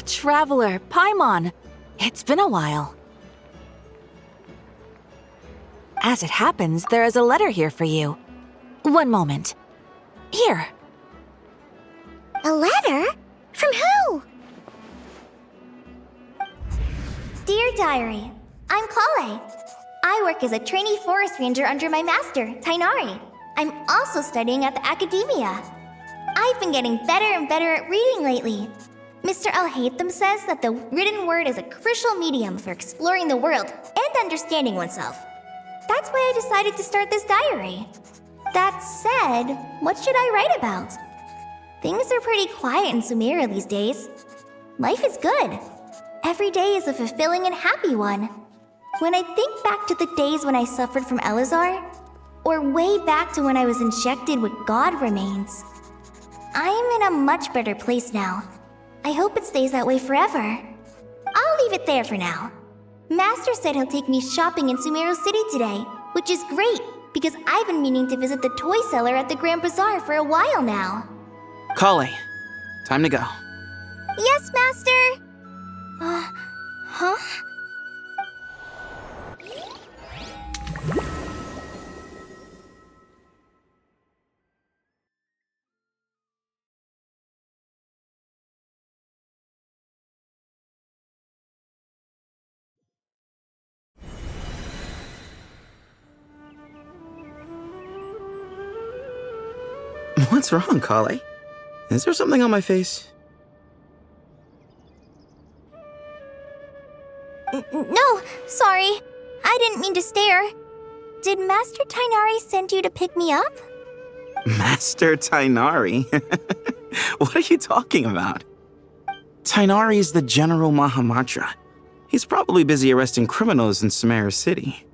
Traveler, Paimon. It's been a while. As it happens, there is a letter here for you. One moment. Here. A letter? From who? Dear Diary, I'm Kale. I work as a trainee forest ranger under my master, Tainari. I'm also studying at the academia. I've been getting better and better at reading lately. Mr. Al-Haytham says that the written word is a crucial medium for exploring the world and understanding oneself. That's why I decided to start this diary. That said, what should I write about? Things are pretty quiet in Sumeria these days. Life is good. Every day is a fulfilling and happy one. When I think back to the days when I suffered from Elazar, or way back to when I was injected with God remains, I am in a much better place now. I hope it stays that way forever. I'll leave it there for now. Master said he'll take me shopping in Sumeru City today, which is great because I've been meaning to visit the toy seller at the Grand Bazaar for a while now. Kale, time to go. Yes, Master! Huh? What's wrong, Kale? Is there something on my face? No, sorry. I didn't mean to stare. Did Master Tainari send you to pick me up? Master Tainari? What are you talking about? Tainari is the General Mahamatra. He's probably busy arresting criminals in Sumeru City.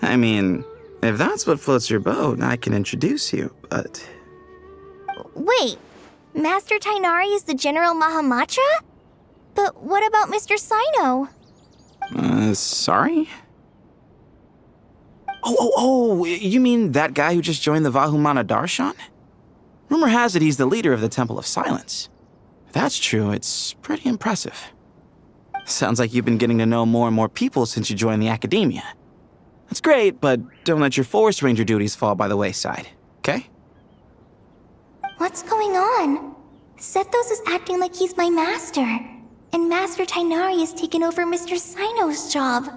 I mean, if that's what floats your boat, I can introduce you, but... Wait, Master Tainari is the General Mahamatra? But what about Mr. Sino? Sorry? Oh, you mean that guy who just joined the Vahumana Darshan? Rumor has it he's the leader of the Temple of Silence. If that's true, it's pretty impressive. Sounds like you've been getting to know more and more people since you joined the academia. That's great, but don't let your forest ranger duties fall by the wayside, okay? What's going on? Sethos is acting like he's my master, and Master Tainari has taken over Mr. Sino's job.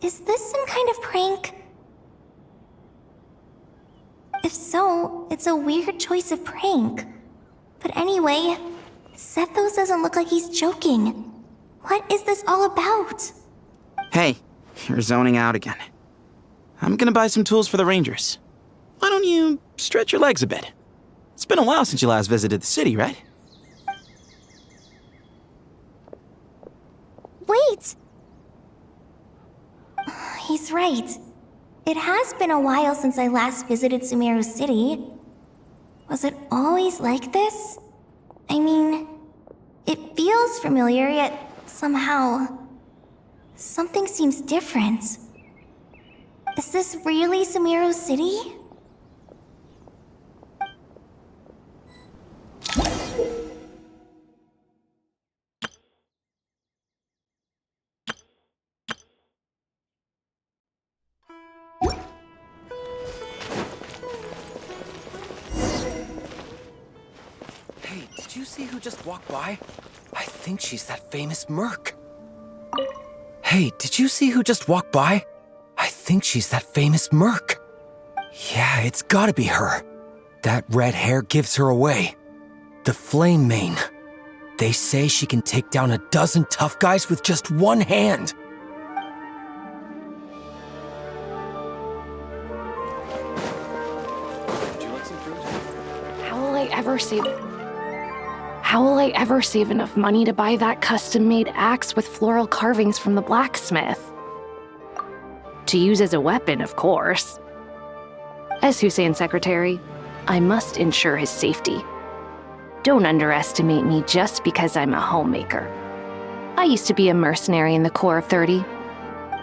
Is this some kind of prank? If so, it's a weird choice of prank. But anyway, Sethos doesn't look like he's joking. What is this all about? Hey, you're zoning out again. I'm gonna buy some tools for the rangers. Why don't you stretch your legs a bit? It's been a while since you last visited the city, right? Wait! He's right. It has been a while since I last visited Sumeru City. Was it always like this? I mean, it feels familiar, yet somehow... something seems different. Is this really Sumeru City? Hey, did you see who just walked by? I think she's that famous merc. Hey, did you see who just walked by? I think she's that famous merc. Yeah, it's gotta be her. That red hair gives her away. The Flame Mane. They say she can take down a dozen tough guys with just one hand. save enough money to buy that custom-made axe with floral carvings from the blacksmith? To use as a weapon, of course. As Hussein's secretary, I must ensure his safety. Don't underestimate me just because I'm a homemaker. I used to be a mercenary in the Corps of 30.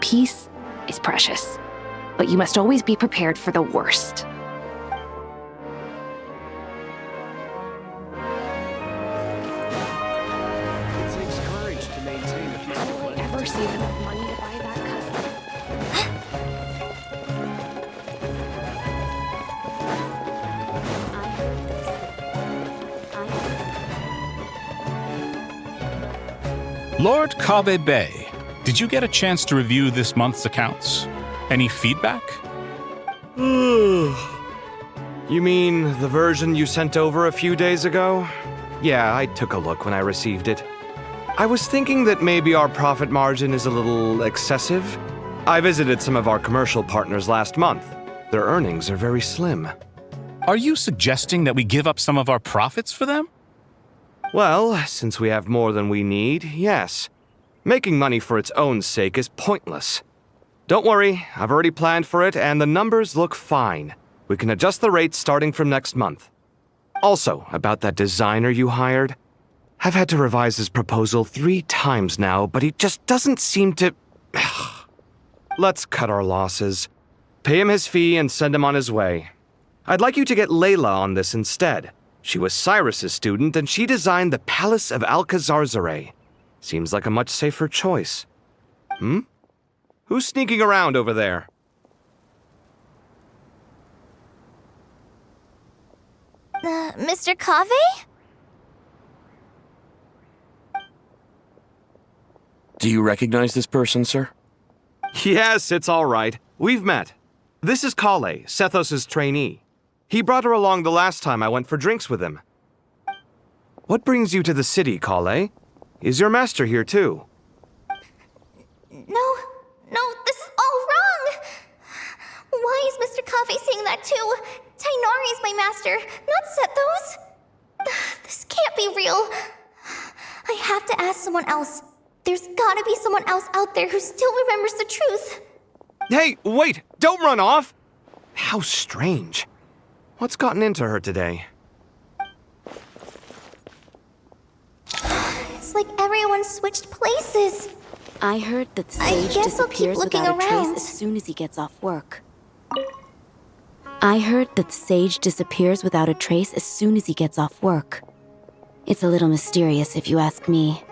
Peace is precious, but you must always be prepared for the worst. It takes courage to maintain a peaceful Will I ever save enough money to buy that custom? Lord Kabe Bay, did you get a chance to review this month's accounts? Any feedback? You mean the version you sent over a few days ago? Yeah, I took a look when I received it. I was thinking that maybe our profit margin is a little excessive. I visited some of our commercial partners last month. Their earnings are very slim. Are you suggesting that we give up some of our profits for them? Well, since we have more than we need, yes. Making money for its own sake is pointless. Don't worry, I've already planned for it, and the numbers look fine. We can adjust the rates starting from next month. Also, about that designer you hired, I've had to revise his proposal 3 times now, but he just doesn't seem to... Let's cut our losses. Pay him his fee and send him on his way. I'd like you to get Layla on this instead. She was Cyrus's student, and she designed the Palace of Alcazarzare. Seems like a much safer choice. Who's sneaking around over there? Mr. Cave? Do you recognize this person, sir? Yes, it's all right. We've met. This is Kale, Sethos' trainee. He brought her along the last time I went for drinks with him. What brings you to the city, Kale? Is your master here too? No, this is all wrong! Why is Mr. Cave saying that too? Tainari is my master, not Sethos. This can't be real. I have to ask someone else. There's gotta be someone else out there who still remembers the truth. Hey, wait! Don't run off! How strange. What's gotten into her today? It's like everyone switched places. I heard that I Sage guess I'll keep disappears looking without a trace around. as soon as he gets off work. I heard that Sage disappears without a trace as soon as he gets off work. It's a little mysterious if you ask me.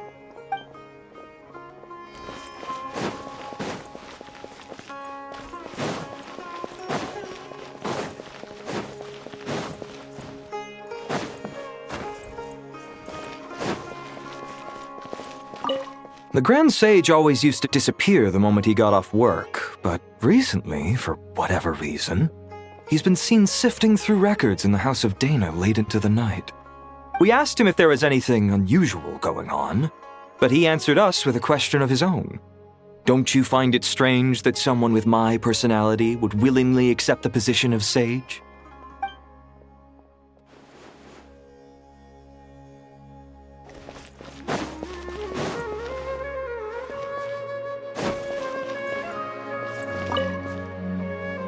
The Grand Sage always used to disappear the moment he got off work, but recently, for whatever reason, he's been seen sifting through records in the House of Dana late into the night. We asked him if there was anything unusual going on, but he answered us with a question of his own. Don't you find it strange that someone with my personality would willingly accept the position of Sage?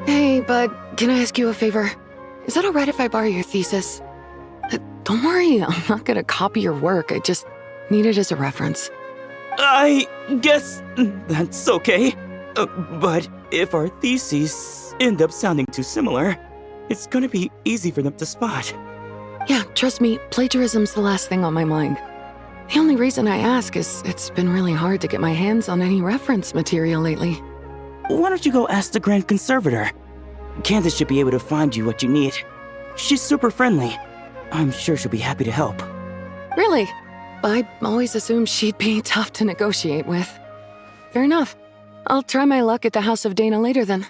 Hey, bud, can I ask you a favor? Is it alright if I borrow your thesis? Don't worry, I'm not gonna copy your work, I just need it as a reference. I guess that's okay. But if our theses end up sounding too similar, it's gonna be easy for them to spot. Yeah, trust me, plagiarism's the last thing on my mind. The only reason I ask is it's been really hard to get my hands on any reference material lately. Why don't you go ask the Grand Conservator? Candace should be able to find you what you need. She's super friendly. I'm sure she'll be happy to help. Really? I always assumed she'd be tough to negotiate with. Fair enough. I'll try my luck at the House of Dana later then.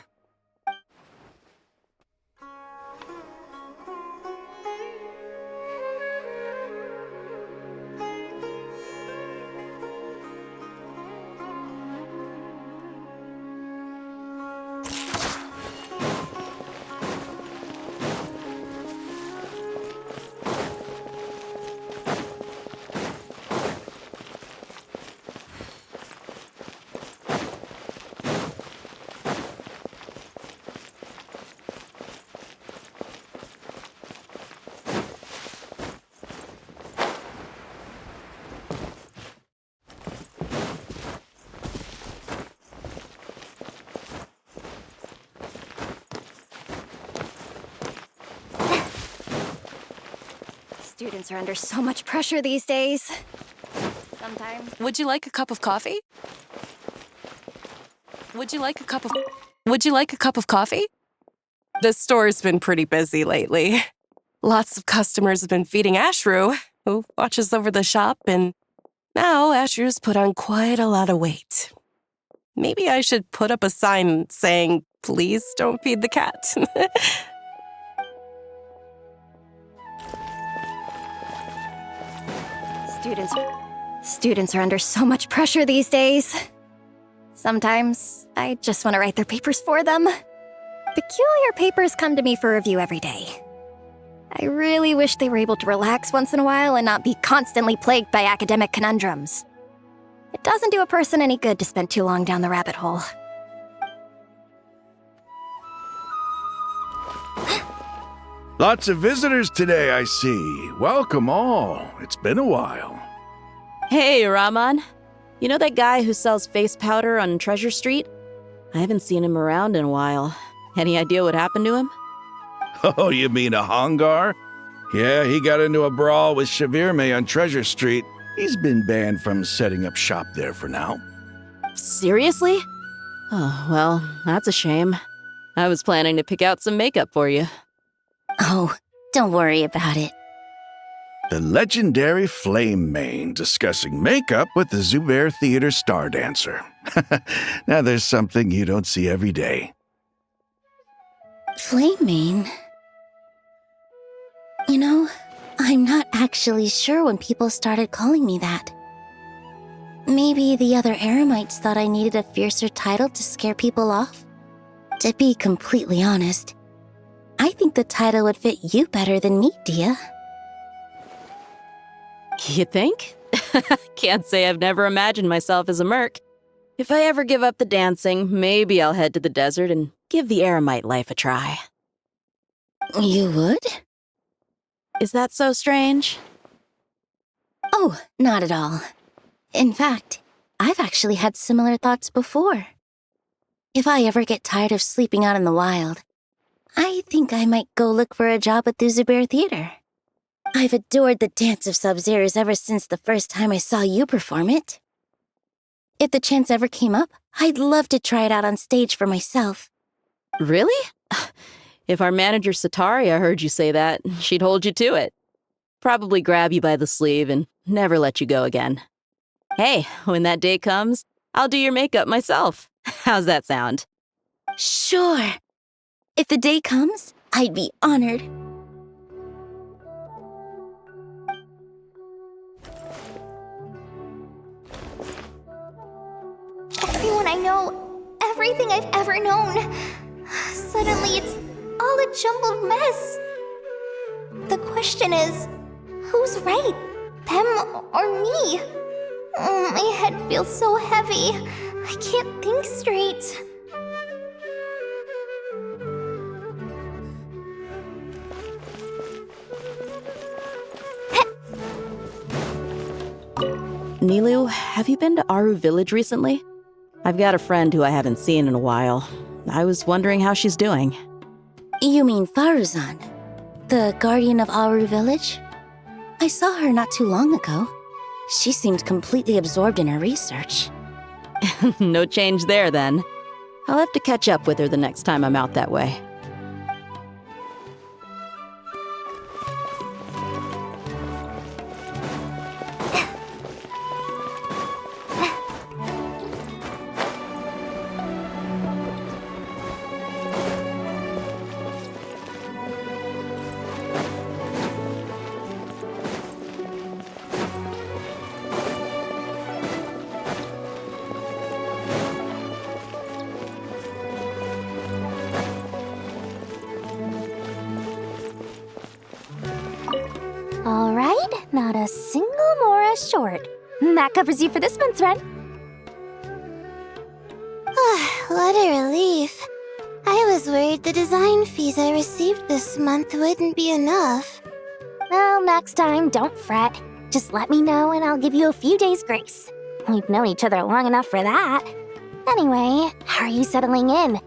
Students are under so much pressure these days. Sometimes. Would you like a cup of coffee? Would you like a cup of coffee? The store's been pretty busy lately. Lots of customers have been feeding Aaru, who watches over the shop, and now Aaru's put on quite a lot of weight. Maybe I should put up a sign saying, "Please don't feed the cat." Students are under so much pressure these days. Sometimes I just want to write their papers for them. Peculiar papers come to me for review every day. I really wish they were able to relax once in a while and not be constantly plagued by academic conundrums. It doesn't do a person any good to spend too long down the rabbit hole. Lots of visitors today, I see. Welcome all. It's been a while. Hey, Rahman. You know that guy who sells face powder on Treasure Street? I haven't seen him around in a while. Any idea what happened to him? Oh, you mean a Hongar? Yeah, he got into a brawl with Shavirme on Treasure Street. He's been banned from setting up shop there for now. Seriously? Oh, well, that's a shame. I was planning to pick out some makeup for you. Oh, don't worry about it. The legendary Flame Mane discussing makeup with the Zubair Theater star dancer. Now there's something you don't see every day. Flame Mane? You know, I'm not actually sure when people started calling me that. Maybe the other Eremites thought I needed a fiercer title to scare people off? To be completely honest, I think the title would fit you better than me, Dia. You think? Can't say I've never imagined myself as a merc. If I ever give up the dancing, maybe I'll head to the desert and give the Eremite life a try. You would? Is that so strange? Oh, not at all. In fact, I've actually had similar thoughts before. If I ever get tired of sleeping out in the wild, I think I might go look for a job at the Zubair Theater. I've adored the dance of Sub-Zeros ever since the first time I saw you perform it. If the chance ever came up, I'd love to try it out on stage for myself. Really? If our manager Sataria heard you say that, she'd hold you to it. Probably grab you by the sleeve and never let you go again. Hey, when that day comes, I'll do your makeup myself. How's that sound? Sure. If the day comes, I'd be honored. Everyone I know, everything I've ever known. Suddenly it's all a jumbled mess. The question is, who's right? Them or me? My head feels so heavy. I can't think straight. Nilu, have you been to Aaru village recently? I've got a friend who I haven't seen in a while. I was wondering how she's doing. You mean Faruzan, the guardian of Aaru village? I saw her not too long ago. She seemed completely absorbed in her research. No change there, then. I'll have to catch up with her the next time I'm out that way. All right, not a single Mora short. That covers you for this month's rent. What a relief. I was worried the design fees I received this month wouldn't be enough. Well, next time, don't fret. Just let me know and I'll give you a few days' grace. We've known each other long enough for that. Anyway, how are you settling in?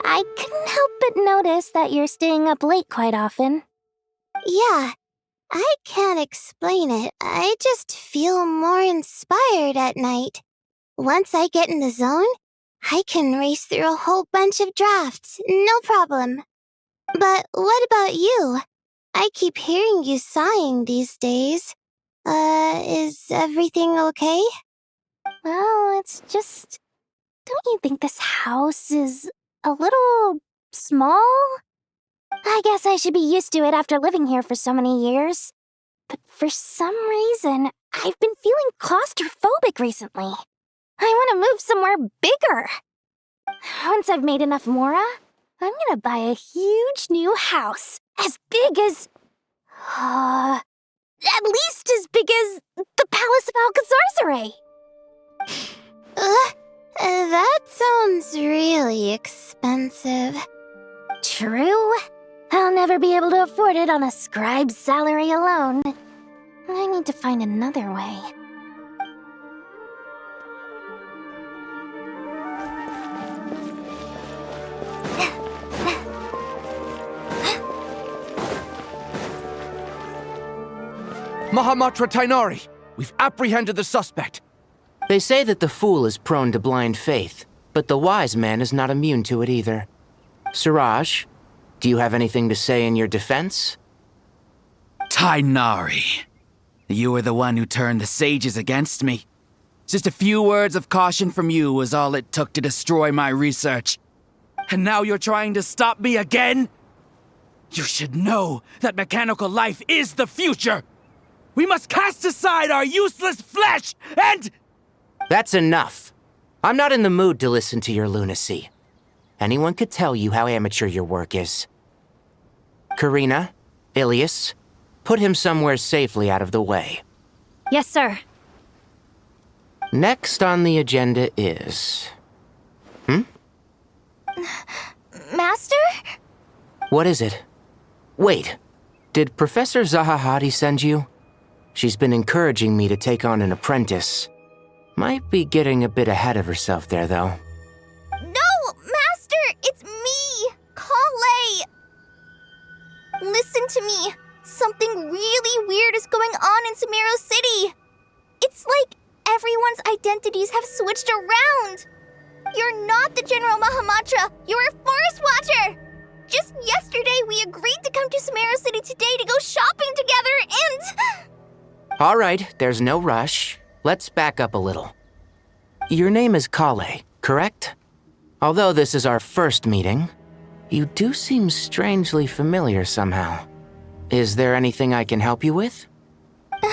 I couldn't help but notice that you're staying up late quite often. Yeah, I can't explain it. I just feel more inspired at night. Once I get in the zone, I can race through a whole bunch of drafts, no problem. But what about you? I keep hearing you sighing these days. Is everything okay? Well, it's just... Don't you think this house is a little small? I guess I should be used to it after living here for so many years. But for some reason, I've been feeling claustrophobic recently. I want to move somewhere bigger. Once I've made enough Mora, I'm gonna buy a huge new house. As big as... at least as big as the Palace of Alcazarzaray. That sounds really expensive. True. I'll never be able to afford it on a scribe's salary alone. I need to find another way. Mahamatra Tainari, we've apprehended the suspect. They say that the fool is prone to blind faith, but the wise man is not immune to it either. Suraj, do you have anything to say in your defense? Tainari, you were the one who turned the sages against me. Just a few words of caution from you was all it took to destroy my research. And now you're trying to stop me again? You should know that mechanical life is the future! We must cast aside our useless flesh and... That's enough. I'm not in the mood to listen to your lunacy. Anyone could tell you how amateur your work is. Karina, Ilias, put him somewhere safely out of the way. Yes, sir. Next on the agenda is... Master? What is it? Wait, did Professor Zahahati send you? She's been encouraging me to take on an apprentice. Might be getting a bit ahead of herself there, though. No, Master! It's me! Kale! Listen to me. Something really weird is going on in Sumeru City. It's like everyone's identities have switched around. You're not the General Mahamatra. You're a Forest Watcher. Just yesterday, we agreed to come to Sumeru City today to go shopping together and... All right, there's no rush. Let's back up a little. Your name is Kale, correct? Although this is our first meeting, you do seem strangely familiar somehow. Is there anything I can help you with? No.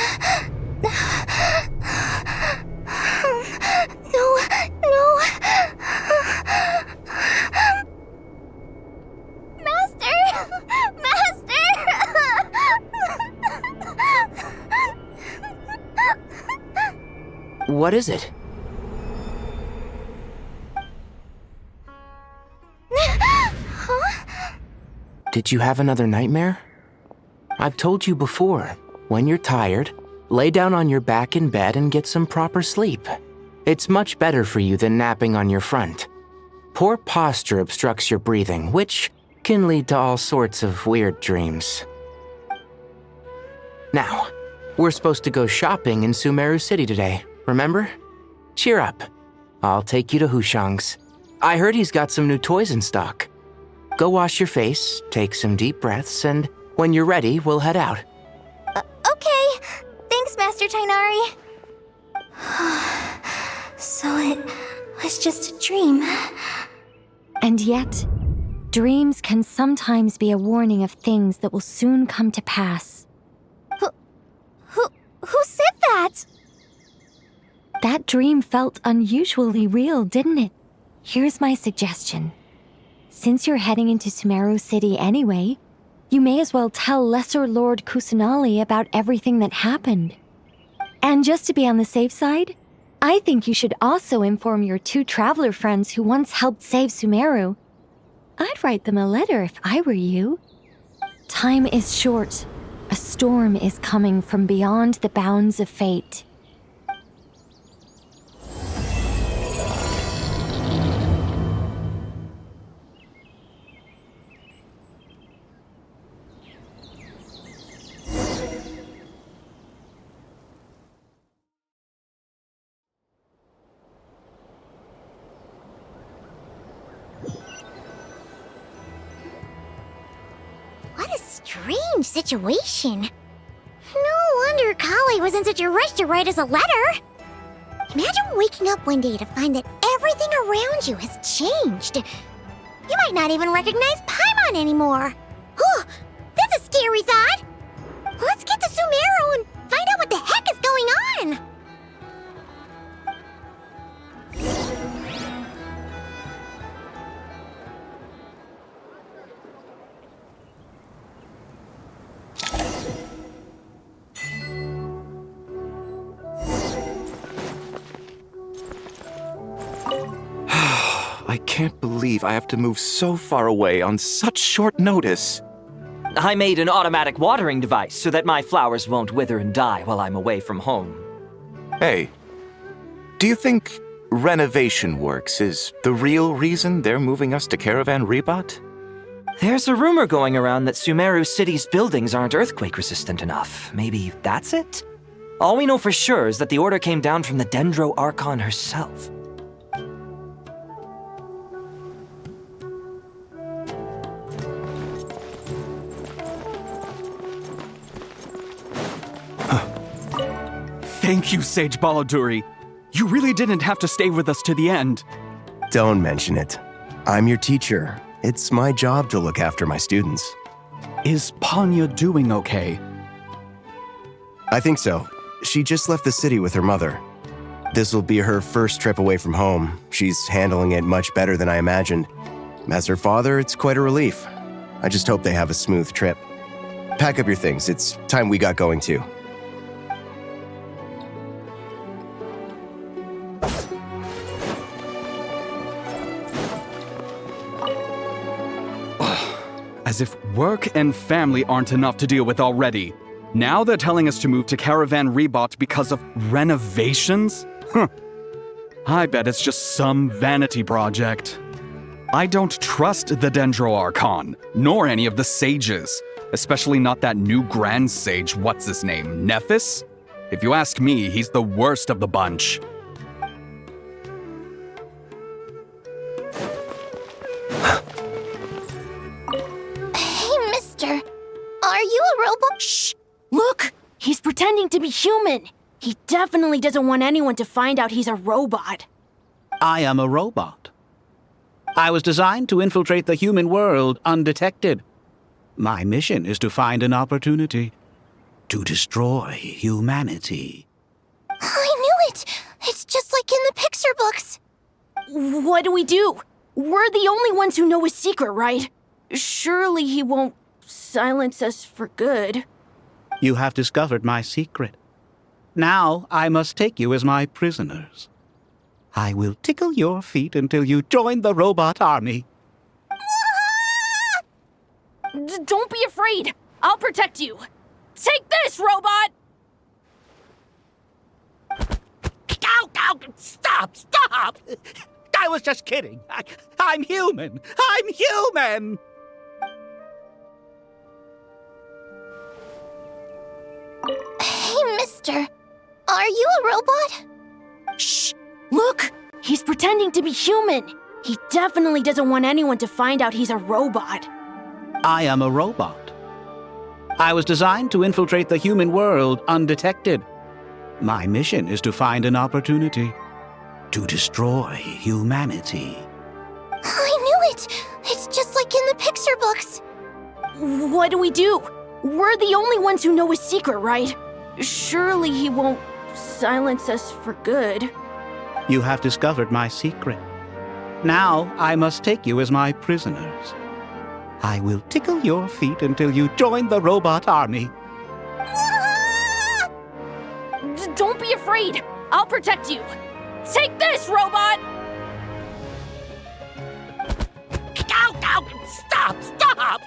Master! What is it? Did you have another nightmare? I've told you before, when you're tired, lay down on your back in bed and get some proper sleep. It's much better for you than napping on your front. Poor posture obstructs your breathing, which can lead to all sorts of weird dreams. Now, we're supposed to go shopping in Sumeru City today, remember? Cheer up. I'll take you to Hushang's. I heard he's got some new toys in stock. Go wash your face, take some deep breaths, and when you're ready, we'll head out. Okay. Thanks, Master Tainari. So it was just a dream. And yet, dreams can sometimes be a warning of things that will soon come to pass. Who said that? That dream felt unusually real, didn't it? Here's my suggestion. Since you're heading into Sumeru City anyway, you may as well tell Lesser Lord Kusanali about everything that happened. And just to be on the safe side, I think you should also inform your 2 traveler friends who once helped save Sumeru. I'd write them a letter if I were you. Time is short. A storm is coming from beyond the bounds of fate. strange situation. No wonder Kale was in such a rush to write us a letter. Imagine waking up one day to find that everything around you has changed. You might not even recognize Paimon anymore. Oh, that's a scary thought. Let's get to Sumeru and find out what the heck is going on. I can't believe I have to move so far away on such short notice. I made an automatic watering device so that my flowers won't wither and die while I'm away from home. Hey, do you think renovation works is the real reason they're moving us to Caravan Rebot? There's a rumor going around that Sumeru City's buildings aren't earthquake-resistant enough. Maybe that's it? All we know for sure is that the order came down from the Dendro Archon herself. Thank you, Sage Balladuri. You really didn't have to stay with us to the end. Don't mention it. I'm your teacher. It's my job to look after my students. Is Panya doing okay? I think so. She just left the city with her mother. This will be her first trip away from home. She's handling it much better than I imagined. As her father, it's quite a relief. I just hope they have a smooth trip. Pack up your things. It's time we got going too. As if work and family aren't enough to deal with already. Now they're telling us to move to Caravan Rebot because of renovations? Huh. I bet it's just some vanity project. I don't trust the Dendro Archon, nor any of the sages. Especially not that new Grand Sage, what's his name, Nephis? If you ask me, he's the worst of the bunch. Are you a robot? Shh! Look! He's pretending to be human! He definitely doesn't want anyone to find out he's a robot. I am a robot. I was designed to infiltrate the human world undetected. My mission is to find an opportunity to destroy humanity. I knew it! It's just like in the picture books. What do we do? We're the only ones who know his secret, right? Surely he won't silence us for good. You have discovered my secret. Now I must take you as my prisoners. I will tickle your feet until you join the robot army. Don't be afraid. I'll protect you. Take this, robot! Ow, ow, stop! I was just kidding. I'm human. I'm human! Hey, mister. Are you a robot? Shh! Look! He's pretending to be human. He definitely doesn't want anyone to find out he's a robot. I am a robot. I was designed to infiltrate the human world undetected. My mission is to find an opportunity to destroy humanity. I knew it! It's just like in the picture books. What do we do? We're the only ones who know his secret, right? Surely he won't silence us for good. You have discovered my secret. Now I must take you as my prisoners. I will tickle your feet until you join the robot army. Don't be afraid. I'll protect you. Take this, robot! Ow, stop!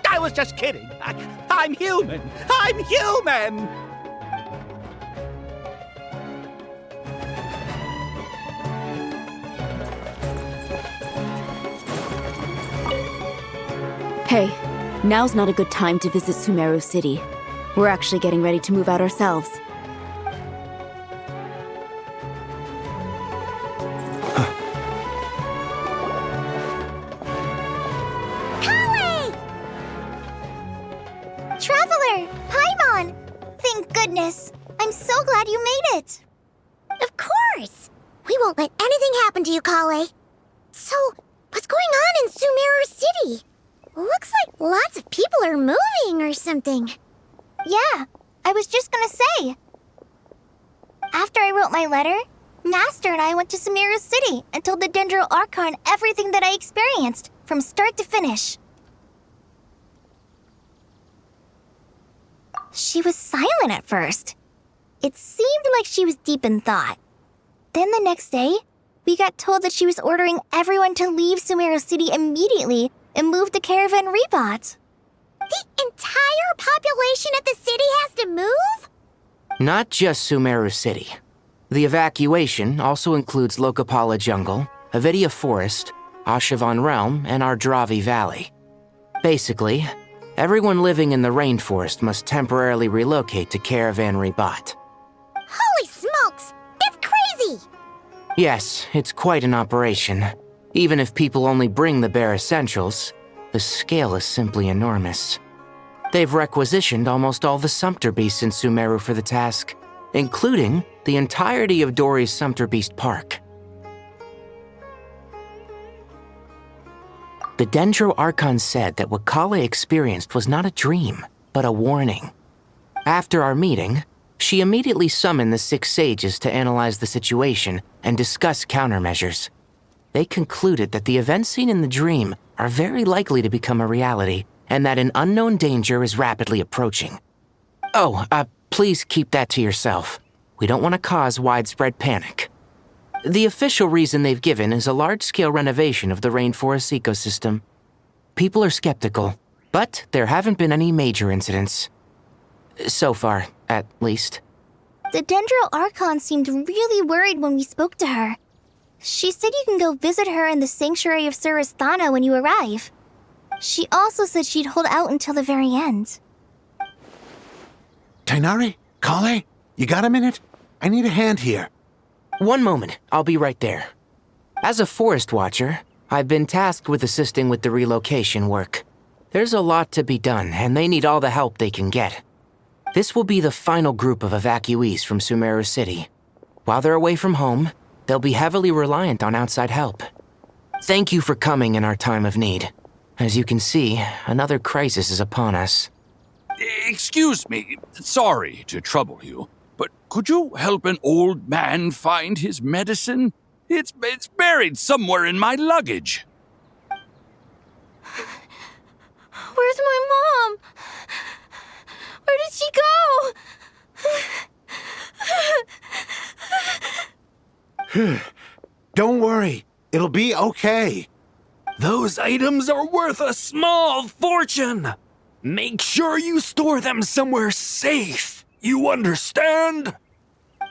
I was just kidding. I'm human. I'm human! Hey, now's not a good time to visit Sumeru City. We're actually getting ready to move out ourselves. found you, Kale. So, what's going on in Sumeru City? Looks like lots of people are moving or something. Yeah, I was just gonna say. After I wrote my letter, Master and I went to Sumeru City and told the Dendro Archon everything that I experienced, from start to finish. She was silent at first. It seemed like she was deep in thought. Then the next day, we got told that she was ordering everyone to leave Sumeru City immediately and move to Caravan Rebot. The entire population of the city has to move? Not just Sumeru City. The evacuation also includes Lokapala Jungle, Avidia Forest, Ashavan Realm, and Ardravi Valley. Basically, everyone living in the rainforest must temporarily relocate to Caravan Rebot. Holy smokes! That's crazy! Yes, it's quite an operation. Even if people only bring the bare essentials, the scale is simply enormous. They've requisitioned almost all the Sumpter Beasts in Sumeru for the task, including the entirety of Dori's Sumpter Beast Park. The Dendro Archon said that what Kale experienced was not a dream, but a warning. After our meeting, she immediately summoned the 6 sages to analyze the situation and discuss countermeasures. They concluded that the events seen in the dream are very likely to become a reality, and that an unknown danger is rapidly approaching. Oh, please keep that to yourself. We don't want to cause widespread panic. The official reason they've given is a large-scale renovation of the rainforest ecosystem. People are skeptical, but there haven't been any major incidents. So far, at least. The Dendro Archon seemed really worried when we spoke to her. She said you can go visit her in the Sanctuary of Surasthana when you arrive. She also said she'd hold out until the very end. Tighnari? Kale? You got a minute? I need a hand here. One moment, I'll be right there. As a forest watcher, I've been tasked with assisting with the relocation work. There's a lot to be done, and they need all the help they can get. This will be the final group of evacuees from Sumeru City. While they're away from home, they'll be heavily reliant on outside help. Thank you for coming in our time of need. As you can see, another crisis is upon us. Excuse me, sorry to trouble you, but could you help an old man find his medicine? It's buried somewhere in my luggage. Where's my mom? Where did she go? Don't worry, it'll be okay. Those items are worth a small fortune. Make sure you store them somewhere safe. You understand?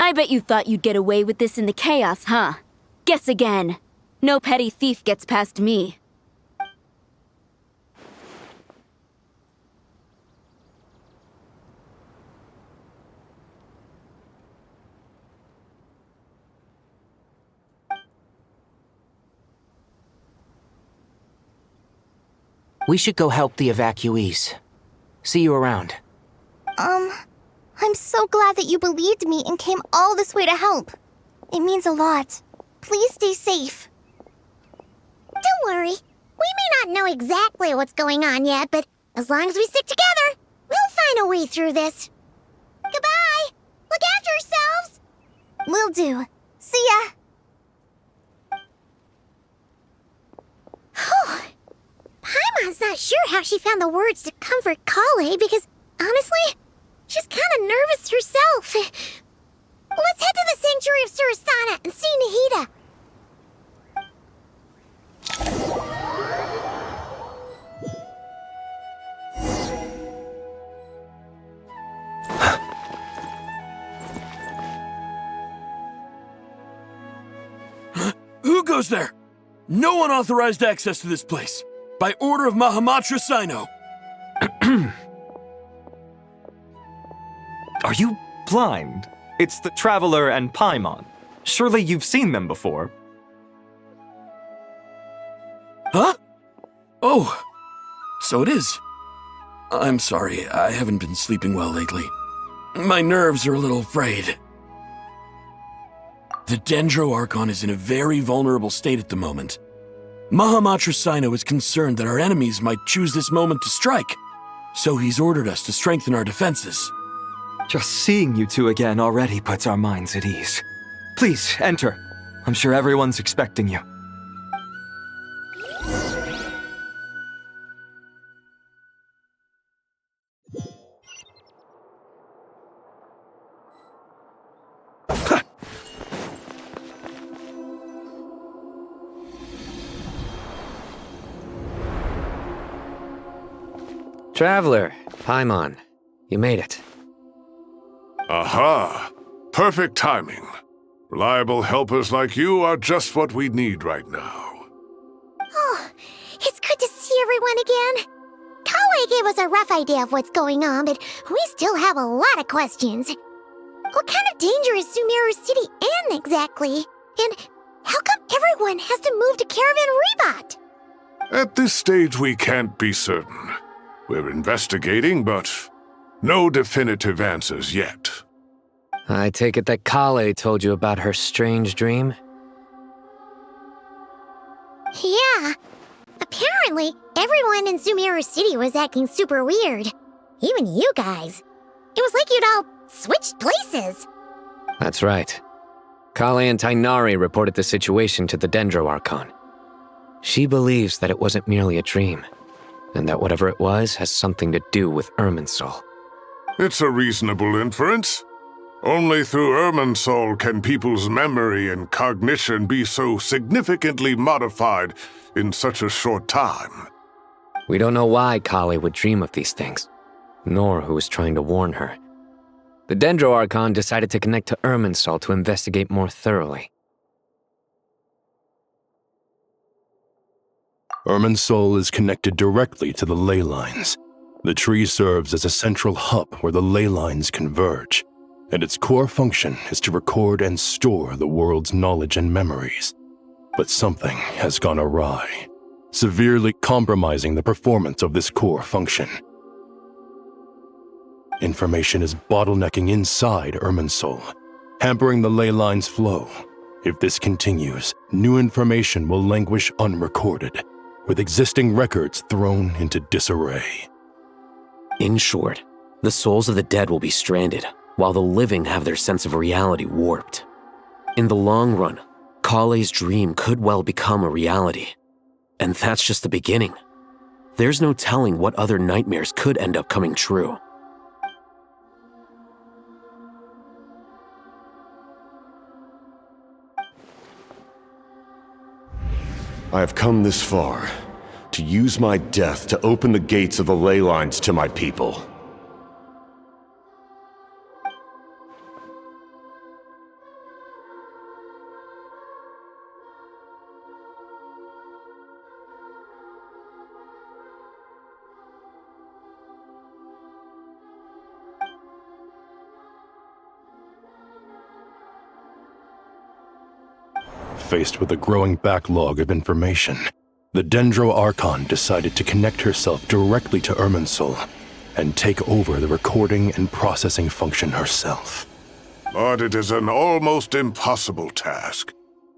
I bet you thought you'd get away with this in the chaos, huh? Guess again. No petty thief gets past me. We should go help the evacuees. See you around. I'm so glad that you believed me and came all this way to help. It means a lot. Please stay safe. Don't worry. We may not know exactly what's going on yet, but as long as we stick together, we'll find a way through this. Goodbye! Look after yourselves! Will do. See ya! Whew. Paimon's not sure how she found the words to comfort Kale because, honestly, she's kind of nervous herself. Let's head to the Sanctuary of Surasthana and see Nahida. Who goes there? No unauthorized access to this place. By order of Mahamatra Sino. Are you blind? It's the Traveler and Paimon. Surely you've seen them before. Huh? Oh, so it is. I'm sorry, I haven't been sleeping well lately. My nerves are a little frayed. The Dendro Archon is in a very vulnerable state at the moment. Mahamatra Sino is concerned that our enemies might choose this moment to strike, so he's ordered us to strengthen our defenses. Just seeing you two again already puts our minds at ease. Please, enter. I'm sure everyone's expecting you. Traveler, Paimon, you made it. Aha! Perfect timing. Reliable helpers like you are just what we need right now. Oh, it's good to see everyone again. Kale gave us a rough idea of what's going on, but we still have a lot of questions. What kind of danger is Sumeru City in exactly? And how come everyone has to move to Caravan Rebot? At this stage, we can't be certain. We're investigating, but no definitive answers yet. I take it that Kale told you about her strange dream? Yeah. Apparently, everyone in Sumeru City was acting super weird. Even you guys. It was like you'd all switched places. That's right. Kale and Tainari reported the situation to the Dendro Archon. She believes that it wasn't merely a dream, and that whatever it was has something to do with Irminsul. It's a reasonable inference. Only through Irminsul can people's memory and cognition be so significantly modified in such a short time. We don't know why Kale would dream of these things, nor who was trying to warn her. The Dendro Archon decided to connect to Irminsul to investigate more thoroughly. Irminsul is connected directly to the ley lines. The tree serves as a central hub where the ley lines converge, and its core function is to record and store the world's knowledge and memories. But something has gone awry, severely compromising the performance of this core function. Information is bottlenecking inside Irminsul, hampering the ley lines' flow. If this continues, new information will languish unrecorded, with existing records thrown into disarray. In short, the souls of the dead will be stranded, while the living have their sense of reality warped. In the long run, Kale's dream could well become a reality. And that's just the beginning. There's no telling what other nightmares could end up coming true. I have come this far to use my death to open the gates of the ley lines to my people. Faced with a growing backlog of information, the Dendro Archon decided to connect herself directly to Irminsul and take over the recording and processing function herself. But it is an almost impossible task.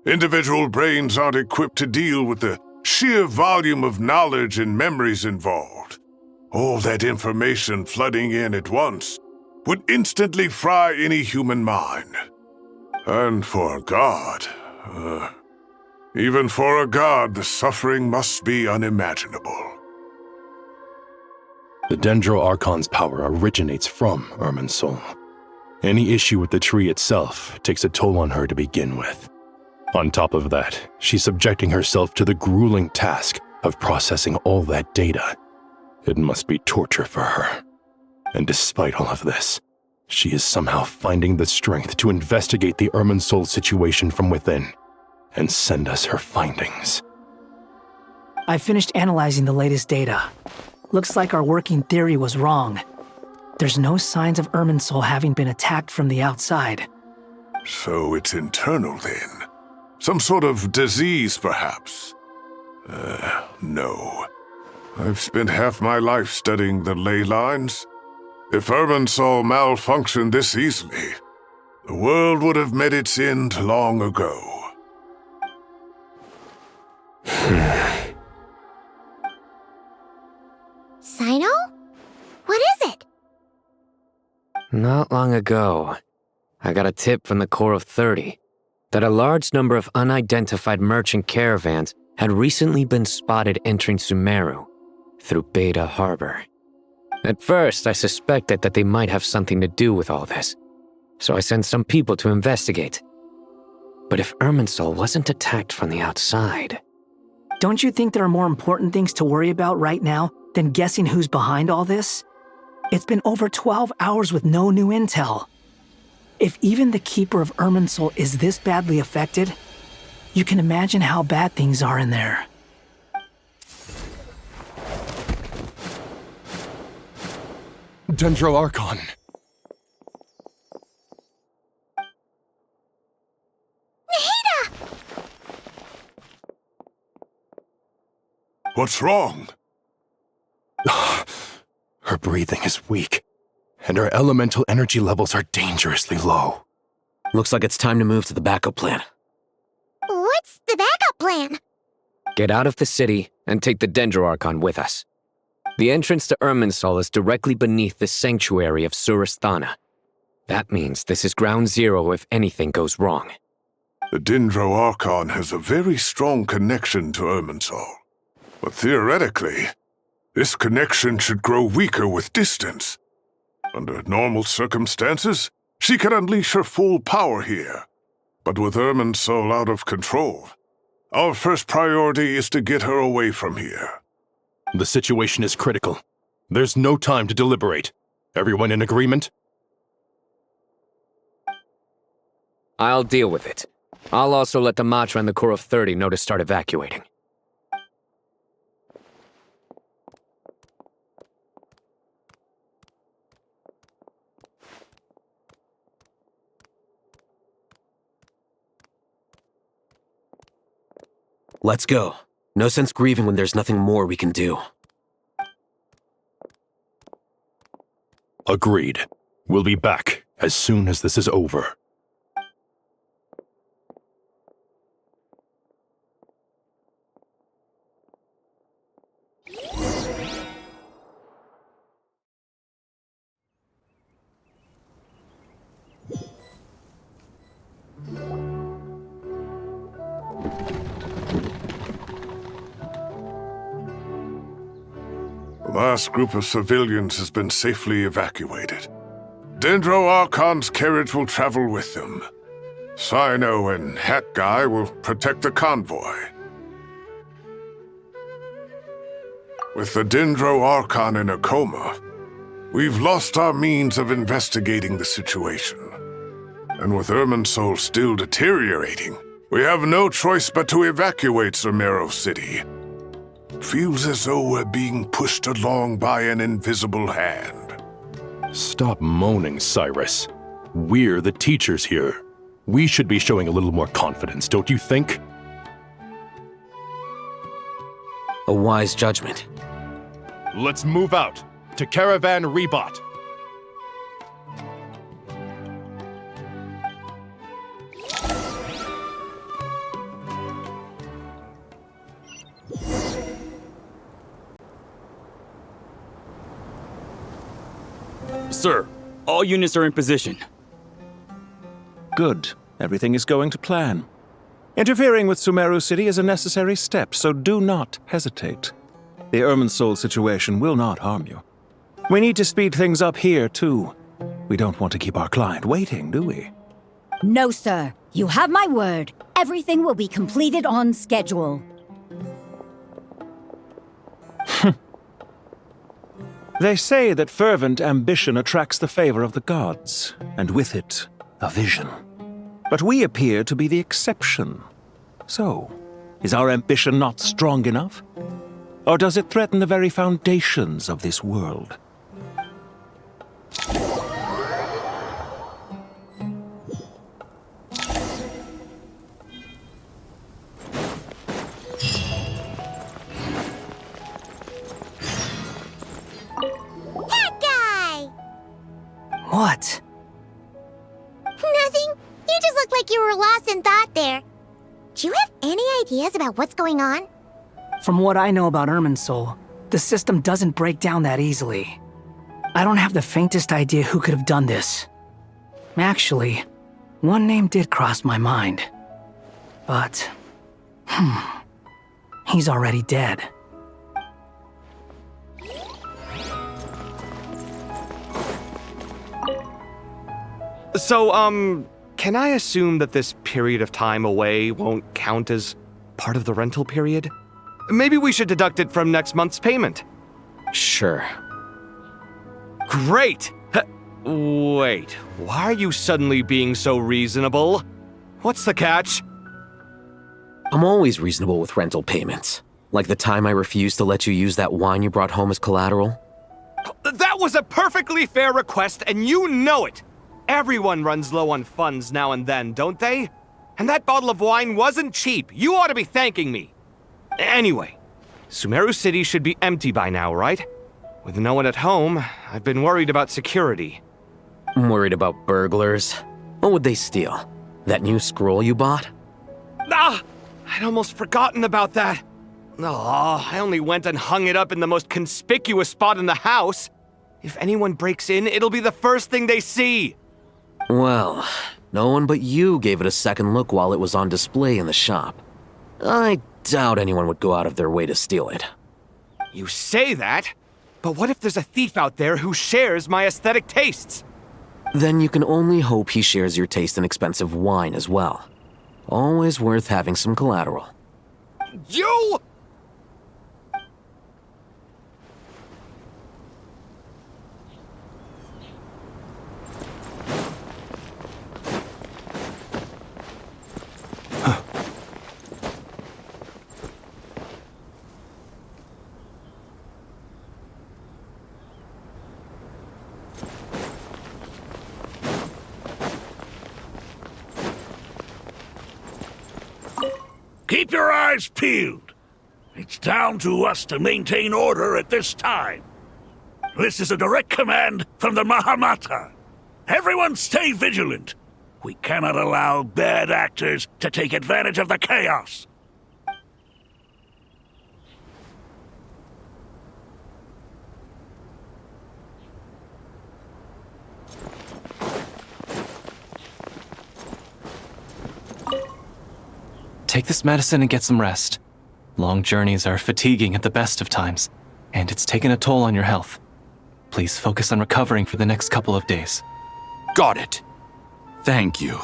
Individual brains aren't equipped to deal with the sheer volume of knowledge and memories involved. All that information flooding in at once would instantly fry any human mind. And for a god, even for a god, the suffering must be unimaginable. The Dendro Archon's power originates from Irminsul. Any issue with the tree itself takes a toll on her to begin with. On top of that, she's subjecting herself to the grueling task of processing all that data. It must be torture for her. And despite all of this, she is somehow finding the strength to investigate the Irminsul situation from within and send us her findings. I finished analyzing the latest data. Looks like our working theory was wrong. There's no signs of Irminsul having been attacked from the outside. So it's internal then? Some sort of disease, perhaps? No. I've spent half my life studying the ley lines. If Irminsul malfunctioned this easily, the world would have met its end long ago. Sino? What is it? Not long ago, I got a tip from the Corps of 30 that a large number of unidentified merchant caravans had recently been spotted entering Sumeru through Beta Harbor. At first, I suspected that they might have something to do with all this, so I sent some people to investigate. But if Irminsul wasn't attacked from the outside... Don't you think there are more important things to worry about right now than guessing who's behind all this? It's been over 12 hours with no new intel. If even the Keeper of Irminsul is this badly affected, you can imagine how bad things are in there. Dendro Archon. What's wrong? Her breathing is weak, and her elemental energy levels are dangerously low. Looks like it's time to move to the backup plan. What's the backup plan? Get out of the city and take the Dendro Archon with us. The entrance to Irminsul is directly beneath the sanctuary of Surasthana. That means this is ground zero if anything goes wrong. The Dendro Archon has a very strong connection to Irminsul. But theoretically, this connection should grow weaker with distance. Under normal circumstances, she can unleash her full power here. But with Irminsul out of control, our first priority is to get her away from here. The situation is critical. There's no time to deliberate. Everyone in agreement? I'll deal with it. I'll also let the Matra and the Corps of 30 know to start evacuating. Let's go. No sense grieving when there's nothing more we can do. Agreed. We'll be back as soon as this is over. The last group of civilians has been safely evacuated. Dendro Archon's carriage will travel with them. Sino and Hat Guy will protect the convoy. With the Dendro Archon in a coma, we've lost our means of investigating the situation. And with Irminsul still deteriorating, we have no choice but to evacuate Sumeru City. Feels as though we're being pushed along by an invisible hand. Stop moaning, Cyrus. We're the teachers here. We should be showing a little more confidence, don't you think? A wise judgment. Let's move out to Caravan Rebot. Sir, all units are in position. Good. Everything is going to plan. Interfering with Sumeru City is a necessary step, so do not hesitate. The Irminsul situation will not harm you. We need to speed things up here, too. We don't want to keep our client waiting, do we? No, sir. You have my word. Everything will be completed on schedule. They say that fervent ambition attracts the favor of the gods, and with it, a vision. But we appear to be the exception. So, is our ambition not strong enough? Or does it threaten the very foundations of this world? That guy! What? Nothing ideas about what's going on? From what I know about Irminsul, the system doesn't break down that easily. I don't have the faintest idea who could have done this. Actually, one name did cross my mind. But, he's already dead. So, can I assume that this period of time away won't count as part of the rental period? Maybe we should deduct it from next month's payment. Sure. Great! Wait, why are you suddenly being so reasonable? What's the catch? I'm always reasonable with rental payments. Like the time I refused to let you use that wine you brought home as collateral. That was a perfectly fair request, and you know it! Everyone runs low on funds now and then, don't they? And that bottle of wine wasn't cheap. You ought to be thanking me. Anyway, Sumeru City should be empty by now, right? With no one at home, I've been worried about security. I'm worried about burglars. What would they steal? That new scroll you bought? Ah! I'd almost forgotten about that. Oh, I only went and hung it up in the most conspicuous spot in the house. If anyone breaks in, it'll be the first thing they see. Well, no one but you gave it a second look while it was on display in the shop. I doubt anyone would go out of their way to steal it. You say that, but what if there's a thief out there who shares my aesthetic tastes? Then you can only hope he shares your taste in expensive wine as well. Always worth having some collateral. You! Keep your eyes peeled. It's down to us to maintain order at this time. This is a direct command from the Mahamata. Everyone stay vigilant. We cannot allow bad actors to take advantage of the chaos. Take this medicine and get some rest. Long journeys are fatiguing at the best of times, and it's taken a toll on your health. Please focus on recovering for the next couple of days. Got it. Thank you.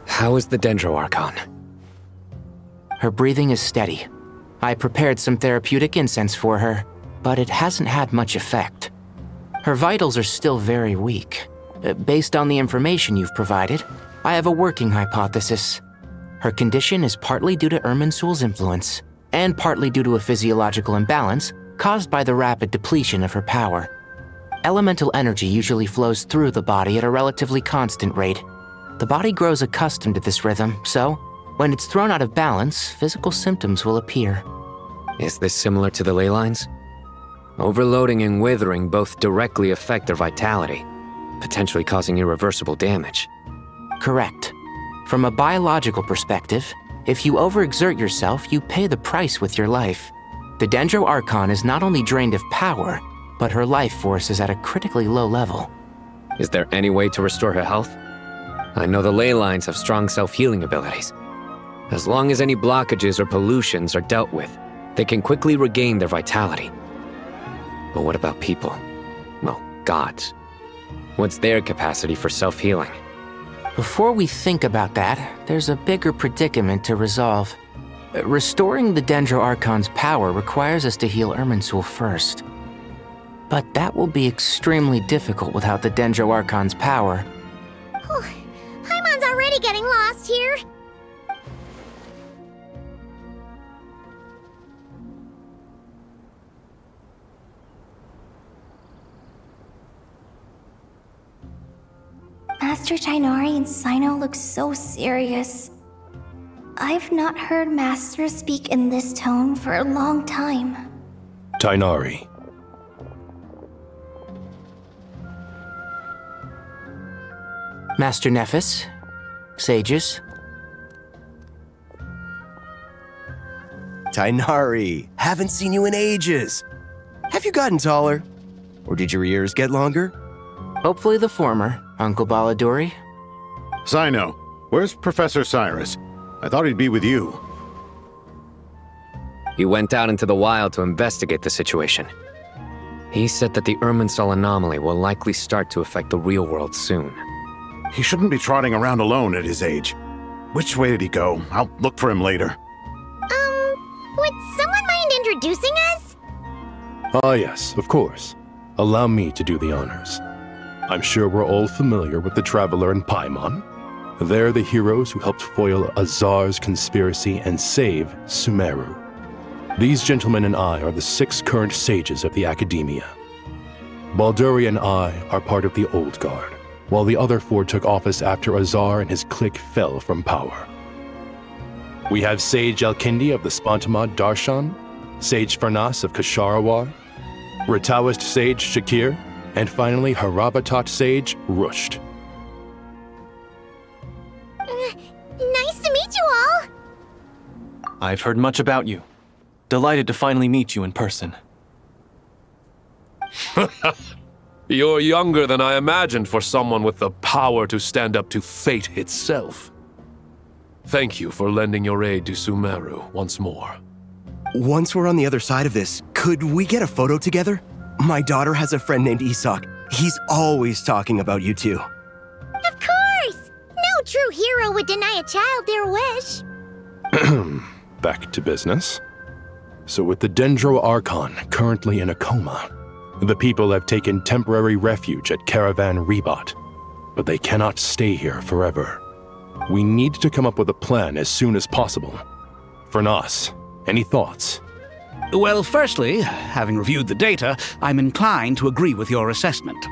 How is the Dendroarchon? Her breathing is steady. I prepared some therapeutic incense for her, but it hasn't had much effect. Her vitals are still very weak. Based on the information you've provided, I have a working hypothesis. Her condition is partly due to Irminsul's influence, and partly due to a physiological imbalance caused by the rapid depletion of her power. Elemental energy usually flows through the body at a relatively constant rate. The body grows accustomed to this rhythm, so when it's thrown out of balance, physical symptoms will appear. Is this similar to the ley lines? Overloading and withering both directly affect their vitality, potentially causing irreversible damage. Correct. From a biological perspective, if you overexert yourself, you pay the price with your life. The Dendroarchon is not only drained of power, but her life force is at a critically low level. Is there any way to restore her health? I know the ley lines have strong self-healing abilities. As long as any blockages or pollutions are dealt with, they can quickly regain their vitality. But what about people? Well, gods. What's their capacity for self-healing? Before we think about that, there's a bigger predicament to resolve. Restoring the Dendro Archon's power requires us to heal Irminsul first. But that will be extremely difficult without the Dendro Archon's power. Paimon's already getting lost here. Master Tighnari and Cyno look so serious. I've not heard Master speak in this tone for a long time. Tighnari. Master Nephis, sages. Tighnari, haven't seen you in ages. Have you gotten taller? Or did your ears get longer? Hopefully the former, Uncle Baladori. Cyno, where's Professor Cyrus? I thought he'd be with you. He went out into the wild to investigate the situation. He said that the Irminsul anomaly will likely start to affect the real world soon. He shouldn't be trotting around alone at his age. Which way did he go? I'll look for him later. Would someone mind introducing us? Ah yes, of course. Allow me to do the honors. I'm sure we're all familiar with the Traveler and Paimon. They're the heroes who helped foil Azar's conspiracy and save Sumeru. These gentlemen and I are the 6 current sages of the Academia. Balduri and I are part of the Old Guard, while the other 4 took office after Azar and his clique fell from power. We have Sage Elkindi of the Spontamad Darshan, Sage Farnas of Kasharawar, Rataoist Sage Shakir, and finally Harabatot Sage Rusht. Nice to meet you all! I've heard much about you. Delighted to finally meet you in person. You're younger than I imagined for someone with the power to stand up to fate itself. Thank you for lending your aid to Sumeru once more. Once we're on the other side of this, could we get a photo together? My daughter has a friend named Isak. He's always talking about you two. Of course! No true hero would deny a child their wish. Back to business. So with the Dendro Archon currently in a coma, the people have taken temporary refuge at Caravan Rebot, but they cannot stay here forever. We need to come up with a plan as soon as possible. Farnas, any thoughts? Well, firstly, having reviewed the data, I'm inclined to agree with your assessment.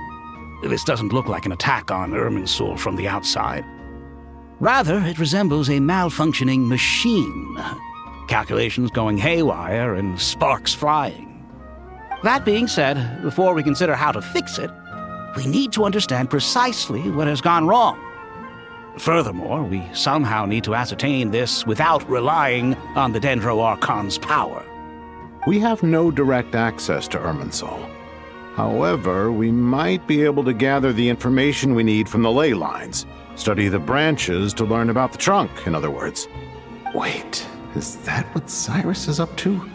This doesn't look like an attack on Irminsul from the outside. Rather, it resembles a malfunctioning machine. Calculations going haywire and sparks flying. That being said, before we consider how to fix it, we need to understand precisely what has gone wrong. Furthermore, we somehow need to ascertain this without relying on the Dendro Archon's power. We have no direct access to Irminsul. However, we might be able to gather the information we need from the ley lines. Study the branches to learn about the trunk, in other words. Wait, is that what Cyrus is up to?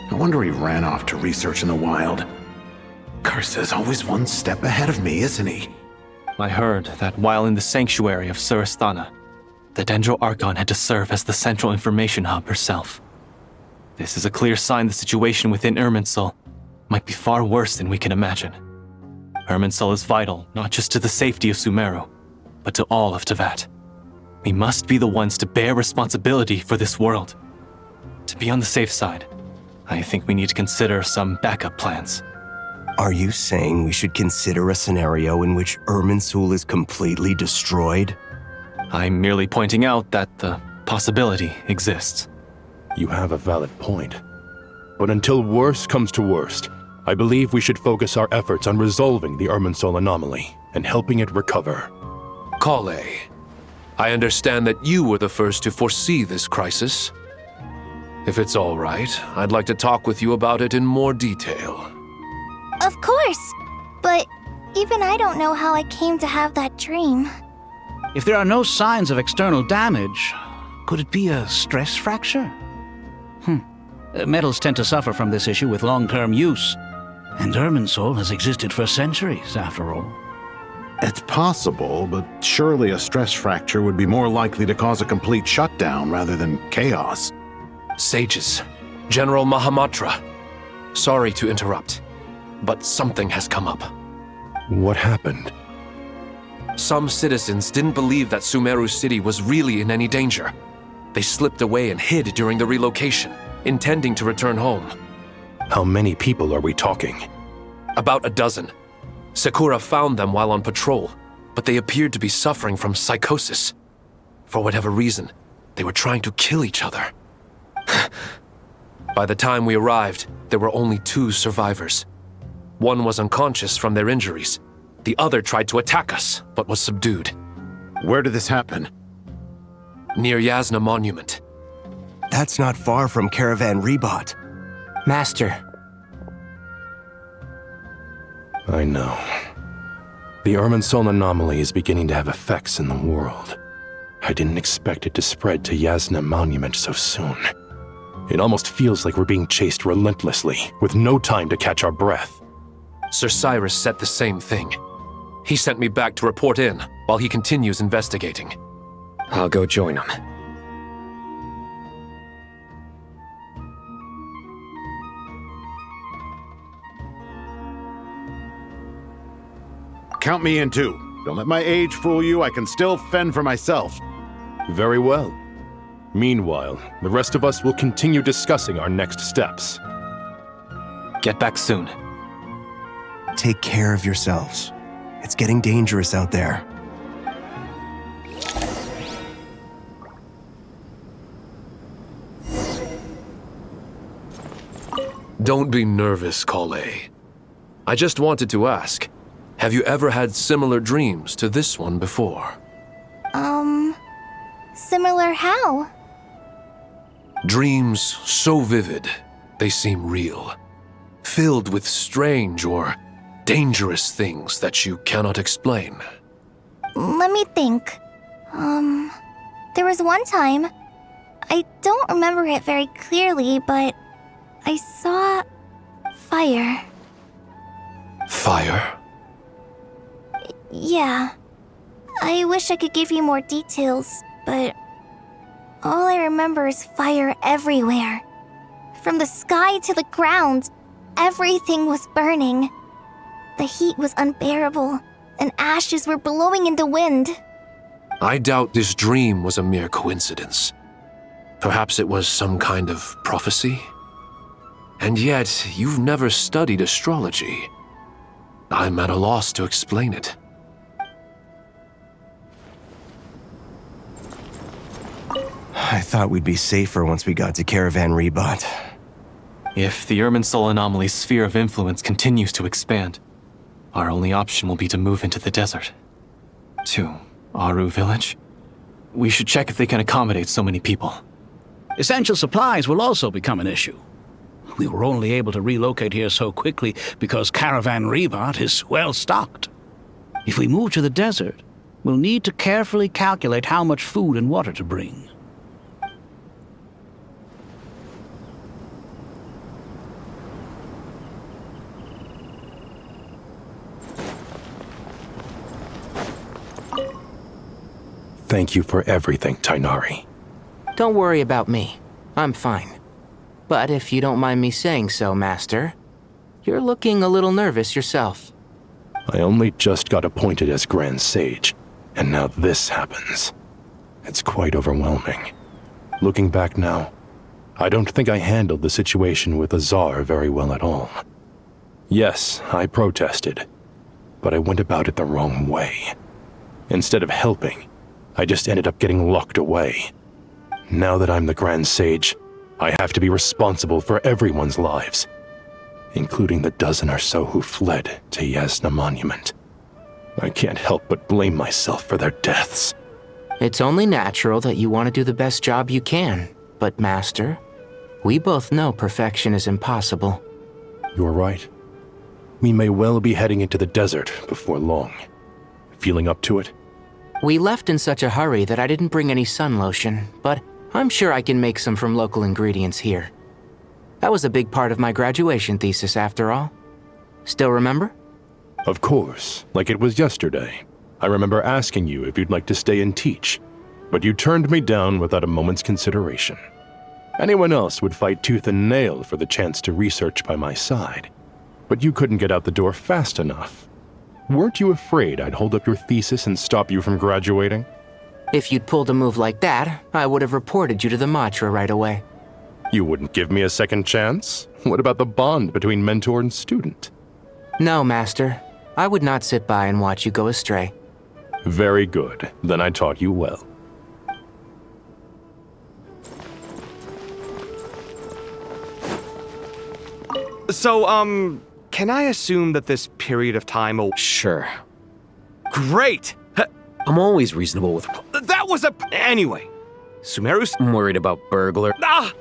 No wonder he ran off to research in the wild. Curse's always one step ahead of me, isn't he? I heard that while in the sanctuary of Surasthana, the Dendro Archon had to serve as the central information hub herself. This is a clear sign the situation within Irminsul might be far worse than we can imagine. Irminsul is vital not just to the safety of Sumeru, but to all of Teyvat. We must be the ones to bear responsibility for this world. To be on the safe side, I think we need to consider some backup plans. Are you saying we should consider a scenario in which Irminsul is completely destroyed? I'm merely pointing out that the possibility exists. You have a valid point. But until worst comes to worst, I believe we should focus our efforts on resolving the Irminsul anomaly and helping it recover. Kale, I understand that you were the first to foresee this crisis. If it's all right, I'd like to talk with you about it in more detail. Of course! But even I don't know how I came to have that dream. If there are no signs of external damage, could it be a stress fracture? Metals tend to suffer from this issue with long-term use, and Irminsul has existed for centuries, after all. It's possible, but surely a stress fracture would be more likely to cause a complete shutdown rather than chaos. Sages, General Mahamatra. Sorry to interrupt, but something has come up. What happened? Some citizens didn't believe that Sumeru City was really in any danger. They slipped away and hid during the relocation, intending to return home. How many people are we talking? About a dozen. Sakura found them while on patrol, but they appeared to be suffering from psychosis. For whatever reason, they were trying to kill each other. By the time we arrived, there were only 2 survivors. One was unconscious from their injuries. The other tried to attack us, but was subdued. Where did this happen? Near Yasna Monument. That's not far from Caravan Rebot. Master. I know. The Irminsul anomaly is beginning to have effects in the world. I didn't expect it to spread to Yasna Monument so soon. It almost feels like we're being chased relentlessly, with no time to catch our breath. Sir Cyrus said the same thing. He sent me back to report in, while he continues investigating. I'll go join him. Count me in too. Don't let my age fool you, I can still fend for myself. Very well. Meanwhile, the rest of us will continue discussing our next steps. Get back soon. Take care of yourselves. It's getting dangerous out there. Don't be nervous, Kale. I just wanted to ask, have you ever had similar dreams to this one before? Similar how? Dreams so vivid, they seem real. Filled with strange or dangerous things that you cannot explain. Let me think. There was one time, I don't remember it very clearly, but I saw fire. Fire? Yeah. I wish I could give you more details, but all I remember is fire everywhere. From the sky to the ground, everything was burning. The heat was unbearable, and ashes were blowing in the wind. I doubt this dream was a mere coincidence. Perhaps it was some kind of prophecy? And yet, you've never studied astrology. I'm at a loss to explain it. I thought we'd be safer once we got to Caravan Rebot. If the Irminsul anomaly's sphere of influence continues to expand, our only option will be to move into the desert. To Aaru village? We should check if they can accommodate so many people. Essential supplies will also become an issue. We were only able to relocate here so quickly because Caravan Rebot is well stocked. If we move to the desert, we'll need to carefully calculate how much food and water to bring. Thank you for everything, Tighnari. Don't worry about me. I'm fine. But if you don't mind me saying so, Master, you're looking a little nervous yourself. I only just got appointed as Grand Sage, and now this happens. It's quite overwhelming. Looking back now, I don't think I handled the situation with Azar very well at all. Yes, I protested, but I went about it the wrong way. Instead of helping, I just ended up getting locked away. Now that I'm the Grand Sage, I have to be responsible for everyone's lives, including the dozen or so who fled to Yasna Monument. I can't help but blame myself for their deaths. It's only natural that you want to do the best job you can, but Master, we both know perfection is impossible. You're right. We may well be heading into the desert before long. Feeling up to it? We left in such a hurry that I didn't bring any sun lotion, but I'm sure I can make some from local ingredients here. That was a big part of my graduation thesis after all. Still remember? Of course, like it was yesterday. I remember asking you if you'd like to stay and teach, but you turned me down without a moment's consideration. Anyone else would fight tooth and nail for the chance to research by my side. But you couldn't get out the door fast enough. Weren't you afraid I'd hold up your thesis and stop you from graduating? If you'd pulled a move like that, I would have reported you to the Matra right away. You wouldn't give me a second chance? What about the bond between mentor and student? No, Master. I would not sit by and watch you go astray. Very good. Then I taught you well. So, can I assume that this period of time will... Sure. Great! I'm always reasonable with... That was a... Anyway. Sumeru's... I'm worried about burglar. Ah!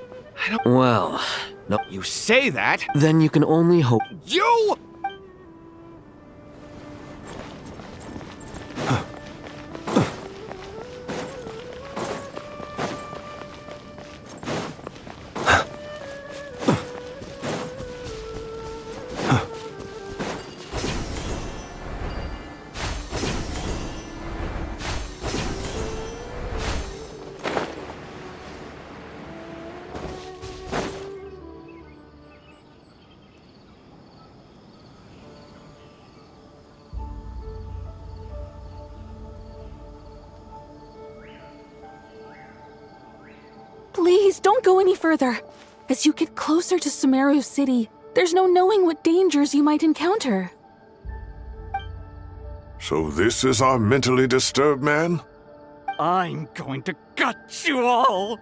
I don't... Well, no. You say that? Then you can only hope... You... Please, don't go any further. As you get closer to Sumeru City, there's no knowing what dangers you might encounter. So this is our mentally disturbed man? I'm going to gut you all!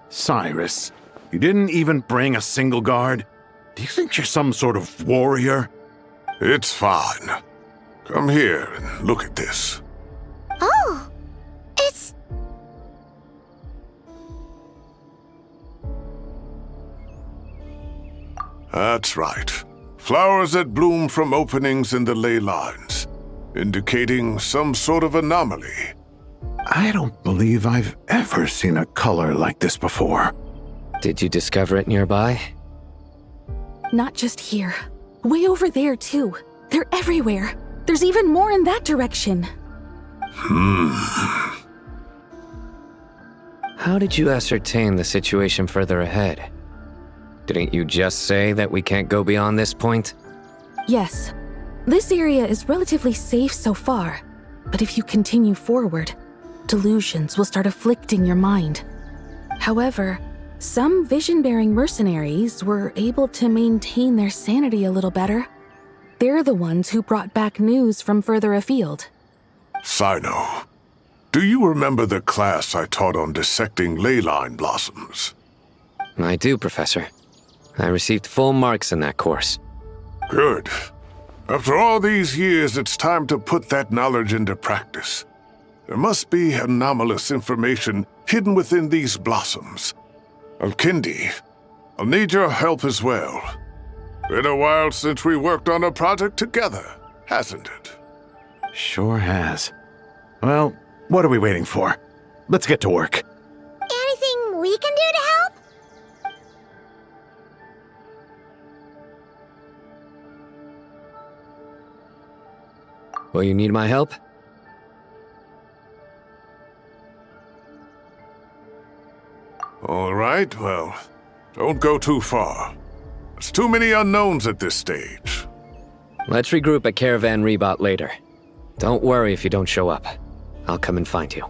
Cyrus, you didn't even bring a single guard? Do you think you're some sort of warrior? It's fine. Come here and look at this. Oh, it's... That's right. Flowers that bloom from openings in the ley lines, indicating some sort of anomaly. I don't believe I've ever seen a color like this before. Did you discover it nearby? Not just here. Way over there, too. They're everywhere. There's even more in that direction. How did you ascertain the situation further ahead? Didn't you just say that we can't go beyond this point? Yes. This area is relatively safe so far. But if you continue forward, delusions will start afflicting your mind. However, some vision-bearing mercenaries were able to maintain their sanity a little better. They're the ones who brought back news from further afield. Sino, do you remember the class I taught on dissecting ley line blossoms? I do, Professor. I received full marks in that course. Good. After all these years, it's time to put that knowledge into practice. There must be anomalous information hidden within these blossoms. Alkindi, I'll need your help as well. Been a while since we worked on a project together, hasn't it? Sure has. Well, what are we waiting for? Let's get to work. Anything we can do to help? Will you need my help? All right, well, don't go too far. There's too many unknowns at this stage. Let's regroup at Caravan Rebot later. Don't worry if you don't show up. I'll come and find you.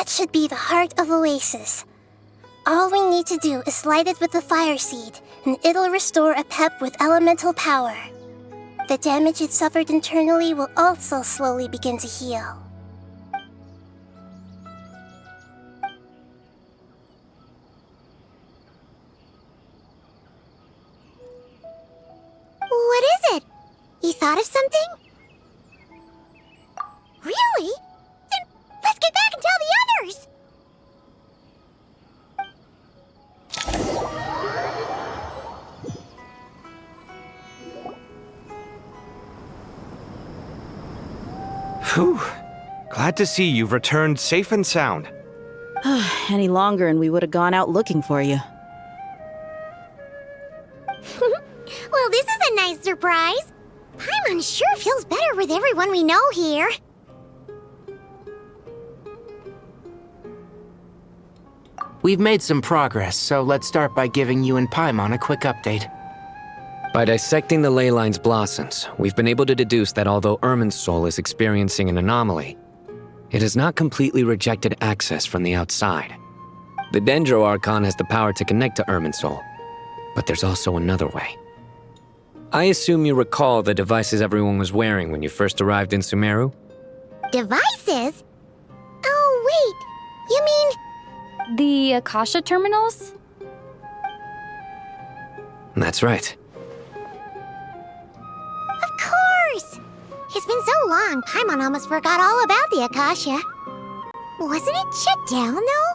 That should be the heart of Oasis. All we need to do is light it with the fire seed, and it'll restore a pep with elemental power. The damage it suffered internally will also slowly begin to heal. What is it? You thought of something? Really? Then let's get back and tell the others! Phew. Glad to see you've returned safe and sound. Any longer and we would have gone out looking for you. Well, this is a nice surprise. Paimon sure feels better with everyone we know here. We've made some progress, so let's start by giving you and Paimon a quick update. By dissecting the ley line's blossoms, we've been able to deduce that although Irminsul is experiencing an anomaly, it has not completely rejected access from the outside. The Dendro Archon has the power to connect to Irminsul, but there's also another way. I assume you recall the devices everyone was wearing when you first arrived in Sumeru? Devices? Oh, wait. You mean... The Akasha terminals? That's right. Of course! It's been so long, Paimon almost forgot all about the Akasha. Wasn't it shut down, though?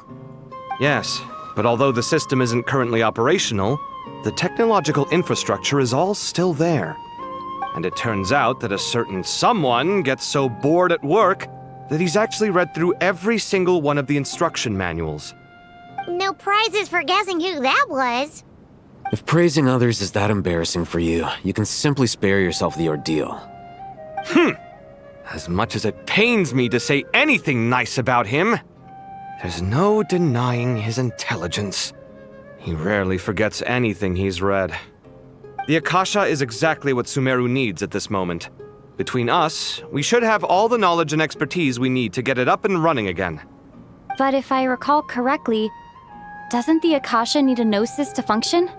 Yes, but although the system isn't currently operational, the technological infrastructure is all still there. And it turns out that a certain someone gets so bored at work that he's actually read through every single one of the instruction manuals. No prizes for guessing who that was. If praising others is that embarrassing for you, you can simply spare yourself the ordeal. As much as it pains me to say anything nice about him, there's no denying his intelligence. He rarely forgets anything he's read. The Akasha is exactly what Sumeru needs at this moment. Between us, we should have all the knowledge and expertise we need to get it up and running again. But if I recall correctly, doesn't the Akasha need a gnosis to function?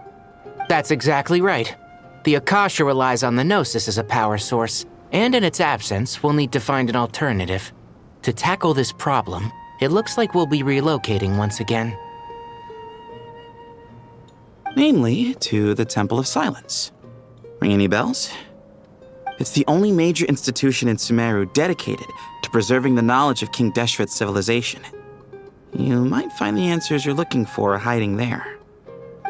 That's exactly right. The Akasha relies on the Gnosis as a power source, and in its absence, we'll need to find an alternative. To tackle this problem, it looks like we'll be relocating once again. Namely, to the Temple of Silence. Ring any bells? It's the only major institution in Sumeru dedicated to preserving the knowledge of King Deshret's civilization. You might find the answers you're looking for hiding there.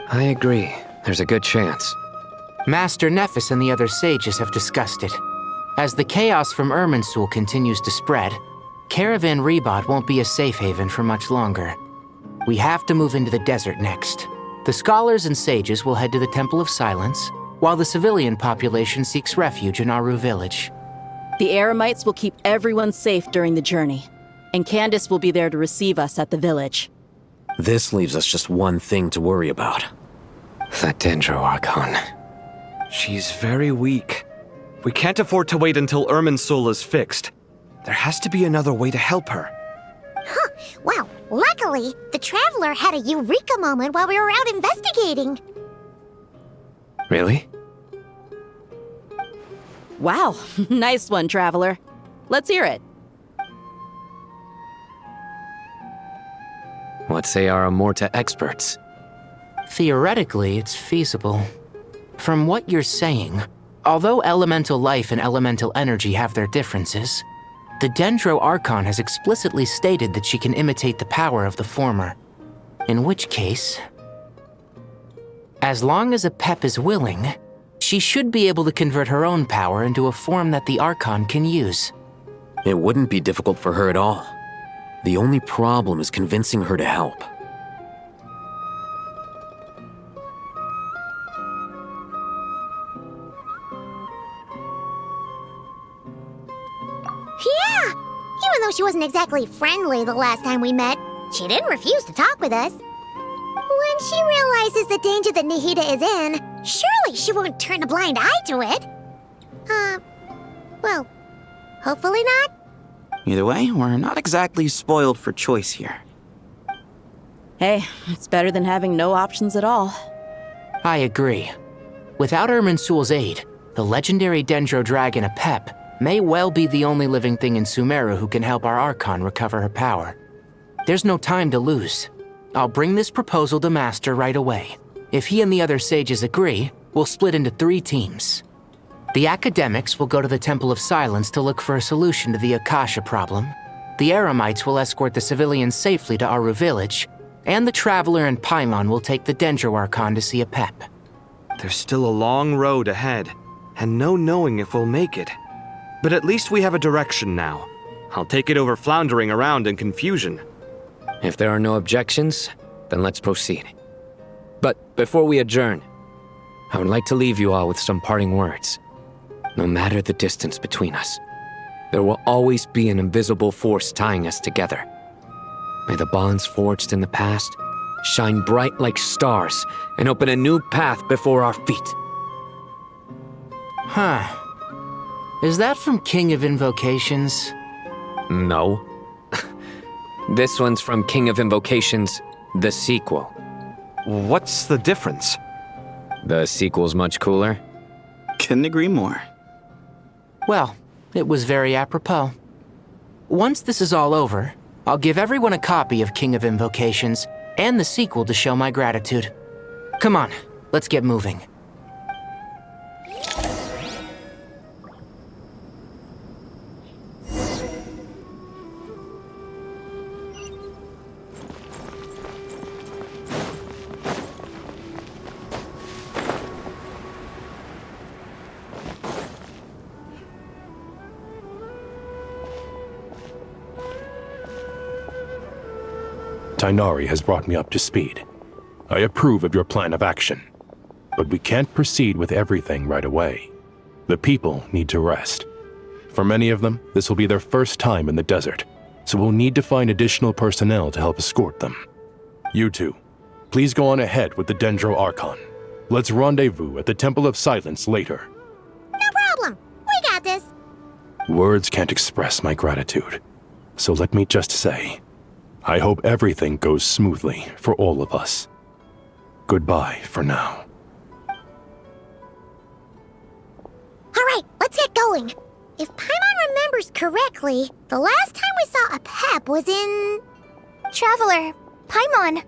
I agree. There's a good chance. Master Nephis and the other sages have discussed it. As the chaos from Irminsul continues to spread, Caravan Rebot won't be a safe haven for much longer. We have to move into the desert next. The scholars and sages will head to the Temple of Silence, while the civilian population seeks refuge in Aaru village. The Eremites will keep everyone safe during the journey, and Candace will be there to receive us at the village. This leaves us just one thing to worry about. That Dendro Archon. She's very weak. We can't afford to wait until Irminsul is fixed. There has to be another way to help her. Huh. Wow. Luckily, the Traveler had a eureka moment while we were out investigating. Really? Wow, nice one, Traveler. Let's hear it. What say our Amorta experts? Theoretically, it's feasible. From what you're saying, although elemental life and elemental energy have their differences, the Dendro Archon has explicitly stated that she can imitate the power of the former. In which case, as long as a Pep is willing, she should be able to convert her own power into a form that the Archon can use. It wouldn't be difficult for her at all. The only problem is convincing her to help. Yeah! Even though she wasn't exactly friendly the last time we met, she didn't refuse to talk with us. When she realizes the danger that Nahida is in, surely she won't turn a blind eye to it. Well, hopefully not. Either way, we're not exactly spoiled for choice here. Hey, it's better than having no options at all. I agree. Without Irminsul's aid, the legendary Dendro Dragon Apep may well be the only living thing in Sumeru who can help our Archon recover her power. There's no time to lose. I'll bring this proposal to Master right away. If he and the other sages agree, we'll split into 3 teams. The academics will go to the Temple of Silence to look for a solution to the Akasha problem. The Eremites will escort the civilians safely to Aaru village, and the Traveler and Paimon will take the Dendro Archon to see Apep. There's still a long road ahead, and no knowing if we'll make it. But at least we have a direction now. I'll take it over floundering around in confusion. If there are no objections, then let's proceed. But before we adjourn, I would like to leave you all with some parting words. No matter the distance between us, there will always be an invisible force tying us together. May the bonds forged in the past shine bright like stars and open a new path before our feet. Huh. Is that from King of Invocations? No. This one's from King of Invocations, the sequel. What's the difference? The sequel's much cooler. Couldn't agree more. Well, it was very apropos. Once this is all over, I'll give everyone a copy of King of Invocations and the sequel to show my gratitude. Come on, let's get moving. Tighnari has brought me up to speed. I approve of your plan of action, but we can't proceed with everything right away. The people need to rest. For many of them, this will be their first time in the desert, so we'll need to find additional personnel to help escort them. You two, please go on ahead with the Dendro Archon. Let's rendezvous at the Temple of Silence later. No problem. We got this. Words can't express my gratitude, so let me just say, I hope everything goes smoothly for all of us. Goodbye for now. Alright, let's get going. If Paimon remembers correctly, the last time we saw Apep was in... Traveler, Paimon.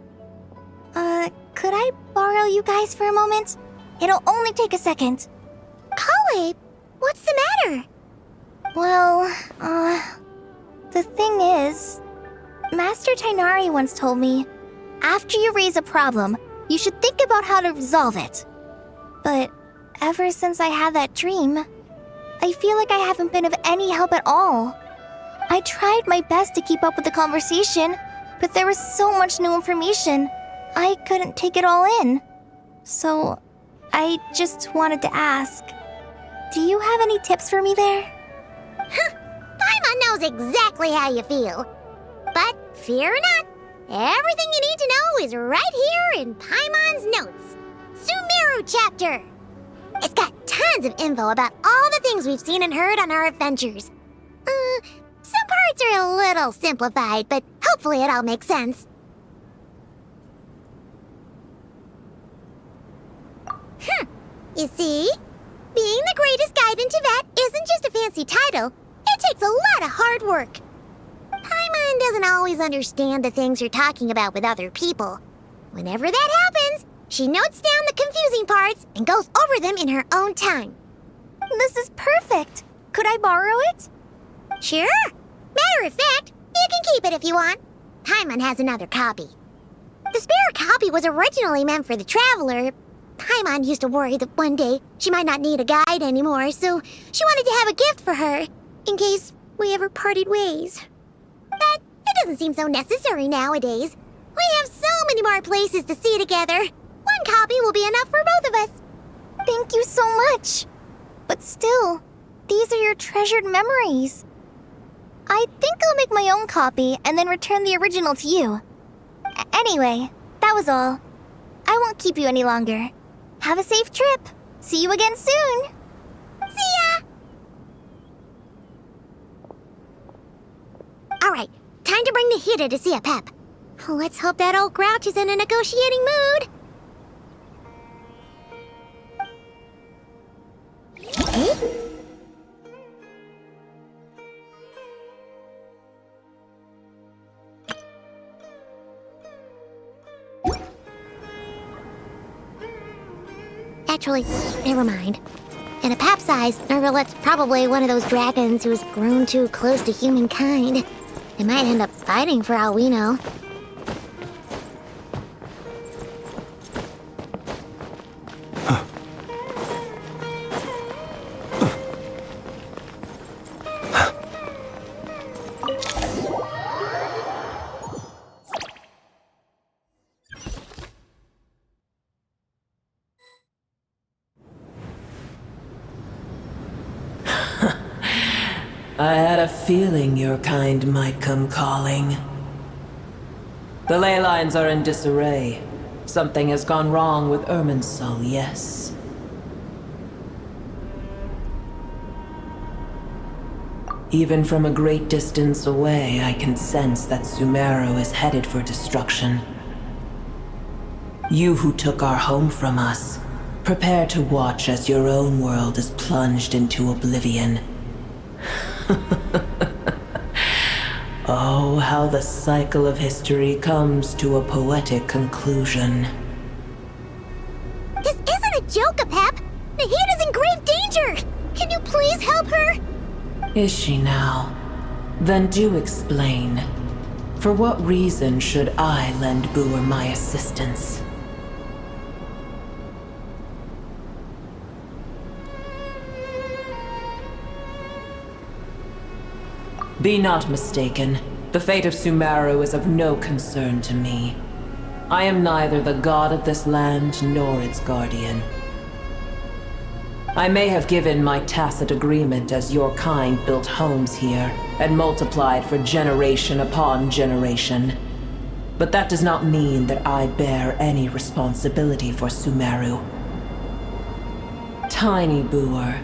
Could I borrow you guys for a moment? It'll only take a second. Kale, what's the matter? Well, the thing is, Master Tighnari once told me, after you raise a problem, you should think about how to resolve it. But ever since I had that dream, I feel like I haven't been of any help at all. I tried my best to keep up with the conversation, but there was so much new information, I couldn't take it all in. So, I just wanted to ask, do you have any tips for me there? Paimon knows exactly how you feel. But fear not, everything you need to know is right here in Paimon's notes. Sumeru chapter. It's got tons of info about all the things we've seen and heard on our adventures. Some parts are a little simplified, but hopefully it all makes sense. You see? Being the greatest guide in Tibet isn't just a fancy title. It takes a lot of hard work. Paimon doesn't always understand the things you're talking about with other people. Whenever that happens, she notes down the confusing parts and goes over them in her own time. This is perfect. Could I borrow it? Sure. Matter of fact, you can keep it if you want. Paimon has another copy. The spare copy was originally meant for the Traveler. Paimon used to worry that one day she might not need a guide anymore, so she wanted to have a gift for her, in case we ever parted ways. But it doesn't seem so necessary nowadays. We have so many more places to see together. One copy will be enough for both of us. Thank you so much. But still, these are your treasured memories. I think I'll make my own copy and then return the original to you. Anyway, that was all. I won't keep you any longer. Have a safe trip. See you again soon. See ya! Alright, time to bring the Hida to see a Pep. Let's hope that old grouch is in a negotiating mood. Actually, never mind. In a Pep-sized Nervalet's probably one of those dragons who's grown too close to humankind. They might end up fighting for all we know. I had a feeling your kind might come calling. The ley lines are in disarray. Something has gone wrong with Irminsul, yes. Even from a great distance away, I can sense that Sumeru is headed for destruction. You who took our home from us, prepare to watch as your own world is plunged into oblivion. Oh, how the cycle of history comes to a poetic conclusion. This isn't a joke, Pep! The Hida's in grave danger! Can you please help her? Is she now? Then do explain. For what reason should I lend Boer my assistance? Be not mistaken. The fate of Sumeru is of no concern to me. I am neither the god of this land nor its guardian. I may have given my tacit agreement as your kind built homes here and multiplied for generation upon generation. But that does not mean that I bear any responsibility for Sumeru. Tiny Boer,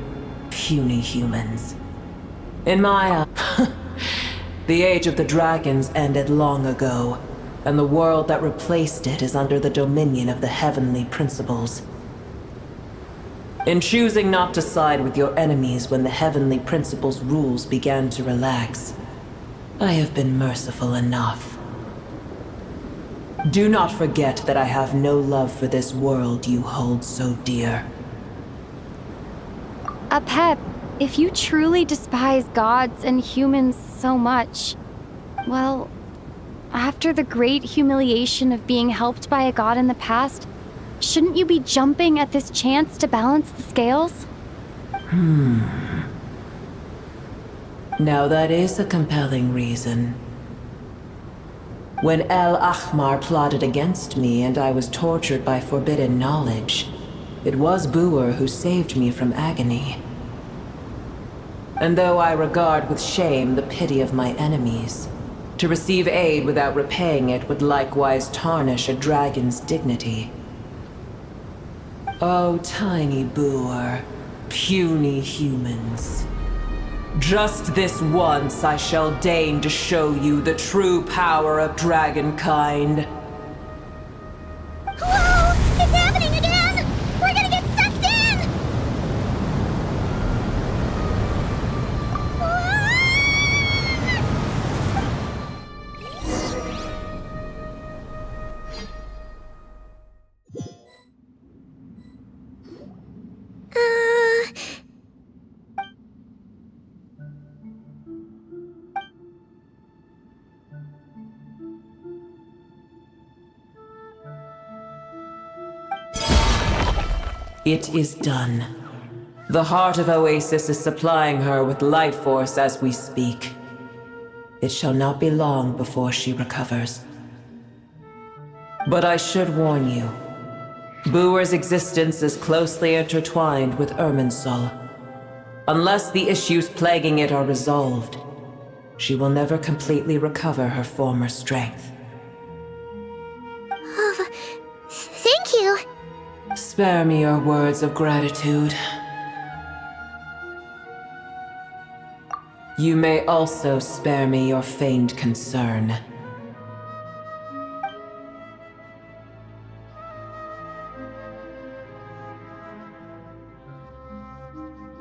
puny humans. In my the age of the dragons ended long ago, and the world that replaced it is under the dominion of the heavenly principles. In choosing not to side with your enemies when the heavenly principles' rules began to relax, I have been merciful enough. Do not forget that I have no love for this world you hold so dear. Pep, if you truly despise gods and humans so much, well, after the great humiliation of being helped by a god in the past, shouldn't you be jumping at this chance to balance the scales? Now that is a compelling reason. When El Ahmar plotted against me and I was tortured by forbidden knowledge, it was Boer who saved me from agony. And though I regard with shame the pity of my enemies, to receive aid without repaying it would likewise tarnish a dragon's dignity. Oh, tiny Boer, puny humans. Just this once I shall deign to show you the true power of dragonkind. Whoa! It's happening again! We're gonna get sucked in! It is done. The heart of Oasis is supplying her with life force as we speak. It shall not be long before she recovers. But I should warn you, Boer's existence is closely intertwined with Irminsul. Unless the issues plaguing it are resolved, she will never completely recover her former strength. Oh, thank you. Spare me your words of gratitude. You may also spare me your feigned concern.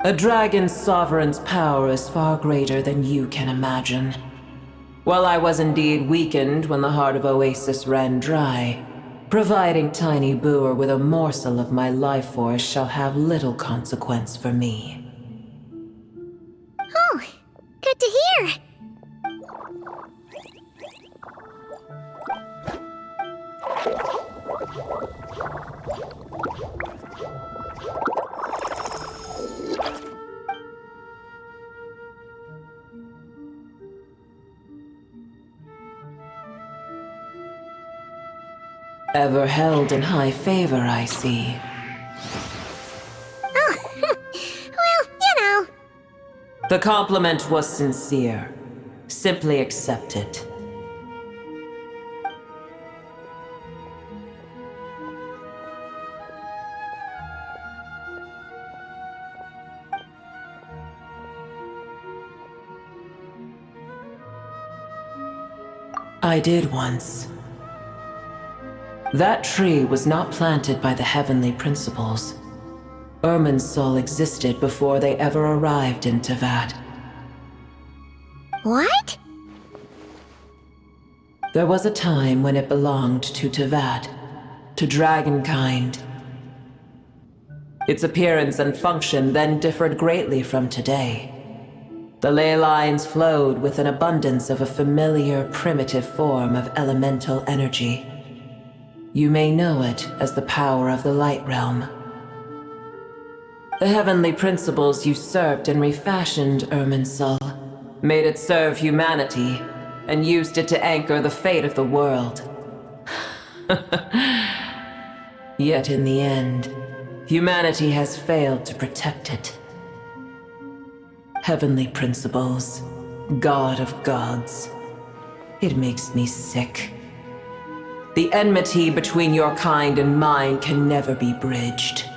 A dragon's sovereign's power is far greater than you can imagine. While I was indeed weakened when the heart of Oasis ran dry, providing Tiny Booer with a morsel of my life force shall have little consequence for me. Oh, good to hear. Ever held in high favor, I see. Oh, well, you know. The compliment was sincere. Simply accept it. I did once. That tree was not planted by the heavenly principles. Irminsul existed before they ever arrived in Tevat. What? There was a time when it belonged to Tevat, to dragonkind. Its appearance and function then differed greatly from today. The ley lines flowed with an abundance of a familiar, primitive form of elemental energy. You may know it as the power of the Light Realm. The heavenly principles usurped and refashioned Irminsul, made it serve humanity, and used it to anchor the fate of the world. Yet in the end, humanity has failed to protect it. Heavenly principles, God of gods. It makes me sick. The enmity between your kind and mine can never be bridged.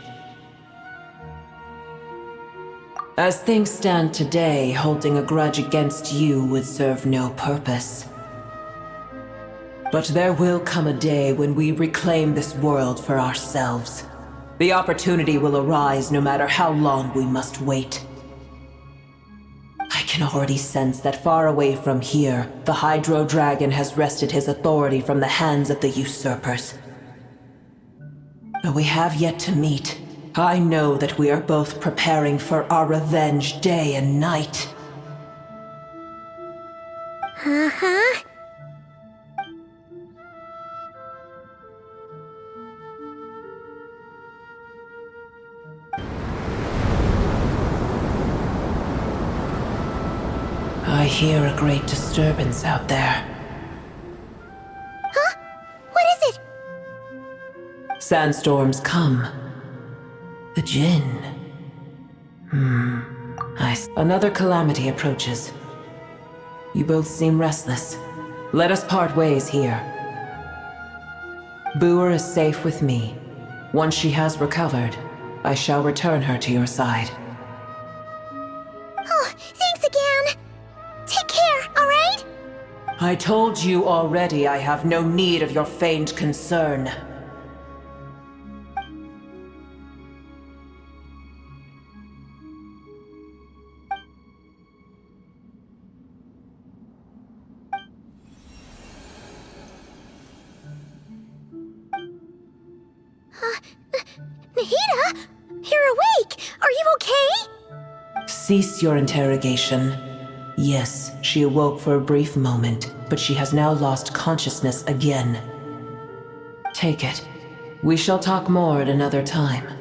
As things stand today, holding a grudge against you would serve no purpose. But there will come a day when we reclaim this world for ourselves. The opportunity will arise no matter how long we must wait. I can already sense that far away from here, the Hydro Dragon has wrested his authority from the hands of the usurpers. Though we have yet to meet, I know that we are both preparing for our revenge day and night. Uh-huh. I hear a great disturbance out there. Huh? What is it? Sandstorms come. The Jinn. Another calamity approaches. You both seem restless. Let us part ways here. Booer is safe with me. Once she has recovered, I shall return her to your side. Oh, thanks again. Take care, alright? I told you already I have no need of your feigned concern. Nahida? You're awake! Are you okay? Cease your interrogation. Yes, she awoke for a brief moment, but she has now lost consciousness again. Take it. We shall talk more at another time.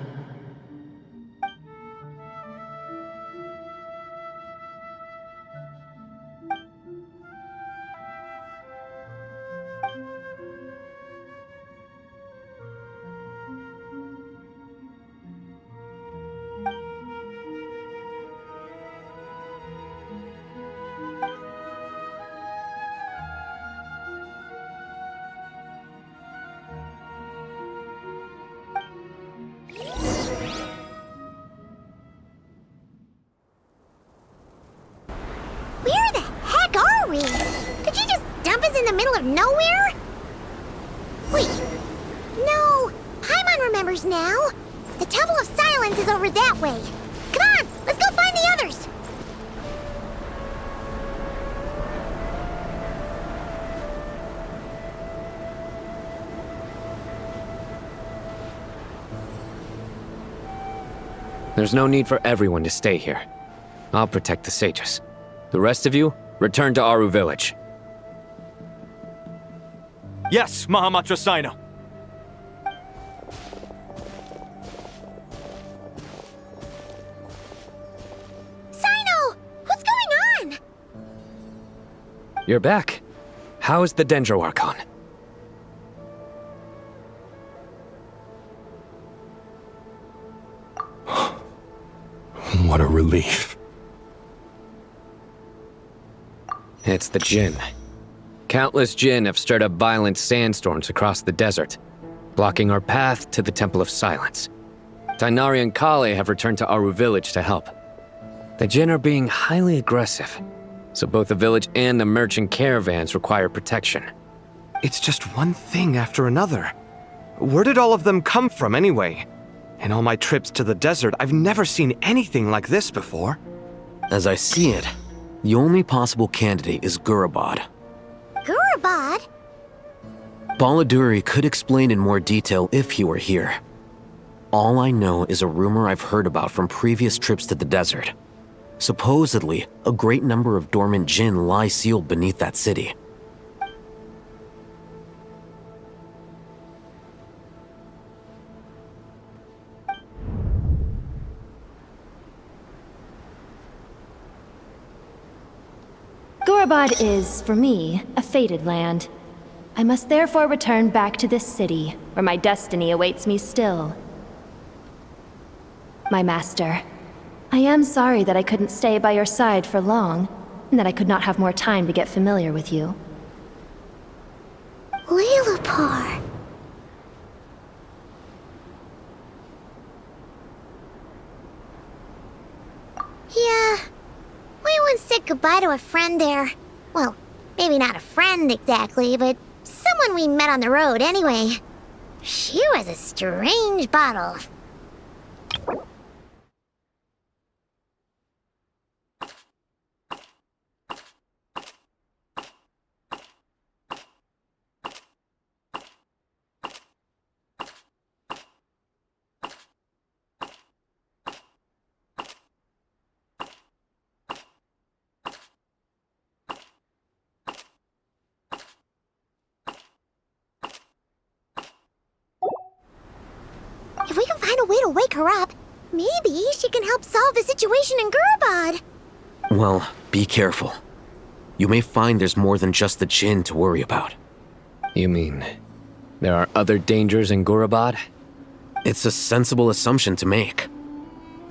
in the middle of nowhere? Wait. No, Paimon remembers now. The Temple of Silence is over that way. Come on, let's go find the others. There's no need for everyone to stay here. I'll protect the sages. The rest of you, return to Aaru village. Yes, Mahamatra Sino. Sino! What's going on? You're back. How is the Dendro Archon? What a relief. It's the Jinn. Countless Jinn have stirred up violent sandstorms across the desert, blocking our path to the Temple of Silence. Tighnari and Kale have returned to Aaru village to help. The Jinn are being highly aggressive, so both the village and the merchant caravans require protection. It's just one thing after another. Where did all of them come from anyway? In all my trips to the desert, I've never seen anything like this before. As I see it, the only possible candidate is Gurabad. Gurabad? Baladuri could explain in more detail if he were here. All I know is a rumor I've heard about from previous trips to the desert. Supposedly, a great number of dormant Jinn lie sealed beneath that city. Gurabad is, for me, a fated land. I must therefore return back to this city, where my destiny awaits me still. My master, I am sorry that I couldn't stay by your side for long, and that I could not have more time to get familiar with you. Lilipar. Yeah. We once said goodbye to a friend there. Well, maybe not a friend exactly, but someone we met on the road anyway. She was a strange bottle. If we can find a way to wake her up, maybe she can help solve the situation in Gurabad. Well, be careful. You may find there's more than just the Jinn to worry about. You mean, there are other dangers in Gurabad? It's a sensible assumption to make.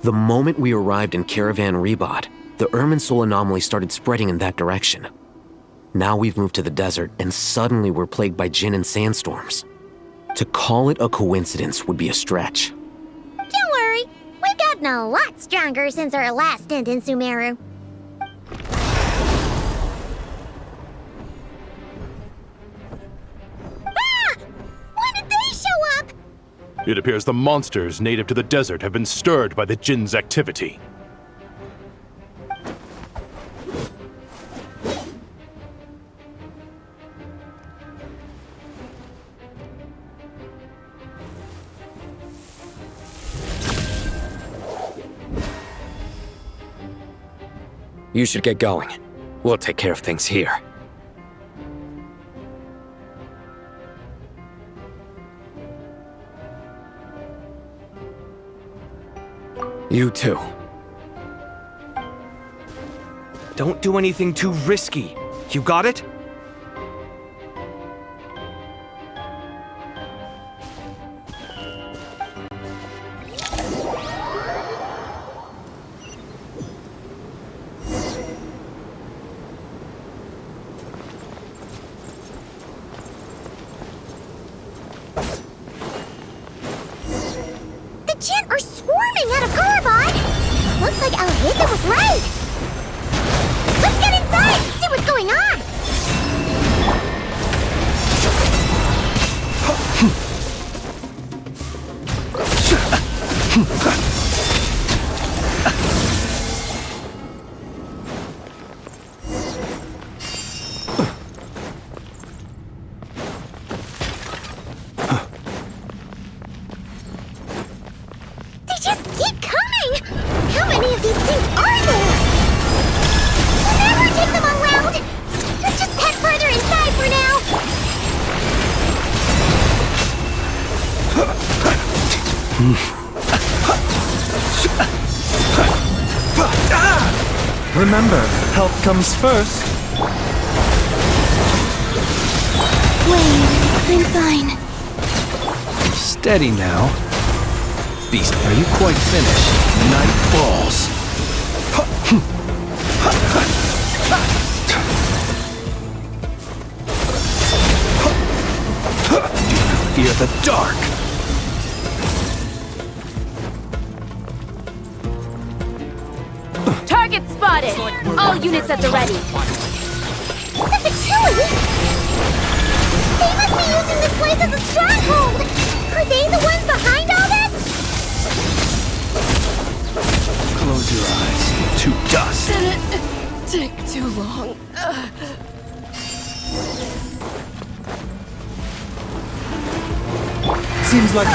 The moment we arrived in Caravan Rebad, the Irminsul anomaly started spreading in that direction. Now we've moved to the desert, and suddenly we're plagued by Jinn and sandstorms. To call it a coincidence would be a stretch. Don't worry, we've gotten a lot stronger since our last stint in Sumeru. Ah! When did they show up? It appears the monsters native to the desert have been stirred by the Jinn's activity. You should get going. We'll take care of things here. You too. Don't do anything too risky. You got it? The Jinn are swarming out of Gurabad! Looks like Alhita was right! Let's get inside and see what's going on! Remember, health comes first. Wait, I'm fine. Steady now. Beast, are you quite finished? Night falls. Fear the dark. Target spotted! All units at the ready. The Fatui! They must be using this place as a stronghold! Are they the ones behind all this? Close your eyes to dust. Didn't take too long. Seems like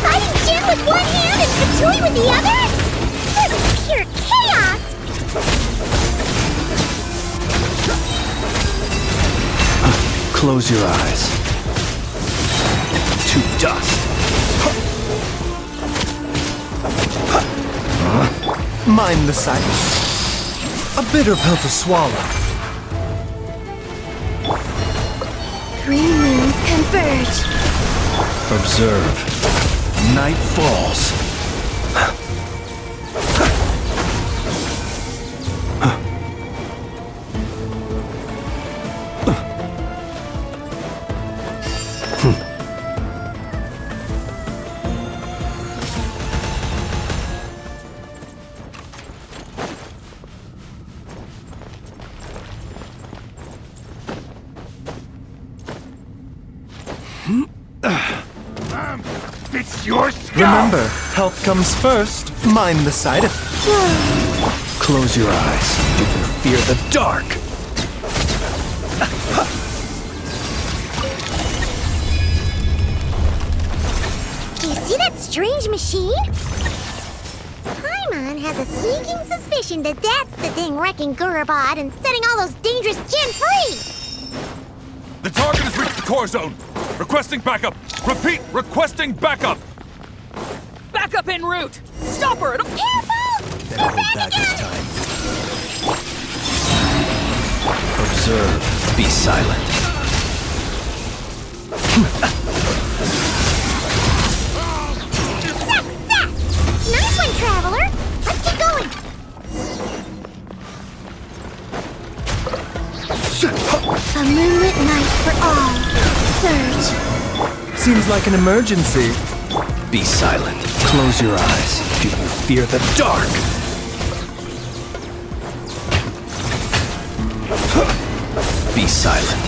Fighting Jin with one hand and Fatui with the other? This is pure chaos! close your eyes to dust. Mind the silence. A bitter pill to swallow. Three moons converge. Observe. Night falls. It's your skill! Remember, health comes first. Mind the side effects. Close your eyes. You can fear the dark. Do you see that strange machine? Paimon has a sneaking suspicion that that's the thing wrecking Gurubad and setting all those dangerous Jinn free! The target has reached the core zone. Requesting backup. Repeat, requesting backup. Backup en route. Stop her. It'll... Careful! Better hold back this time. Observe. Be silent. Success! Nice one, Traveler! Let's get going! A moonlit night for all. Surge. Seems like an emergency. Be silent. Close your eyes. Do you fear the dark? Be silent.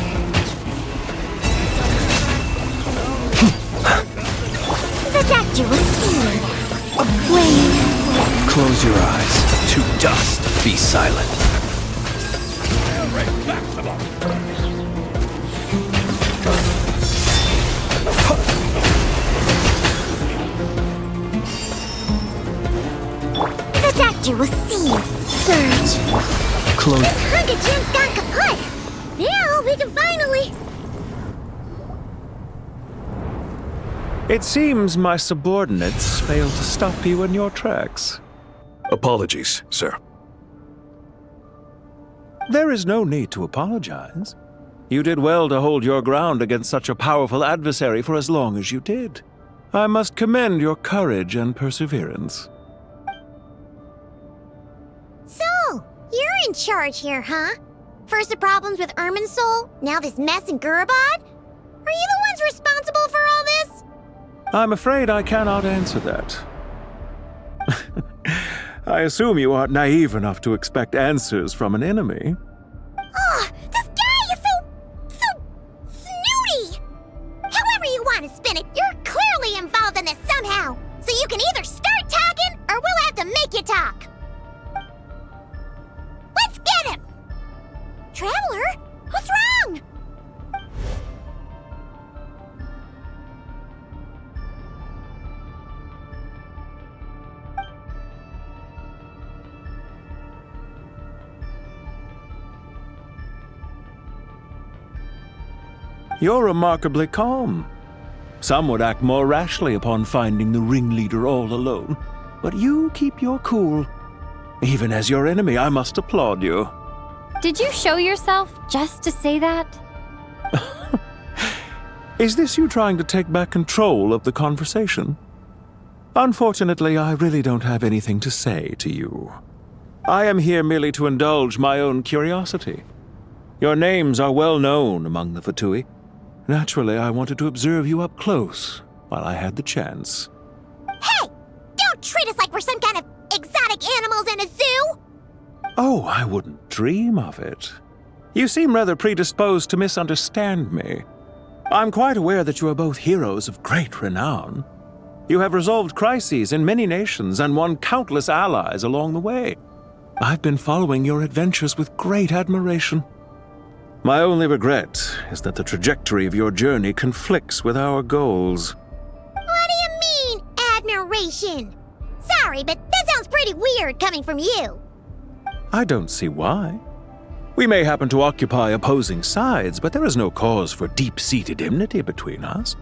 The doctor was seen. Wait. Close your eyes. To dust. Be silent. The doctor was seen. Surge. Close. This hunk of Jin's gone kaput. Now we can finally... It seems my subordinates failed to stop you in your tracks. Apologies, sir. There is no need to apologize. You did well to hold your ground against such a powerful adversary for as long as you did. I must commend your courage and perseverance. So, you're in charge here, huh? First the problems with Irminsul, now this mess in Gurubad? Are you the ones responsible for all this? I'm afraid I cannot answer that. I assume you aren't naive enough to expect answers from an enemy. Oh, this guy is so snooty! However you want to spin it, you're clearly involved in this somehow. So you can either start talking, or we'll have to make you talk. Let's get him! Traveler, what's wrong? You're remarkably calm. Some would act more rashly upon finding the ringleader all alone. But you keep your cool. Even as your enemy, I must applaud you. Did you show yourself just to say that? Is this you trying to take back control of the conversation? Unfortunately, I really don't have anything to say to you. I am here merely to indulge my own curiosity. Your names are well known among the Fatui. Naturally, I wanted to observe you up close while I had the chance. Hey! Don't treat us like we're some kind of exotic animals in a zoo! Oh, I wouldn't dream of it. You seem rather predisposed to misunderstand me. I'm quite aware that you are both heroes of great renown. You have resolved crises in many nations and won countless allies along the way. I've been following your adventures with great admiration. My only regret is that the trajectory of your journey conflicts with our goals. What do you mean, admiration? Sorry, but that sounds pretty weird coming from you. I don't see why. We may happen to occupy opposing sides, but there is no cause for deep-seated enmity between us.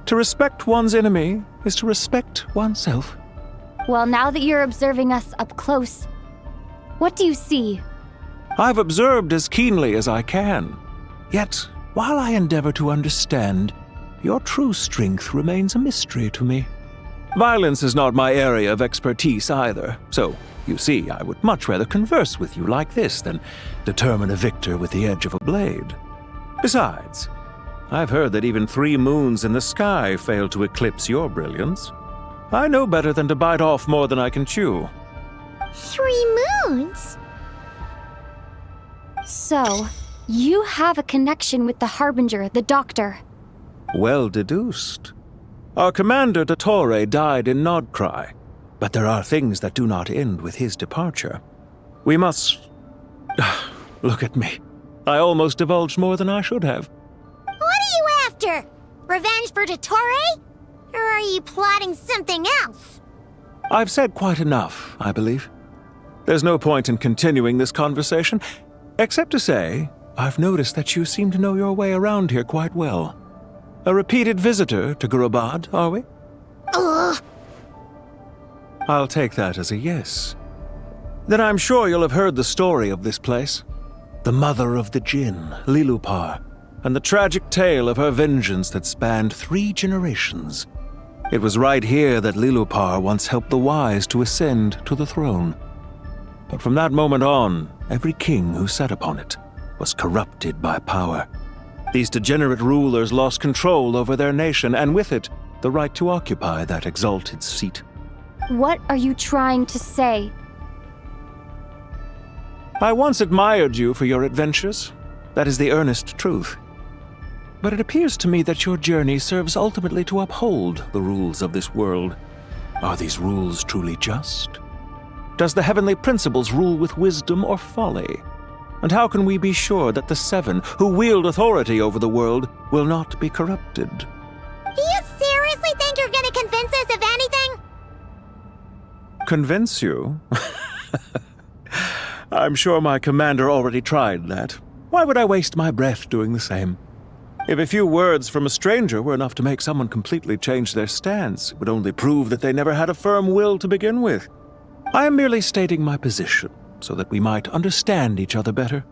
To respect one's enemy is to respect oneself. Well, now that you're observing us up close, what do you see? I've observed as keenly as I can. Yet, while I endeavor to understand, your true strength remains a mystery to me. Violence is not my area of expertise either, so you see, I would much rather converse with you like this than determine a victor with the edge of a blade. Besides, I've heard that even 3 moons in the sky fail to eclipse your brilliance. I know better than to bite off more than I can chew. 3 moons? So, you have a connection with the Harbinger, the Doctor. Well deduced. Our commander Dottore died in Nodcry, but there are things that do not end with his departure. We must... Look at me. I almost divulged more than I should have. What are you after? Revenge for Dottore? Or are you plotting something else? I've said quite enough, I believe. There's no point in continuing this conversation, except to say, I've noticed that you seem to know your way around here quite well. A repeated visitor to Gurabad, are we? Ugh. I'll take that as a yes. Then I'm sure you'll have heard the story of this place. The mother of the Jinn, Lilupar, and the tragic tale of her vengeance that spanned 3 generations. It was right here that Lilupar once helped the wise to ascend to the throne. But from that moment on, every king who sat upon it was corrupted by power. These degenerate rulers lost control over their nation, and with it, the right to occupy that exalted seat. What are you trying to say? I once admired you for your adventures. That is the earnest truth. But it appears to me that your journey serves ultimately to uphold the rules of this world. Are these rules truly just? Does the heavenly principles rule with wisdom or folly? And how can we be sure that the 7 who wield authority over the world will not be corrupted? Do you seriously think you're gonna convince us of anything? Convince you? I'm sure my commander already tried that. Why would I waste my breath doing the same? If a few words from a stranger were enough to make someone completely change their stance, it would only prove that they never had a firm will to begin with. I am merely stating my position, so that we might understand each other better.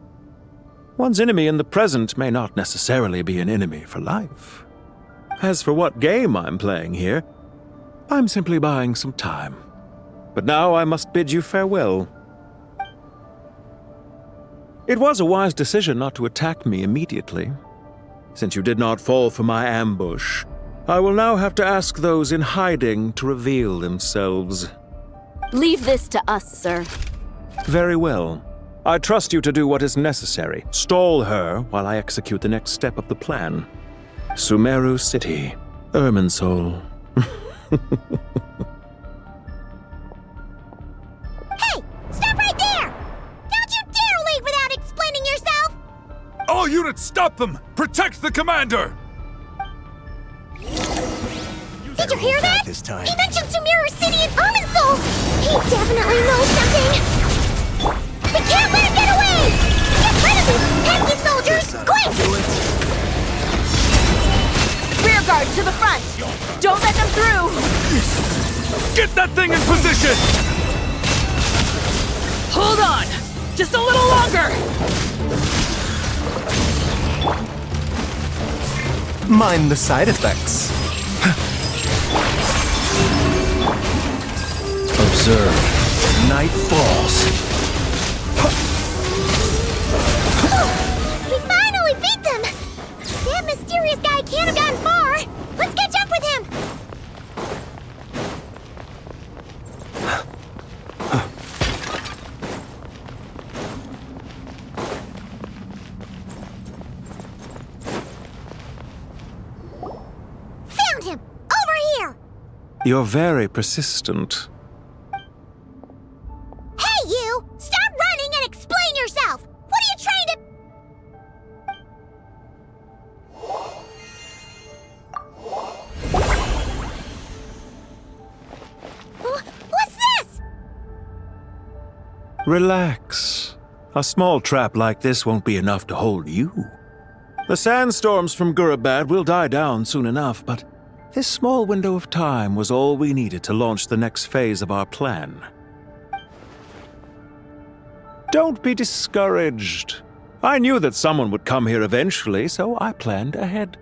One's enemy in the present may not necessarily be an enemy for life. As for what game I'm playing here, I'm simply buying some time. But now I must bid you farewell. It was a wise decision not to attack me immediately. Since you did not fall for my ambush, I will now have to ask those in hiding to reveal themselves. Leave this to us, sir. Very well. I trust you to do what is necessary. Stall her while I execute the next step of the plan. Sumeru City, Irminsul. Hey! Stop right there! Don't you dare leave without explaining yourself! All units, stop them! Protect the commander! Did you hear that? This time. He mentioned Sumeru City and Irminsul! He definitely knows something! We can't let him get away! Get rid of these pesky soldiers! Quick! Rear guard to the front! Don't let them through! Get that thing in position! Hold on! Just a little longer! Mind the side effects. Observe. Night falls. We finally beat them! That mysterious guy can't have gone far! Let's catch up with him! Found him! Over here! You're very persistent. Hey, you! Stop running and explain yourself! What are you trying to... What's this? Relax. A small trap like this won't be enough to hold you. The sandstorms from Gurabad will die down soon enough, but this small window of time was all we needed to launch the next phase of our plan. Don't be discouraged. I knew that someone would come here eventually, so I planned ahead.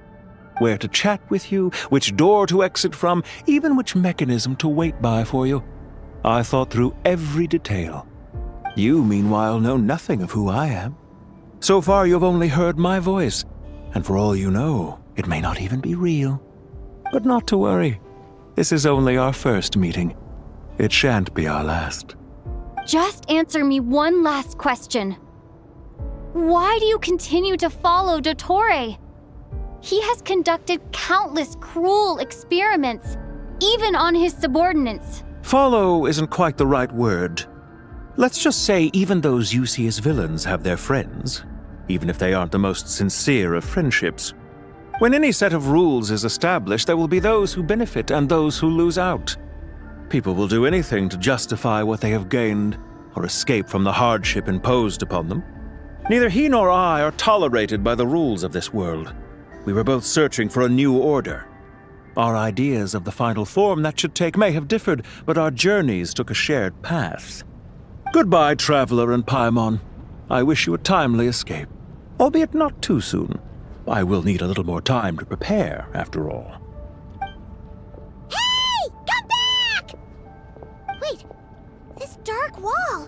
Where to chat with you, which door to exit from, even which mechanism to wait by for you. I thought through every detail. You, meanwhile, know nothing of who I am. So far, you've only heard my voice, and for all you know, it may not even be real. But not to worry. This is only our first meeting. It shan't be our last. Just answer me one last question. Why do you continue to follow Dottore? He has conducted countless cruel experiments, even on his subordinates. Follow isn't quite the right word. Let's just say even those you see as villains have their friends, even if they aren't the most sincere of friendships. When any set of rules is established, there will be those who benefit and those who lose out. People will do anything to justify what they have gained or escape from the hardship imposed upon them. Neither he nor I are tolerated by the rules of this world. We were both searching for a new order. Our ideas of the final form that should take may have differed, but our journeys took a shared path. Goodbye, Traveler and Paimon. I wish you a timely escape, albeit not too soon. I will need a little more time to prepare, after all. Hey! Come back! Wait, this dark wall.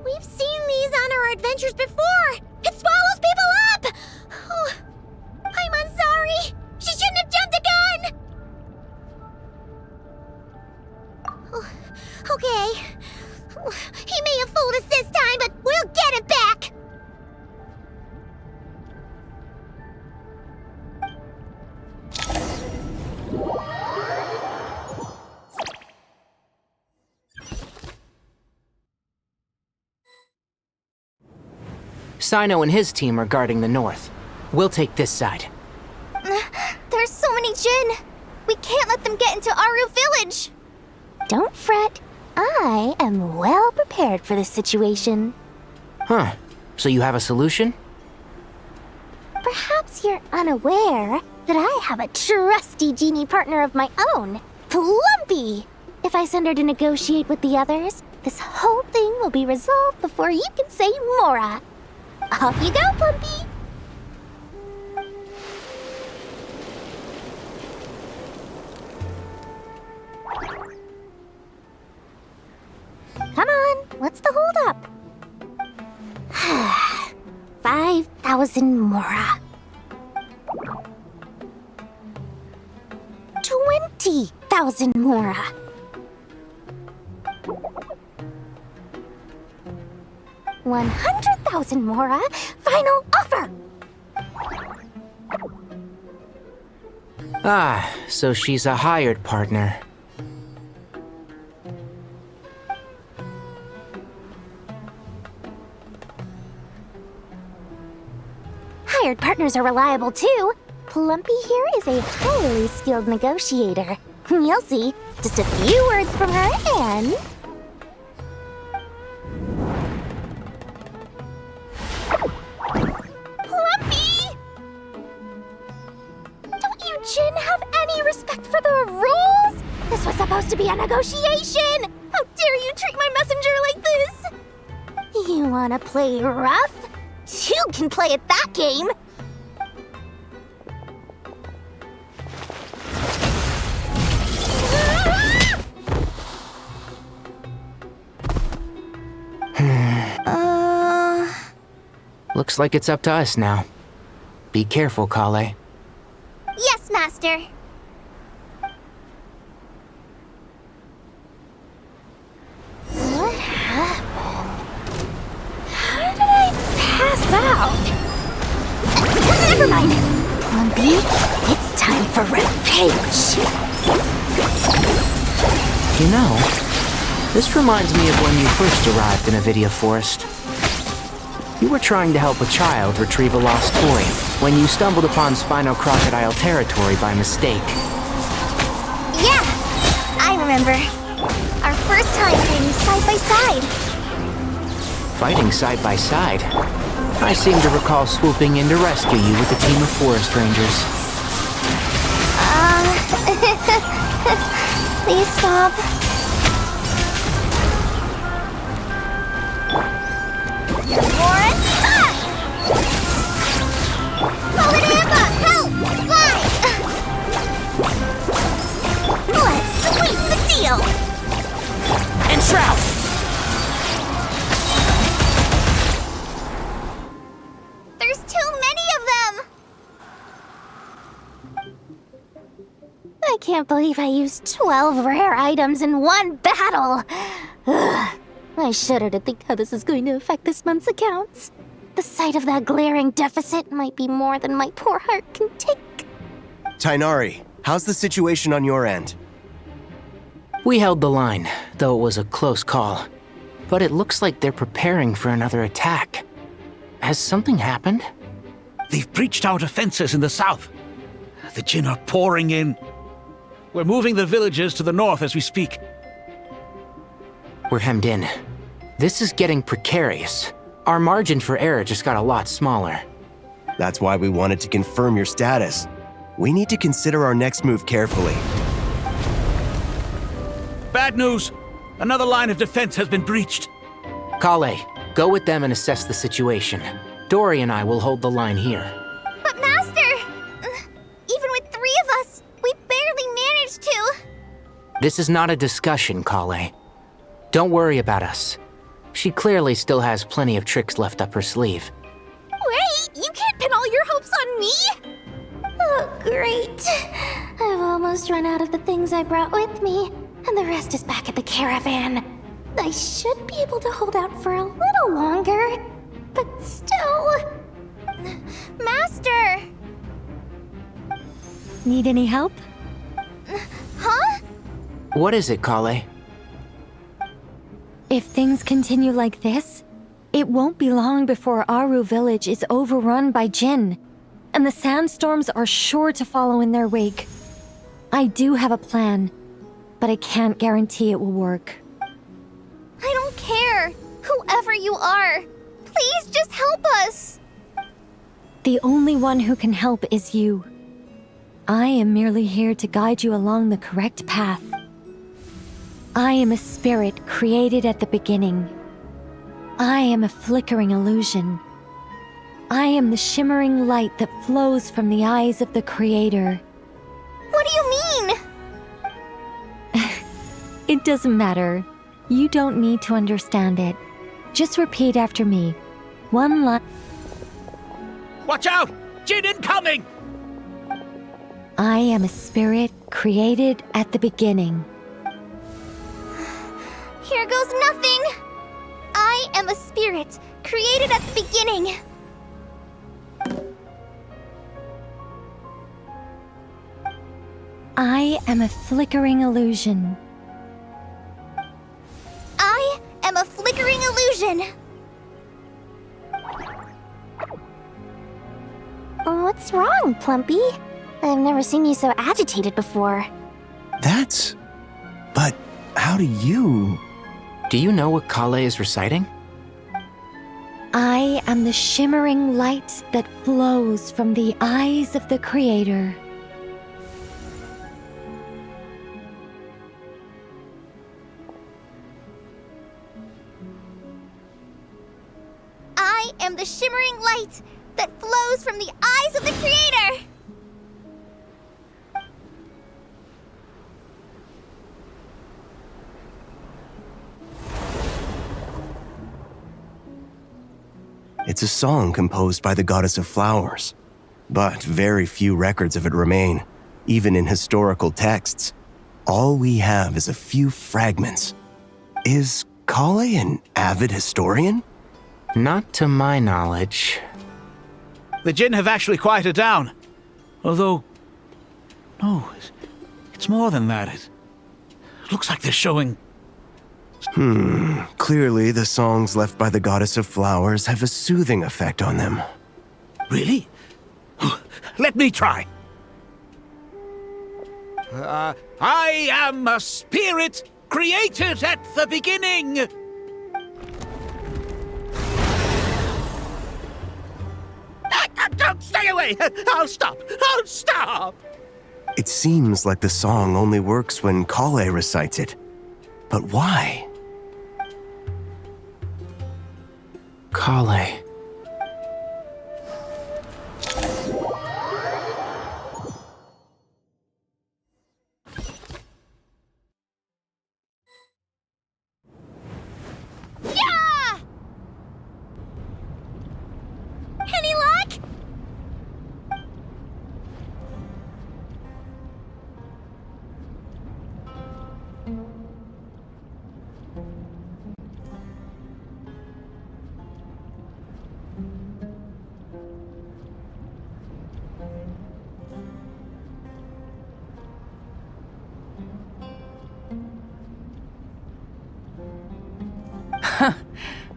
We've seen these on our adventures before. It swallows people up! Oh, I'm sorry. She shouldn't have jumped the gun! Oh, okay. He may have fooled us this time, but we'll get him back! Sino and his team are guarding the north. We'll take this side. There's so many Jinn. We can't let them get into Aaru village. Don't fret. I am well prepared for this situation. Huh. So you have a solution? Perhaps you're unaware that I have a trusty genie partner of my own, Plumpy. If I send her to negotiate with the others, this whole thing will be resolved before you can say Mora. Off you go, Plumpy! Come on, what's the holdup? 5,000 Mora. 20,000 Mora. 100,000 Mora. Final offer! Ah, so she's a hired partner. Hired partners are reliable too. Plumpy here is a highly skilled negotiator. You'll see. Just a few words from her and... Plumpy! Don't you Jinn have any respect for the rules? This was supposed to be a negotiation! How dare you treat my messenger like this? You wanna play rough? Two can play at that game! Looks like it's up to us now. Be careful, Kale. Yes, Master. What happened? How did I pass out? Never mind. Plumpy, it's time for revenge. You know, this reminds me of when you first arrived in Avidia Forest. You were trying to help a child retrieve a lost toy when you stumbled upon Spino Crocodile territory by mistake. Yeah, I remember. Our first time fighting side by side. Fighting side by side? I seem to recall swooping in to rescue you with a team of forest rangers. Please stop. You're Warren? Call it Amber! Help! Fly! Let's sweeten the deal! And Shroud! There's too many of them! I can't believe I used 12 rare items in one battle! Ugh. I shudder to think how this is going to affect this month's accounts. The sight of that glaring deficit might be more than my poor heart can take. Tighnari, how's the situation on your end? We held the line, though it was a close call. But it looks like they're preparing for another attack. Has something happened? They've breached our defenses in the south. The Jinn are pouring in. We're moving the villages to the north as we speak. We're hemmed in. This is getting precarious. Our margin for error just got a lot smaller. That's why we wanted to confirm your status. We need to consider our next move carefully. Bad news! Another line of defense has been breached. Kale, go with them and assess the situation. Dory and I will hold the line here. But Master! Even with 3 of us, we barely managed to. This is not a discussion, Kale. Don't worry about us. She clearly still has plenty of tricks left up her sleeve. Wait, you can't pin all your hopes on me! Oh, great. I've almost run out of the things I brought with me, and the rest is back at the caravan. I should be able to hold out for a little longer, but still... Master! Need any help? Huh? What is it, Kale? If things continue like this, it won't be long before Aaru village is overrun by Jinn, and the sandstorms are sure to follow in their wake. I do have a plan, but I can't guarantee it will work. I don't care, whoever you are. Please just help us. The only one who can help is you. I am merely here to guide you along the correct path. I am a spirit created at the beginning. I am a flickering illusion. I am the shimmering light that flows from the eyes of the Creator. What do you mean? It doesn't matter. You don't need to understand it. Just repeat after me. One line. Watch out! Jinn incoming! I am a spirit created at the beginning. Here goes nothing. I am a spirit created at the beginning. I am a flickering illusion. I am a flickering illusion. What's wrong, Plumpy? I've never seen you so agitated before. But how do you... Do you know what Kale is reciting? I am the shimmering light that flows from the eyes of the Creator. light that flows from the eyes of the Creator! It's a song composed by the goddess of flowers, but very few records of it remain, even in historical texts. All we have is a few fragments. Is Kale an avid historian? Not to my knowledge. The Jinn have actually quieted down. Although, no, it's more than that. It looks like they're showing... Clearly the songs left by the goddess of flowers have a soothing effect on them. Really? Let me try. I am a spirit created at the beginning. Don't stay away! I'll stop! I'll stop! It seems like the song only works when Kale recites it. But why? Kale. Yeah! Any luck?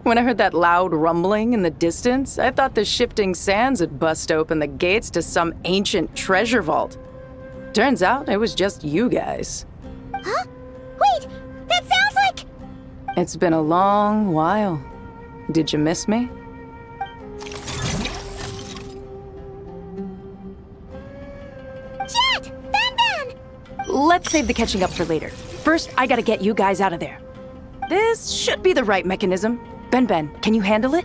When I heard that loud rumbling in the distance, I thought the shifting sands had bust open the gates to some ancient treasure vault. Turns out it was just you guys. Huh? Wait, that sounds like... It's been a long while. Did you miss me? Jet! Ben! Let's save the catching up for later. First, I gotta get you guys out of there. This should be the right mechanism. Ben, can you handle it?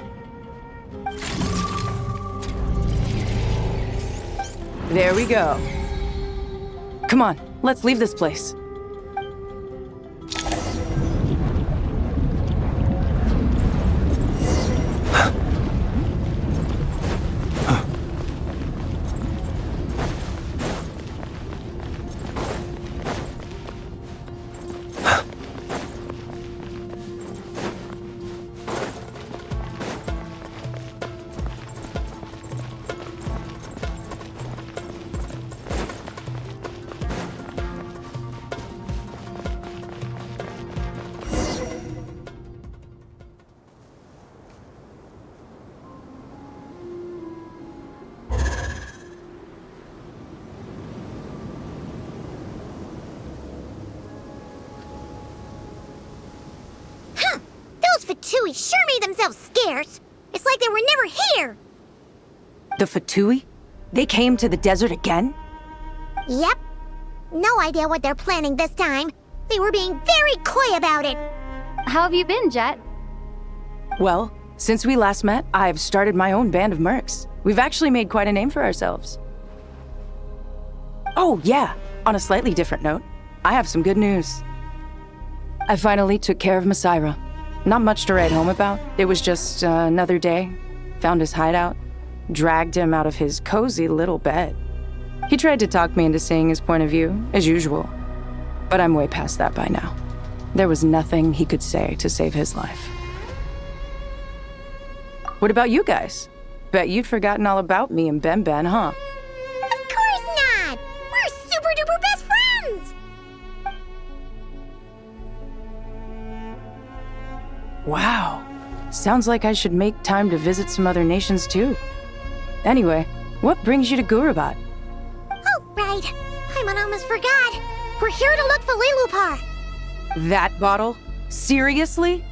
There we go. Come on, let's leave this place. Fatui sure made themselves scarce. It's like they were never here. The Fatui? They came to the desert again? Yep. No idea what they're planning this time. They were being very coy about it. How have you been, Jet? Well, since we last met, I've started my own band of mercs. We've actually made quite a name for ourselves. Oh, yeah. On a slightly different note, I have some good news. I finally took care of Masaira. Not much to write home about. It was just another day. Found his hideout. Dragged him out of his cozy little bed. He tried to talk me into seeing his point of view, as usual. But I'm way past that by now. There was nothing he could say to save his life. What about you guys? Bet you'd forgotten all about me and Ben, huh? Of course not! We're super duper best friends! Wow. Sounds like I should make time to visit some other nations too. Anyway, what brings you to Gurabat? Oh, right. I almost forgot. We're here to look for Lilupar. That bottle? Seriously?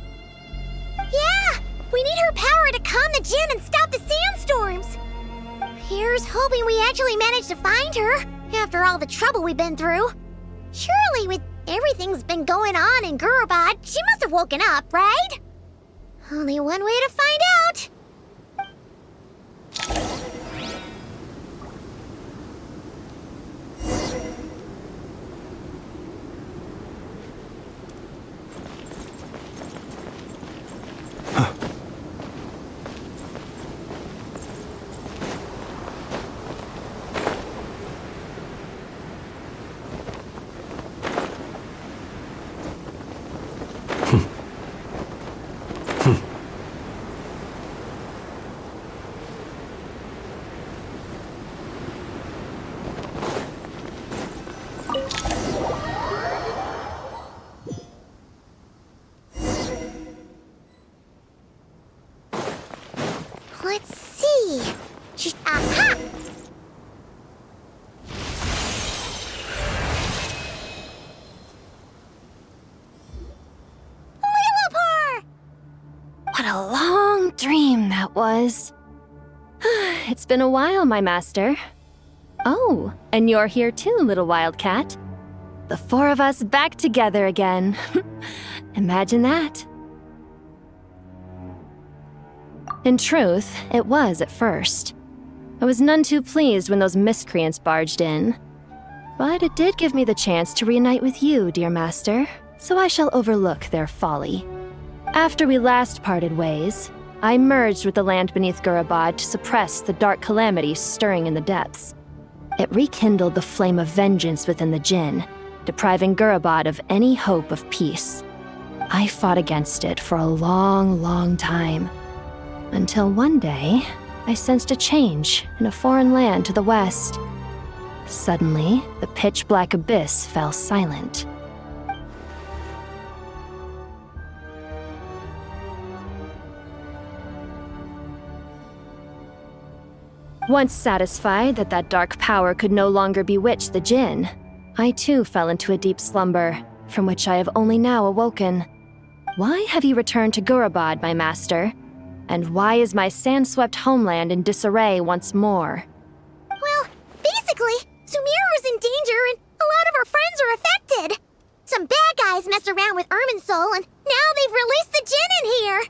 Yeah! We need her power to calm the Jinn and stop the sandstorms. Here's hoping we actually manage to find her, after all the trouble we've been through. Surely with everything's been going on in Gurabat, she must have woken up, right? Only one way to find out. a long dream that was. It's been a while, my master. Oh, and you're here too, little wildcat. The four of us back together again. Imagine that. In truth, it was at first. I was none too pleased when those miscreants barged in. But it did give me the chance to reunite with you, dear master, so I shall overlook their folly. After we last parted ways, I merged with the land beneath Gurabad to suppress the dark calamity stirring in the depths. It rekindled the flame of vengeance within the Jinn, depriving Gurabad of any hope of peace. I fought against it for a long, long time, until one day, I sensed a change in a foreign land to the west. Suddenly, the pitch-black abyss fell silent. Once satisfied that that dark power could no longer bewitch the Jinn, I too fell into a deep slumber, from which I have only now awoken. Why have you returned to Gurabad, my master? And why is my sand-swept homeland in disarray once more? Well, basically, Sumeru's in danger and a lot of our friends are affected. Some bad guys messed around with Irminsul and now they've released the Jinn in here.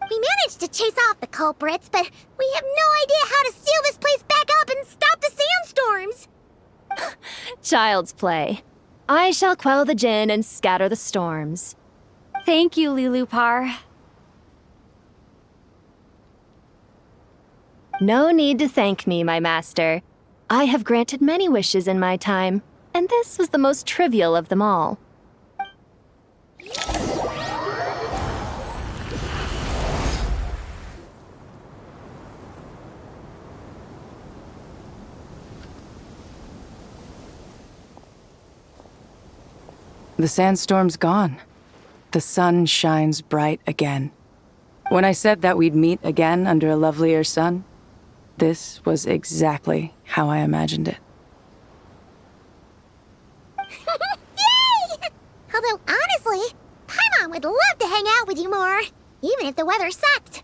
We managed to chase off the culprits, but we have no idea how to seal this place back up and stop the sandstorms. Child's play. I shall quell the Jinn and scatter the storms. Thank you, Lilupar. No need to thank me, my master. I have granted many wishes in my time, and this was the most trivial of them all. The sandstorm's gone. The sun shines bright again. When I said that we'd meet again under a lovelier sun, this was exactly how I imagined it. Yay! Although, honestly, Paimon would love to hang out with you more, even if the weather sucked.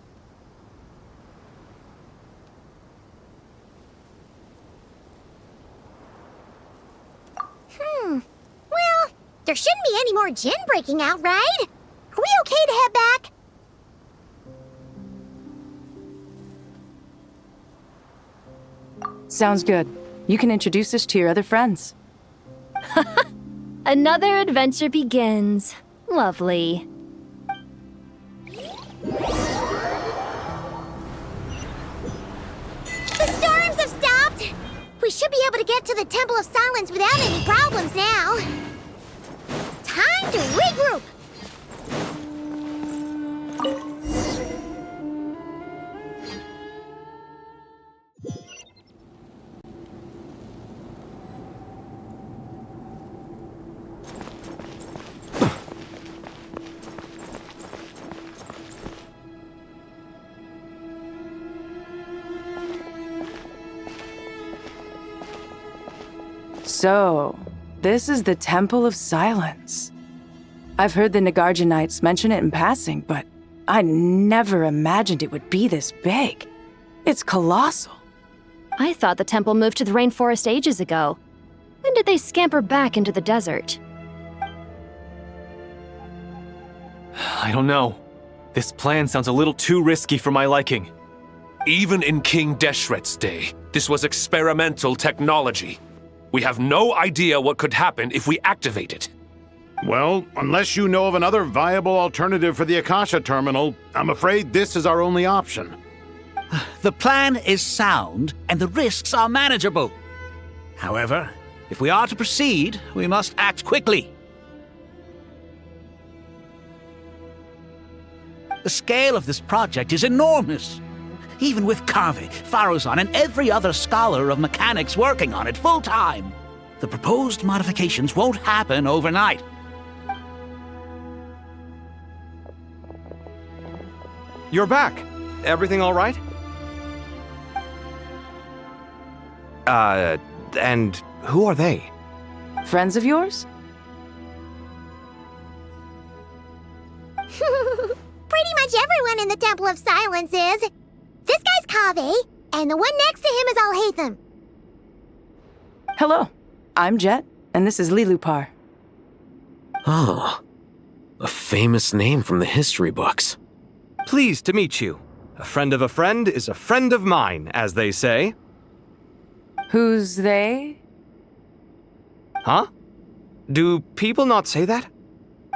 Well, there shouldn't be any more Jinn breaking out, right? Are we okay to head back? Sounds good. You can introduce us to your other friends. Another adventure begins. Lovely. The storms have stopped! We should be able to get to the Temple of Silence without any problems now. Time to regroup! So, this is the Temple of Silence. I've heard the Nagarjanites mention it in passing, but I never imagined it would be this big. It's colossal. I thought the temple moved to the rainforest ages ago. When did they scamper back into the desert? I don't know. This plan sounds a little too risky for my liking. Even in King Deshret's day, this was experimental technology. We have no idea what could happen if we activate it. Well, unless you know of another viable alternative for the Akasha terminal, I'm afraid this is our only option. The plan is sound, and the risks are manageable. However, if we are to proceed, we must act quickly. The scale of this project is enormous. Even with Kave, Faruzan, and every other scholar of mechanics working on it full-time, the proposed modifications won't happen overnight. You're back. Everything all right? And who are they? Friends of yours? Pretty much everyone in the Temple of Silence is. This guy's Kaveh, and the one next to him is Alhaitham. Hello, I'm Jet, and this is Lilupar. Oh, a famous name from the history books. Pleased to meet you. A friend of a friend is a friend of mine, as they say. Who's they? Huh? Do people not say that?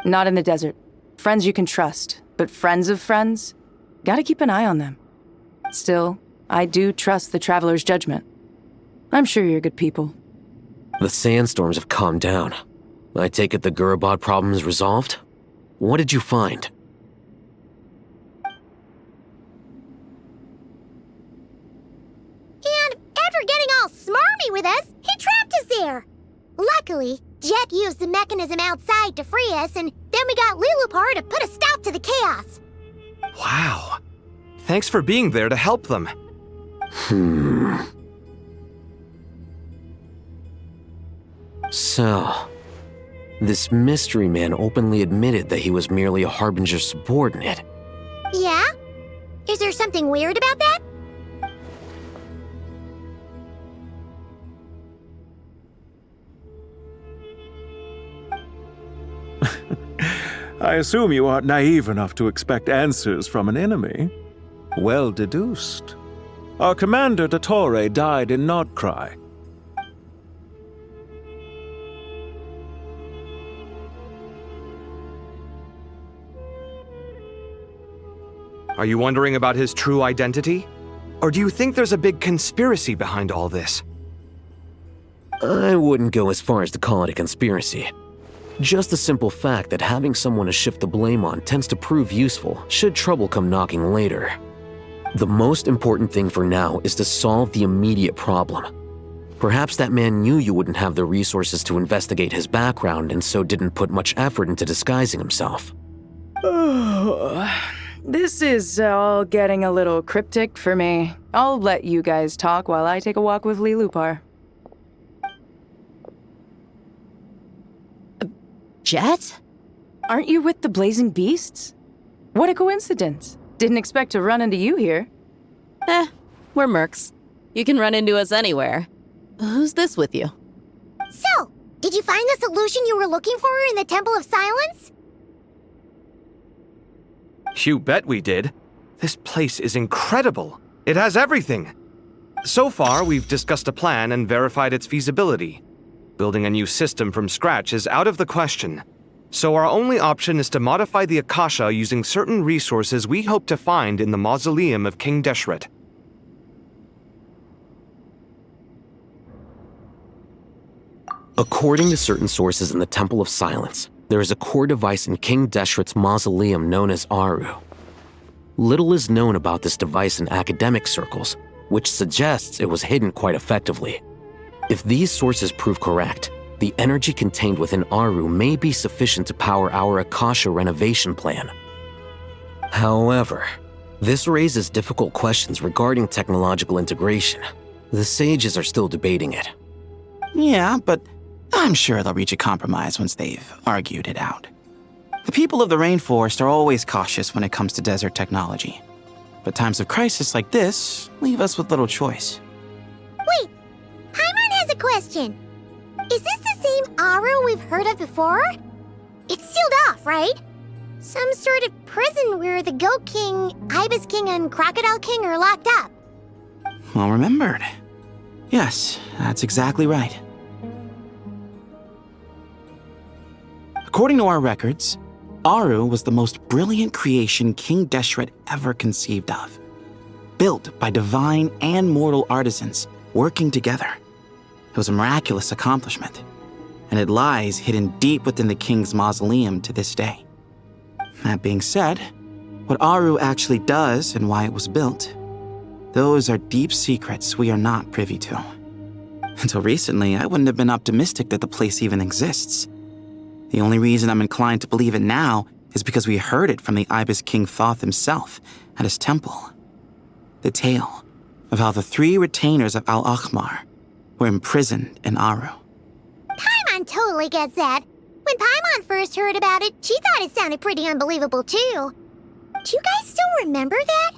Not in the desert. Friends you can trust, but friends of friends? Gotta keep an eye on them. Still, I do trust the Traveler's judgment. I'm sure you're good people. The sandstorms have calmed down. I take it the Gurubad problem is resolved? What did you find? And after getting all smarmy with us, he trapped us there. Luckily, Jet used the mechanism outside to free us, and then we got Lilupar to put a stop to the chaos. Wow. Thanks for being there to help them. So, this mystery man openly admitted that he was merely a Harbinger subordinate. Yeah? Is there something weird about that? I assume you aren't naive enough to expect answers from an enemy. Well deduced. Our commander Dottore died in Nodcry. Are you wondering about his true identity? Or do you think there's a big conspiracy behind all this? I wouldn't go as far as to call it a conspiracy. Just the simple fact that having someone to shift the blame on tends to prove useful should trouble come knocking later. The most important thing for now is to solve the immediate problem. Perhaps that man knew you wouldn't have the resources to investigate his background and so didn't put much effort into disguising himself. This is all getting a little cryptic for me. I'll let you guys talk while I take a walk with Lilupar. Jet? Aren't you with the Blazing Beasts? What a coincidence. Didn't expect to run into you here. We're mercs. You can run into us anywhere. Who's this with you? So, did you find the solution you were looking for in the Temple of Silence? You bet we did. This place is incredible. It has everything. So far, we've discussed a plan and verified its feasibility. Building a new system from scratch is out of the question. So our only option is to modify the Akasha using certain resources we hope to find in the mausoleum of King Deshret. According to certain sources in the Temple of Silence, there is a core device in King Deshret's mausoleum known as Aaru. Little is known about this device in academic circles, which suggests it was hidden quite effectively. If these sources prove correct, the energy contained within Aaru may be sufficient to power our Akasha renovation plan. However, this raises difficult questions regarding technological integration. The sages are still debating it. Yeah, but I'm sure they'll reach a compromise once they've argued it out. The people of the rainforest are always cautious when it comes to desert technology. But times of crisis like this leave us with little choice. Wait, Paimon has a question. Is this the same Aaru we've heard of before? It's sealed off, right? Some sort of prison where the Goat King, Ibis King, and Crocodile King are locked up. Well remembered. Yes, that's exactly right. According to our records, Aaru was the most brilliant creation King Deshret ever conceived of. Built by divine and mortal artisans working together. It was a miraculous accomplishment, and it lies hidden deep within the king's mausoleum to this day. That being said, what Aaru actually does and why it was built, those are deep secrets we are not privy to. Until recently, I wouldn't have been optimistic that the place even exists. The only reason I'm inclined to believe it now is because we heard it from the Ibis King Thoth himself at his temple. The tale of how the 3 retainers of Al-Akhmar were imprisoned in Aaru. Paimon totally gets that. When Paimon first heard about it, she thought it sounded pretty unbelievable too. Do you guys still remember that?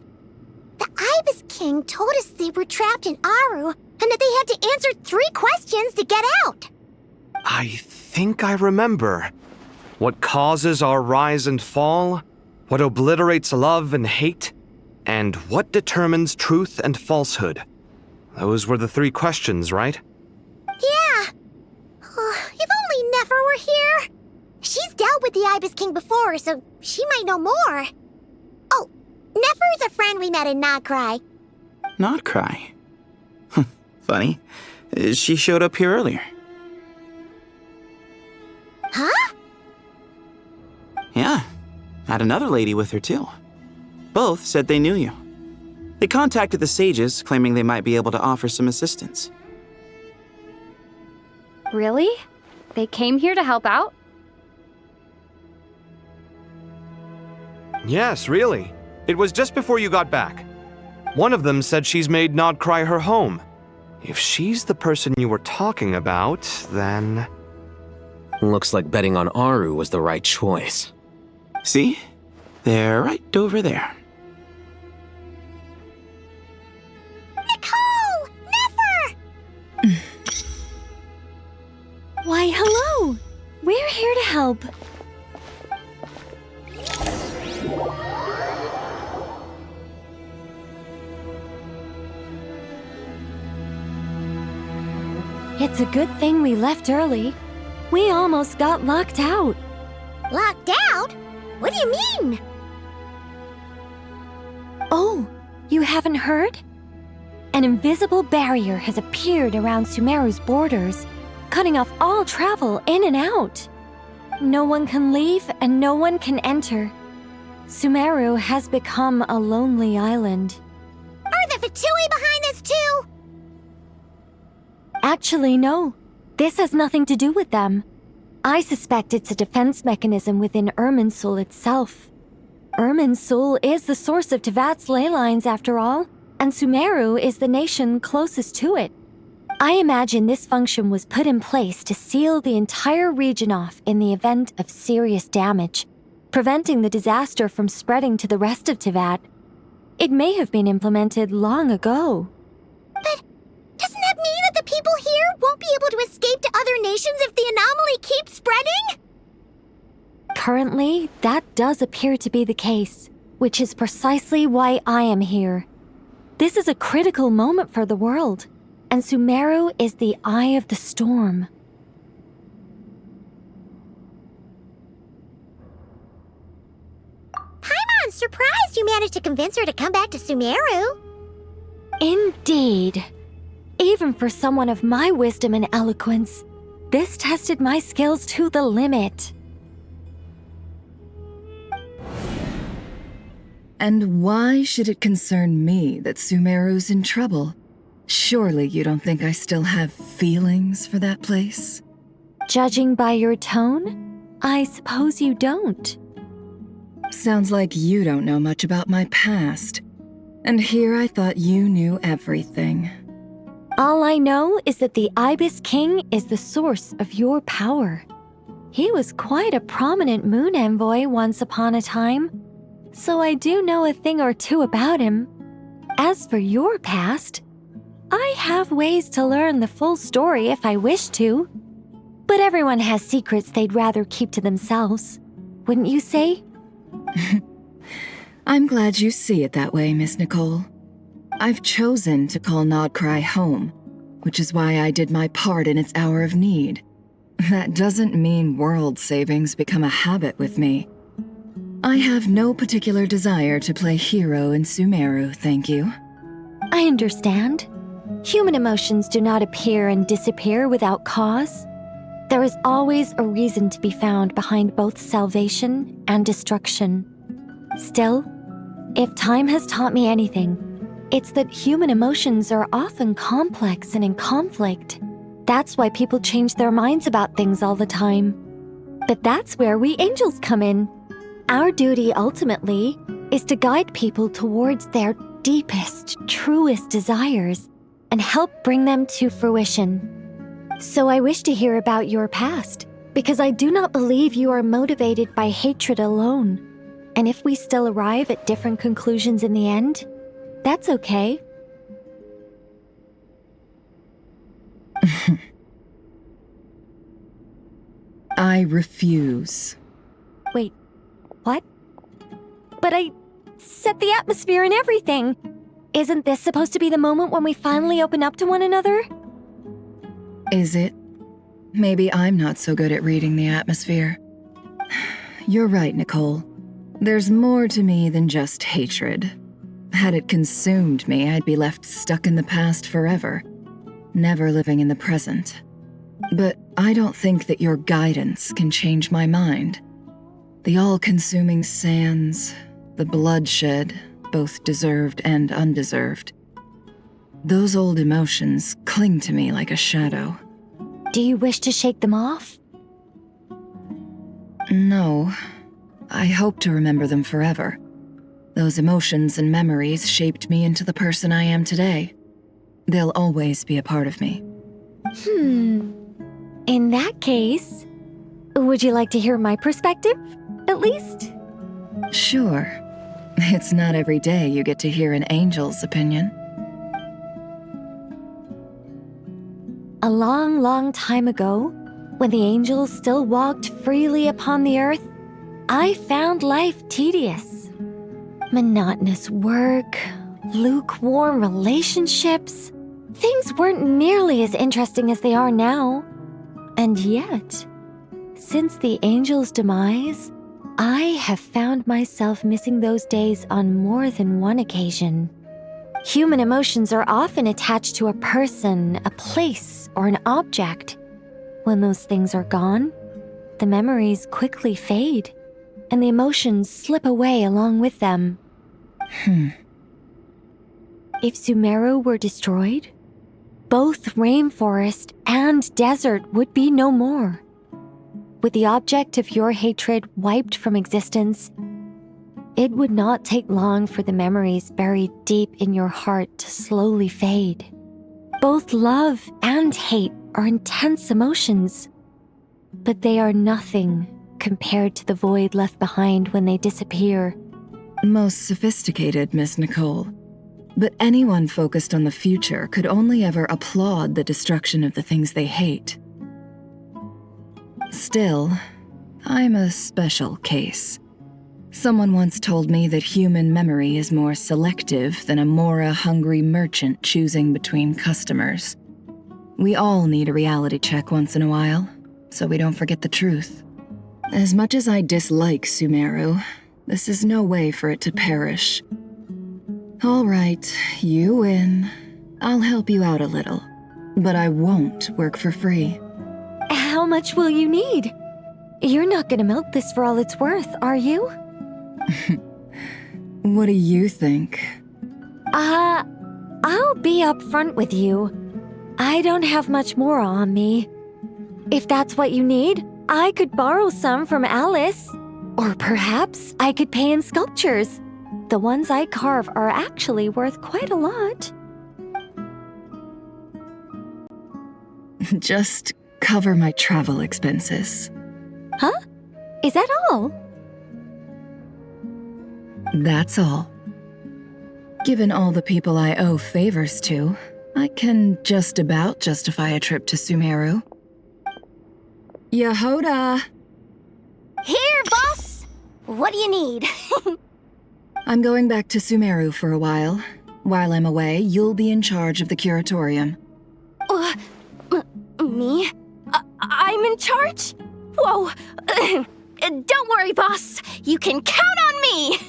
The Ibis King told us they were trapped in Aaru and that they had to answer 3 questions to get out. I think I remember. What causes our rise and fall? What obliterates love and hate? And what determines truth and falsehood? Those were the 3 questions, right? Yeah. If only Nefer were here. She's dealt with the Ibis King before, so she might know more. Oh, Nefer is a friend we met in Nodcry. Nodcry? Funny. She showed up here earlier. Huh? Yeah. Had another lady with her, too. Both said they knew you. They contacted the sages, claiming they might be able to offer some assistance. Really? They came here to help out? Yes, really. It was just before you got back. One of them said she's made Nodcry her home. If she's the person you were talking about, then... Looks like betting on Aaru was the right choice. See? They're right over there. Nicole! Nefer! Why, hello! We're here to help. It's a good thing we left early. We almost got locked out. Locked out? What do you mean? Oh, you haven't heard? An invisible barrier has appeared around Sumeru's borders, cutting off all travel in and out. No one can leave and no one can enter. Sumeru has become a lonely island. Are the Fatui behind this too? Actually, no. This has nothing to do with them. I suspect it's a defense mechanism within Irminsul itself. Irminsul is the source of Tevat's ley lines, after all, and Sumeru is the nation closest to it. I imagine this function was put in place to seal the entire region off in the event of serious damage, preventing the disaster from spreading to the rest of Tevat. It may have been implemented long ago. But doesn't that mean that the people here won't be able to escape to other nations if the anomaly keeps spreading? Currently, that does appear to be the case, which is precisely why I am here. This is a critical moment for the world, and Sumeru is the eye of the storm. Paimon's surprised you managed to convince her to come back to Sumeru. Indeed. Even for someone of my wisdom and eloquence, this tested my skills to the limit. And why should it concern me that Sumeru's in trouble? Surely you don't think I still have feelings for that place? Judging by your tone, I suppose you don't. Sounds like you don't know much about my past. And here I thought you knew everything. All I know is that the Ibis King is the source of your power. He was quite a prominent moon envoy once upon a time, so I do know a thing or two about him. As for your past, I have ways to learn the full story if I wish to. But everyone has secrets they'd rather keep to themselves, wouldn't you say? I'm glad you see it that way, Miss Nicole. I've chosen to call Nodcry home, which is why I did my part in its hour of need. That doesn't mean world savings become a habit with me. I have no particular desire to play hero in Sumeru, thank you. I understand. Human emotions do not appear and disappear without cause. There is always a reason to be found behind both salvation and destruction. Still, if time has taught me anything, it's that human emotions are often complex and in conflict. That's why people change their minds about things all the time. But that's where we angels come in. Our duty ultimately is to guide people towards their deepest, truest desires and help bring them to fruition. So I wish to hear about your past, because I do not believe you are motivated by hatred alone. And if we still arrive at different conclusions in the end, that's okay. I refuse. Wait, what? But I set the atmosphere and everything. Isn't this supposed to be the moment when we finally open up to one another? Is it? Maybe I'm not so good at reading the atmosphere. You're right, Nicole. There's more to me than just hatred. Had it consumed me, I'd be left stuck in the past forever, never living in the present. But I don't think that your guidance can change my mind. The all-consuming sands, the bloodshed, both deserved and undeserved. Those old emotions cling to me like a shadow. Do you wish to shake them off? No. I hope to remember them forever. Those emotions and memories shaped me into the person I am today. They'll always be a part of me. In that case, would you like to hear my perspective, at least? Sure. It's not every day you get to hear an angel's opinion. A long, long time ago, when the angels still walked freely upon the earth, I found life tedious. Monotonous work, lukewarm relationships. Things weren't nearly as interesting as they are now. And yet, since the angels' demise, I have found myself missing those days on more than one occasion. Human emotions are often attached to a person, a place, or an object. When those things are gone, the memories quickly fade, and the emotions slip away along with them. If Sumeru were destroyed, both rainforest and desert would be no more. With the object of your hatred wiped from existence, it would not take long for the memories buried deep in your heart to slowly fade. Both love and hate are intense emotions, but they are nothing compared to the void left behind when they disappear. Most sophisticated, Miss Nicole. But anyone focused on the future could only ever applaud the destruction of the things they hate. Still, I'm a special case. Someone once told me that human memory is more selective than a Mora-hungry merchant choosing between customers. We all need a reality check once in a while, so we don't forget the truth. As much as I dislike Sumeru, this is no way for it to perish. All right, you win. I'll help you out a little, but I won't work for free. How much will you need? You're not gonna milk this for all it's worth, are you? What do you think? I'll be upfront with you. I don't have much more on me. If that's what you need, I could borrow some from Alice. Or perhaps I could pay in sculptures. The ones I carve are actually worth quite a lot. Just cover my travel expenses. Huh? Is that all? That's all. Given all the people I owe favors to, I can just about justify a trip to Sumeru. Yehoda! Here, boss! What do you need? I'm going back to Sumeru for a while. While I'm away, you'll be in charge of the curatorium. Me? I'm in charge? Whoa! Don't worry, boss. You can count on me!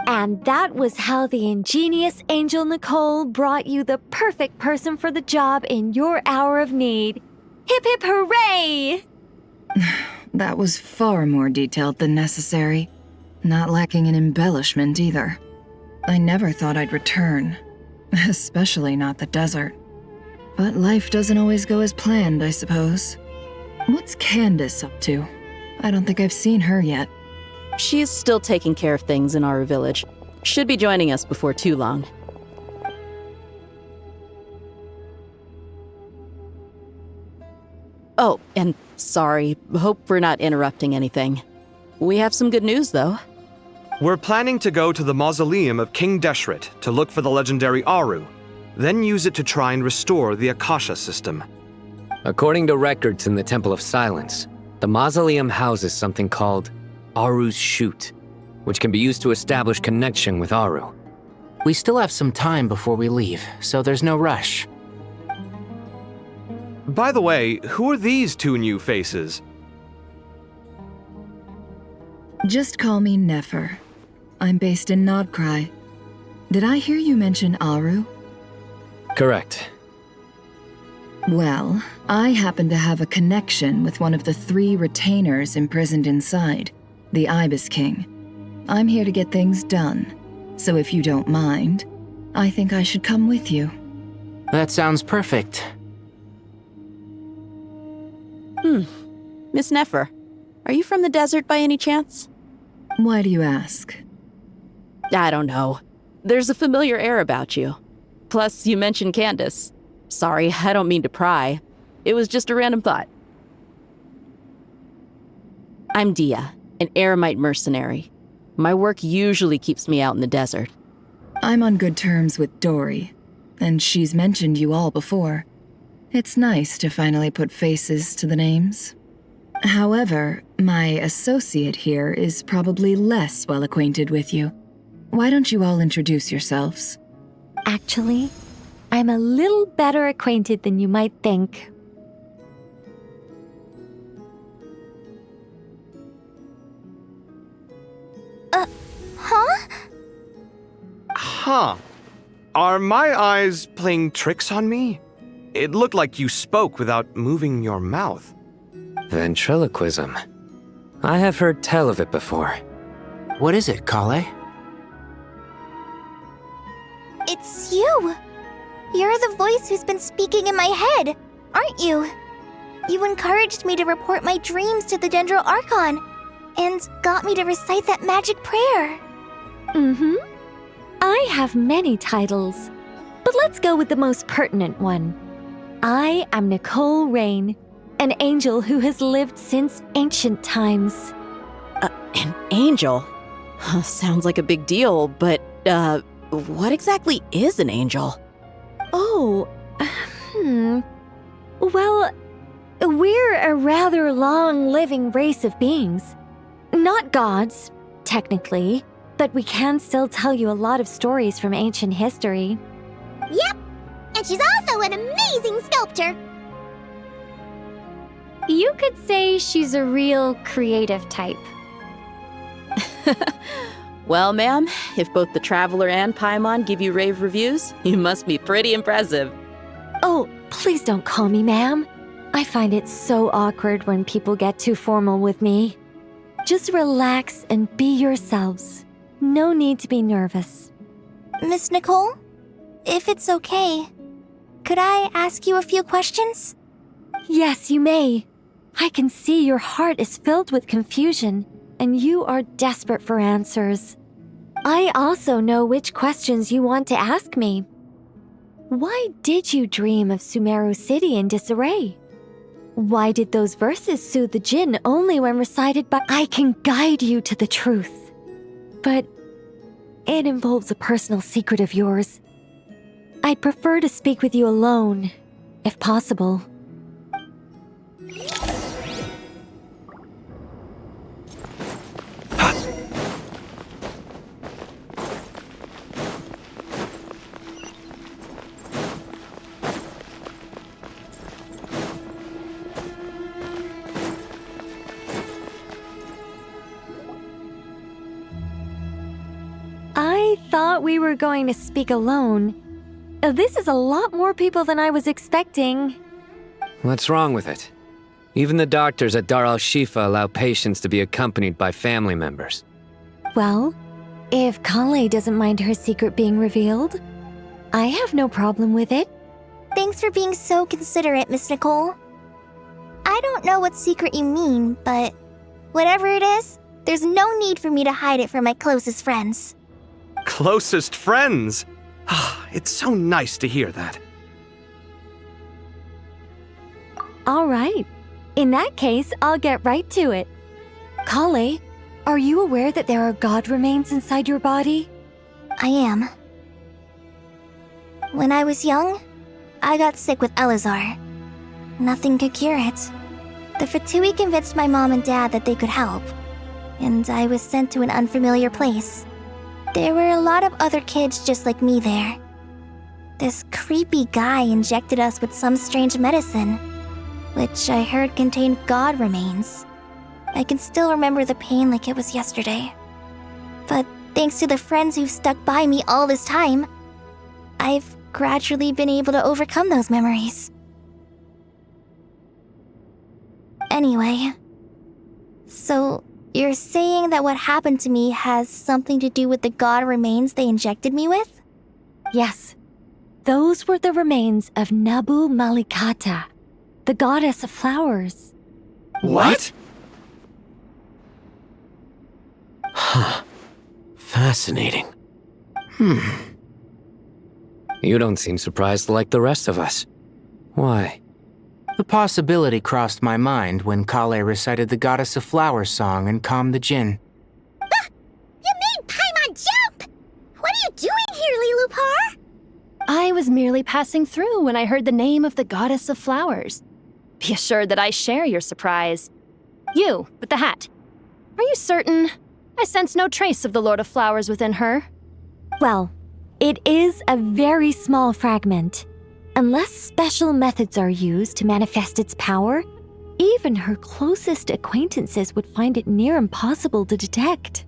And that was how the ingenious Angel Nicole brought you the perfect person for the job in your hour of need. Hip hip hooray! That was far more detailed than necessary. Not lacking in embellishment either. I never thought I'd return. Especially not the desert. But life doesn't always go as planned, I suppose. What's Candace up to? I don't think I've seen her yet. She's still taking care of things in Aaru village. Should be joining us before too long. Oh, and sorry. Hope we're not interrupting anything. We have some good news, though. We're planning to go to the mausoleum of King Deshret to look for the legendary Aaru, then use it to try and restore the Akasha system. According to records in the Temple of Silence, the mausoleum houses something called Aaru's Shoot, which can be used to establish connection with Aaru. We still have some time before we leave, so there's no rush. By the way, who are these two new faces? Just call me Nefer. I'm based in Nodcry. Did I hear you mention Aaru? Correct. Well, I happen to have a connection with one of the 3 retainers imprisoned inside, the Ibis King. I'm here to get things done, so if you don't mind, I think I should come with you. That sounds perfect. Miss Nefer, are you from the desert by any chance? Why do you ask? I don't know. There's a familiar air about you. Plus, you mentioned Candace. Sorry, I don't mean to pry. It was just a random thought. I'm Dia, an eremite mercenary. My work usually keeps me out in the desert. I'm on good terms with Dory, and she's mentioned you all before. It's nice to finally put faces to the names. However, my associate here is probably less well acquainted with you. Why don't you all introduce yourselves? Actually, I'm a little better acquainted than you might think. Huh? Huh. Are my eyes playing tricks on me? It looked like you spoke without moving your mouth. Ventriloquism. I have heard tell of it before. What is it, Kale? It's you! You're the voice who's been speaking in my head, aren't you? You encouraged me to report my dreams to the Dendro Archon, and got me to recite that magic prayer. I have many titles, but let's go with the most pertinent one. I am Nicole Rain, an angel who has lived since ancient times. An angel? Sounds like a big deal, but, what exactly is an angel? Oh, Well, we're a rather long-living race of beings. Not gods, technically, but we can still tell you a lot of stories from ancient history. Yep, and she's also an amazing sculptor. You could say she's a real creative type. Well, ma'am, if both the Traveler and Paimon give you rave reviews, you must be pretty impressive. Oh, please don't call me ma'am. I find it so awkward when people get too formal with me. Just relax and be yourselves. No need to be nervous. Miss Nicole, if it's okay, could I ask you a few questions? Yes, you may. I can see your heart is filled with confusion, and you are desperate for answers. I also know which questions you want to ask me. Why did you dream of Sumeru City in disarray? Why did those verses soothe the Jinn only when recited by— I can guide you to the truth. But it involves a personal secret of yours. I'd prefer to speak with you alone, if possible. I thought we were going to speak alone. This is a lot more people than I was expecting. What's wrong with it? Even the doctors at Dar al-Shifa allow patients to be accompanied by family members. Well, if Kale doesn't mind her secret being revealed, I have no problem with it. Thanks for being so considerate, Miss Nicole. I don't know what secret you mean, but whatever it is, there's no need for me to hide it from my closest friends. Closest friends? It's so nice to hear that. All right. In that case, I'll get right to it. Kale, Are you aware that there are god remains inside your body? I am. When I was young, I got sick with Elazar. Nothing could cure it. The Fatui convinced my mom and dad that they could help, and I was sent to an unfamiliar place. There were a lot of other kids just like me there. This creepy guy injected us with some strange medicine, which I heard contained god remains. I can still remember the pain like it was yesterday. But thanks to the friends who've stuck by me all this time, I've gradually been able to overcome those memories. Anyway, so you're saying that what happened to me has something to do with the god remains they injected me with? Yes. Those were the remains of Nabu Malikata, the goddess of flowers. What? Huh. Fascinating. You don't seem surprised like the rest of us. Why? The possibility crossed my mind when Kale recited the Goddess of Flowers song and calmed the djinn. You made Paimon jump! What are you doing here, Lilupar? I was merely passing through when I heard the name of the Goddess of Flowers. Be assured that I share your surprise. You, with the hat. Are you certain? I sense no trace of the Lord of Flowers within her. Well, it is a very small fragment. Unless special methods are used to manifest its power, even her closest acquaintances would find it near impossible to detect.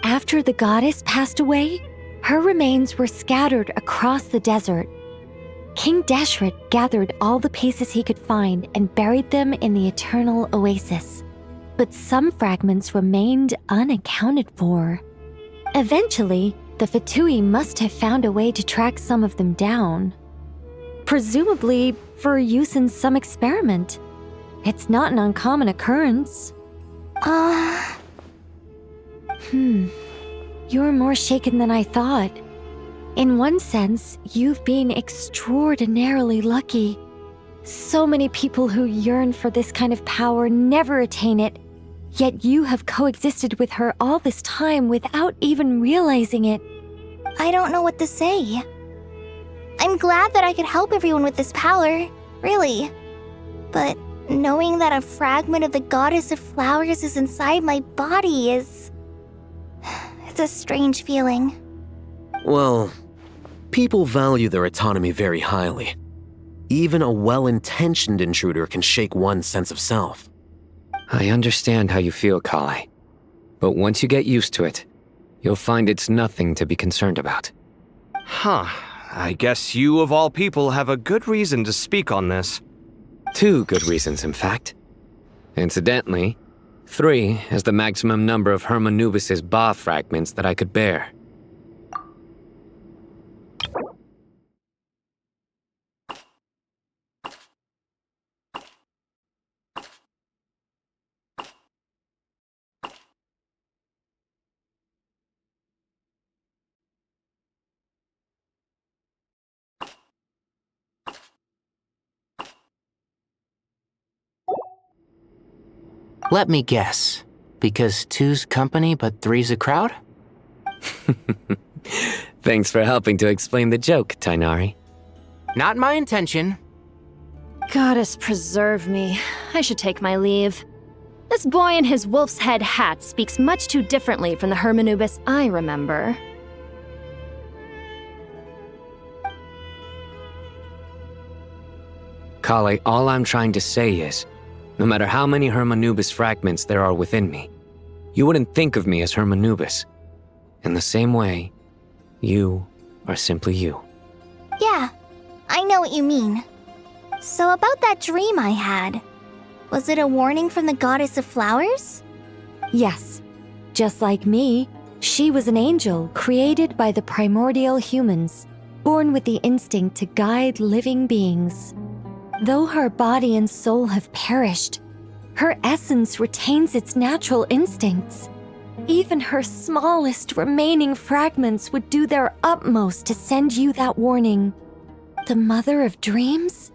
After the goddess passed away, her remains were scattered across the desert. King Deshret gathered all the pieces he could find and buried them in the eternal oasis. But some fragments remained unaccounted for. Eventually, the Fatui must have found a way to track some of them down. Presumably for use in some experiment. It's not an uncommon occurrence. You're more shaken than I thought. In one sense, you've been extraordinarily lucky. So many people who yearn for this kind of power never attain it, yet you have coexisted with her all this time without even realizing it. I don't know what to say. I'm glad that I could help everyone with this power, really. But knowing that a fragment of the Goddess of Flowers is inside my body is... it's a strange feeling. Well, people value their autonomy very highly. Even a well-intentioned intruder can shake one's sense of self. I understand how you feel, Kale. But once you get used to it, you'll find it's nothing to be concerned about. Huh. I guess you, of all people, have a good reason to speak on this. 2 good reasons, in fact. Incidentally, 3 is the maximum number of Hermanubis' Ba fragments that I could bear. Let me guess. Because 2's company but 3's a crowd? Thanks for helping to explain the joke, Tainari. Not my intention. Goddess preserve me. I should take my leave. This boy in his wolf's head hat speaks much too differently from the Hermanubis I remember. Kale, all I'm trying to say is, no matter how many Hermanubis fragments there are within me, you wouldn't think of me as Hermanubis. In the same way, you are simply you. Yeah, I know what you mean. So about that dream I had, was it a warning from the Goddess of Flowers? Yes. Just like me, she was an angel created by the primordial humans, born with the instinct to guide living beings. Though her body and soul have perished, her essence retains its natural instincts. Even her smallest remaining fragments would do their utmost to send you that warning. The Mother of Dreams?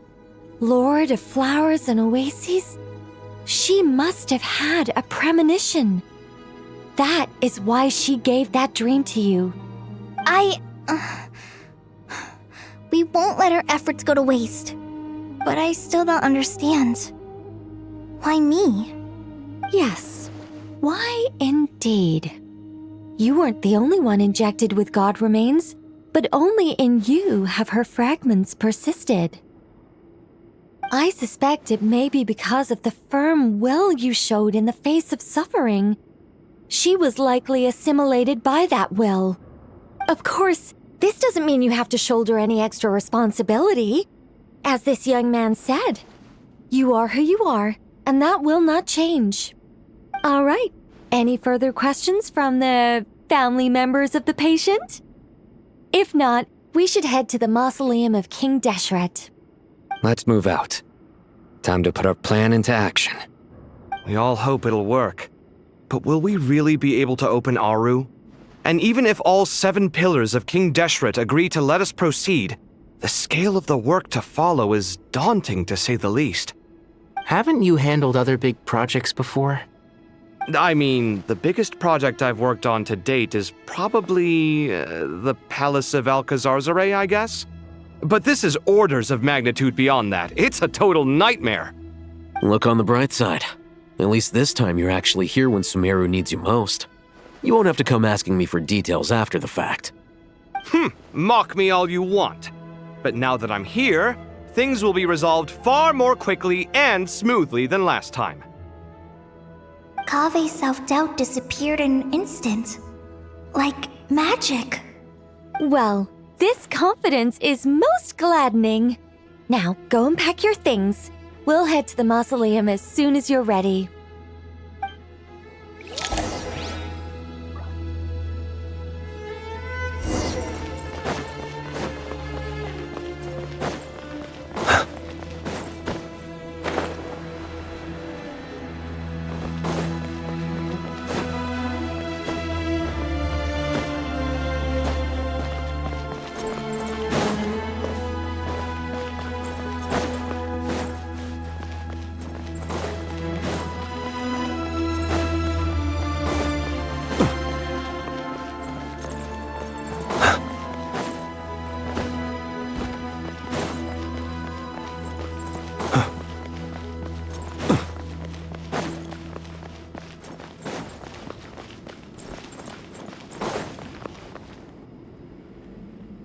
Lord of Flowers and Oases? She must have had a premonition. That is why she gave that dream to you. We won't let our efforts go to waste. But I still don't understand. Why me? Yes. Why indeed? You weren't the only one injected with god remains, but only in you have her fragments persisted. I suspect it may be because of the firm will you showed in the face of suffering. She was likely assimilated by that will. Of course, this doesn't mean you have to shoulder any extra responsibility. As this young man said, you are who you are, and that will not change. All right, any further questions from the family members of the patient? If not, we should head to the mausoleum of King Deshret. Let's move out. Time to put our plan into action. We all hope it'll work. But will we really be able to open Aaru? And even if all 7 pillars of King Deshret agree to let us proceed, the scale of the work to follow is daunting to say the least. Haven't you handled other big projects before? I mean, the biggest project I've worked on to date is probably the Palace of Alcazarzaray, I guess? But this is orders of magnitude beyond that. It's a total nightmare. Look on the bright side. At least this time you're actually here when Sumeru needs you most. You won't have to come asking me for details after the fact. Mock me all you want. But now that I'm here, things will be resolved far more quickly and smoothly than last time. Kave's self-doubt disappeared in an instant. Like magic. Well, this confidence is most gladdening. Now, go and pack your things. We'll head to the mausoleum as soon as you're ready.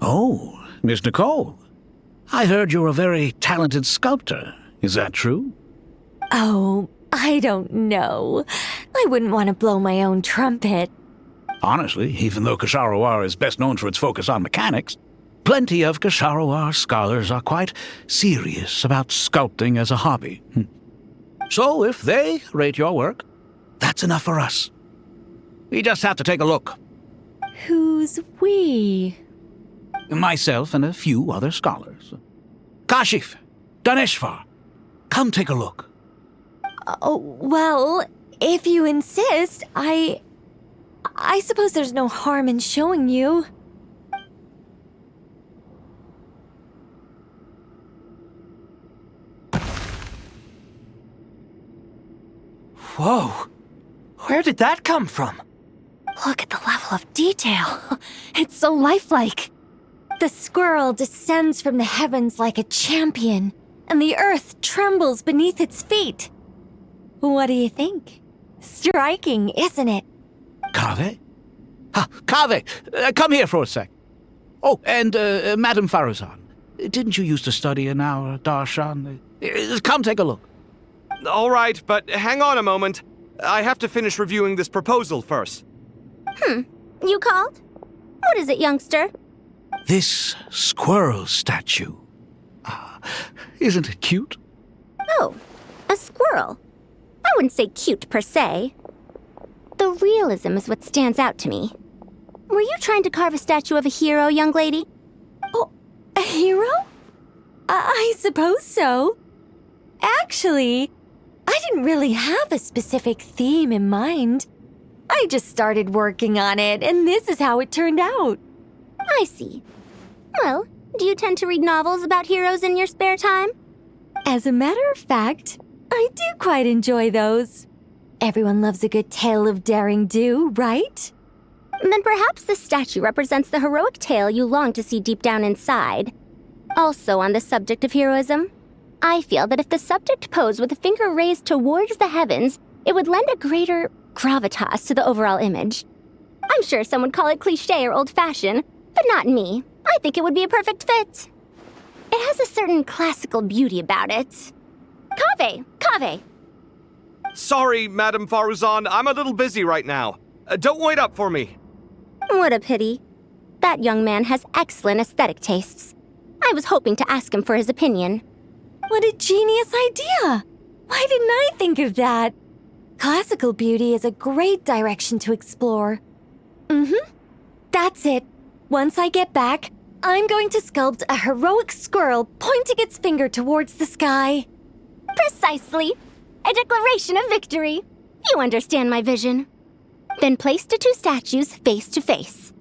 Oh, Miss Nicole. I heard you're a very talented sculptor. Is that true? Oh, I don't know. I wouldn't want to blow my own trumpet. Honestly, even though Kasharawar is best known for its focus on mechanics, plenty of Kasharawar scholars are quite serious about sculpting as a hobby. So if they rate your work, that's enough for us. We just have to take a look. Who's we? Myself and a few other scholars. Kashif, Daneshvar, come take a look. Oh, well, if you insist, I suppose there's no harm in showing you. Whoa! Where did that come from? Look at the level of detail. It's so lifelike. The squirrel descends from the heavens like a champion, and the earth trembles beneath its feet. What do you think? Striking, isn't it? Kave? Kave, come here for a sec. Oh, and Madame Faruzan, didn't you used to study in our darshan? Come take a look. All right, but hang on a moment. I have to finish reviewing this proposal first. You called? What is it, youngster? This squirrel statue. Isn't it cute? Oh, a squirrel. I wouldn't say cute per se. The realism is what stands out to me. Were you trying to carve a statue of a hero, young lady? Oh, a hero? I suppose so. Actually, I didn't really have a specific theme in mind. I just started working on it, and this is how it turned out. I see. Well, do you tend to read novels about heroes in your spare time? As a matter of fact, I do quite enjoy those. Everyone loves a good tale of daring do, right? Then perhaps this statue represents the heroic tale you long to see deep down inside. Also on the subject of heroism, I feel that if the subject posed with a finger raised towards the heavens, it would lend a greater gravitas to the overall image. I'm sure some would call it cliché or old-fashioned, but not me. I think it would be a perfect fit. It has a certain classical beauty about it. Kaveh! Sorry, Madame Faruzan, I'm a little busy right now. Don't wait up for me. What a pity. That young man has excellent aesthetic tastes. I was hoping to ask him for his opinion. What a genius idea! Why didn't I think of that? Classical beauty is a great direction to explore. That's it. Once I get back, I'm going to sculpt a heroic squirrel pointing its finger towards the sky. Precisely. A declaration of victory. You understand my vision. Then place the two statues face to face.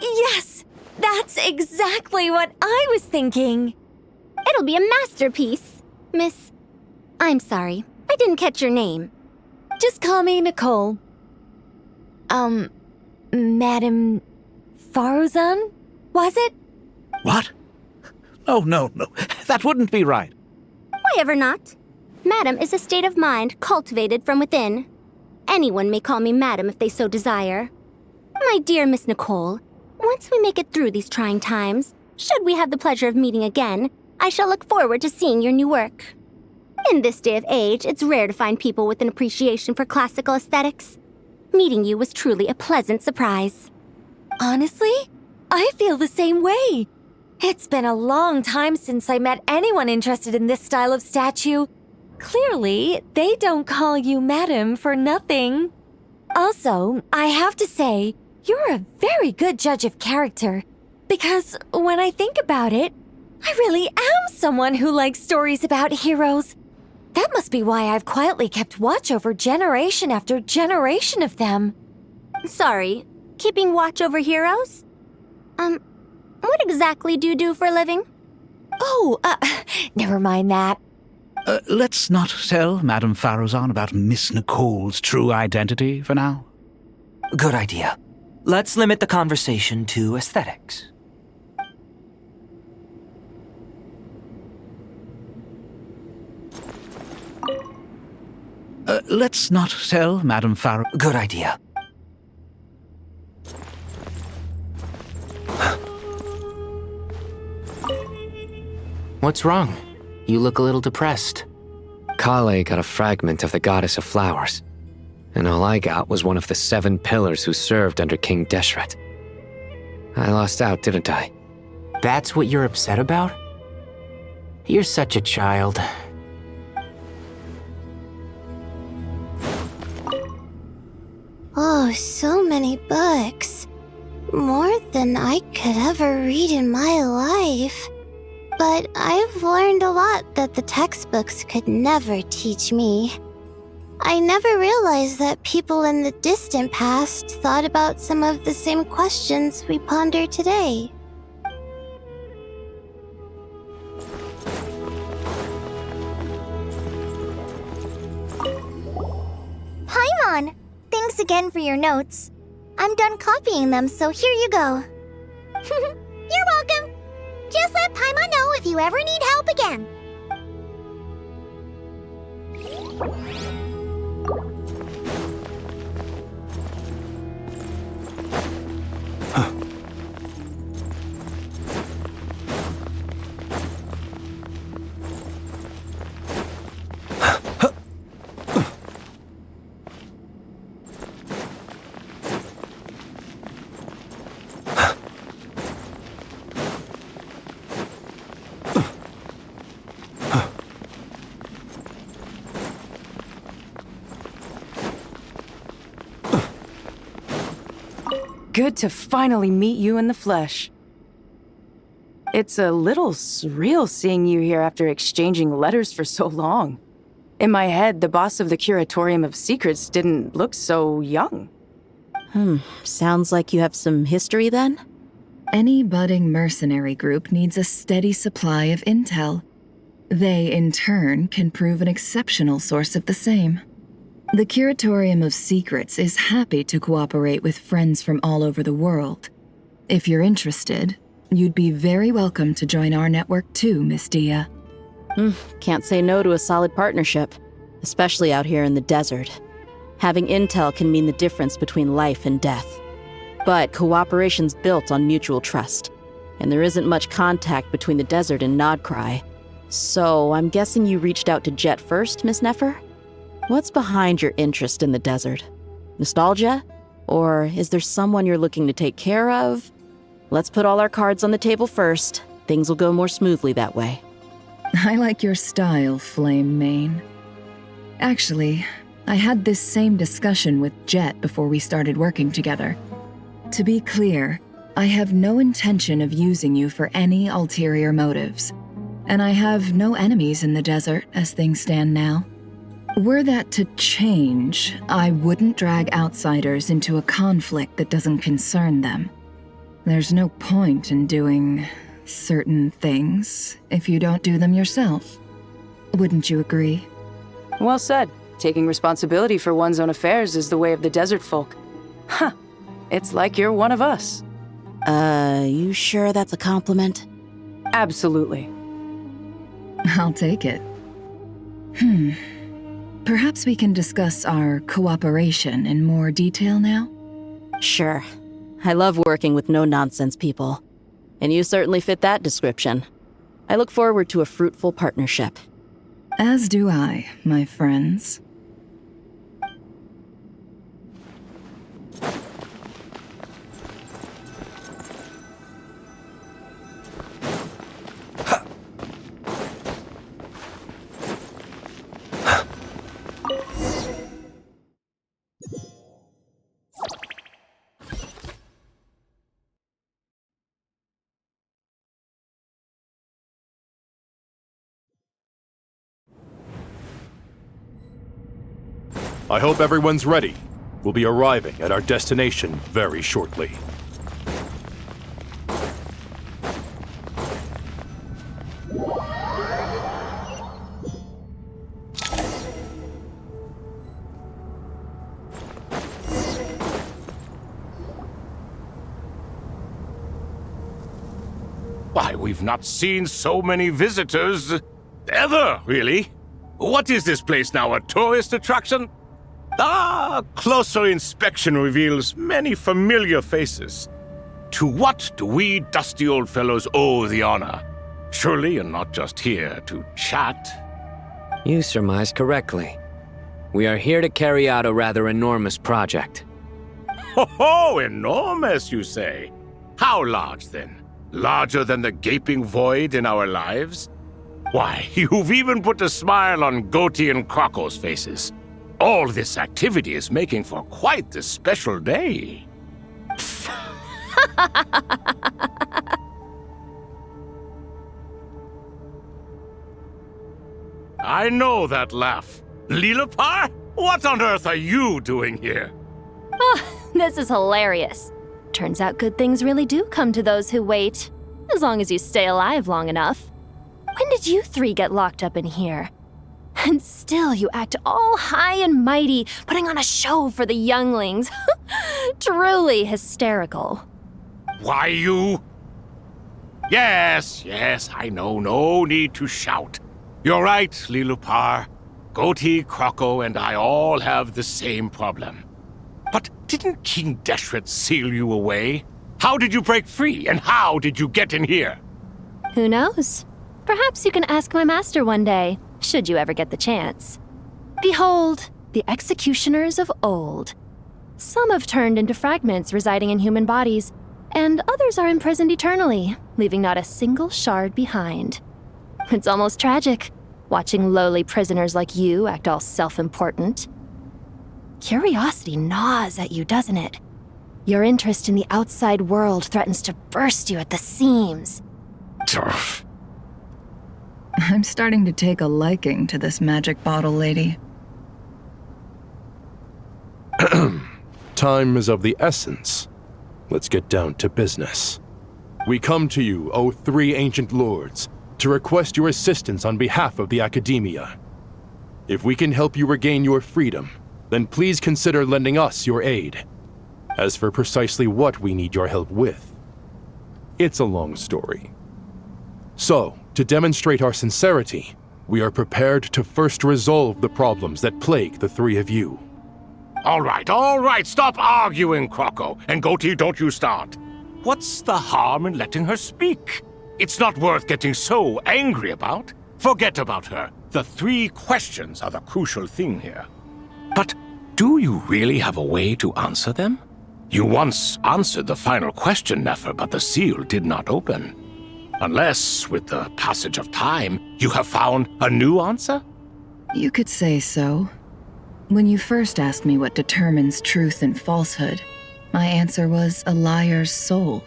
Yes! That's exactly what I was thinking. It'll be a masterpiece, Miss... I'm sorry, I didn't catch your name. Just call me Nicole. Madame Faruzan? Was it? What? Oh, no. That wouldn't be right. Why ever not? Madam is a state of mind cultivated from within. Anyone may call me Madam if they so desire. My dear Miss Nicole, once we make it through these trying times, should we have the pleasure of meeting again, I shall look forward to seeing your new work. In this day of age, it's rare to find people with an appreciation for classical aesthetics. Meeting you was truly a pleasant surprise. Honestly, I feel the same way. It's been a long time since I met anyone interested in this style of statue. Clearly, they don't call you Madam for nothing. Also, I have to say, you're a very good judge of character. Because when I think about it, I really am someone who likes stories about heroes. That must be why I've quietly kept watch over generation after generation of them. Sorry, keeping watch over heroes? What exactly do you do for a living? Oh, never mind that. Let's not tell Madame Faruzan about Miss Nicole's true identity for now. Good idea. Let's limit the conversation to aesthetics. Let's not tell Madame Faruzan. Good idea. What's wrong? You look a little depressed. Kale got a fragment of the goddess of flowers, and all I got was one of the 7 pillars who served under King Deshret. I lost out, didn't I? That's what you're upset about? You're such a child. Oh, so many books. More than I could ever read in my life. But I've learned a lot that the textbooks could never teach me. I never realized that people in the distant past thought about some of the same questions we ponder today. Paimon! Thanks again for your notes. I'm done copying them, so here you go. You're welcome. Just let Paimon know if you ever need help again. Good to finally meet you in the flesh. It's a little surreal seeing you here after exchanging letters for so long. In my head, the boss of the Curatorium of Secrets didn't look so young. Sounds like you have some history then? Any budding mercenary group needs a steady supply of intel. They, in turn, can prove an exceptional source of the same. The Curatorium of Secrets is happy to cooperate with friends from all over the world. If you're interested, you'd be very welcome to join our network too, Miss Dia. Can't say no to a solid partnership, especially out here in the desert. Having intel can mean the difference between life and death. But cooperation's built on mutual trust, and there isn't much contact between the desert and Nodcry. So I'm guessing you reached out to Jet first, Miss Nefer? What's behind your interest in the desert? Nostalgia? Or is there someone you're looking to take care of? Let's put all our cards on the table first. Things will go more smoothly that way. I like your style, Flame Mane. Actually, I had this same discussion with Jet before we started working together. To be clear, I have no intention of using you for any ulterior motives, and I have no enemies in the desert as things stand now. Were that to change, I wouldn't drag outsiders into a conflict that doesn't concern them. There's no point in doing certain things if you don't do them yourself. Wouldn't you agree? Well said. Taking responsibility for one's own affairs is the way of the desert folk. Huh. It's like you're one of us. You sure that's a compliment? Absolutely. I'll take it. Perhaps we can discuss our cooperation in more detail now? Sure. I love working with no-nonsense people. And you certainly fit that description. I look forward to a fruitful partnership. As do I, my friends. I hope everyone's ready. We'll be arriving at our destination very shortly. Why, we've not seen so many visitors ever, really. What is this place now, a tourist attraction? Closer inspection reveals many familiar faces. To what do we dusty old fellows owe the honor? Surely you're not just here to chat. You surmise correctly. We are here to carry out a rather enormous project. Ho, enormous, you say? How large, then? Larger than the gaping void in our lives? Why, you've even put a smile on Goatee and Crocco's faces. All this activity is making for quite the special day. I know that laugh. Lilipar? What on earth are you doing here? Oh, this is hilarious. Turns out good things really do come to those who wait, as long as you stay alive long enough. When did you three get locked up in here? And still you act all high and mighty, putting on a show for the younglings. Truly hysterical. Why, you... Yes, I know. No need to shout. You're right, Lilipar. Goatee, Crocco, and I all have the same problem. But didn't King Deshret seal you away? How did you break free, and how did you get in here? Who knows? Perhaps you can ask my master one day, should you ever get the chance. Behold, the executioners of old. Some have turned into fragments residing in human bodies, and others are imprisoned eternally, leaving not a single shard behind. It's almost tragic, watching lowly prisoners like you act all self-important. Curiosity gnaws at you, doesn't it? Your interest in the outside world threatens to burst you at the seams. Turf. I'm starting to take a liking to this magic bottle lady. Time is of the essence. Let's get down to business. We come to you, O three ancient lords, to request your assistance on behalf of the Academia. If we can help you regain your freedom, then please consider lending us your aid. As for precisely what we need your help with, it's a long story. So, to demonstrate our sincerity, we are prepared to first resolve the problems that plague the three of you. All right, stop arguing, Croco. And Goatee, don't you start. What's the harm in letting her speak? It's not worth getting so angry about. Forget about her. The 3 questions are the crucial thing here. But do you really have a way to answer them? You once answered the final question, Nefer, but the seal did not open. Unless, with the passage of time, you have found a new answer? You could say so. When you first asked me what determines truth and falsehood, my answer was a liar's soul.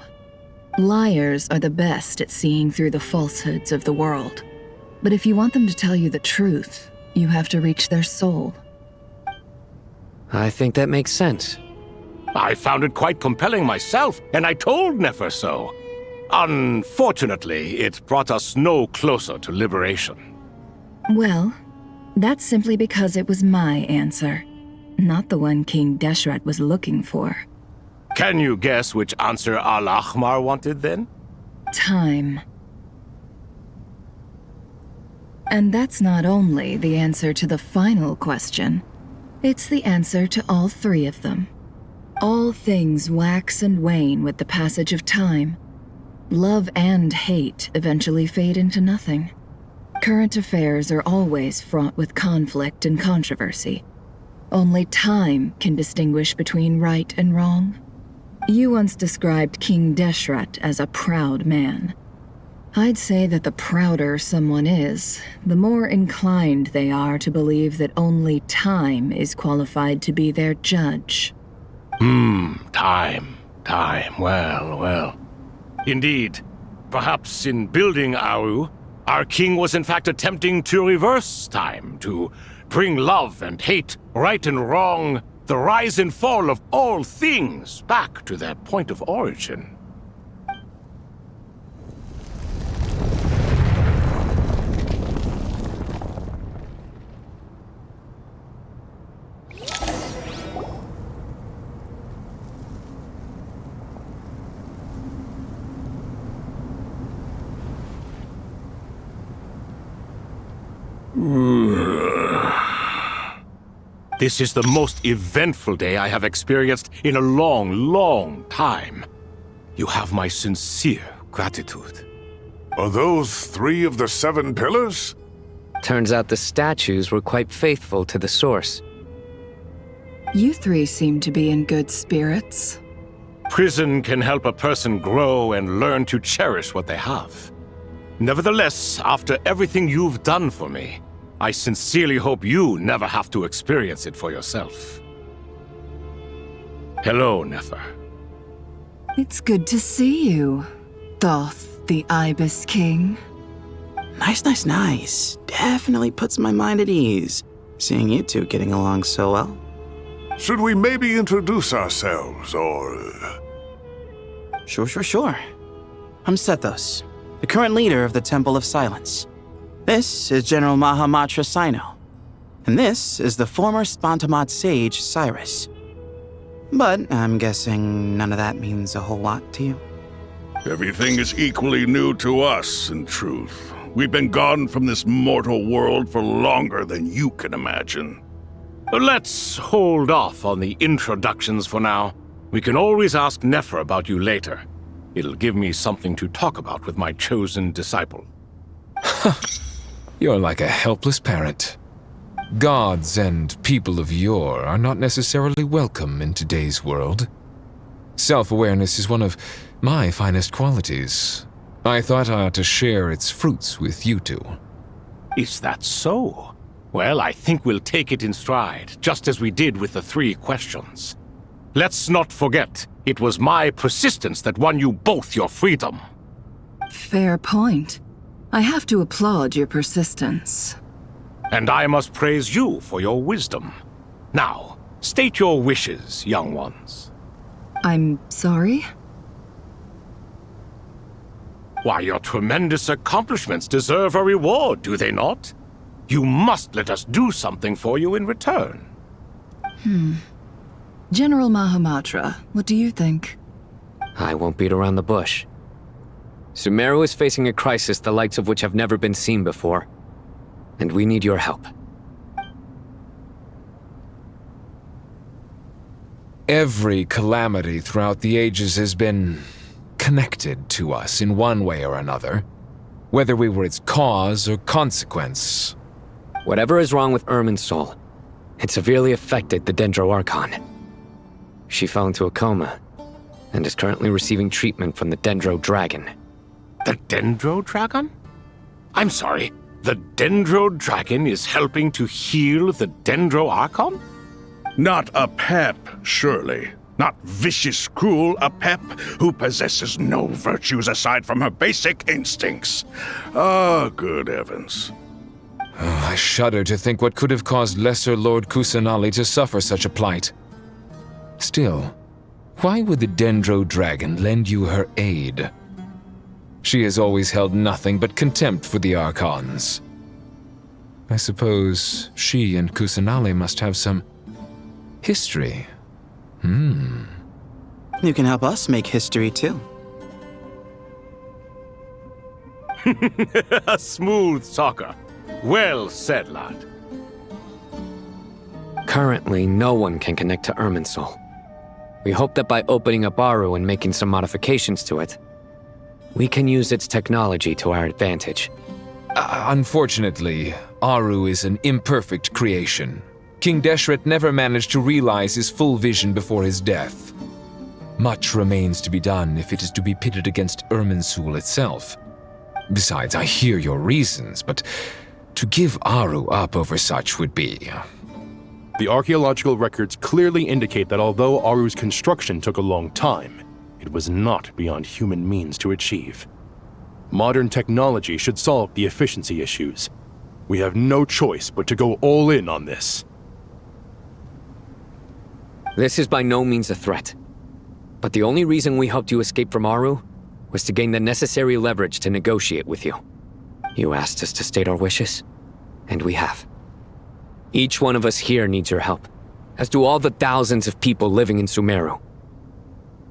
Liars are the best at seeing through the falsehoods of the world. But if you want them to tell you the truth, you have to reach their soul. I think that makes sense. I found it quite compelling myself, and I told Nefer so. Unfortunately, it brought us no closer to liberation. Well, that's simply because it was my answer, not the one King Deshret was looking for. Can you guess which answer Al-Ahmar wanted then? Time. And that's not only the answer to the final question, it's the answer to all 3 of them. All things wax and wane with the passage of time. Love and hate eventually fade into nothing. Current affairs are always fraught with conflict and controversy. Only time can distinguish between right and wrong. You once described King Deshret as a proud man. I'd say that the prouder someone is, the more inclined they are to believe that only time is qualified to be their judge. Time. Well. Indeed. Perhaps in building Aaru, our king was in fact attempting to reverse time, to bring love and hate, right and wrong, the rise and fall of all things back to their point of origin. This is the most eventful day I have experienced in a long time. You have my sincere gratitude. Are those 3 of the 7 pillars? Turns out the statues were quite faithful to the source. You 3 seem to be in good spirits. Prison can help a person grow and learn to cherish what they have. Nevertheless, after everything you've done for me, I sincerely hope you never have to experience it for yourself. Hello, Nefer. It's good to see you, Thoth the Ibis King. Nice. Definitely puts my mind at ease, seeing you 2 getting along so well. Should we maybe introduce ourselves, or... Sure. I'm Sethos, the current leader of the Temple of Silence. This is General Mahamatra Sino, and this is the former Spantamad sage, Cyrus. But I'm guessing none of that means a whole lot to you. Everything is equally new to us, in truth. We've been gone from this mortal world for longer than you can imagine. Let's hold off on the introductions for now. We can always ask Nefer about you later. It'll give me something to talk about with my chosen disciple. You're like a helpless parent. Gods and people of yore are not necessarily welcome in today's world. Self-awareness is one of my finest qualities. I thought I ought to share its fruits with you 2. Is that so? Well, I think we'll take it in stride, just as we did with the 3 questions. Let's not forget, it was my persistence that won you both your freedom. Fair point. I have to applaud your persistence. And I must praise you for your wisdom. Now, state your wishes, young ones. I'm sorry? Why, your tremendous accomplishments deserve a reward, do they not? You must let us do something for you in return. General Mahamatra, what do you think? I won't beat around the bush. Sumeru is facing a crisis the likes of which have never been seen before, and we need your help. Every calamity throughout the ages has been connected to us in one way or another, whether we were its cause or consequence. Whatever is wrong with Irminsul, it severely affected the Dendro Archon. She fell into a coma and is currently receiving treatment from the Dendro Dragon. The Dendro Dragon? I'm sorry, the Dendro Dragon is helping to heal the Dendro Archon? Not a pep, surely. Not vicious, cruel, a pep who possesses no virtues aside from her basic instincts. Ah, good heavens. I shudder to think what could have caused Lesser Lord Kusanali to suffer such a plight. Still, why would the Dendro Dragon lend you her aid? She has always held nothing but contempt for the Archons. I suppose she and Kusanali must have some history. You can help us make history too. A smooth talker. Well said, lad. Currently, no one can connect to Irminsul. We hope that by opening up Aaru and making some modifications to it, we can use its technology to our advantage. Unfortunately, Aaru is an imperfect creation. King Deshret never managed to realize his full vision before his death. Much remains to be done if it is to be pitted against Irminsul itself. Besides, I hear your reasons, but to give Aaru up over such would be... The archaeological records clearly indicate that although Aaru's construction took a long time, it was not beyond human means to achieve. Modern technology should solve the efficiency issues. We have no choice but to go all in on this. This is by no means a threat. But the only reason we helped you escape from Aaru was to gain the necessary leverage to negotiate with you. You asked us to state our wishes, and we have. Each one of us here needs your help, as do all the thousands of people living in Sumeru.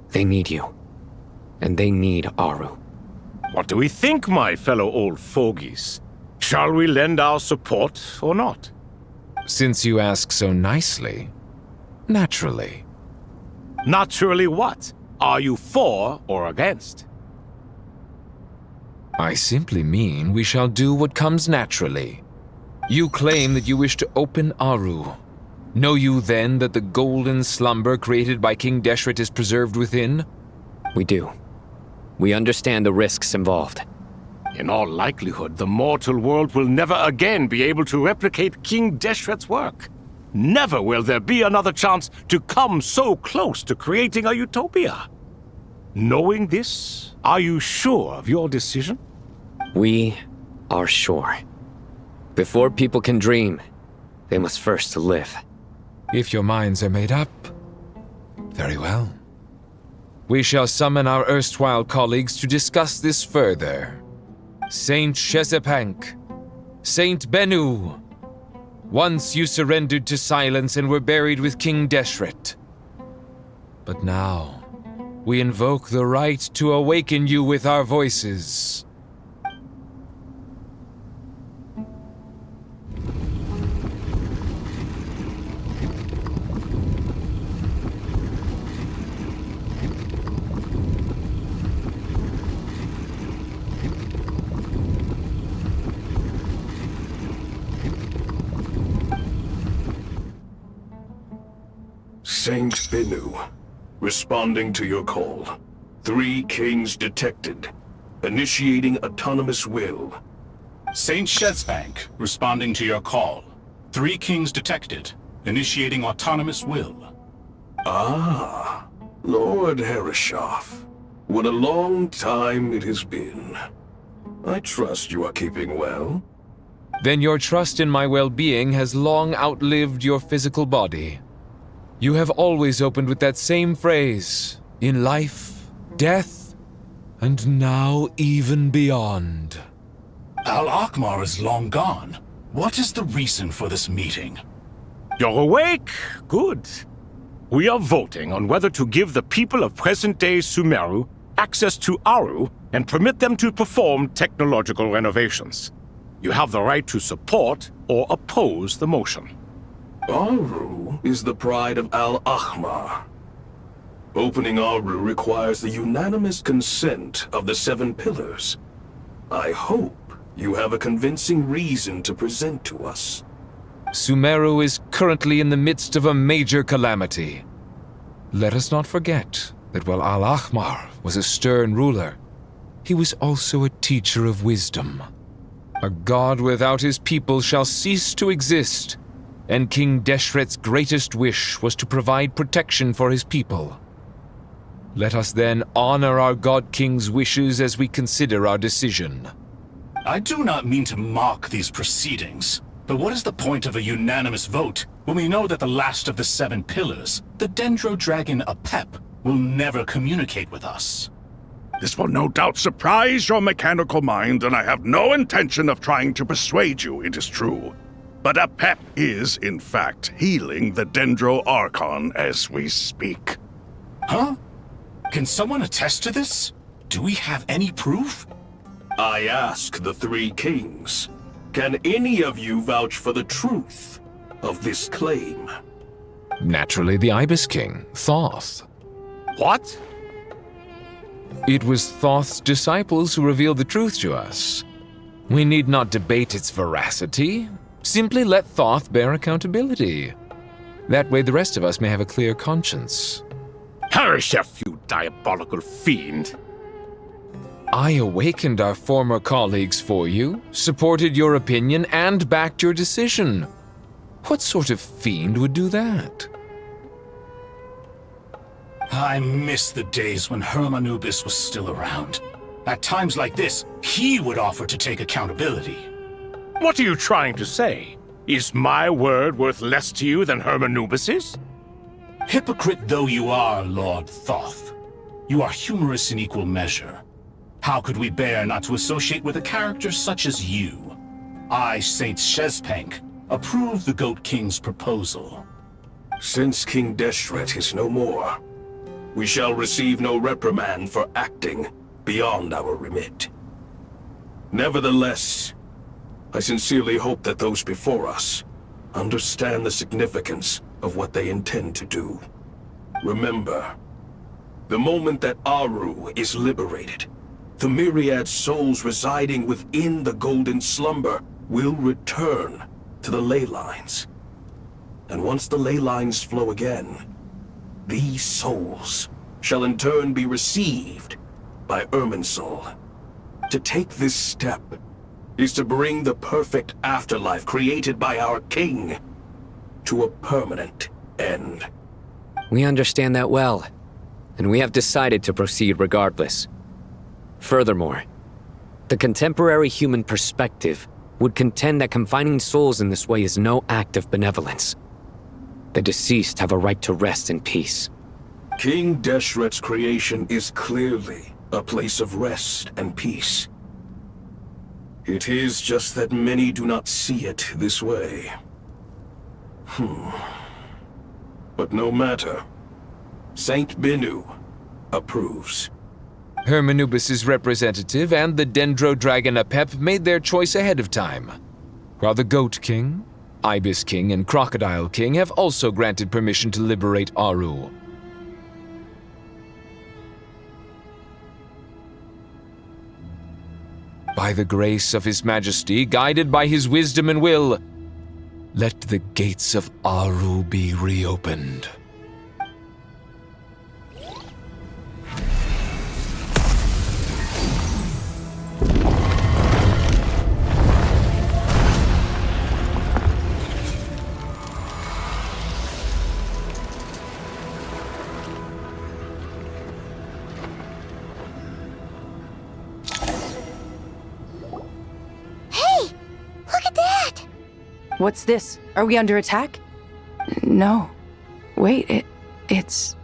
They need you, and they need Aaru. What do we think, my fellow old fogies? Shall we lend our support or not? Since you ask so nicely, naturally. Naturally what? Are you for or against? I simply mean we shall do what comes naturally. You claim that you wish to open Aaru. Know you then that the golden slumber created by King Deshret is preserved within? We do. We understand the risks involved. In all likelihood, the mortal world will never again be able to replicate King Deshret's work. Never will there be another chance to come so close to creating a utopia. Knowing this, are you sure of your decision? We are sure. Before people can dream, they must first live. If your minds are made up, very well. We shall summon our erstwhile colleagues to discuss this further. Saint Shezepank, Saint Bennu, once you surrendered to silence and were buried with King Deshret. But now, we invoke the right to awaken you with our voices. Saint Bennu, responding to your call. 3 kings detected. Initiating autonomous will. Saint Shezepank, responding to your call. 3 kings detected. Initiating autonomous will. Ah, Lord Herreshoff. What a long time it has been. I trust you are keeping well. Then your trust in my well-being has long outlived your physical body. You have always opened with that same phrase, in life, death, and now even beyond. Al Akmar is long gone. What is the reason for this meeting? You're awake? Good. We are voting on whether to give the people of present-day Sumeru access to Aaru and permit them to perform technological renovations. You have the right to support or oppose the motion. Aaru is the pride of Al-Ahmar. Opening Aaru requires the unanimous consent of the 7 pillars. I hope you have a convincing reason to present to us. Sumeru is currently in the midst of a major calamity. Let us not forget that while Al-Ahmar was a stern ruler, he was also a teacher of wisdom. A god without his people shall cease to exist, and King Deshret's greatest wish was to provide protection for his people. Let us then honor our God King's wishes as we consider our decision. I do not mean to mock these proceedings, but what is the point of a unanimous vote when we know that the last of the 7 pillars, the Dendro Dragon Apep, will never communicate with us? This will no doubt surprise your mechanical mind, and I have no intention of trying to persuade you it is true. But Apep is, in fact, healing the Dendro Archon as we speak. Huh? Can someone attest to this? Do we have any proof? I ask the 3 kings, can any of you vouch for the truth of this claim? Naturally, the Ibis King, Thoth. What? It was Thoth's disciples who revealed the truth to us. We need not debate its veracity. Simply let Thoth bear accountability. That way the rest of us may have a clear conscience. Harishef, you diabolical fiend! I awakened our former colleagues for you, supported your opinion, and backed your decision. What sort of fiend would do that? I miss the days when Hermanubis was still around. At times like this, he would offer to take accountability. What are you trying to say? Is my word worth less to you than Hermanubis's? Hypocrite though you are, Lord Thoth, you are humorous in equal measure. How could we bear not to associate with a character such as you? I, Saint Shezpank, approve the Goat King's proposal. Since King Deshret is no more, we shall receive no reprimand for acting beyond our remit. Nevertheless, I sincerely hope that those before us understand the significance of what they intend to do. Remember, the moment that Aaru is liberated, the myriad souls residing within the Golden Slumber will return to the ley lines. And once the ley lines flow again, these souls shall in turn be received by Irminsul. To take this step is to bring the perfect afterlife created by our king to a permanent end. We understand that well, and we have decided to proceed regardless. Furthermore, the contemporary human perspective would contend that confining souls in this way is no act of benevolence. The deceased have a right to rest in peace. King Deshret's creation is clearly a place of rest and peace. It is just that many do not see it this way. But no matter. Saint Binu approves. Hermanubis' representative and the Dendro Dragon Apep made their choice ahead of time, while the Goat King, Ibis King, and Crocodile King have also granted permission to liberate Aaru. By the grace of His Majesty, guided by his wisdom and will, let the gates of Aaru be reopened. What's this? Are we under attack? No. Wait, it's...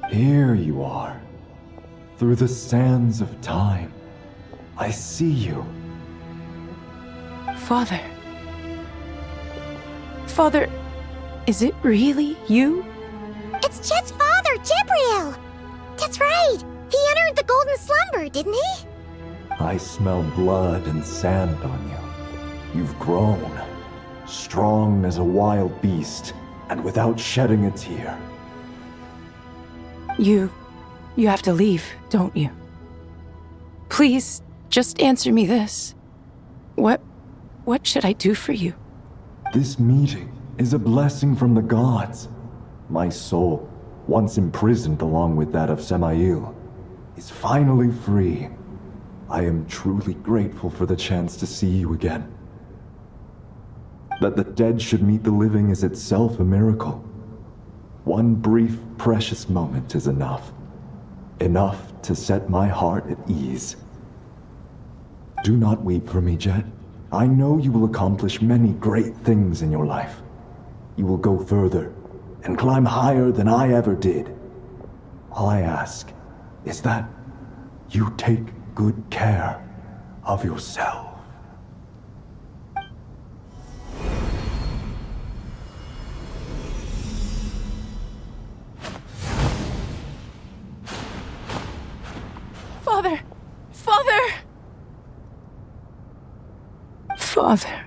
Here you are, through the sands of time. I see you. Father. Father, is it really you? It's Chet's father, Jibriel! That's right! He entered the golden slumber, didn't he? I smell blood and sand on you. You've grown, strong as a wild beast, and without shedding a tear. You have to leave, don't you? Please, just answer me this. What should I do for you? This meeting is a blessing from the gods. My soul, once imprisoned along with that of Samael, is finally free. I am truly grateful for the chance to see you again. That the dead should meet the living is itself a miracle. One brief, precious moment is enough. Enough to set my heart at ease. Do not weep for me, Jet. I know you will accomplish many great things in your life. You will go further and climb higher than I ever did. All I ask is that you take good care of yourself. Father! Father! Father.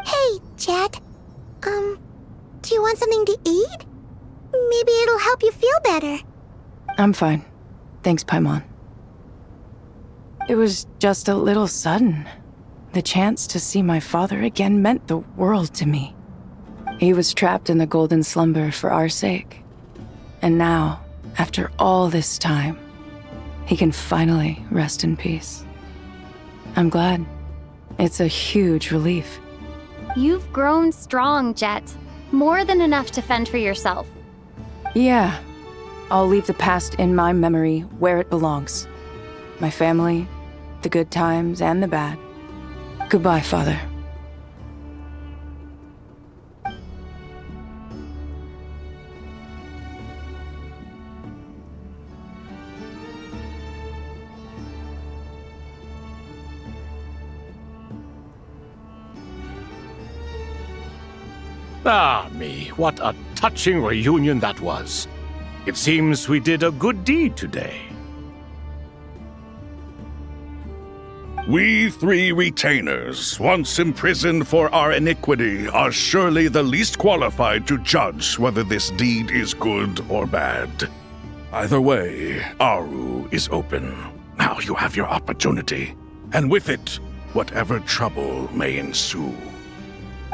Hey, Jet. Do you want something to eat? Maybe it'll help you feel better. I'm fine. Thanks, Paimon. It was just a little sudden. The chance to see my father again meant the world to me. He was trapped in the golden slumber for our sake. And now, after all this time, he can finally rest in peace. I'm glad. It's a huge relief. You've grown strong, Jet. More than enough to fend for yourself. Yeah. I'll leave the past in my memory where it belongs. My family, the good times and the bad. Goodbye, Father. Ah, me, what a touching reunion that was. It seems we did a good deed today. We three retainers, once imprisoned for our iniquity, are surely the least qualified to judge whether this deed is good or bad. Either way, Aaru is open. Now you have your opportunity, and with it, whatever trouble may ensue.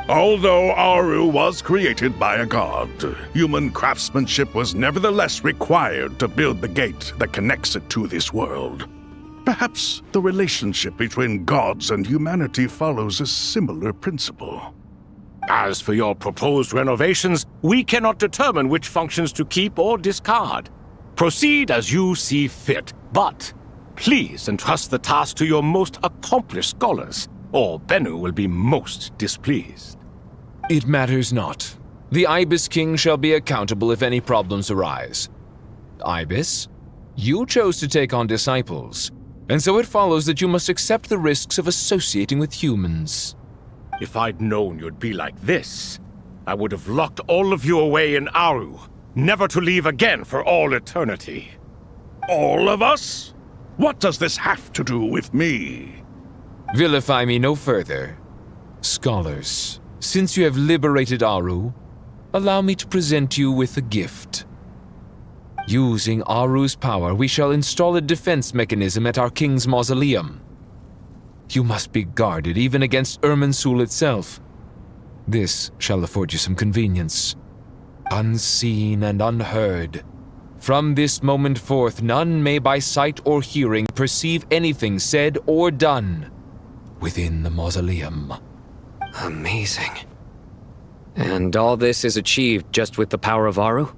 Although Aaru was created by a god, human craftsmanship was nevertheless required to build the gate that connects it to this world. Perhaps the relationship between gods and humanity follows a similar principle. As for your proposed renovations, we cannot determine which functions to keep or discard. Proceed as you see fit, but please entrust the task to your most accomplished scholars, or Bennu will be most displeased. It matters not. The Ibis King shall be accountable if any problems arise. Ibis, you chose to take on disciples, and so it follows that you must accept the risks of associating with humans. If I'd known you'd be like this, I would have locked all of you away in Aaru, never to leave again for all eternity. All of us? What does this have to do with me? Vilify me no further. Scholars, since you have liberated Aaru, allow me to present you with a gift. Using Aaru's power, we shall install a defense mechanism at our king's mausoleum. You must be guarded even against Irminsul itself. This shall afford you some convenience. Unseen and unheard. From this moment forth, none may by sight or hearing perceive anything said or done within the mausoleum. Amazing. And all this is achieved just with the power of Aaru?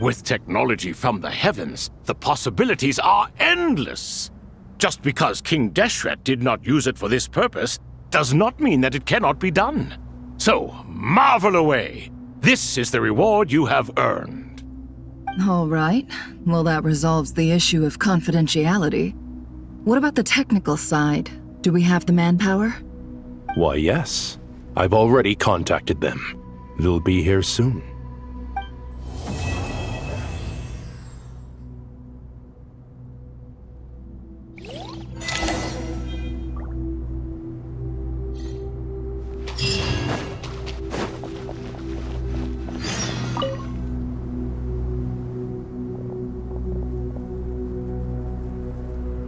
With technology from the heavens, the possibilities are endless. Just because King Deshret did not use it for this purpose does not mean that it cannot be done. So, marvel away. This is the reward you have earned. All right. Well, that resolves the issue of confidentiality. What about the technical side? Do we have the manpower? Why, yes. I've already contacted them. They'll be here soon.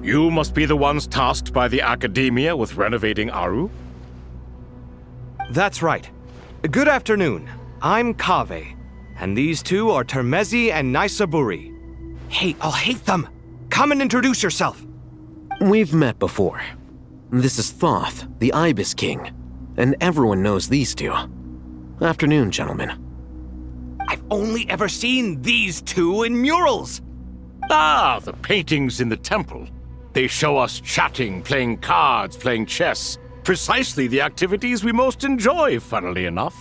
You must be the ones tasked by the Academia with renovating Aaru? That's right. Good afternoon. I'm Kaveh, and these two are Termezi and Naisaburi. Hey, I'll hate them! Come and introduce yourself! We've met before. This is Thoth, the Ibis King, and everyone knows these two. Afternoon, gentlemen. I've only ever seen these two in murals! Ah, the paintings in the temple. They show us chatting, playing cards, playing chess. Precisely the activities we most enjoy, funnily enough.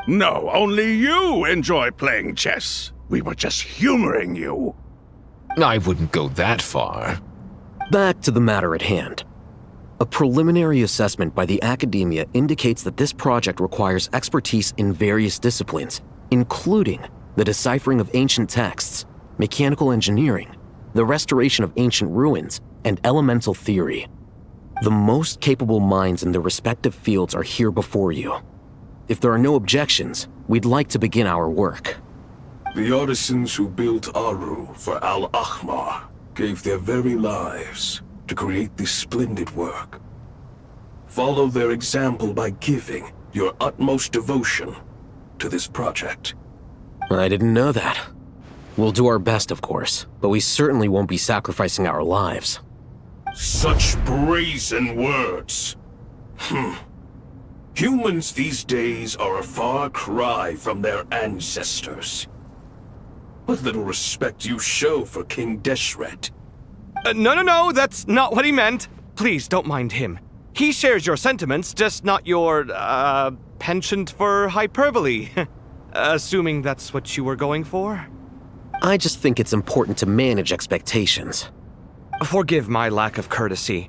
No, only you enjoy playing chess. We were just humoring you. I wouldn't go that far. Back to the matter at hand. A preliminary assessment by the Academia indicates that this project requires expertise in various disciplines, including the deciphering of ancient texts, mechanical engineering, the restoration of ancient ruins, and elemental theory. The most capable minds in their respective fields are here before you. If there are no objections, we'd like to begin our work. The artisans who built Aaru for Al-Ahmar gave their very lives to create this splendid work. Follow their example by giving your utmost devotion to this project. I didn't know that. We'll do our best, of course, but we certainly won't be sacrificing our lives. Such brazen words. Humans these days are a far cry from their ancestors. What little respect you show for King Deshret. No, that's not what he meant. Please, don't mind him. He shares your sentiments, just not your, penchant for hyperbole. Assuming that's what you were going for? I just think it's important to manage expectations. Forgive my lack of courtesy,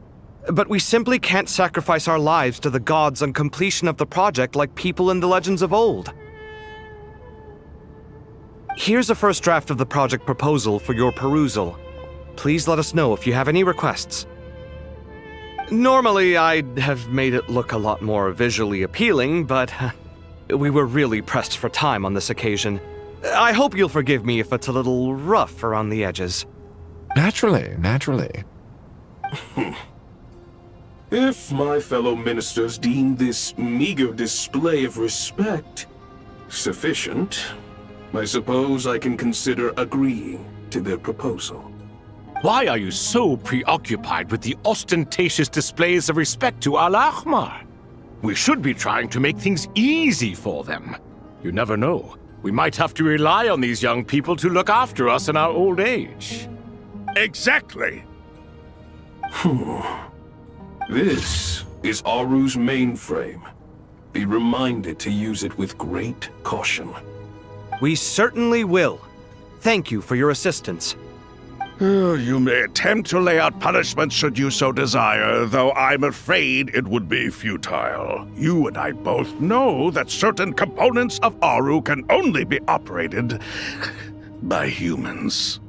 but we simply can't sacrifice our lives to the gods on completion of the project like people in the legends of old. Here's a first draft of the project proposal for your perusal. Please let us know if you have any requests. Normally, I'd have made it look a lot more visually appealing, but we were really pressed for time on this occasion. I hope you'll forgive me if it's a little rough around the edges. Naturally. If my fellow ministers deem this meager display of respect sufficient, I suppose I can consider agreeing to their proposal. Why are you so preoccupied with the ostentatious displays of respect to Al-Ahmar? We should be trying to make things easy for them. You never know. We might have to rely on these young people to look after us in our old age. Exactly. This is Aaru's mainframe. Be reminded to use it with great caution. We certainly will. Thank you for your assistance. You may attempt to lay out punishment should you so desire, though I'm afraid it would be futile. You and I both know that certain components of Aaru can only be operated by humans.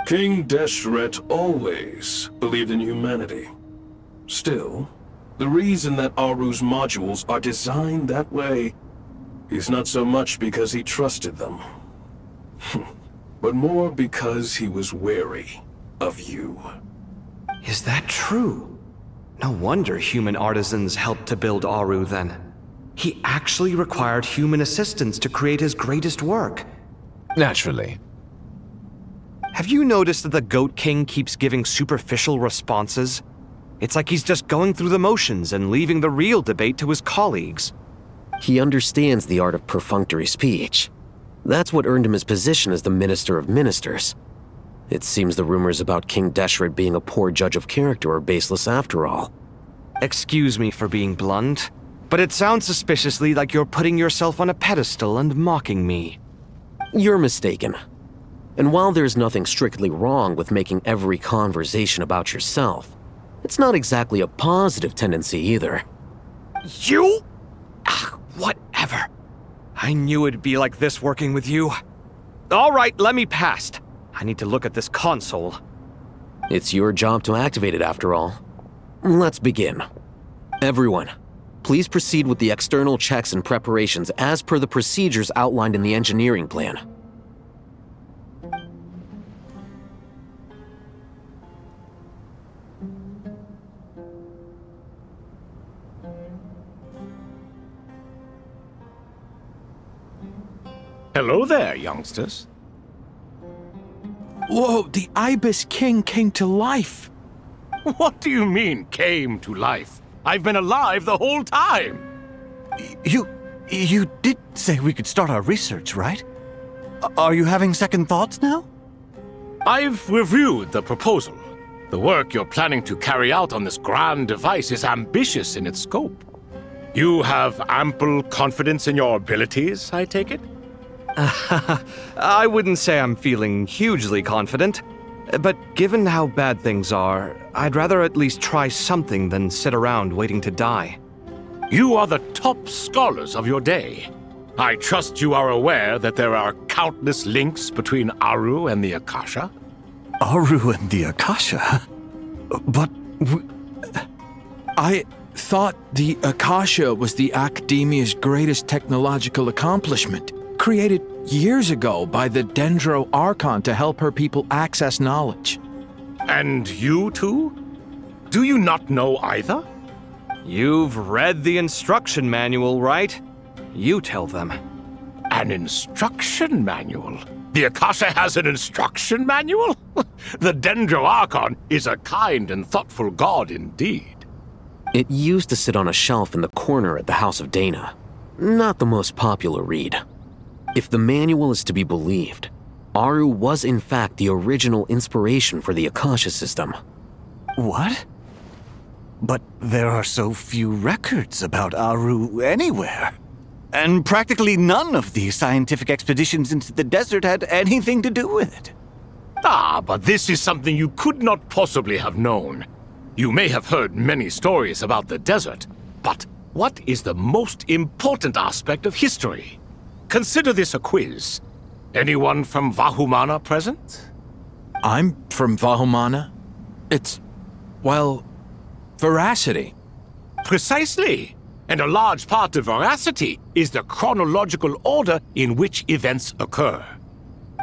King Deshret always believed in humanity. Still, the reason that Aaru's modules are designed that way is not so much because he trusted them, but more because he was wary of you. Is that true? No wonder human artisans helped to build Aaru then. He actually required human assistance to create his greatest work. Naturally. Have you noticed that the Goat King keeps giving superficial responses? It's like he's just going through the motions and leaving the real debate to his colleagues. He understands the art of perfunctory speech. That's what earned him his position as the Minister of Ministers. It seems the rumors about King Deshret being a poor judge of character are baseless after all. Excuse me for being blunt, but it sounds suspiciously like you're putting yourself on a pedestal and mocking me. You're mistaken. And while there's nothing strictly wrong with making every conversation about yourself, it's not exactly a positive tendency either. You? Whatever. I knew it'd be like this working with you. All right, let me past. I need to look at this console. It's your job to activate it after all. Let's begin. Everyone, please proceed with the external checks and preparations as per the procedures outlined in the engineering plan. Hello there, youngsters. Whoa, the Ibis King came to life. What do you mean, came to life? I've been alive the whole time. You did say we could start our research, right? Are you having second thoughts now? I've reviewed the proposal. The work you're planning to carry out on this grand device is ambitious in its scope. You have ample confidence in your abilities, I take it? I wouldn't say I'm feeling hugely confident, but given how bad things are, I'd rather at least try something than sit around waiting to die. You are the top scholars of your day. I trust you are aware that there are countless links between Aaru and the Akasha? Aaru and the Akasha? But I thought the Akasha was the Academia's greatest technological accomplishment, created years ago by the Dendro Archon to help her people access knowledge. And you too? Do you not know either? You've read the instruction manual, right? You tell them. An instruction manual? The Akasha has an instruction manual? The Dendro Archon is a kind and thoughtful god indeed. It used to sit on a shelf in the corner at the House of Dana. Not the most popular read. If the manual is to be believed, Aaru was in fact the original inspiration for the Akasha system. What? But there are so few records about Aaru anywhere. And practically none of the scientific expeditions into the desert had anything to do with it. Ah, but this is something you could not possibly have known. You may have heard many stories about the desert, but what is the most important aspect of history? Consider this a quiz. Anyone from Vahumana present? I'm from Vahumana. It's, well, veracity. Precisely. And a large part of veracity is the chronological order in which events occur.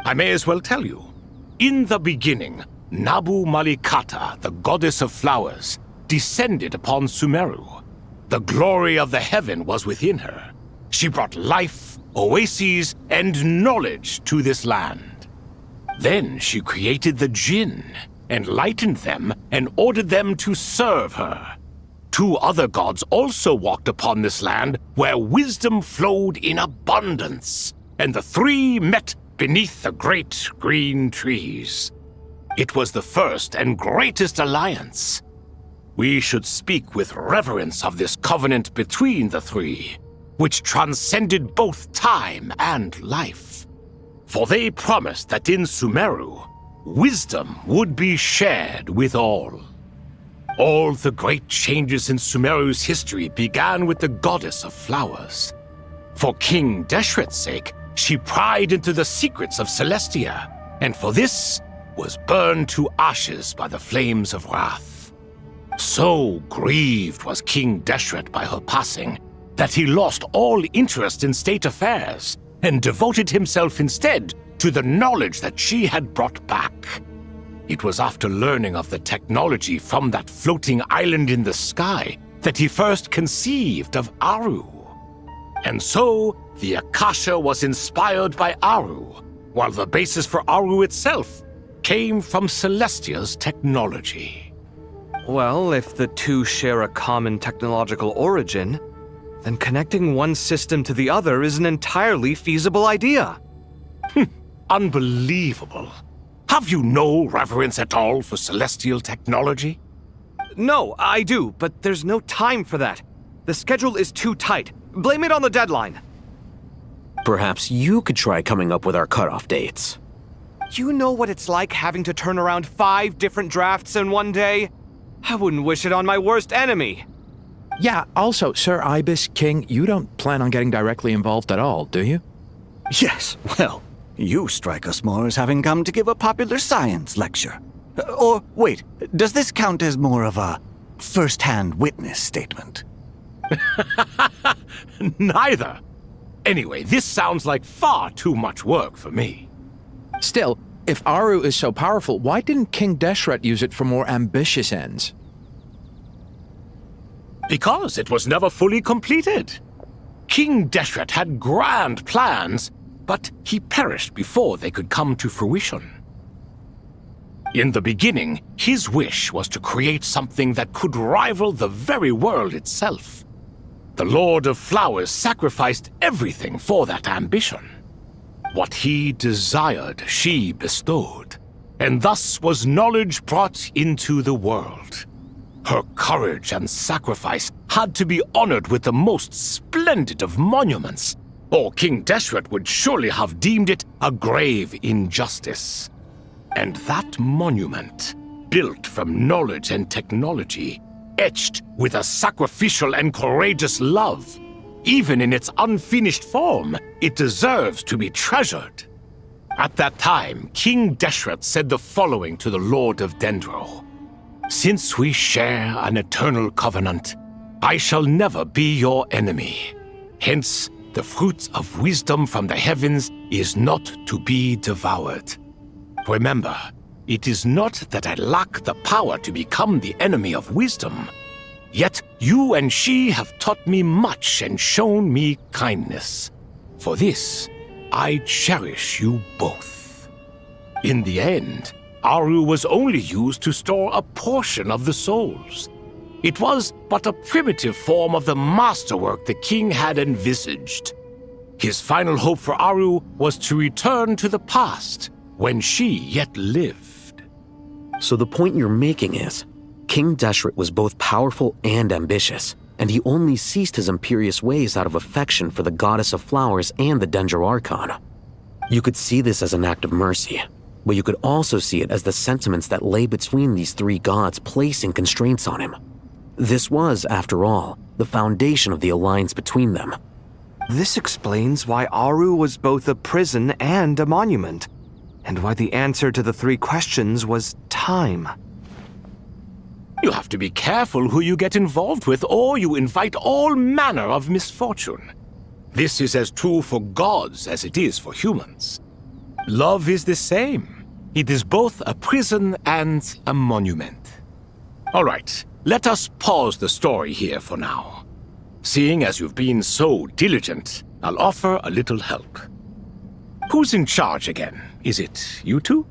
I may as well tell you. In the beginning, Nabu Malikata, the goddess of flowers, descended upon Sumeru. The glory of the heaven was within her. She brought life, oases, and knowledge to this land. Then she created the Jinn, enlightened them, and ordered them to serve her. Two other gods also walked upon this land where wisdom flowed in abundance, and the three met beneath the great green trees. It was the first and greatest alliance. We should speak with reverence of this covenant between the three, which transcended both time and life. For they promised that in Sumeru, wisdom would be shared with all. All the great changes in Sumeru's history began with the goddess of flowers. For King Deshret's sake, she pried into the secrets of Celestia, and for this was burned to ashes by the flames of wrath. So grieved was King Deshret by her passing that he lost all interest in state affairs and devoted himself instead to the knowledge that she had brought back. It was after learning of the technology from that floating island in the sky that he first conceived of Aaru. And so, the Akasha was inspired by Aaru, while the basis for Aaru itself came from Celestia's technology. Well, if the two share a common technological origin, then connecting one system to the other is an entirely feasible idea. Unbelievable. Have you no reverence at all for celestial technology? No, I do, but there's no time for that. The schedule is too tight. Blame it on the deadline. Perhaps you could try coming up with our cutoff dates. You know what it's like having to turn around 5 different drafts in one day? I wouldn't wish it on my worst enemy. Yeah, also, Sir Ibis King, you don't plan on getting directly involved at all, do you? Yes, well, you strike us more as having come to give a popular science lecture. Or, wait, does this count as more of a first-hand witness statement? Neither. Anyway, this sounds like far too much work for me. Still, if Aaru is so powerful, why didn't King Deshret use it for more ambitious ends? Because it was never fully completed. King Deshret had grand plans, but he perished before they could come to fruition. In the beginning, his wish was to create something that could rival the very world itself. The Lord of Flowers sacrificed everything for that ambition. What he desired, she bestowed, and thus was knowledge brought into the world. Her courage and sacrifice had to be honored with the most splendid of monuments, or King Deshret would surely have deemed it a grave injustice. And that monument, built from knowledge and technology, etched with a sacrificial and courageous love, even in its unfinished form, it deserves to be treasured. At that time, King Deshret said the following to the Lord of Dendro. Since we share an eternal covenant, I shall never be your enemy. Hence, the fruit of wisdom from the heavens is not to be devoured. Remember, it is not that I lack the power to become the enemy of wisdom. Yet you and she have taught me much and shown me kindness. For this, I cherish you both. In the end, Aaru was only used to store a portion of the souls. It was but a primitive form of the masterwork the king had envisaged. His final hope for Aaru was to return to the past, when she yet lived. So the point you're making is, King Deshret was both powerful and ambitious, and he only ceased his imperious ways out of affection for the Goddess of Flowers and the Dendro Archon. You could see this as an act of mercy, but you could also see it as the sentiments that lay between these 3 gods placing constraints on him. This was, after all, the foundation of the alliance between them. This explains why Aaru was both a prison and a monument, and why the answer to the 3 questions was time. You have to be careful who you get involved with, or you invite all manner of misfortune. This is as true for gods as it is for humans. Love is the same. It is both a prison and a monument. All right, let us pause the story here for now. Seeing as you've been so diligent, I'll offer a little help. Who's in charge again? Is it you two?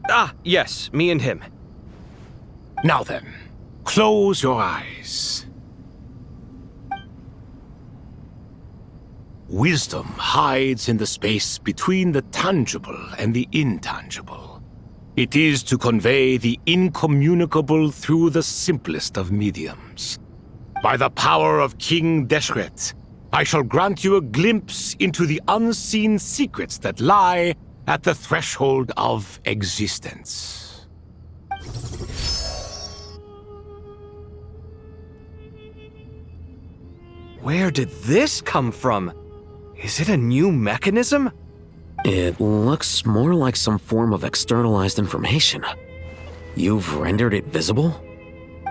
Ah, yes, me and him. Now then, close your eyes. Wisdom hides in the space between the tangible and the intangible. It is to convey the incommunicable through the simplest of mediums. By the power of King Deshret, I shall grant you a glimpse into the unseen secrets that lie at the threshold of existence. Where did this come from? Is it a new mechanism? It looks more like some form of externalized information. You've rendered it visible?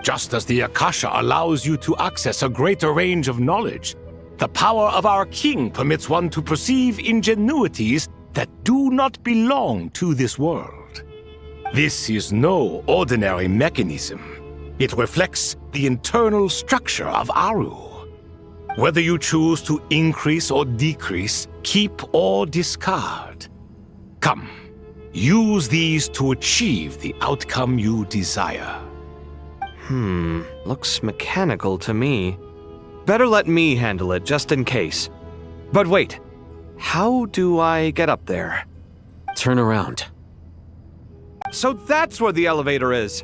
Just as the Akasha allows you to access a greater range of knowledge, the power of our king permits one to perceive ingenuities that do not belong to this world. This is no ordinary mechanism. It reflects the internal structure of Aaru. Whether you choose to increase or decrease, keep or discard. Come, use these to achieve the outcome you desire. Looks mechanical to me. Better let me handle it, just in case. But wait, how do I get up there? Turn around. So that's where the elevator is.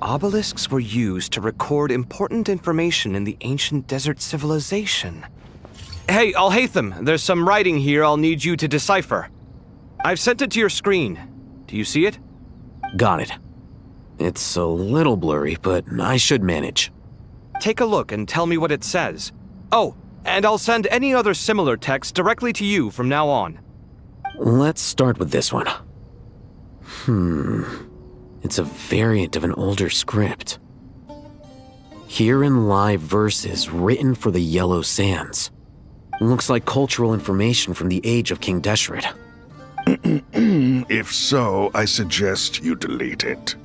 Obelisks were used to record important information in the ancient desert civilization. Hey, Alhaitham, there's some writing here I'll need you to decipher. I've sent it to your screen. Do you see it? Got it. It's a little blurry, but I should manage. Take a look and tell me what it says. Oh, and I'll send any other similar text directly to you from now on. Let's start with this one. It's a variant of an older script. Herein lie verses written for the Yellow Sands. Looks like cultural information from the age of King Deshret. If so, I suggest you delete it.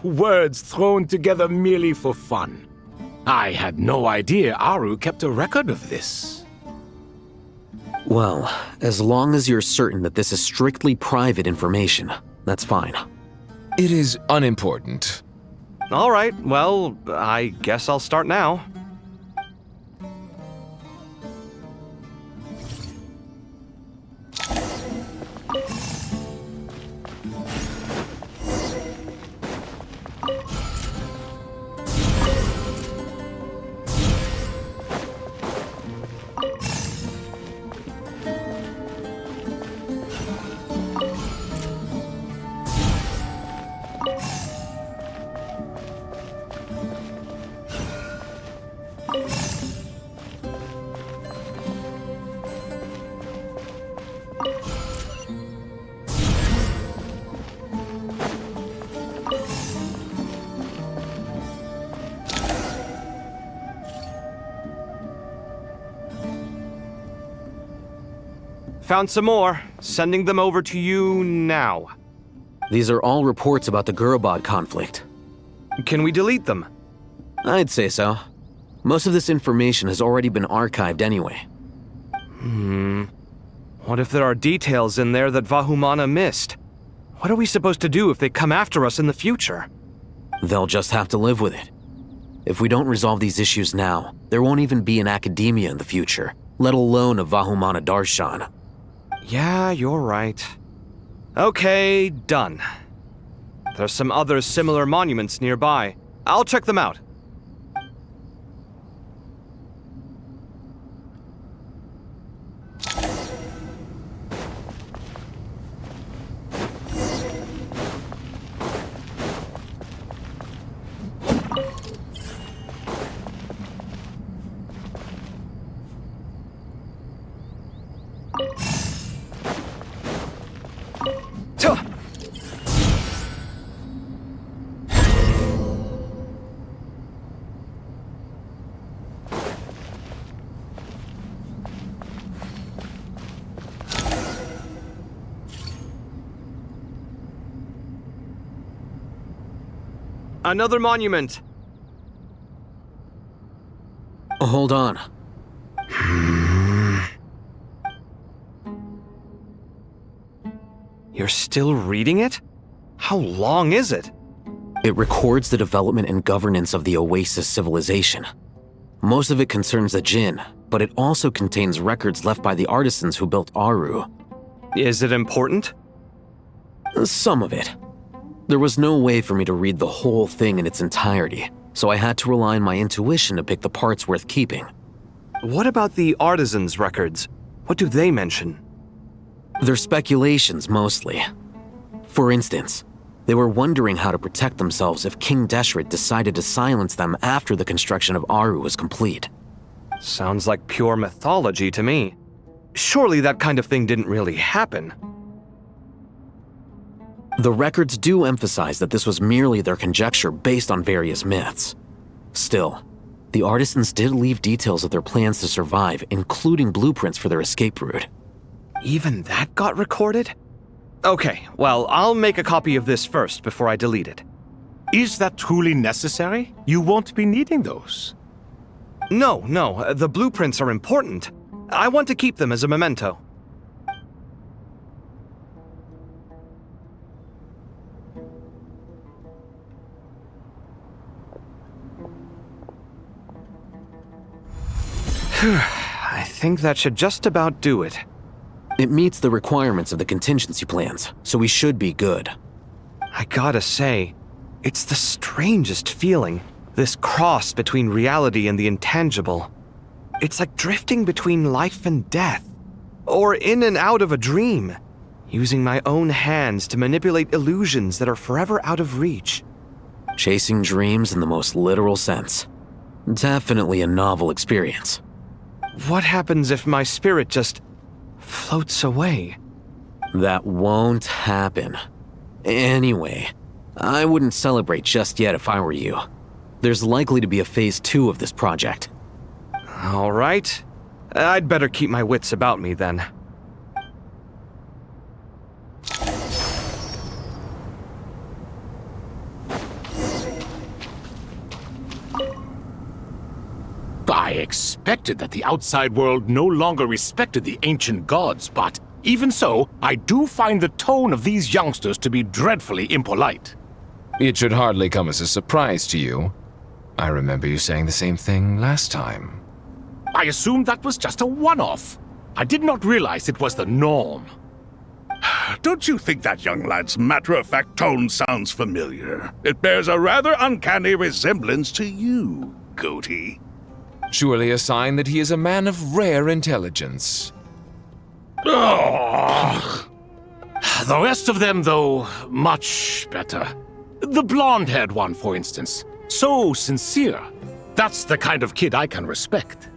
Words thrown together merely for fun. I had no idea Aaru kept a record of this. Well, as long as you're certain that this is strictly private information, that's fine. It is unimportant. All right, well, I guess I'll start now. Found some more. Sending them over to you now. These are all reports about the Gurubad conflict. Can we delete them? I'd say so. Most of this information has already been archived anyway. What if there are details in there that Vahumana missed? What are we supposed to do if they come after us in the future? They'll just have to live with it. If we don't resolve these issues now, there won't even be an academia in the future, let alone a Vahumana Darshan. Yeah, you're right. Okay, done. There's some other similar monuments nearby. I'll check them out. Another monument. Hold on. You're still reading it? How long is it? It records the development and governance of the Oasis civilization. Most of it concerns the Jinn, but it also contains records left by the artisans who built Aaru. Is it important? Some of it. There was no way for me to read the whole thing in its entirety, so I had to rely on my intuition to pick the parts worth keeping. What about the artisans' records? What do they mention? They're speculations, mostly. For instance, they were wondering how to protect themselves if King Deshret decided to silence them after the construction of Aaru was complete. Sounds like pure mythology to me. Surely that kind of thing didn't really happen. The records do emphasize that this was merely their conjecture based on various myths. Still, the artisans did leave details of their plans to survive, including blueprints for their escape route. Even that got recorded? Okay, well, I'll make a copy of this first before I delete it. Is that truly necessary? You won't be needing those. No, the blueprints are important. I want to keep them as a memento. I think that should just about do it. It meets the requirements of the contingency plans, so we should be good. I gotta say, It's the strangest feeling, this cross between reality and the intangible. It's like drifting between life and death, or in and out of a dream, using my own hands to manipulate illusions that are forever out of reach. Chasing dreams in the most literal sense. Definitely a novel experience. What happens if my spirit just floats away? That won't happen. Anyway, I wouldn't celebrate just yet if I were you. There's likely to be a phase 2 of this project. All right. I'd better keep my wits about me then. I expected that the outside world no longer respected the ancient gods, but even so, I do find the tone of these youngsters to be dreadfully impolite. It should hardly come as a surprise to you. I remember you saying the same thing last time. I assumed that was just a one-off. I did not realize it was the norm. Don't you think that young lad's matter-of-fact tone sounds familiar? It bears a rather uncanny resemblance to you, Goatee. Surely a sign that he is a man of rare intelligence. Oh. The rest of them, though, much better. The blonde-haired one, for instance. So sincere. That's the kind of kid I can respect.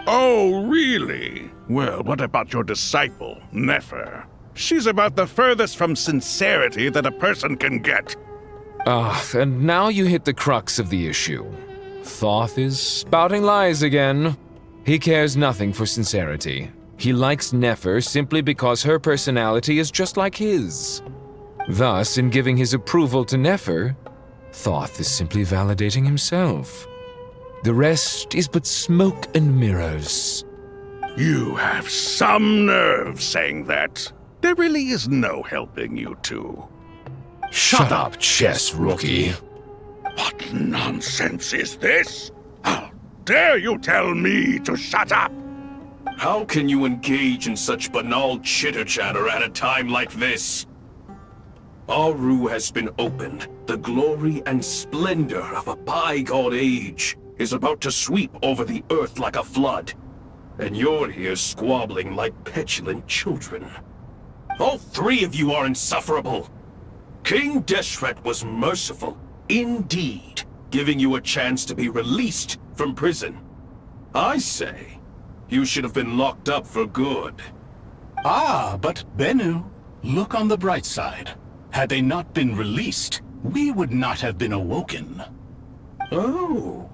Oh, really? Well, what about your disciple, Nefer? She's about the furthest from sincerity that a person can get. And now you hit the crux of the issue. Thoth is spouting lies again. He cares nothing for sincerity. He likes Nefer simply because her personality is just like his. Thus, in giving his approval to Nefer, Thoth is simply validating himself. The rest is but smoke and mirrors. You have some nerve saying that. There really is no helping you two. Shut up, chess rookie. What nonsense is this? How dare you tell me to shut up? How can you engage in such banal chitter-chatter at a time like this? Aaru has been opened. The glory and splendor of a bygone age is about to sweep over the earth like a flood. And you're here squabbling like petulant children. All three of you are insufferable. King Deshret was merciful, indeed, giving you a chance to be released from prison. I say, you should have been locked up for good. Ah, but Bennu, look on the bright side. Had they not been released, we would not have been awoken. Oh,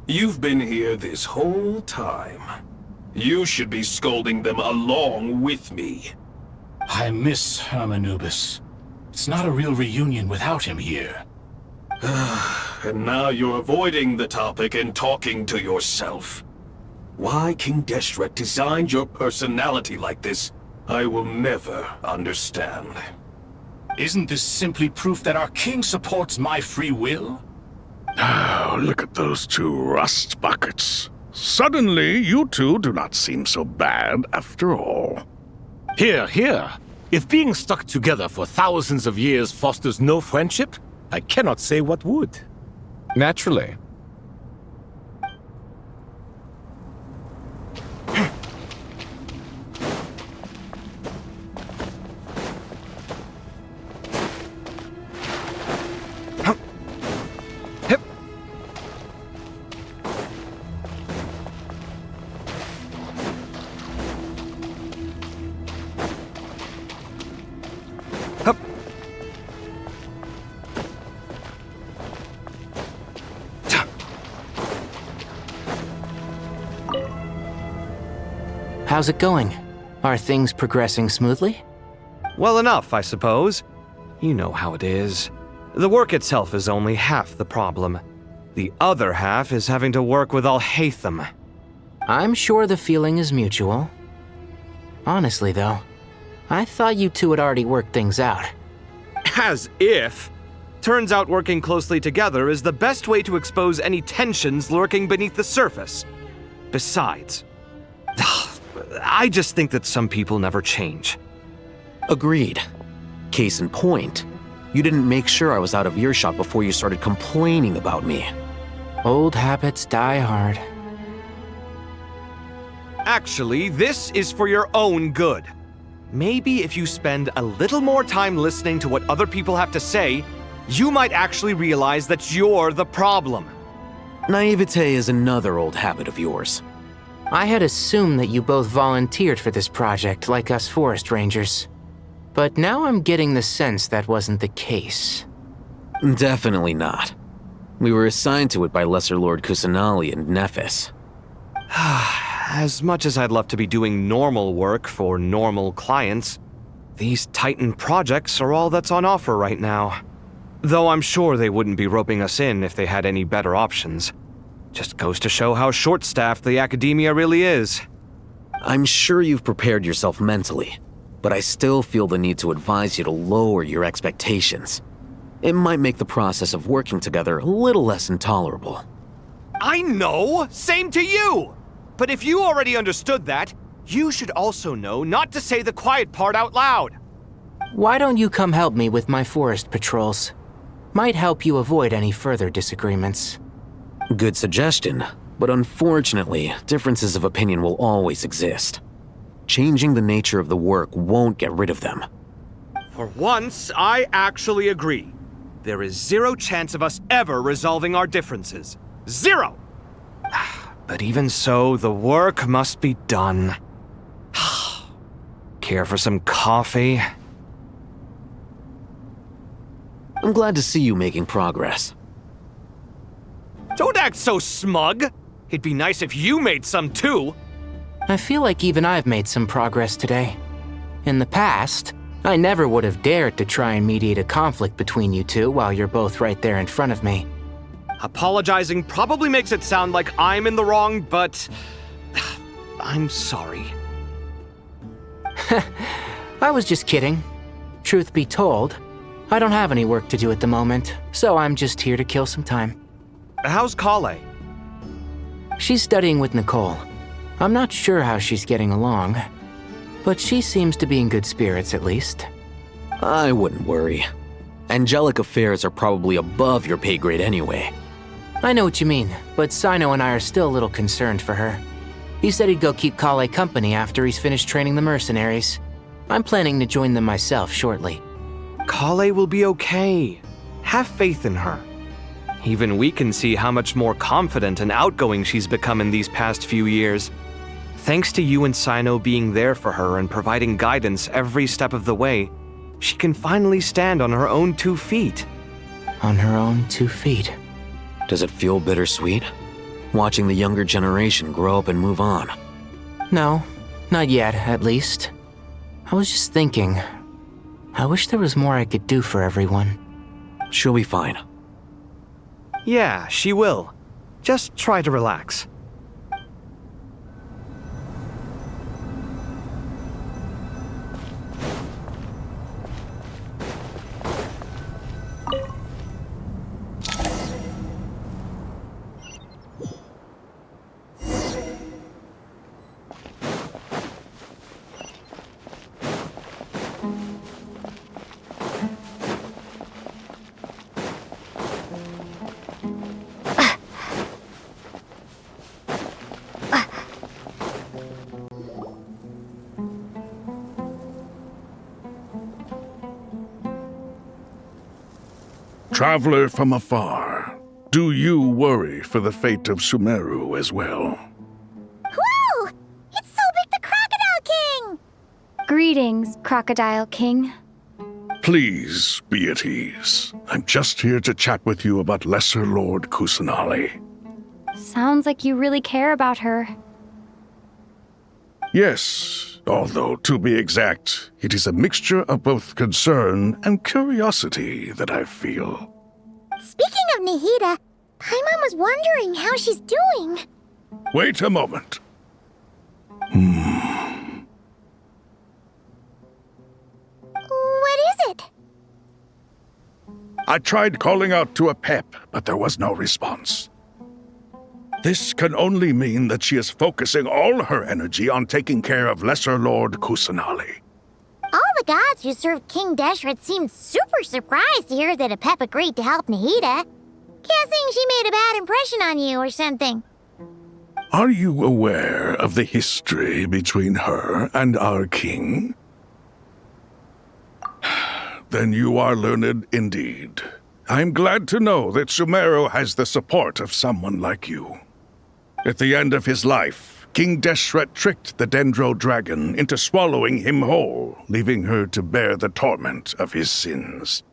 you've been here this whole time. You should be scolding them along with me. I miss Hermanubis. It's not a real reunion without him here. And now you're avoiding the topic and talking to yourself. Why King Deshret designed your personality like this, I will never understand. Isn't this simply proof that our king supports my free will? Oh, look at those two rust buckets. Suddenly, you two do not seem so bad after all. Here, here. If being stuck together for thousands of years fosters no friendship, I cannot say what would. Naturally. How's it going? Are things progressing smoothly? Well enough, I suppose. You know how it is. The work itself is only half the problem. The other half is having to work with Al-Haytham. I'm sure the feeling is mutual. Honestly, though, I thought you two had already worked things out. As if. Turns out working closely together is the best way to expose any tensions lurking beneath the surface. Besides, I just think that some people never change. Agreed. Case in point, You didn't make sure I was out of earshot before you started complaining about me. Old habits die hard. Actually, this is for your own good. Maybe if you spend a little more time listening to what other people have to say, you might actually realize that you're the problem. Naivete is another old habit of yours. I had assumed that you both volunteered for this project, like us forest rangers. But now I'm getting the sense that wasn't the case. Definitely not. We were assigned to it by Lesser Lord Kusanali and Nephis. As much as I'd love to be doing normal work for normal clients, these Titan projects are all that's on offer right now. Though I'm sure they wouldn't be roping us in if they had any better options. Just goes to show how short-staffed the academia really is. I'm sure you've prepared yourself mentally, but I still feel the need to advise you to lower your expectations. It might make the process of working together a little less intolerable. I know! Same to you! But if you already understood that, you should also know not to say the quiet part out loud. Why don't you come help me with my forest patrols? Might help you avoid any further disagreements. Good suggestion, but unfortunately, differences of opinion will always exist. Changing the nature of the work won't get rid of them. For once, I actually agree. There is zero chance of us ever resolving our differences. Zero! But even so, the work must be done. Care for some coffee? I'm glad to see you making progress. Don't act so smug! It'd be nice if you made some too! I feel like even I've made some progress today. In the past, I never would have dared to try and mediate a conflict between you two while you're both right there in front of me. Apologizing probably makes it sound like I'm in the wrong, but I'm sorry. I was just kidding. Truth be told, I don't have any work to do at the moment, so I'm just here to kill some time. How's Kale? She's studying with Nicole. I'm not sure how she's getting along, but she seems to be in good spirits at least. I wouldn't worry. Angelic affairs are probably above your pay grade anyway. I know what you mean, but Sino and I are still a little concerned for her. He said he'd go keep Kale company after he's finished training the mercenaries. I'm planning to join them myself shortly. Kale will be okay. Have faith in her. Even we can see how much more confident and outgoing she's become in these past few years. Thanks to you and Sino being there for her and providing guidance every step of the way, she can finally stand on her own 2 feet. On her own 2 feet. Does it feel bittersweet? Watching the younger generation grow up and move on? No, not yet, at least. I was just thinking, I wish there was more I could do for everyone. She'll be fine. Yeah, she will. Just try to relax. Traveler from afar, do you worry for the fate of Sumeru as well? Whoa! It's Sobek the Crocodile King! Greetings, Crocodile King. Please be at ease. I'm just here to chat with you about Lesser Lord Kusanali. Sounds like you really care about her. Yes, although to be exact, it is a mixture of both concern and curiosity that I feel. Speaking of Nihida, Paimon was wondering how she's doing. Wait a moment. What is it? I tried calling out to a pep, but there was no response. This can only mean that she is focusing all her energy on taking care of Lesser Lord Kusanali. All the gods who served King Deshret seemed super surprised to hear that Apep agreed to help Nahida. Guessing she made a bad impression on you or something. Are you aware of the history between her and our king? Then you are learned indeed. I'm glad to know that Sumeru has the support of someone like you. At the end of his life, King Deshret tricked the Dendro dragon into swallowing him whole, leaving her to bear the torment of his sins.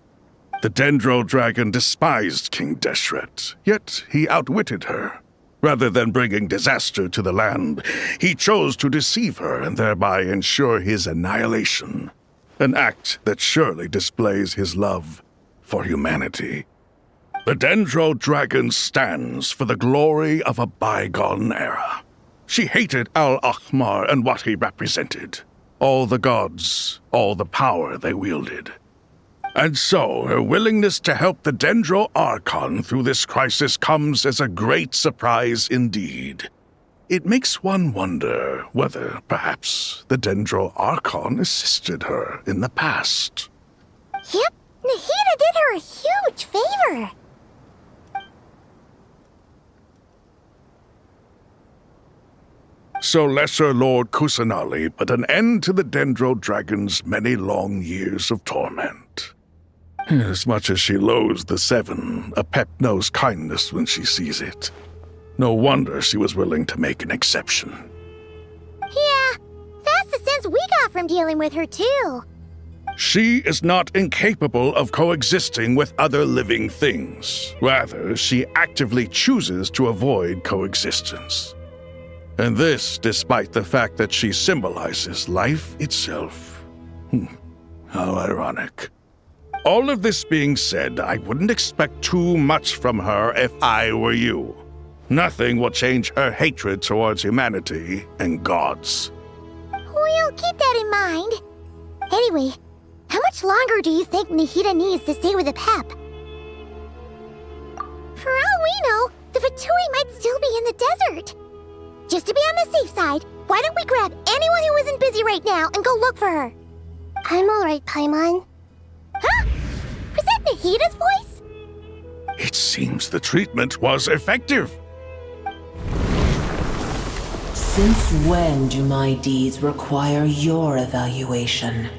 The Dendro dragon despised King Deshret, yet he outwitted her. Rather than bringing disaster to the land, he chose to deceive her and thereby ensure his annihilation. An act that surely displays his love for humanity. The Dendro dragon stands for the glory of a bygone era. She hated Al-Ahmar and what he represented. All the gods, all the power they wielded. And so, her willingness to help the Dendro Archon through this crisis comes as a great surprise indeed. It makes one wonder whether, perhaps, the Dendro Archon assisted her in the past. Yep, Nahida did her a huge favor. So Lesser Lord Kusanali put an end to the Dendro Dragon's many long years of torment. As much as she loathes the Seven, Apep knows kindness when she sees it. No wonder she was willing to make an exception. Yeah, that's the sense we got from dealing with her too. She is not incapable of coexisting with other living things. Rather, she actively chooses to avoid coexistence. And this despite the fact that she symbolizes life itself. How ironic. All of this being said, I wouldn't expect too much from her if I were you. Nothing will change her hatred towards humanity and gods. We'll keep that in mind. Anyway, how much longer do you think Nahida needs to stay with Apep? For all we know, the Fatui might still be in the desert. Just to be on the safe side, why don't we grab anyone who isn't busy right now and go look for her? I'm alright, Paimon. Huh? Was that Nahida's voice? It seems the treatment was effective. Since when do my deeds require your evaluation?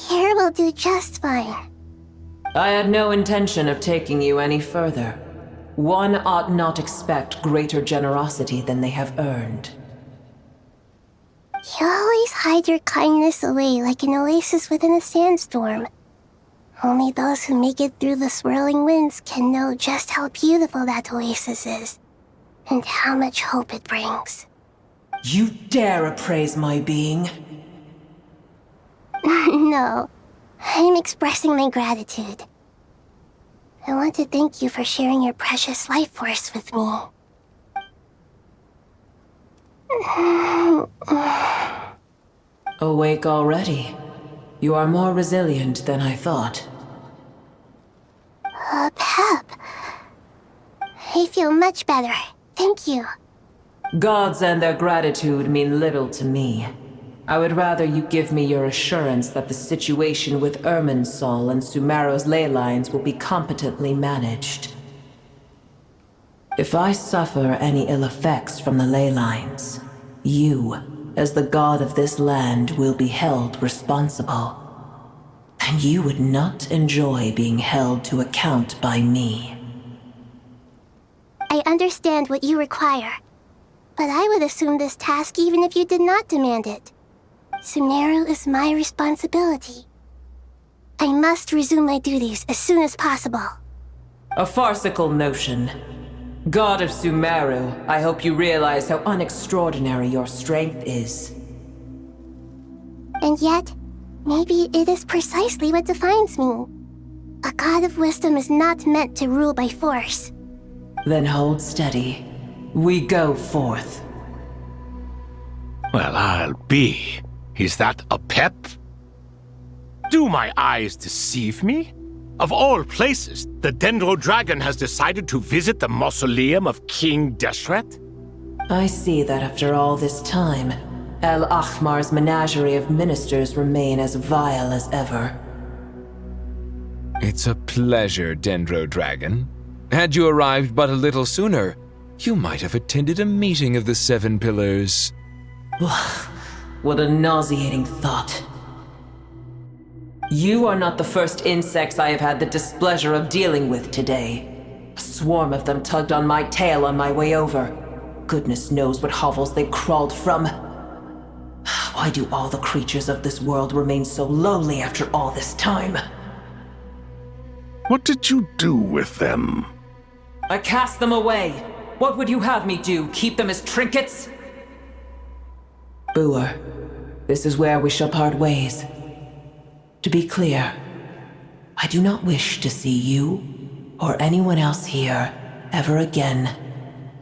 Here will do just fine. I had no intention of taking you any further. One ought not expect greater generosity than they have earned. You always hide your kindness away like an oasis within a sandstorm. Only those who make it through the swirling winds can know just how beautiful that oasis is, and how much hope it brings. You dare appraise my being? No, I'm expressing my gratitude. I want to thank you for sharing your precious life force with me. Awake already? You are more resilient than I thought. Pep. I feel much better. Thank you. Gods and their gratitude mean little to me. I would rather you give me your assurance that the situation with Irminsul and Sumeru's ley lines will be competently managed. If I suffer any ill effects from the ley lines, you, as the god of this land, will be held responsible. And you would not enjoy being held to account by me. I understand what you require, but I would assume this task even if you did not demand it. Sumeru is my responsibility. I must resume my duties as soon as possible. A farcical notion. God of Sumeru, I hope you realize how unextraordinary your strength is. And yet, maybe it is precisely what defines me. A god of wisdom is not meant to rule by force. Then hold steady. We go forth. Well, I'll be. Is that Apep? Do my eyes deceive me? Of all places, the Dendro Dragon has decided to visit the mausoleum of King Deshret? I see that after all this time, El Ahmar's menagerie of ministers remain as vile as ever. It's a pleasure, Dendro Dragon. Had you arrived but a little sooner, you might have attended a meeting of the Seven Pillars. What a nauseating thought. You are not the first insects I have had the displeasure of dealing with today. A swarm of them tugged on my tail on my way over. Goodness knows what hovels they crawled from. Why do all the creatures of this world remain so lowly after all this time? What did you do with them? I cast them away. What would you have me do? Keep them as trinkets? Boer, this is where we shall part ways. To be clear, I do not wish to see you or anyone else here ever again,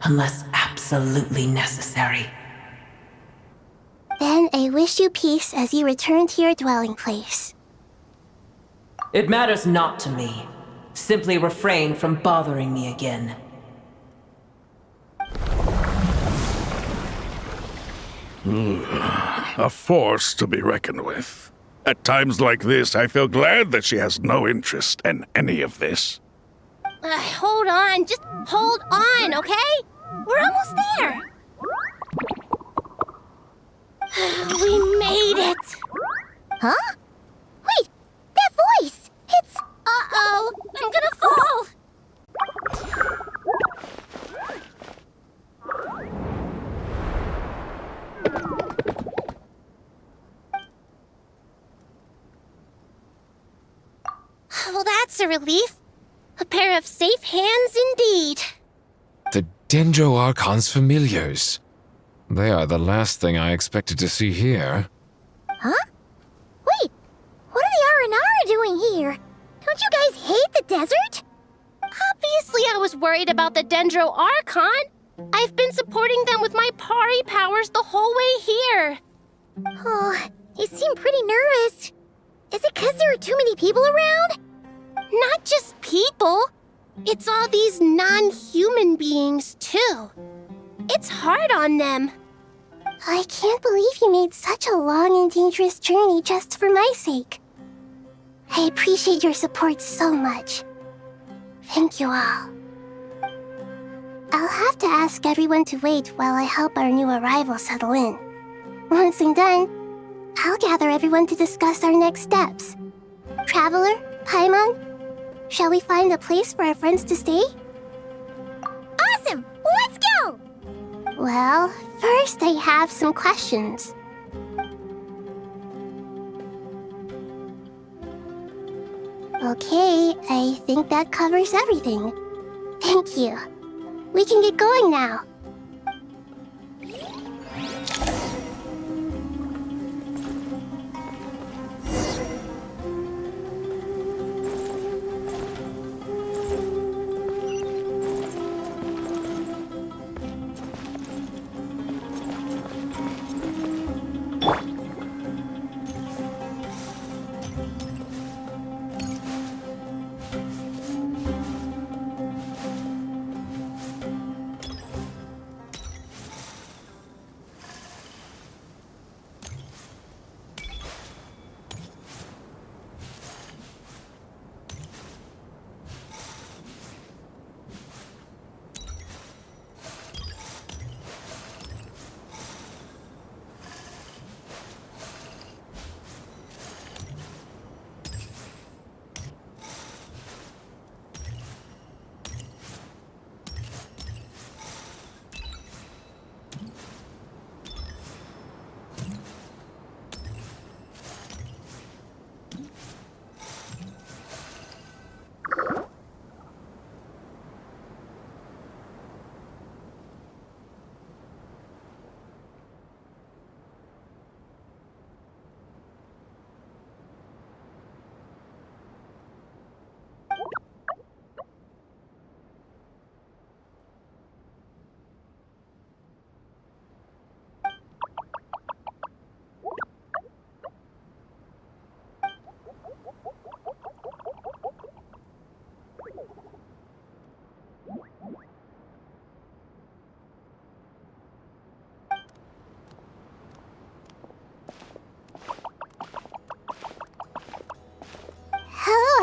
unless absolutely necessary. Then I wish you peace as you return to your dwelling place. It matters not to me. Simply refrain from bothering me again. A force to be reckoned with. At times like this, I feel glad that she has no interest in any of this. Hold on, just hold on, okay? We're almost there. We made it. Huh? Wait, that voice! It's... Uh-oh, I'm gonna fall! Well, that's a relief. A pair of safe hands indeed. The Dendro Archon's familiars. They are the last thing I expected to see here. Huh? Wait, what are the R&R doing here? Don't you guys hate the desert? Obviously I was worried about the Dendro Archon. I've been supporting them with my Pari powers the whole way here. Oh, you seem pretty nervous. Is it because there are too many people around? Not just people. It's all these non-human beings, too. It's hard on them. I can't believe you made such a long and dangerous journey just for my sake. I appreciate your support so much. Thank you all. I'll have to ask everyone to wait while I help our new arrival settle in. Once I'm done, I'll gather everyone to discuss our next steps. Traveler, Paimon, shall we find a place for our friends to stay? Awesome! Let's go! Well, first I have some questions. Okay, I think that covers everything. Thank you. We can get going now.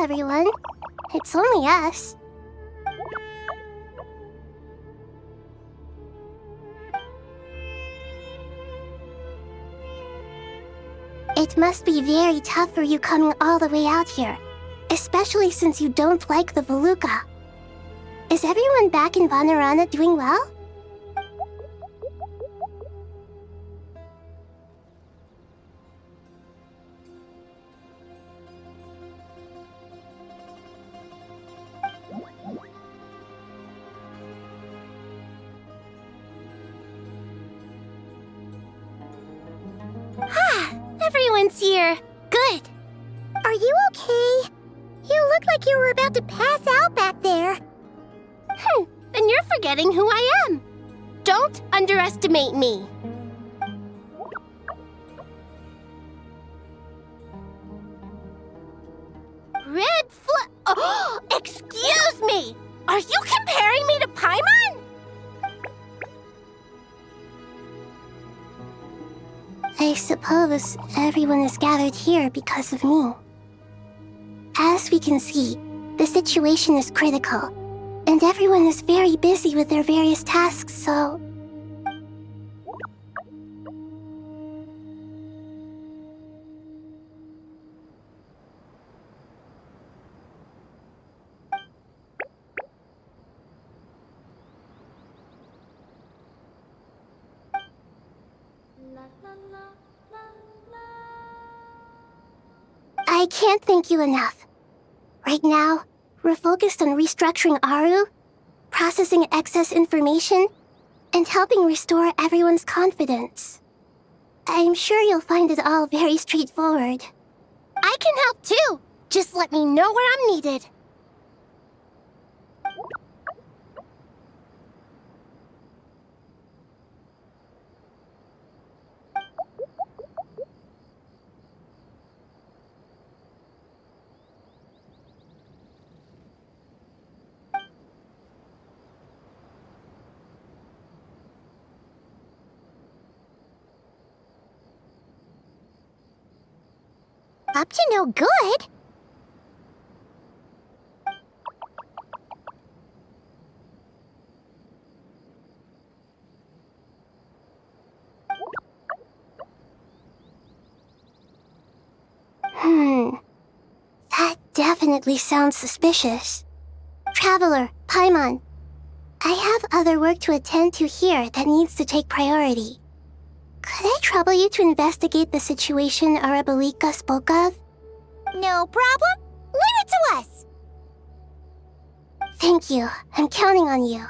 everyone. It's only us. It must be very tough for you coming all the way out here, especially since you don't like the Voluka. Is everyone back in Vanarana doing well? Everyone's here. Good. Are you okay? You look like you were about to pass out back there. Then you're forgetting who I am. Don't underestimate me. Oh, excuse me! Are you comparing me to Paimon? I suppose everyone is gathered here because of me. As we can see, the situation is critical, and everyone is very busy with their various tasks, so... I can't thank you enough. Right now, we're focused on restructuring Aaru, processing excess information, and helping restore everyone's confidence. I'm sure you'll find it all very straightforward. I can help too. Just let me know where I'm needed. Up to no good? That definitely sounds suspicious. Traveler, Paimon, I have other work to attend to here that needs to take priority. Could I trouble you to investigate the situation Arabalika spoke of? No problem. Leave it to us. Thank you. I'm counting on you.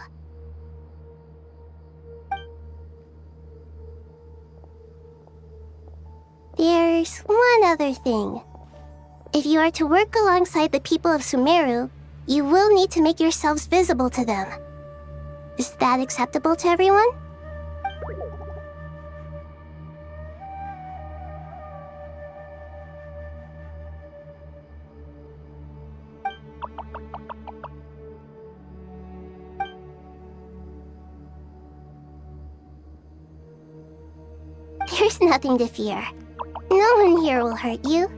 There's one other thing. If you are to work alongside the people of Sumeru, you will need to make yourselves visible to them. Is that acceptable to everyone? There's nothing to fear. No one here will hurt you.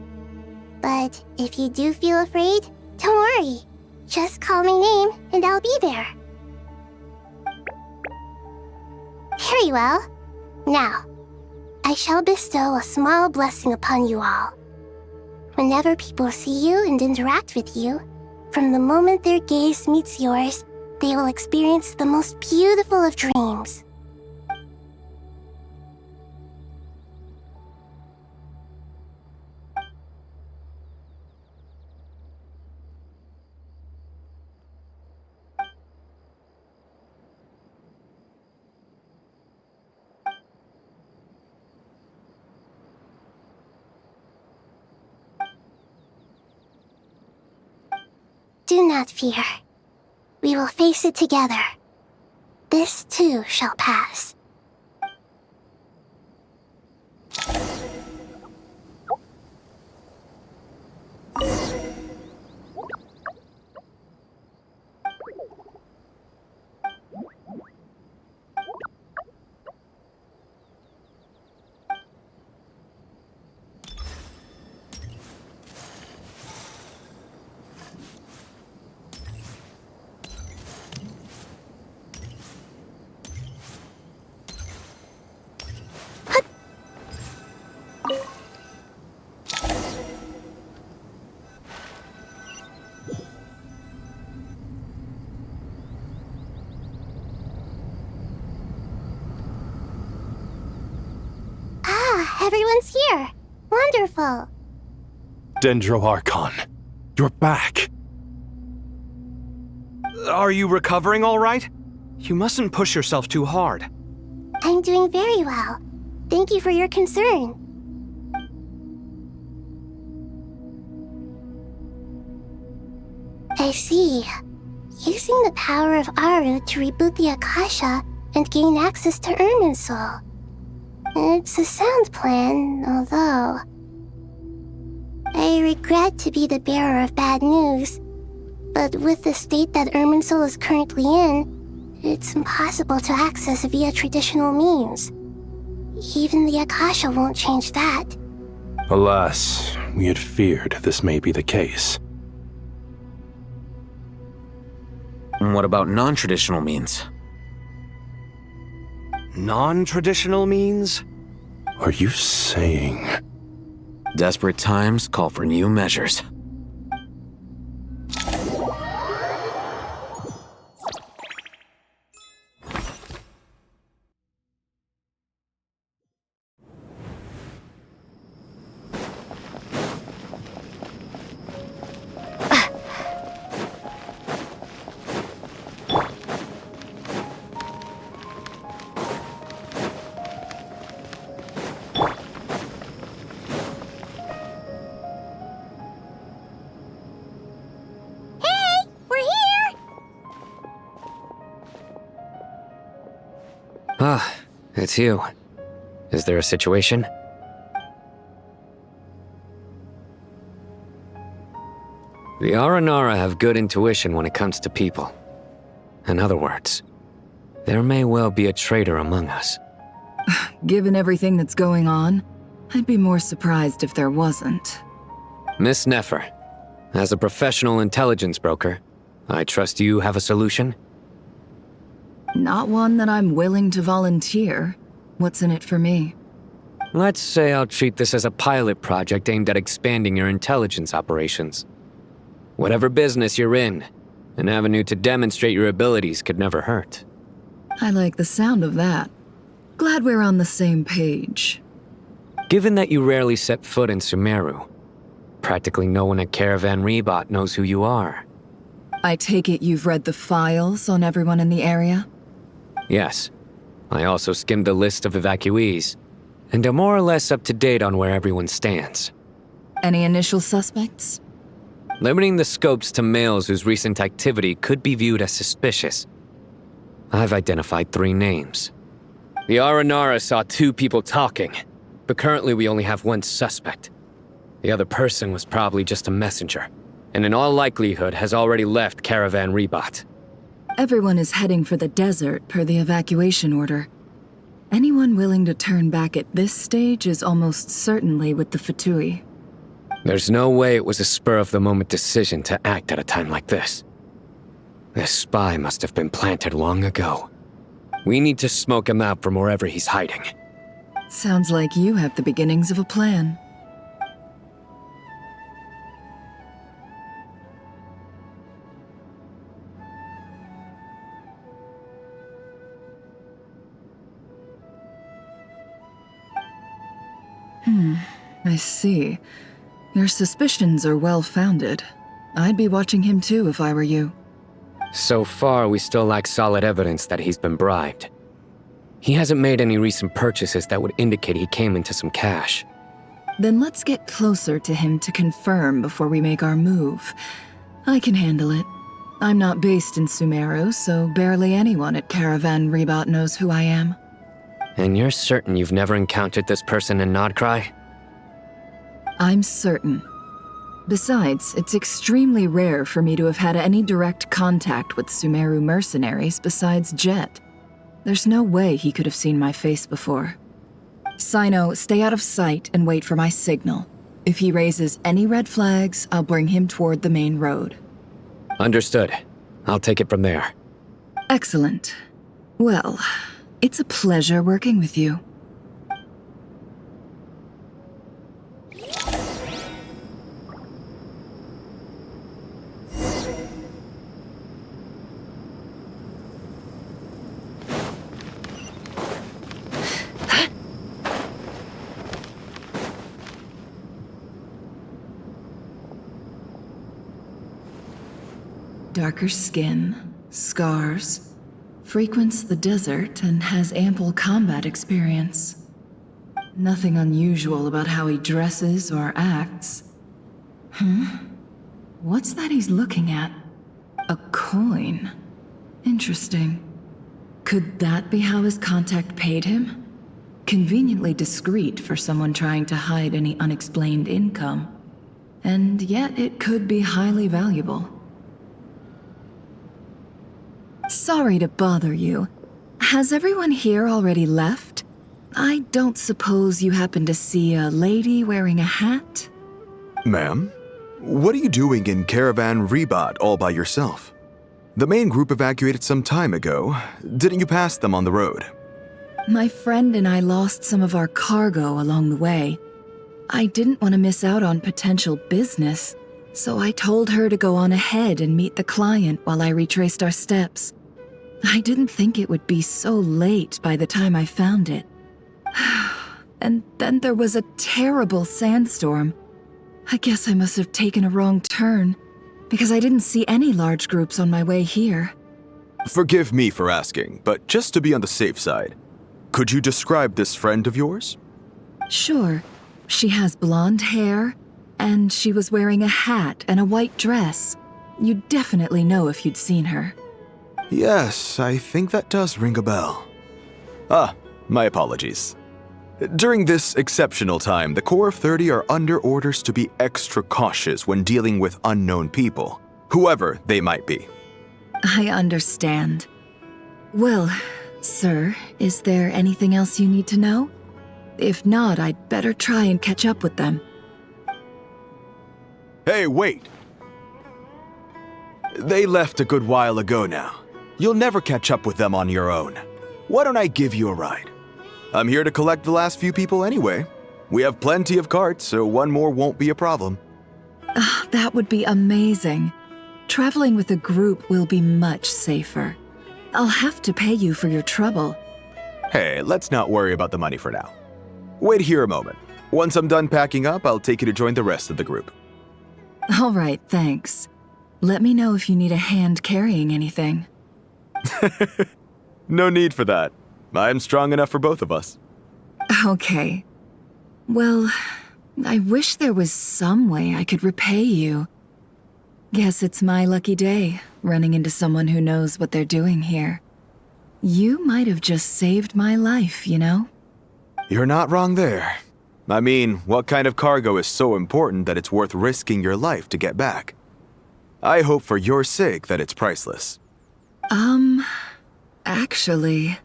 But if you do feel afraid, don't worry. Just call my name and I'll be there. Very well. Now, I shall bestow a small blessing upon you all. Whenever people see you and interact with you, from the moment their gaze meets yours, they will experience the most beautiful of dreams. Do not fear. We will face it together. This too shall pass. everyone's here. Wonderful. Dendro Archon, you're back. Are you recovering all right? You mustn't push yourself too hard. I'm doing very well. Thank you for your concern. I see. Using the power of Aaru to reboot the Akasha and gain access to Irminsul. It's a sound plan, although... I regret to be the bearer of bad news, but with the state that Irminsul is currently in, it's impossible to access via traditional means. Even the Akasha won't change that. Alas, we had feared this may be the case. What about non-traditional means? Non-traditional means? Are you saying... Desperate times call for new measures. Ah, it's you. Is there a situation? The Aranara have good intuition when it comes to people. In other words, there may well be a traitor among us. Given everything that's going on, I'd be more surprised if there wasn't. Miss Nefer, as a professional intelligence broker, I trust you have a solution? Not one that I'm willing to volunteer. What's in it for me? Let's say I'll treat this as a pilot project aimed at expanding your intelligence operations. Whatever business you're in, an avenue to demonstrate your abilities could never hurt. I like the sound of that. Glad we're on the same page. Given that you rarely set foot in Sumeru, practically no one at Caravan Rebot knows who you are. I take it you've read the files on everyone in the area? Yes. I also skimmed the list of evacuees, and am more or less up to date on where everyone stands. Any initial suspects? Limiting the scopes to males whose recent activity could be viewed as suspicious. I've identified 3 names. The Aranara saw 2 people talking, but currently we only have 1 suspect. The other person was probably just a messenger, and in all likelihood has already left Caravan Rebot. Everyone is heading for the desert per the evacuation order. Anyone willing to turn back at this stage is almost certainly with the Fatui. There's no way it was a spur-of-the-moment decision to act at a time like this. This spy must have been planted long ago. We need to smoke him out from wherever he's hiding. Sounds like you have the beginnings of a plan. I see. Your suspicions are well-founded. I'd be watching him too if I were you. So far, we still lack solid evidence that he's been bribed. He hasn't made any recent purchases that would indicate he came into some cash. Then let's get closer to him to confirm before we make our move. I can handle it. I'm not based in Sumeru, so barely anyone at Caravan Rebot knows who I am. And you're certain you've never encountered this person in Nodcry? I'm certain. Besides, it's extremely rare for me to have had any direct contact with Sumeru mercenaries besides Jet. There's no way he could have seen my face before. Sino, stay out of sight and wait for my signal. If he raises any red flags, I'll bring him toward the main road. Understood. I'll take it from there. Excellent. Well, it's a pleasure working with you. darker skin, scars, frequents the desert, and has ample combat experience. Nothing unusual about how he dresses or acts. What's that he's looking at? A coin. Interesting. Could that be how his contact paid him? Conveniently discreet for someone trying to hide any unexplained income. And yet it could be highly valuable. Sorry to bother you. Has everyone here already left? I don't suppose you happen to see a lady wearing a hat? Ma'am, what are you doing in Caravan Rebat all by yourself? The main group evacuated some time ago. Didn't you pass them on the road? My friend and I lost some of our cargo along the way. I didn't want to miss out on potential business, so I told her to go on ahead and meet the client while I retraced our steps. I didn't think it would be so late by the time I found it. And then there was a terrible sandstorm. I guess I must have taken a wrong turn, because I didn't see any large groups on my way here. Forgive me for asking, but just to be on the safe side, could you describe this friend of yours? Sure. She has blonde hair, and she was wearing a hat and a white dress. You'd definitely know if you'd seen her. Yes, I think that does ring a bell. Ah, my apologies. During this exceptional time, the Corps of 30 are under orders to be extra cautious when dealing with unknown people, whoever they might be. I understand. Well, sir, is there anything else you need to know? If not, I'd better try and catch up with them. Hey, wait! They left a good while ago now. You'll never catch up with them on your own. Why don't I give you a ride? I'm here to collect the last few people anyway. We have plenty of carts, so one more won't be a problem. That would be amazing. Traveling with a group will be much safer. I'll have to pay you for your trouble. Hey, let's not worry about the money for now. Wait here a moment. Once I'm done packing up, I'll take you to join the rest of the group. All right, thanks. Let me know if you need a hand carrying anything. No need for that. I'm strong enough for both of us. Okay. Well, I wish there was some way I could repay you. Guess it's my lucky day, running into someone who knows what they're doing here. You might have just saved my life, you know? You're not wrong there. I mean, what kind of cargo is so important that it's worth risking your life to get back? I hope for your sake that it's priceless. Actually,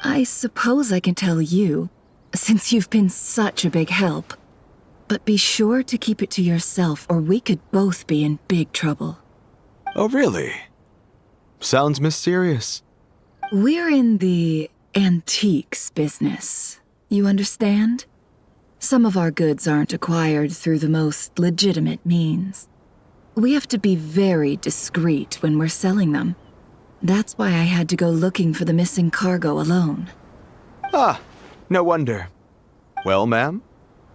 I suppose I can tell you, since you've been such a big help. But be sure to keep it to yourself, or we could both be in big trouble. Oh, really? Sounds mysterious. We're in the antiques business. You understand? Some of our goods aren't acquired through the most legitimate means. We have to be very discreet when we're selling them. That's why I had to go looking for the missing cargo alone. Ah, no wonder. Well, ma'am,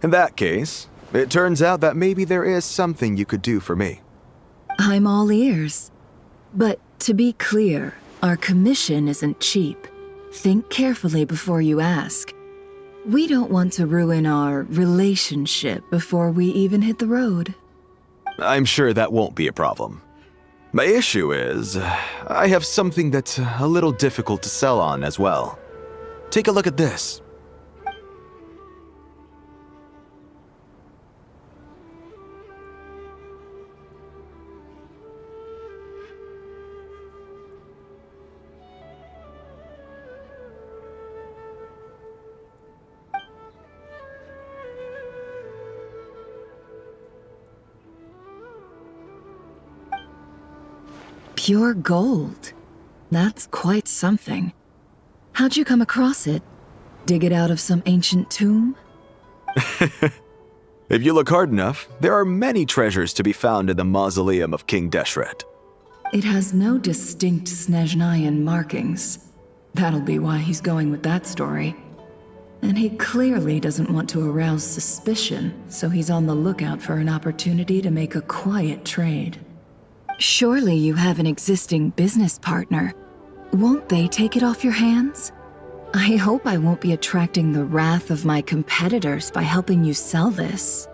in that case, it turns out that maybe there is something you could do for me. I'm all ears. But to be clear, our commission isn't cheap. Think carefully before you ask. We don't want to ruin our relationship before we even hit the road. I'm sure that won't be a problem. My issue is, I have something that's a little difficult to sell on as well. Take a look at this. Pure gold. That's quite something. How'd you come across it? Dig it out of some ancient tomb? If you look hard enough, there are many treasures to be found in the mausoleum of King Deshret. It has no distinct Snezhnayan markings. That'll be why he's going with that story. And he clearly doesn't want to arouse suspicion, so he's on the lookout for an opportunity to make a quiet trade. Surely you have an existing business partner. Won't they take it off your hands? I hope I won't be attracting the wrath of my competitors by helping you sell this.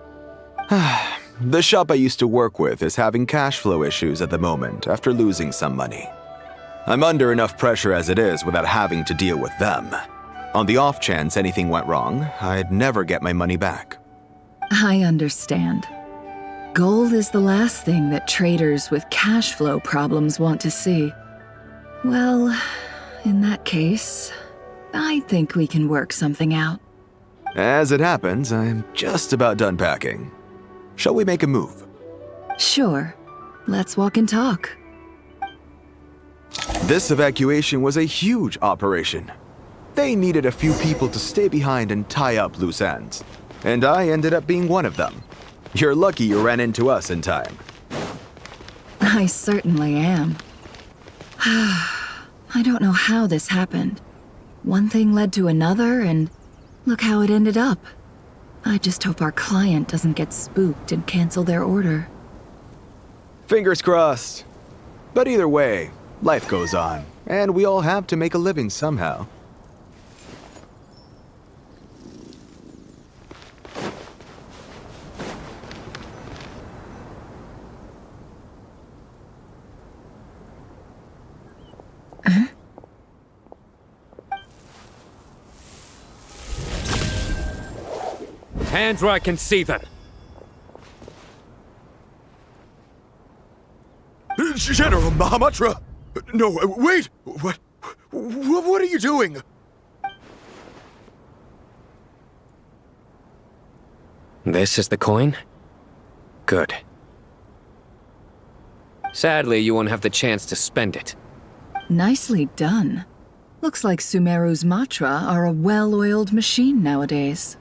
The shop I used to work with is having cash flow issues at the moment after losing some money. I'm under enough pressure as it is without having to deal with them. On the off chance anything went wrong, I'd never get my money back. I understand. Gold is the last thing that traders with cash flow problems want to see. Well, in that case, I think we can work something out. As it happens, I'm just about done packing. Shall we make a move? Sure. Let's walk and talk. This evacuation was a huge operation. They needed a few people to stay behind and tie up loose ends. And I ended up being one of them. You're lucky you ran into us in time. I certainly am. I don't know how this happened. One thing led to another, and look how it ended up. I just hope our client doesn't get spooked and cancel their order. Fingers crossed. But either way, life goes on, and we all have to make a living somehow. Hands where I can see them. General Mahamatra! No, wait! What are you doing? This is the coin? Good. Sadly, you won't have the chance to spend it. Nicely done. Looks like Sumeru's Matra are a well-oiled machine nowadays.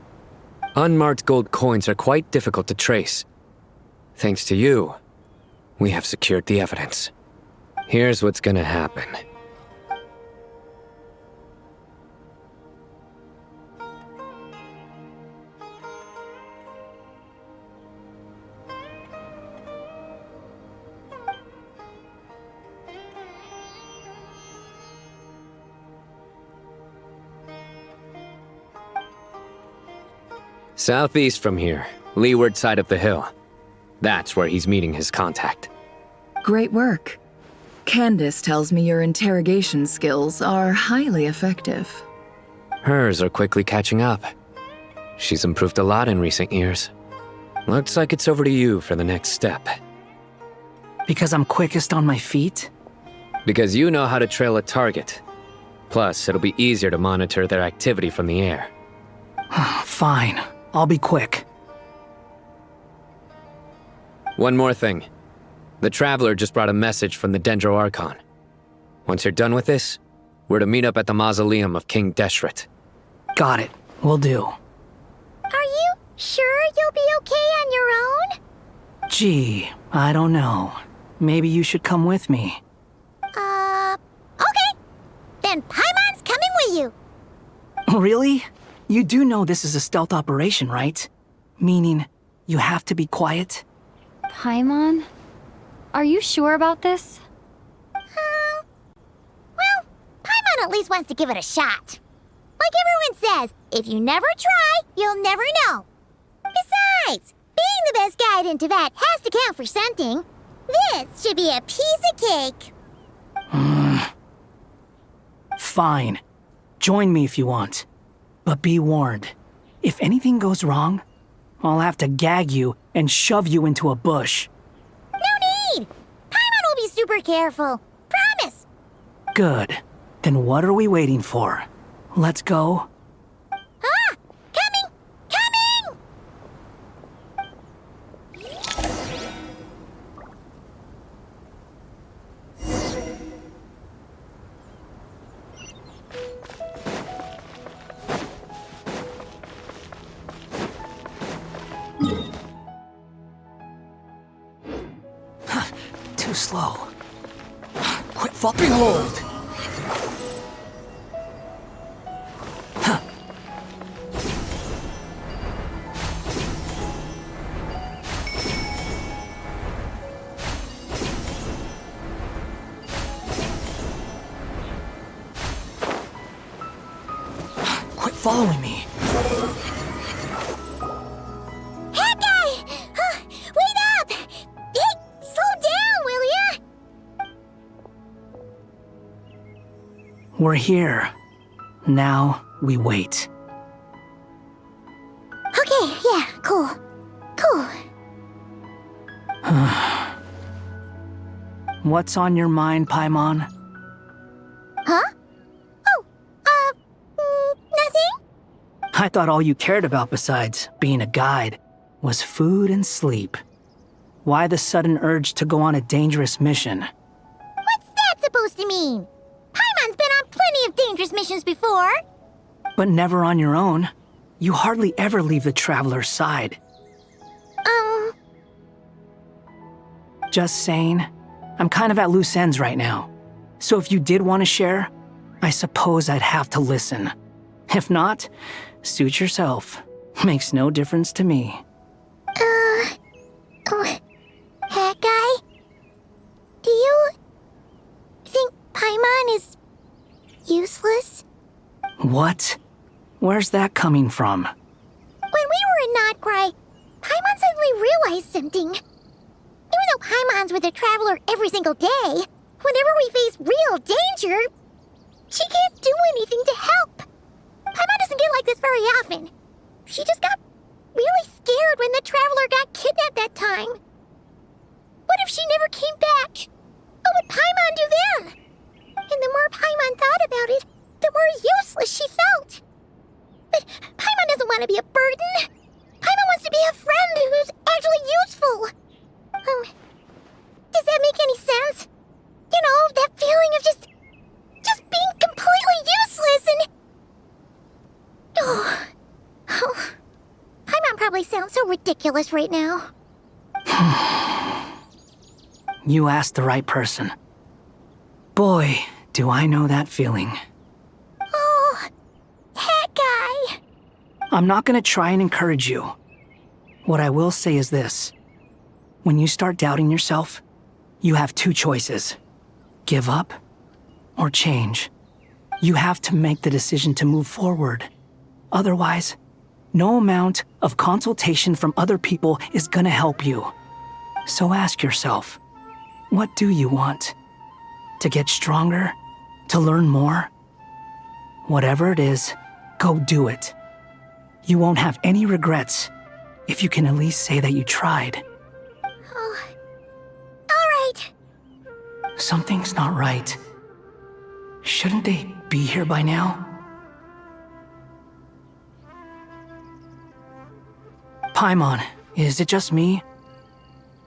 Unmarked gold coins are quite difficult to trace. Thanks to you, we have secured the evidence. Here's what's gonna happen. Southeast from here, leeward side of the hill. That's where he's meeting his contact. Great work. Candace tells me your interrogation skills are highly effective. Hers are quickly catching up. She's improved a lot in recent years. Looks like it's over to you for the next step. Because I'm quickest on my feet? Because you know how to trail a target. Plus, it'll be easier to monitor their activity from the air. Fine. I'll be quick. One more thing. The Traveler just brought a message from the Dendro Archon. Once you're done with this, we're to meet up at the mausoleum of King Deshret. Got it. Will do. Are you sure you'll be okay on your own? Gee, I don't know. Maybe you should come with me. Okay. Then Paimon's coming with you. Really? You do know this is a stealth operation, right? Meaning, you have to be quiet? Paimon? Are you sure about this? Well, Paimon at least wants to give it a shot. Like everyone says, if you never try, you'll never know. Besides, being the best guide in Tibet has to count for something. This should be a piece of cake. Fine. Join me if you want. But be warned, if anything goes wrong, I'll have to gag you and shove you into a bush. No need! Paimon will be super careful. Promise! Good. Then what are we waiting for? Let's go. Ah! Coming! Coming! Too slow. Quit flopping hold! following me. Hey, guy! Wait up! Hey, slow down, will ya? We're here. Now we wait. Okay, yeah, cool. Cool. What's on your mind, Paimon? Huh? Nothing? I thought all you cared about besides being a guide was food and sleep. Why the sudden urge to go on a dangerous mission? What's that supposed to mean? Paimon's been on plenty of dangerous missions before. But never on your own. You hardly ever leave the traveler's side. Just saying, I'm kind of at loose ends right now. So if you did want to share, I suppose I'd have to listen. If not, suit yourself. Makes no difference to me. Hat guy? Do you think Paimon is useless? What? Where's that coming from? When we were in Notcry, Paimon suddenly realized something. Even though Paimon's with a traveler every single day, whenever we face real danger, she can't do anything to help. Paimon doesn't get like this very often. She just got really scared when the traveler got kidnapped that time. What if she never came back? What would Paimon do then? And the more Paimon thought about it, the more useless she felt. But Paimon doesn't want to be a burden. Paimon wants to be a friend who's actually useful. Does that make any sense? You know, that feeling of just being completely useless and... Oh. Paimon probably sounds so ridiculous right now. You asked the right person. Boy, do I know that feeling. Oh, that guy. I'm not gonna try and encourage you. What I will say is this. When you start doubting yourself, you have two choices. Give up or change. You have to make the decision to move forward. Otherwise, no amount of consultation from other people is gonna help you. So ask yourself, what do you want? To get stronger? To learn more? Whatever it is, go do it. You won't have any regrets if you can at least say that you tried. Oh. All right. Something's not right. Shouldn't they be here by now? Paimon, is it just me?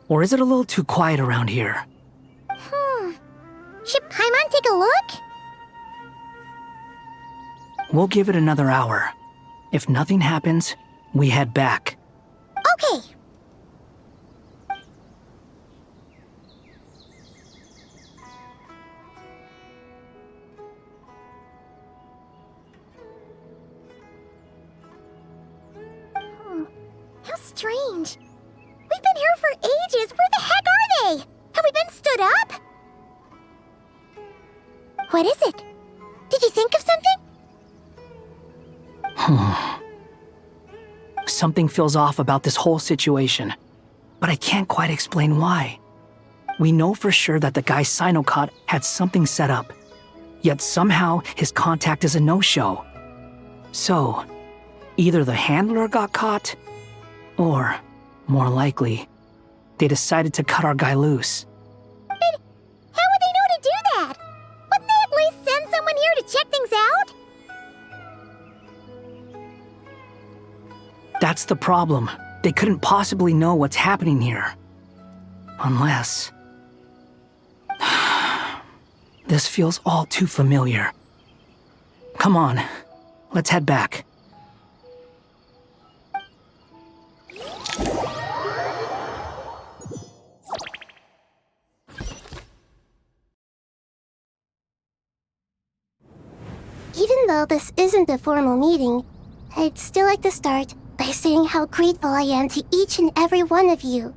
Or is it a little too quiet around here? Should Paimon take a look? We'll give it another hour. If nothing happens, we head back. Okay. How strange. We've been here for ages. Where the heck are they? Have we been stood up? What is it? Did you think of something? Something feels off about this whole situation, but I can't quite explain why. We know for sure that the guy Sino caught had something set up, yet somehow his contact is a no-show. So, either the handler got caught, or, more likely, they decided to cut our guy loose. But how would they know to do that? Wouldn't they at least send someone here to check things out? That's the problem. They couldn't possibly know what's happening here. Unless... This feels all too familiar. Come on, let's head back. Even though this isn't a formal meeting, I'd still like to start by saying how grateful I am to each and every one of you.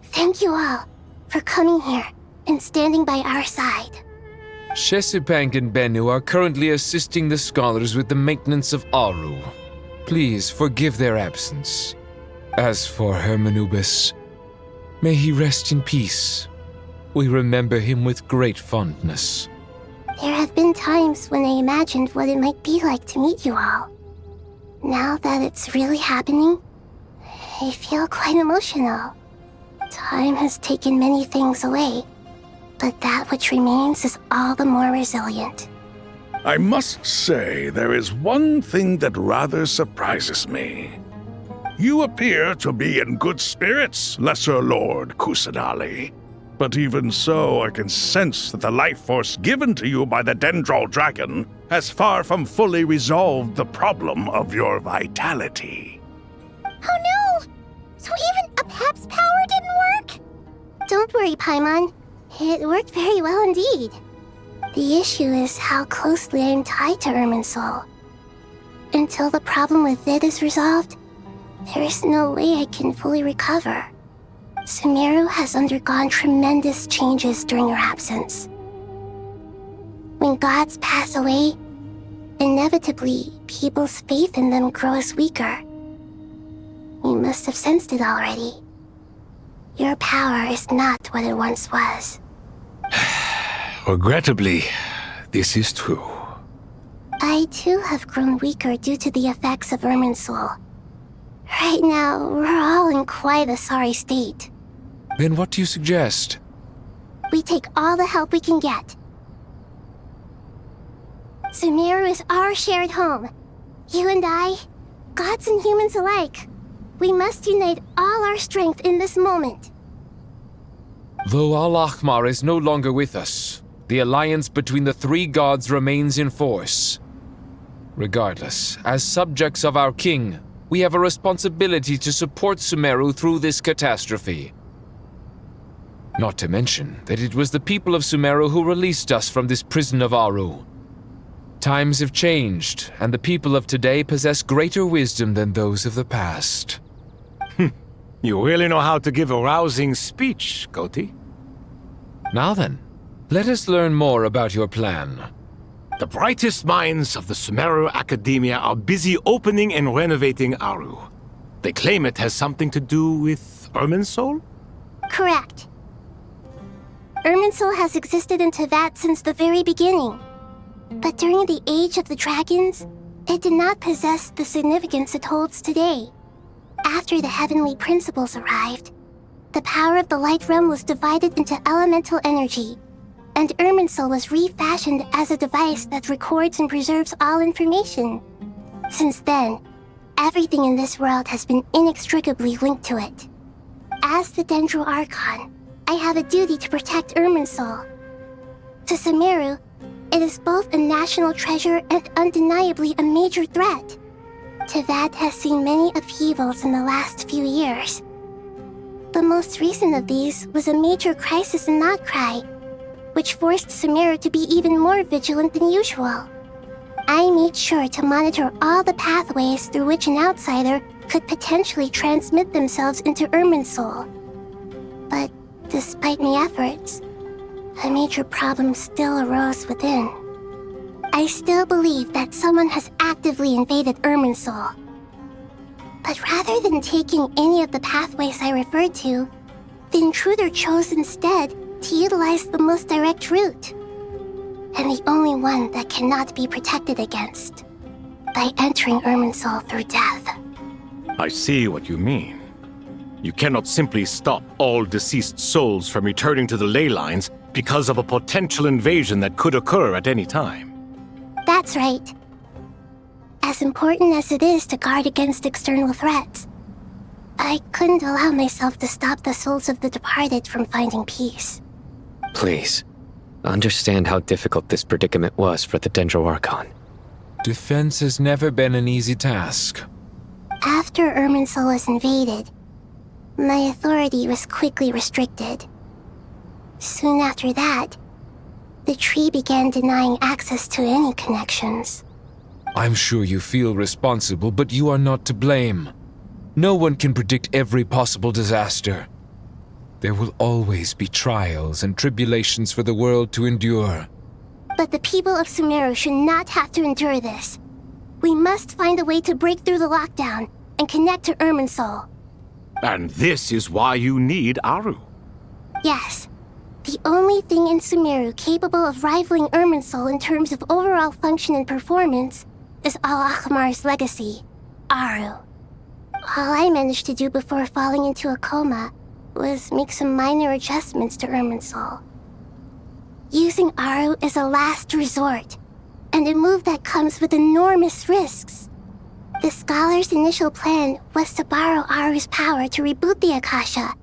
Thank you all for coming here and standing by our side. Shesipank and Bennu are currently assisting the scholars with the maintenance of Aaru. Please forgive their absence. As for Hermanubis, may he rest in peace. We remember him with great fondness. There have been times when I imagined what it might be like to meet you all. Now that it's really happening, I feel quite emotional. Time has taken many things away, but that which remains is all the more resilient. I must say, there is one thing that rather surprises me. You appear to be in good spirits, Lesser Lord Kusanali. But even so, I can sense that the life force given to you by the Dendral Dragon has far from fully resolved the problem of your vitality. Oh no! So even a Pep's power didn't work? Don't worry, Paimon. It worked very well indeed. The issue is how closely I am tied to Irminsul. Until the problem with it is resolved, there is no way I can fully recover. Sumeru has undergone tremendous changes during your absence. When gods pass away, inevitably, people's faith in them grows weaker. You must have sensed it already. Your power is not what it once was. Regrettably, this is true. I too have grown weaker due to the effects of Irminsul. Right now, we're all in quite a sorry state. Then what do you suggest? We take all the help we can get. Sumeru is our shared home. You and I, gods and humans alike. We must unite all our strength in this moment. Though Al-Ahmar is no longer with us, the alliance between the three gods remains in force. Regardless, as subjects of our king, we have a responsibility to support Sumeru through this catastrophe. Not to mention that it was the people of Sumeru who released us from this prison of Aaru. Times have changed, and the people of today possess greater wisdom than those of the past. You really know how to give a rousing speech, Koti. Now then, let us learn more about your plan. The brightest minds of the Sumeru Academia are busy opening and renovating Aaru. They claim it has something to do with Irminsul? Correct. Irminsul has existed in Teyvat since the very beginning. But during the Age of the Dragons, it did not possess the significance it holds today. After the heavenly principles arrived, the power of the Light Realm was divided into elemental energy, and Irminsul was refashioned as a device that records and preserves all information. Since then, everything in this world has been inextricably linked to it. As the Dendro Archon, I have a duty to protect Irminsul. To Sumeru, it is both a national treasure and undeniably a major threat. Teyvat has seen many upheavals in the last few years. The most recent of these was a major crisis in Notcry, which forced Sumeru to be even more vigilant than usual. I made sure to monitor all the pathways through which an outsider could potentially transmit themselves into Irminsul. But despite my efforts, a major problem still arose within. I still believe that someone has actively invaded Irminsul. But rather than taking any of the pathways I referred to, the intruder chose instead to utilize the most direct route, and the only one that cannot be protected against, by entering Irminsul through death. I see what you mean. You cannot simply stop all deceased souls from returning to the ley lines because of a potential invasion that could occur at any time. That's right. As important as it is to guard against external threats, I couldn't allow myself to stop the souls of the departed from finding peace. Please, understand how difficult this predicament was for the Dendro Archon. Defense has never been an easy task. After Irminsul was invaded, my authority was quickly restricted. Soon after that, the tree began denying access to any connections. I'm sure you feel responsible, but you are not to blame. No one can predict every possible disaster. There will always be trials and tribulations for the world to endure. But the people of Sumeru should not have to endure this. We must find a way to break through the lockdown and connect to Irminsul. And this is why you need Aaru. Yes. The only thing in Sumeru capable of rivaling Irminsul in terms of overall function and performance is Al-Akhmar's legacy, Aaru. All I managed to do before falling into a coma was make some minor adjustments to Irminsul. Using Aaru is a last resort, and a move that comes with enormous risks. The scholar's initial plan was to borrow Aaru's power to reboot the Akasha,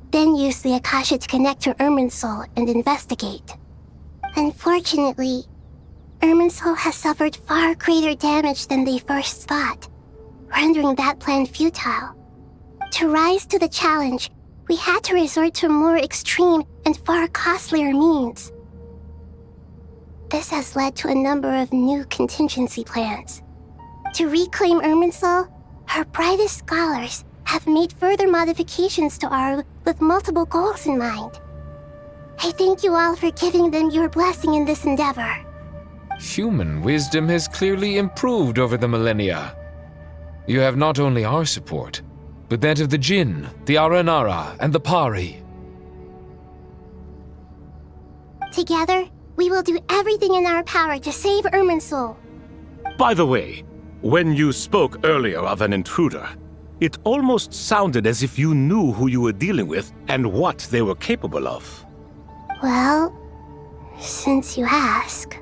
then use the Akasha to connect to Irminsul and investigate. Unfortunately, Irminsul has suffered far greater damage than they first thought, rendering that plan futile. To rise to the challenge, we had to resort to a more extreme and far costlier means. This has led to a number of new contingency plans. To reclaim Irminsul, our brightest scholars have made further modifications to Aaru with multiple goals in mind. I thank you all for giving them your blessing in this endeavor. Human wisdom has clearly improved over the millennia. You have not only our support, but that of the Jinn, the Aranara, and the Pari. Together, we will do everything in our power to save Irminsul. By the way, when you spoke earlier of an intruder, it almost sounded as if you knew who you were dealing with and what they were capable of. Well, since you ask.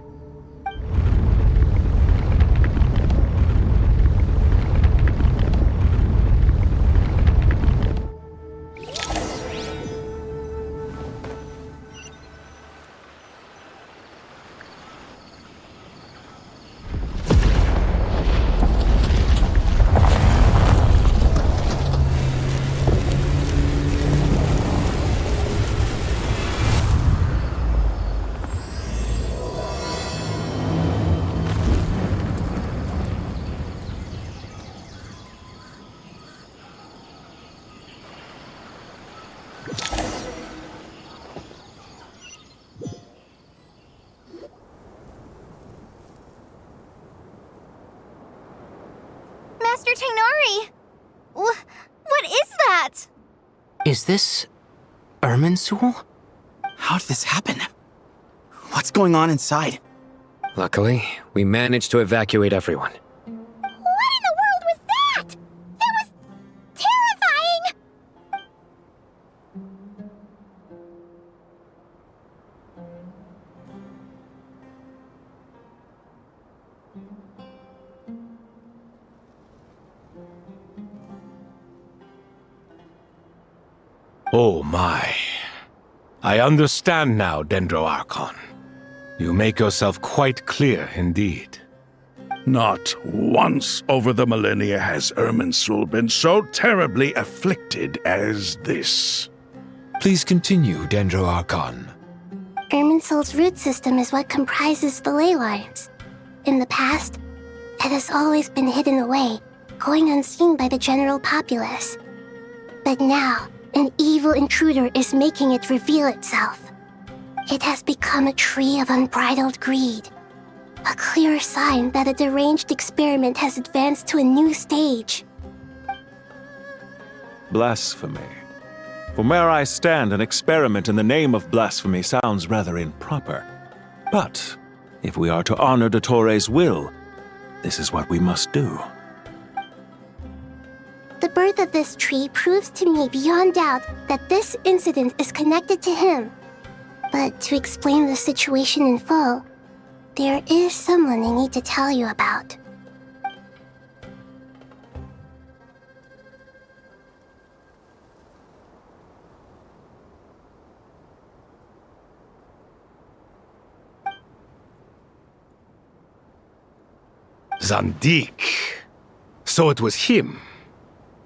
Master Tainari! What is that? Is this Irminsul? How did this happen? What's going on inside? Luckily, we managed to evacuate everyone. What in the world was that? That was terrifying! Oh my. I understand now, Dendroarchon. You make yourself quite clear indeed. Not once over the millennia has Irminsul been so terribly afflicted as this. Please continue, Dendroarchon. Irminsul's root system is what comprises the ley lines. In the past, it has always been hidden away, going unseen by the general populace. But now, an evil intruder is making it reveal itself. It has become a tree of unbridled greed. A clear sign that a deranged experiment has advanced to a new stage. Blasphemy. From where I stand, an experiment in the name of blasphemy sounds rather improper. But if we are to honor Dottore's will, this is what we must do. The birth of this tree proves to me beyond doubt that this incident is connected to him. But to explain the situation in full, there is someone I need to tell you about. Zandik. So it was him.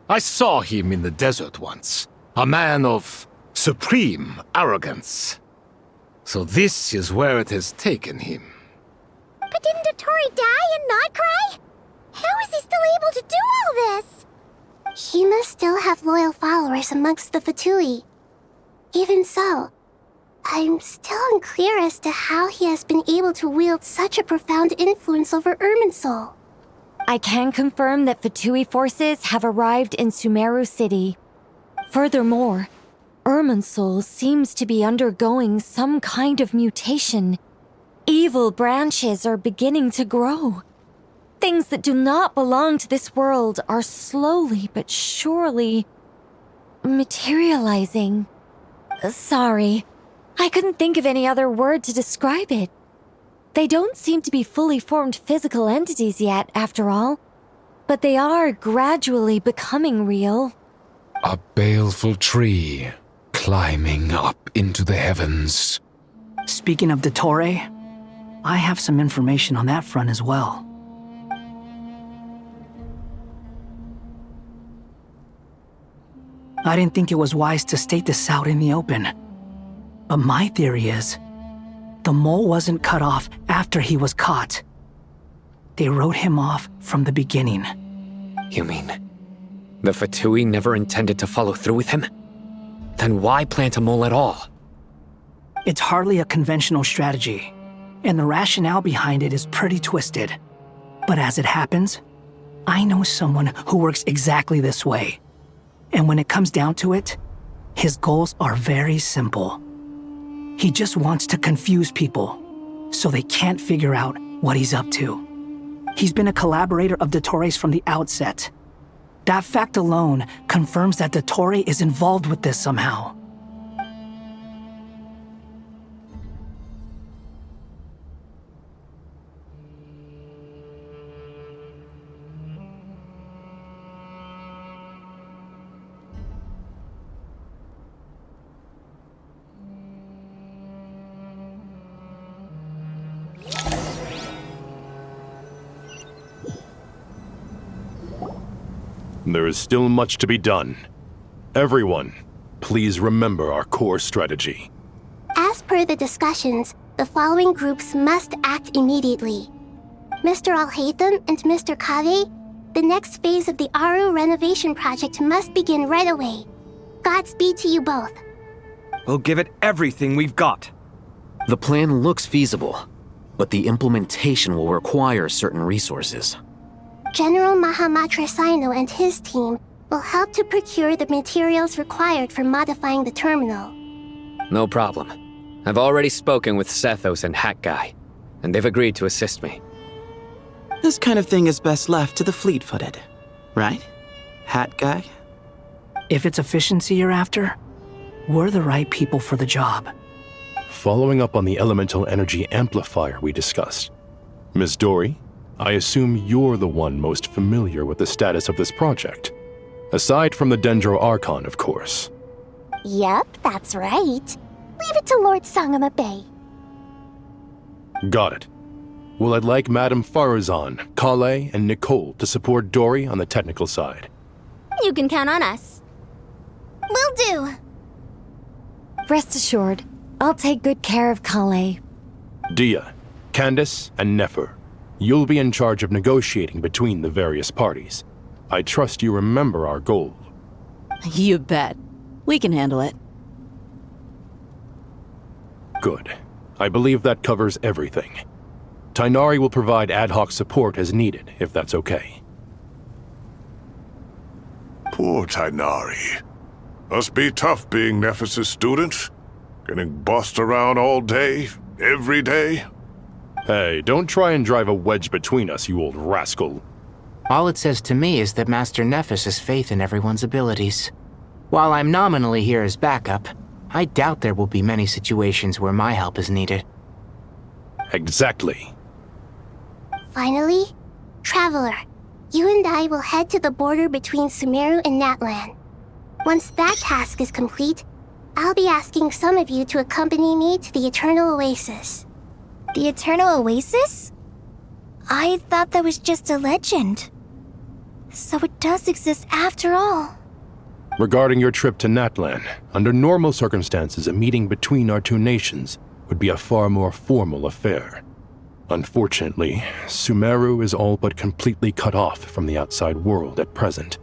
I saw him in the desert once. A man of supreme arrogance. So this is where it has taken him. But didn't Dottore die and not cry? How is he still able to do all this? He must still have loyal followers amongst the Fatui. Even so, I'm still unclear as to how he has been able to wield such a profound influence over Irminsul. I can confirm that Fatui forces have arrived in Sumeru City. Furthermore, Irminsul seems to be undergoing some kind of mutation. Evil branches are beginning to grow. Things that do not belong to this world are slowly but surely materializing. Sorry, I couldn't think of any other word to describe it. They don't seem to be fully formed physical entities yet, after all, but they are gradually becoming real. A baleful tree climbing up into the heavens. Speaking of Dottore, I have some information on that front as well. I didn't think it was wise to state this out in the open. But my theory is, the mole wasn't cut off after he was caught. They wrote him off from the beginning. You mean, the Fatui never intended to follow through with him? Then why plant a mole at all? It's hardly a conventional strategy, and the rationale behind it is pretty twisted. But as it happens, I know someone who works exactly this way. And when it comes down to it, his goals are very simple. He just wants to confuse people, so they can't figure out what he's up to. He's been a collaborator of Dottore's from the outset. That fact alone confirms that Dottore is involved with this somehow. There is still much to be done. Everyone, please remember our core strategy. As per the discussions, the following groups must act immediately. Mr. Alhaitham and Mr. Kave, the next phase of the Aaru renovation project must begin right away. Godspeed to you both. We'll give it everything we've got. The plan looks feasible, but the implementation will require certain resources. General Mahamatra Sino and his team will help to procure the materials required for modifying the terminal. No problem. I've already spoken with Sethos and Hat Guy, and they've agreed to assist me. This kind of thing is best left to the fleet-footed, right? Hat Guy? If it's efficiency you're after, we're the right people for the job. Following up on the elemental energy amplifier we discussed, Ms. Dory, I assume you're the one most familiar with the status of this project. Aside from the Dendro Archon, of course. Yep, that's right. Leave it to Lord Sangamabe. Got it. Well, I'd like Madame Farazan, Kale, and Nicole to support Dory on the technical side. You can count on us. Will do. Rest assured, I'll take good care of Kale. Dia, Candace, and Nefer, you'll be in charge of negotiating between the various parties. I trust you remember our goal. You bet. We can handle it. Good. I believe that covers everything. Tainari will provide ad hoc support as needed, if that's okay. Poor Tainari. Must be tough being Nephis' student. Getting bossed around all day, every day. Hey, don't try and drive a wedge between us, you old rascal. All it says to me is that Master Nephis has faith in everyone's abilities. While I'm nominally here as backup, I doubt there will be many situations where my help is needed. Exactly. Finally, Traveler, you and I will head to the border between Sumeru and Natlan. Once that task is complete, I'll be asking some of you to accompany me to the Eternal Oasis. The Eternal Oasis? I thought that was just a legend. So it does exist after all. Regarding your trip to Natlan, under normal circumstances, a meeting between our two nations would be a far more formal affair. Unfortunately, Sumeru is all but completely cut off from the outside world at present.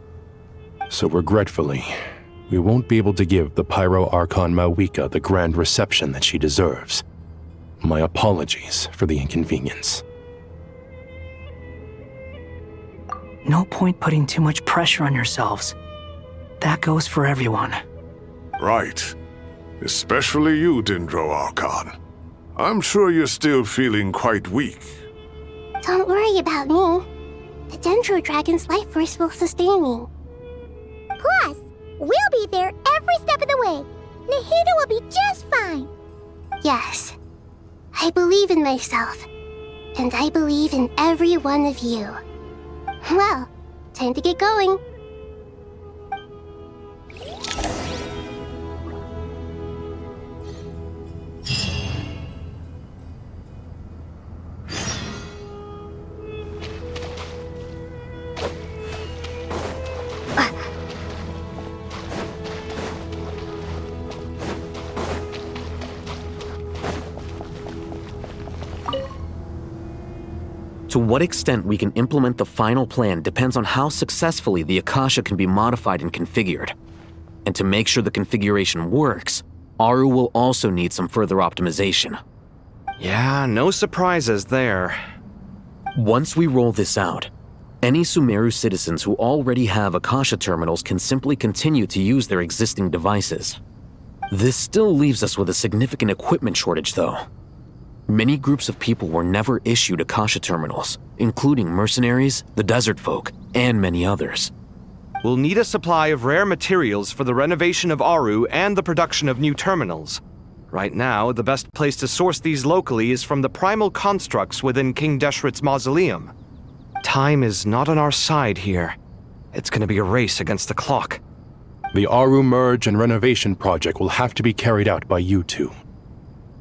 So regretfully, we won't be able to give the Pyro Archon Mawika the grand reception that she deserves. My apologies for the inconvenience. No point putting too much pressure on yourselves. That goes for everyone. Right. Especially you, Dendro Archon. I'm sure you're still feeling quite weak. Don't worry about me. The Dendro Dragon's life force will sustain me. Plus, we'll be there every step of the way. Nahida will be just fine. Yes. I believe in myself. And I believe in every one of you. Well, time to get going. To what extent we can implement the final plan depends on how successfully the Akasha can be modified and configured. And to make sure the configuration works, Aaru will also need some further optimization. Yeah, no surprises there. Once we roll this out, any Sumeru citizens who already have Akasha terminals can simply continue to use their existing devices. This still leaves us with a significant equipment shortage, though. Many groups of people were never issued Akasha terminals, including mercenaries, the desert folk, and many others. We'll need a supply of rare materials for the renovation of Aaru and the production of new terminals. Right now, the best place to source these locally is from the primal constructs within King Deshret's mausoleum. Time is not on our side here. It's gonna be a race against the clock. The Aaru merge and renovation project will have to be carried out by you two.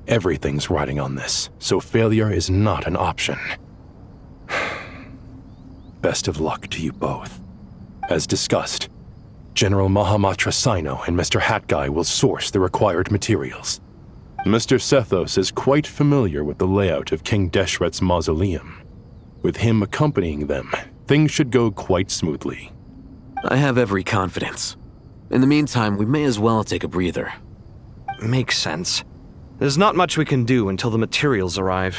Everything's riding on this, so failure is not an option. Best of luck to you both. As discussed, General Mahamatra Sino and Mr. Hatguy will source the required materials. Mr. Sethos is quite familiar with the layout of King Deshret's mausoleum. With him accompanying them, things should go quite smoothly. I have every confidence. In the meantime, we may as well take a breather. Makes sense. There's not much we can do until the materials arrive.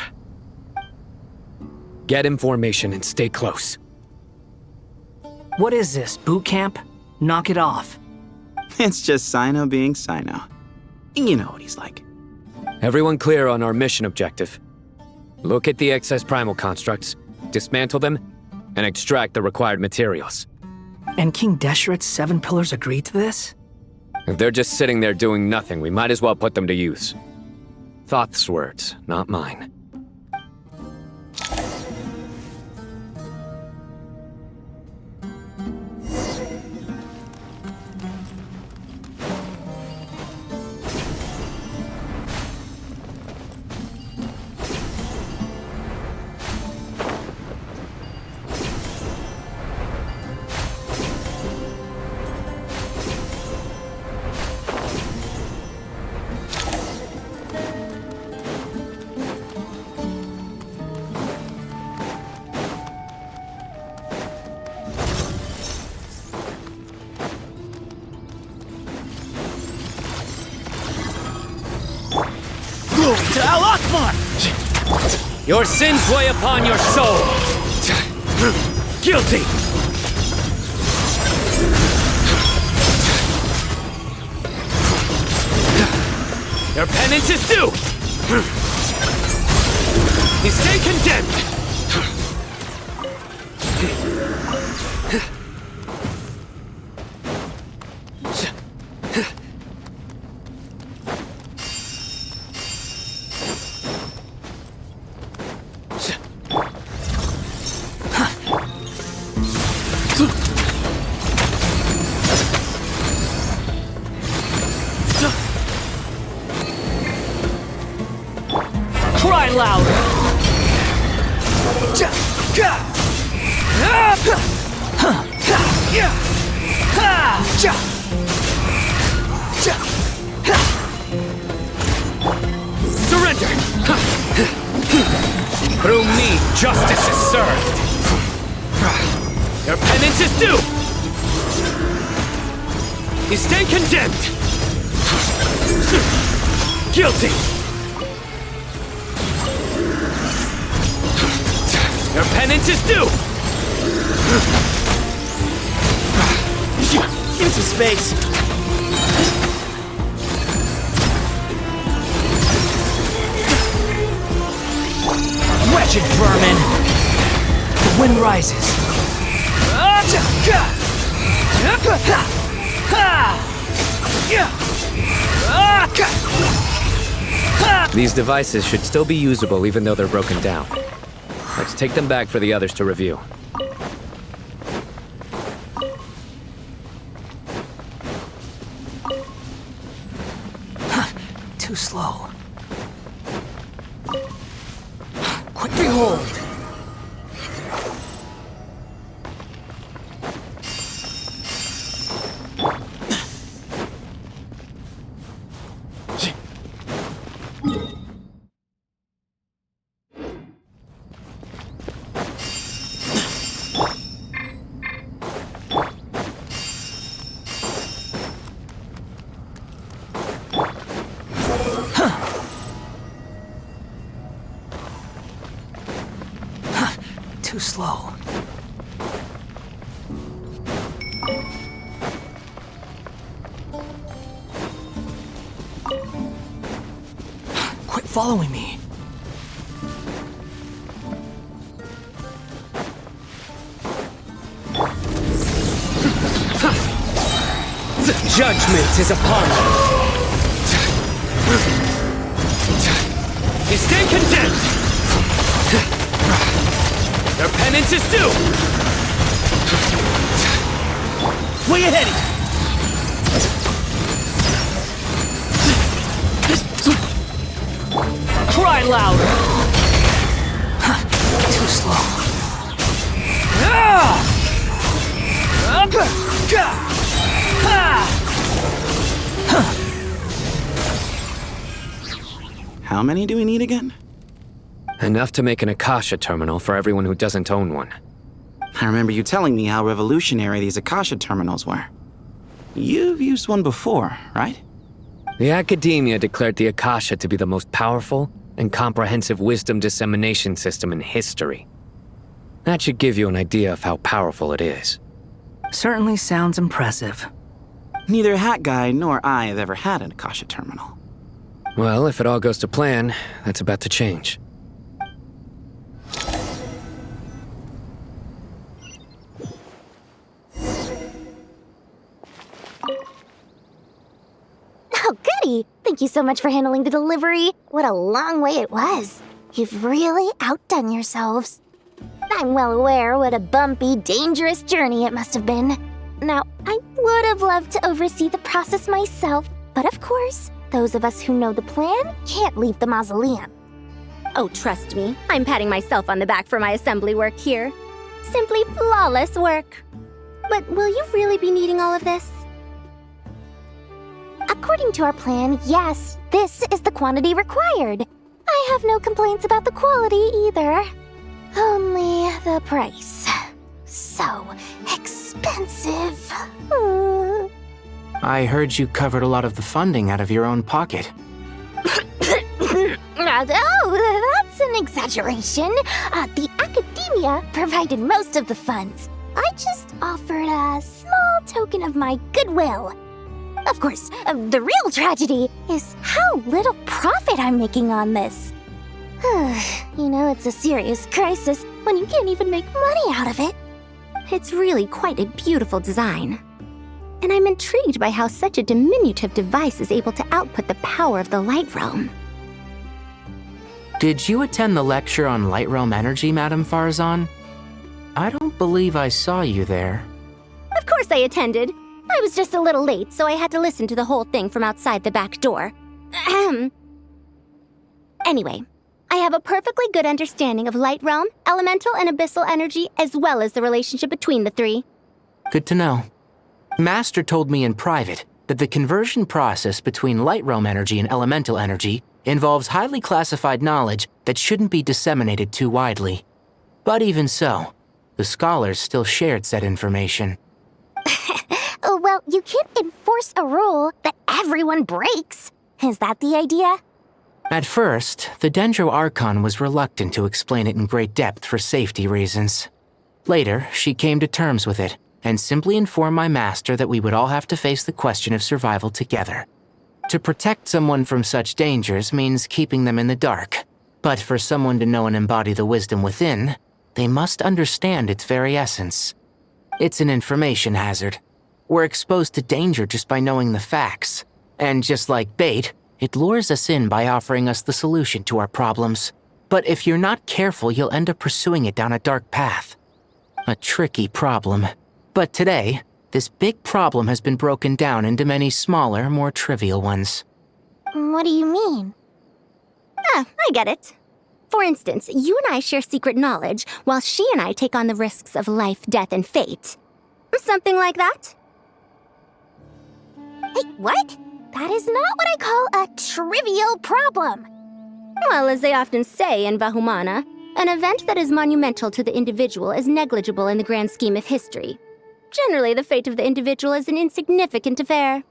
Get in formation and stay close. What is this, boot camp? Knock it off. It's just Sino being Sino. You know what he's like. Everyone clear on our mission objective. Look at the excess primal constructs, dismantle them, and extract the required materials. And King Deshret's 7 pillars agreed to this? If they're just sitting there doing nothing, we might as well put them to use. Thoth's words, not mine. Your sins weigh upon your soul. Guilty. Your penance is due. You stay condemned. Cry louder! Surrender! Through me, justice is served. Your penance is due! You stand condemned! Guilty! Your penance is due! Give me some space. Wretched vermin! The wind rises. These devices should still be usable even though they're broken down. Let's take them back for the others to review. Too slow. Quick behold! Too slow. Quit following me. Judgment is upon you. You stand condemned. Your penance is due. Where you heading? Cry louder! Too slow. How many do we need again? Enough to make an Akasha terminal for everyone who doesn't own one. I remember you telling me how revolutionary these Akasha terminals were. You've used one before, right? The academia declared the Akasha to be the most powerful and comprehensive wisdom dissemination system in history. That should give you an idea of how powerful it is. Certainly sounds impressive. Neither Hat Guy nor I have ever had an Akasha terminal. Well, if it all goes to plan, that's about to change. Oh, goody! Thank you so much for handling the delivery. What a long way it was. You've really outdone yourselves. I'm well aware what a bumpy, dangerous journey it must have been. Now, I would have loved to oversee the process myself, but of course, those of us who know the plan can't leave the mausoleum. Oh, trust me, I'm patting myself on the back for my assembly work here. Simply flawless work. But will you really be needing all of this? According to our plan, yes, this is the quantity required. I have no complaints about the quality either. Only the price. So expensive. I heard you covered a lot of the funding out of your own pocket. Oh, that's an exaggeration. The academia provided most of the funds. I just offered a small token of my goodwill. Of course, the real tragedy is how little profit I'm making on this. You know, it's a serious crisis when you can't even make money out of it. It's really quite a beautiful design. And I'm intrigued by how such a diminutive device is able to output the power of the Light Realm. Did you attend the lecture on Light Realm energy, Madame Farzan? I don't believe I saw you there. Of course I attended. I was just a little late, so I had to listen to the whole thing from outside the back door. Anyway, I have a perfectly good understanding of Light Realm, elemental and abyssal energy, as well as the relationship between the three. Good to know. Master told me in private that the conversion process between Light Realm energy and elemental energy involves highly classified knowledge that shouldn't be disseminated too widely. But even so, the scholars still shared said information. Well, you can't enforce a rule that everyone breaks. Is that the idea? At first, the Dendro Archon was reluctant to explain it in great depth for safety reasons. Later, she came to terms with it, and simply informed my master that we would all have to face the question of survival together. To protect someone from such dangers means keeping them in the dark, but for someone to know and embody the wisdom within, they must understand its very essence. It's an information hazard. We're exposed to danger just by knowing the facts, and just like bait, it lures us in by offering us the solution to our problems. But if you're not careful, you'll end up pursuing it down a dark path. A tricky problem. But today, this big problem has been broken down into many smaller, more trivial ones. What do you mean? Ah, I get it. For instance, you and I share secret knowledge, while she and I take on the risks of life, death, and fate. Something like that? Hey, what? That is not what I call a trivial problem. Well, as they often say in Vahumana, an event that is monumental to the individual is negligible in the grand scheme of history. Generally, the fate of the individual is an insignificant affair.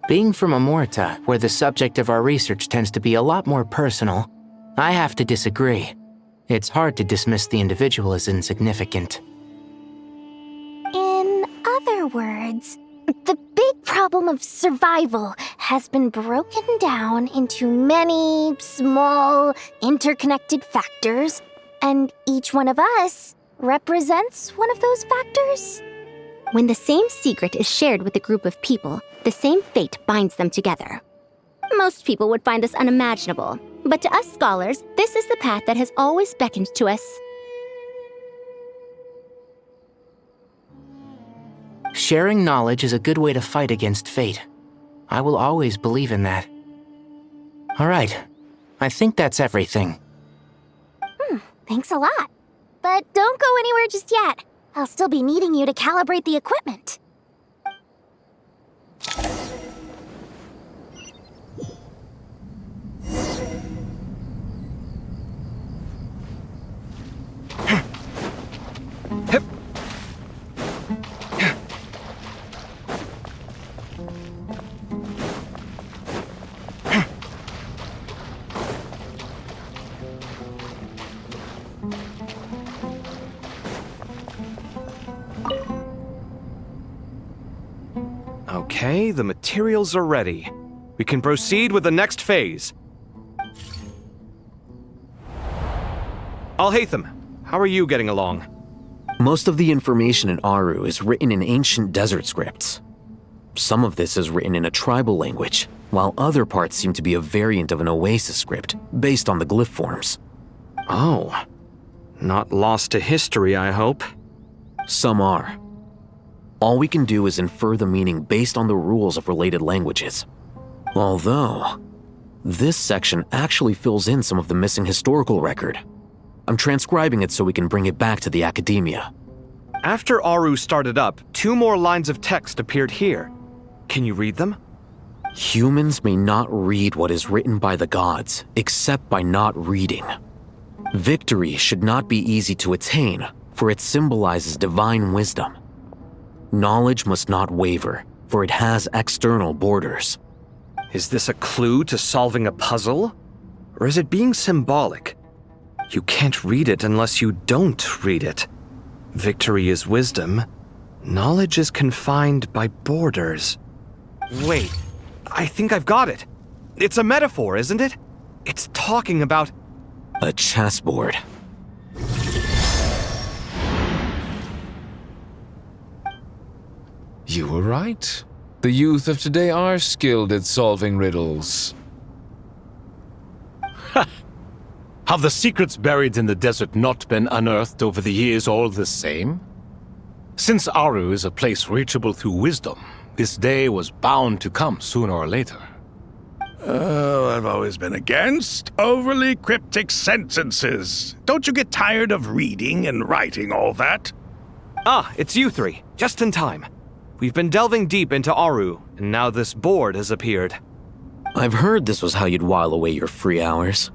Being from Amorta, where the subject of our research tends to be a lot more personal, I have to disagree. It's hard to dismiss the individual as insignificant. In other words, the big problem of survival has been broken down into many small, interconnected factors, and each one of us represents one of those factors. When the same secret is shared with a group of people, the same fate binds them together. Most people would find this unimaginable, but to us scholars, this is the path that has always beckoned to us. Sharing knowledge is a good way to fight against fate. I will always believe in that. All right, I think that's everything. Thanks a lot. But don't go anywhere just yet. I'll still be needing you to calibrate the equipment. Okay, the materials are ready. We can proceed with the next phase. Alhaitham, how are you getting along? Most of the information in Aaru is written in ancient desert scripts. Some of this is written in a tribal language, while other parts seem to be a variant of an oasis script, based on the glyph forms. Oh. Not lost to history, I hope. Some are. All we can do is infer the meaning based on the rules of related languages. Although, this section actually fills in some of the missing historical record. I'm transcribing it so we can bring it back to the academia. After Aaru started up, 2 more lines of text appeared here. Can you read them? Humans may not read what is written by the gods, except by not reading. Victory should not be easy to attain, for it symbolizes divine wisdom. Knowledge must not waver, for it has external borders. Is this a clue to solving a puzzle? Or is it being symbolic? You can't read it unless you don't read it. Victory is wisdom. Knowledge is confined by borders. Wait, I think I've got it. It's a metaphor, isn't it? It's talking about... a chessboard. You were right. The youth of today are skilled at solving riddles. Have the secrets buried in the desert not been unearthed over the years all the same? Since Aaru is a place reachable through wisdom, this day was bound to come sooner or later. Oh, I've always been against overly cryptic sentences. Don't you get tired of reading and writing all that? Ah, it's you 3. Just in time. We've been delving deep into Aaru, and now this board has appeared. I've heard this was how you'd while away your free hours.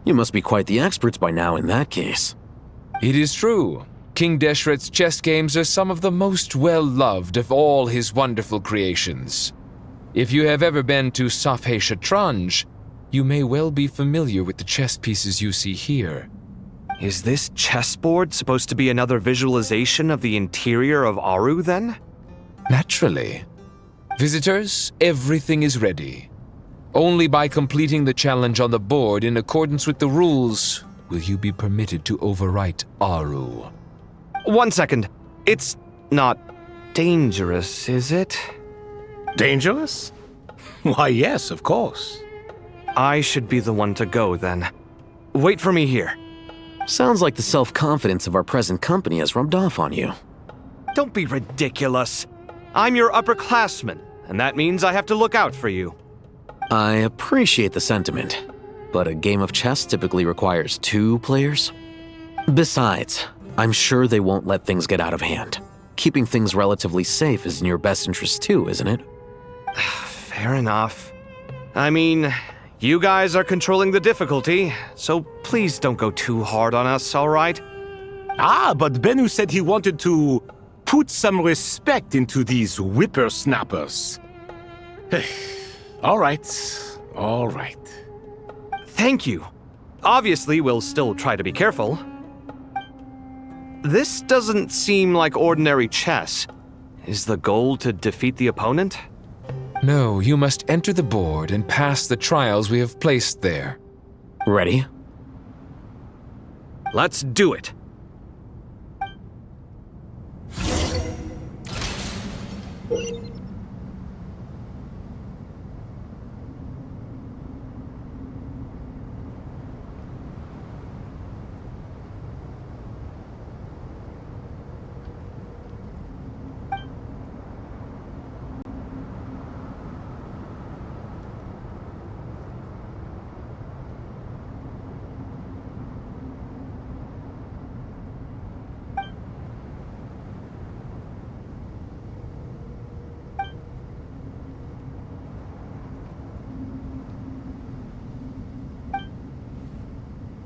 You must be quite the experts by now in that case. It is true. King Deshret's chess games are some of the most well-loved of all his wonderful creations. If you have ever been to Safhe Shatranj, you may well be familiar with the chess pieces you see here. Is this chessboard supposed to be another visualization of the interior of Aaru, then? Naturally. Visitors, everything is ready. Only by completing the challenge on the board in accordance with the rules will you be permitted to overwrite Aaru. 1 second. It's not dangerous, is it? Dangerous? Why, yes, of course. I should be the one to go, then. Wait for me here. Sounds like the self-confidence of our present company has rubbed off on you. Don't be ridiculous. I'm your upperclassman, and that means I have to look out for you. I appreciate the sentiment, but a game of chess typically requires 2 players. Besides, I'm sure they won't let things get out of hand. Keeping things relatively safe is in your best interest too, isn't it? Fair enough. I mean, you guys are controlling the difficulty, so please don't go too hard on us, all right? But Bennu said he wanted to put some respect into these whippersnappers. All right. Thank you. Obviously, we'll still try to be careful. This doesn't seem like ordinary chess. Is the goal to defeat the opponent? No, you must enter the board and pass the trials we have placed there. Ready? Let's do it.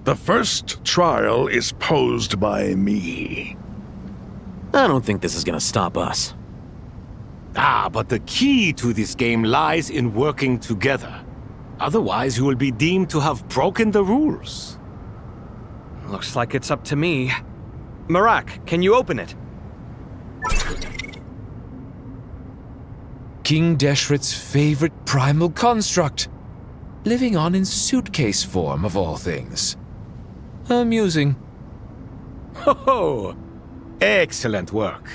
The first trial is posed by me. I don't think this is gonna stop us. But the key to this game lies in working together. Otherwise, you will be deemed to have broken the rules. Looks like it's up to me. Marak, can you open it? King Deshret's favorite primal construct. Living on in suitcase form, of all things. Amusing. Ho! Excellent work.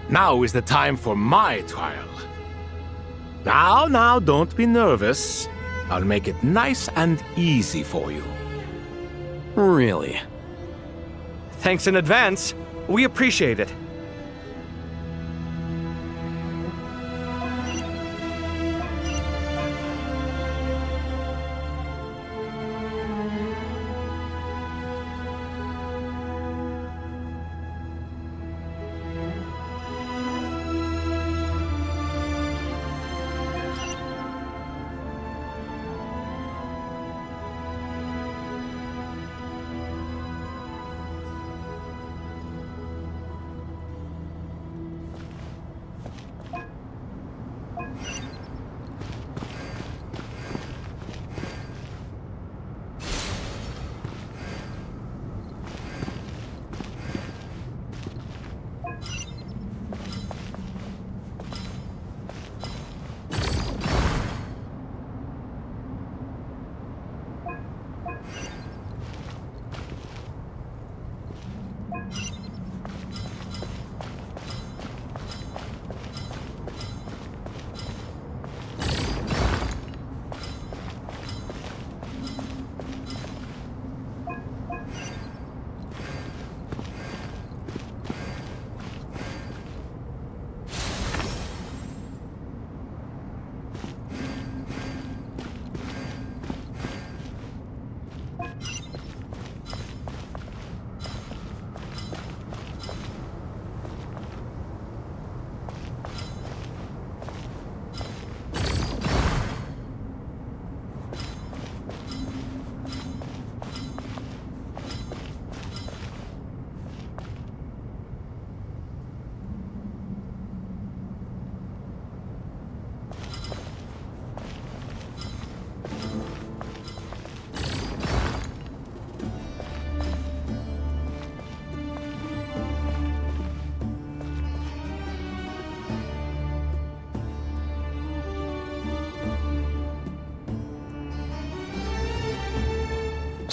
Now is the time for my trial. Now, don't be nervous. I'll make it nice and easy for you. Really? Thanks in advance. We appreciate it.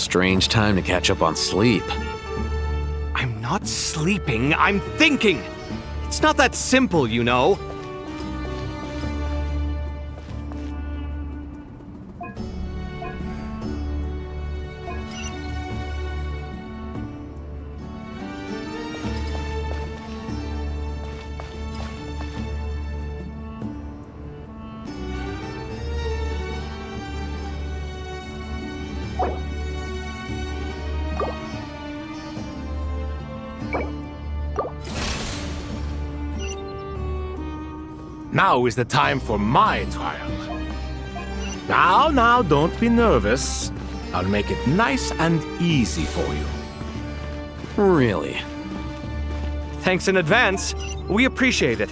Strange time to catch up on sleep. I'm not sleeping, I'm thinking! It's not that simple, you know. Now is the time for my trial. Now, don't be nervous. I'll make it nice and easy for you. Really? Thanks in advance. We appreciate it.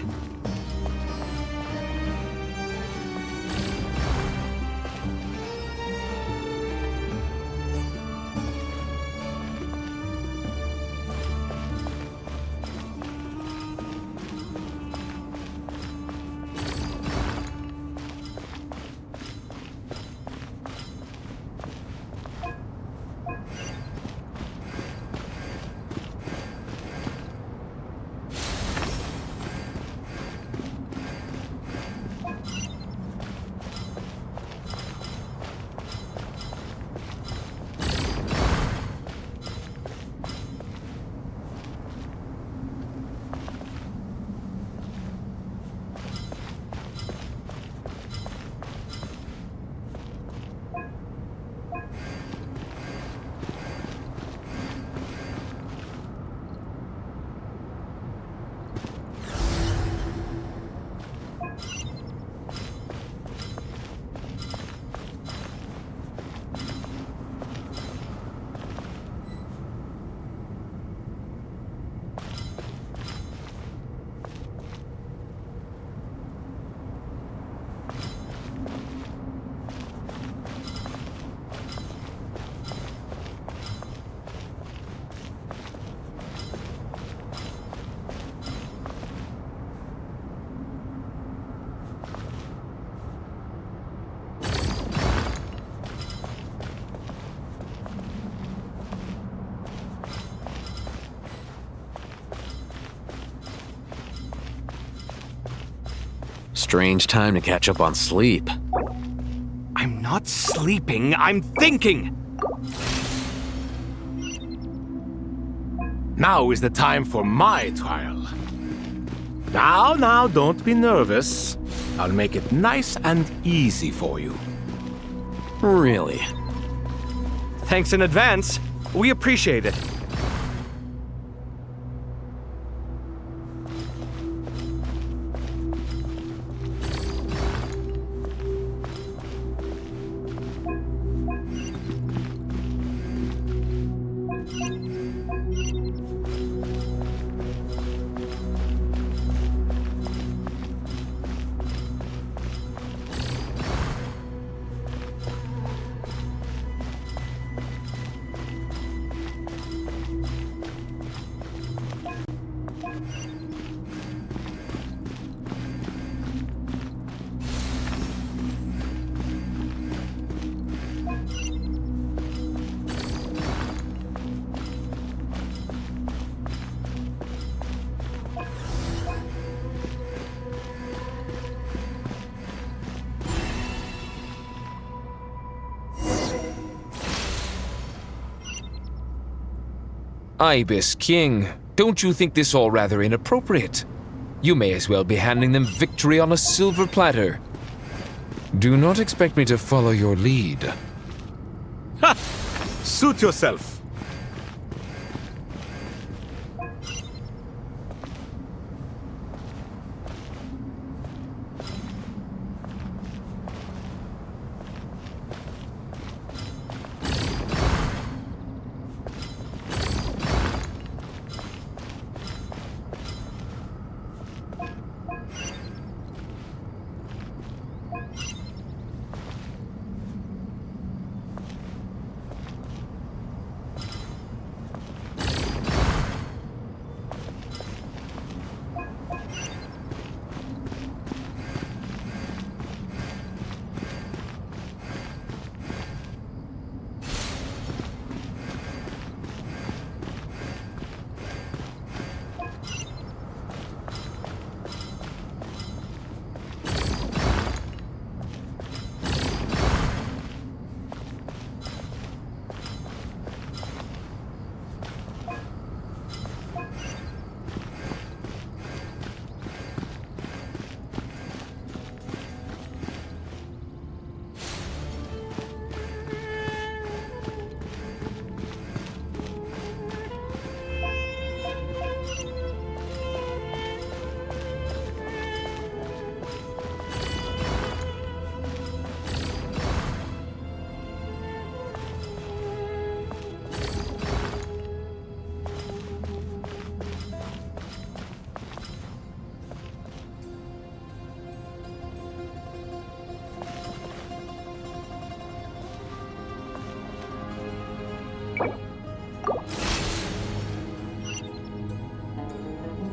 Strange time to catch up on sleep. I'm not sleeping, I'm thinking! Now is the time for my trial. Now, don't be nervous. I'll make it nice and easy for you. Really? Thanks in advance. We appreciate it. Ibis King, don't you think this all rather inappropriate? You may as well be handing them victory on a silver platter. Do not expect me to follow your lead. Ha! Suit yourself.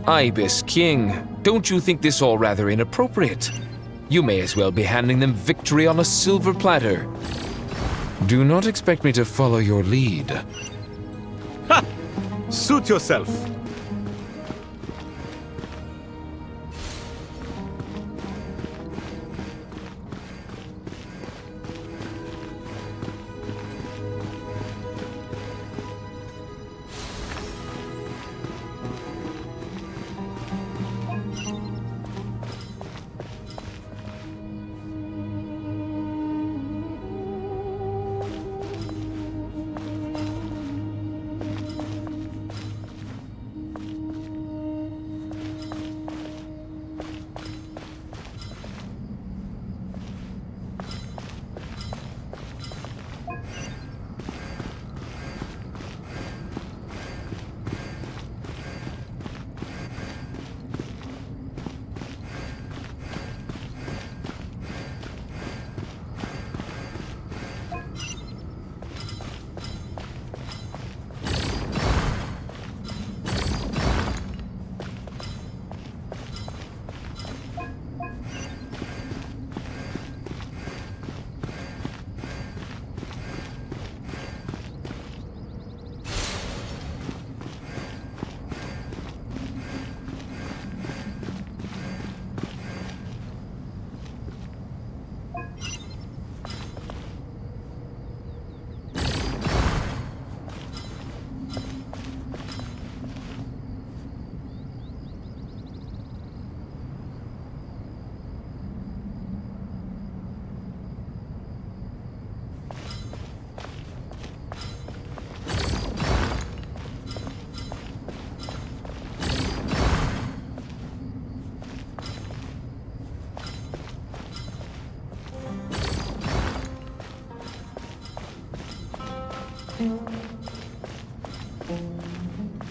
Ibis King, don't you think this all rather inappropriate? You may as well be handing them victory on a silver platter. Do not expect me to follow your lead. Ha! Suit yourself.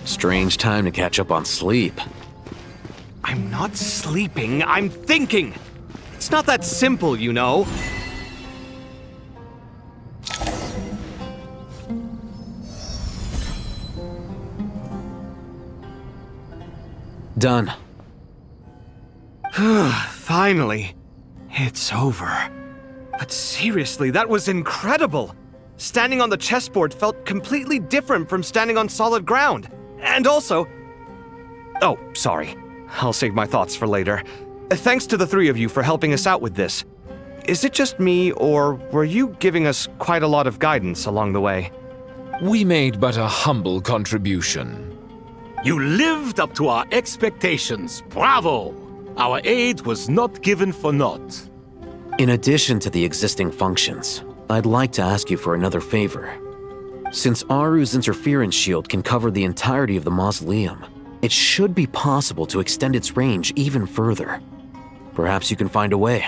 Strange time to catch up on sleep. I'm not sleeping, I'm thinking! It's not that simple, you know. Done. Finally. It's over. But seriously, that was incredible! Standing on the chessboard felt completely different from standing on solid ground. And also... Oh, sorry. I'll save my thoughts for later. Thanks to the three of you for helping us out with this. Is it just me, or were you giving us quite a lot of guidance along the way? We made but a humble contribution. You lived up to our expectations. Bravo! Our aid was not given for naught. In addition to the existing functions, I'd like to ask you for another favor. Since Aaru's interference shield can cover the entirety of the mausoleum, it should be possible to extend its range even further. Perhaps you can find a way.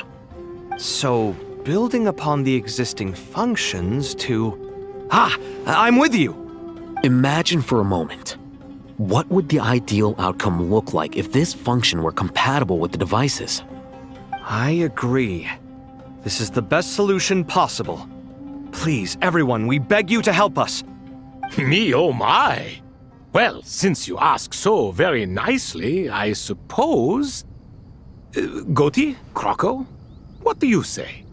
So, building upon the existing functions to... I'm with you! Imagine for a moment. What would the ideal outcome look like if this function were compatible with the devices? I agree. This is the best solution possible. Please, everyone, we beg you to help us. Me, oh my! Well, since you ask so very nicely, I suppose... Goti? Croco? What do you say?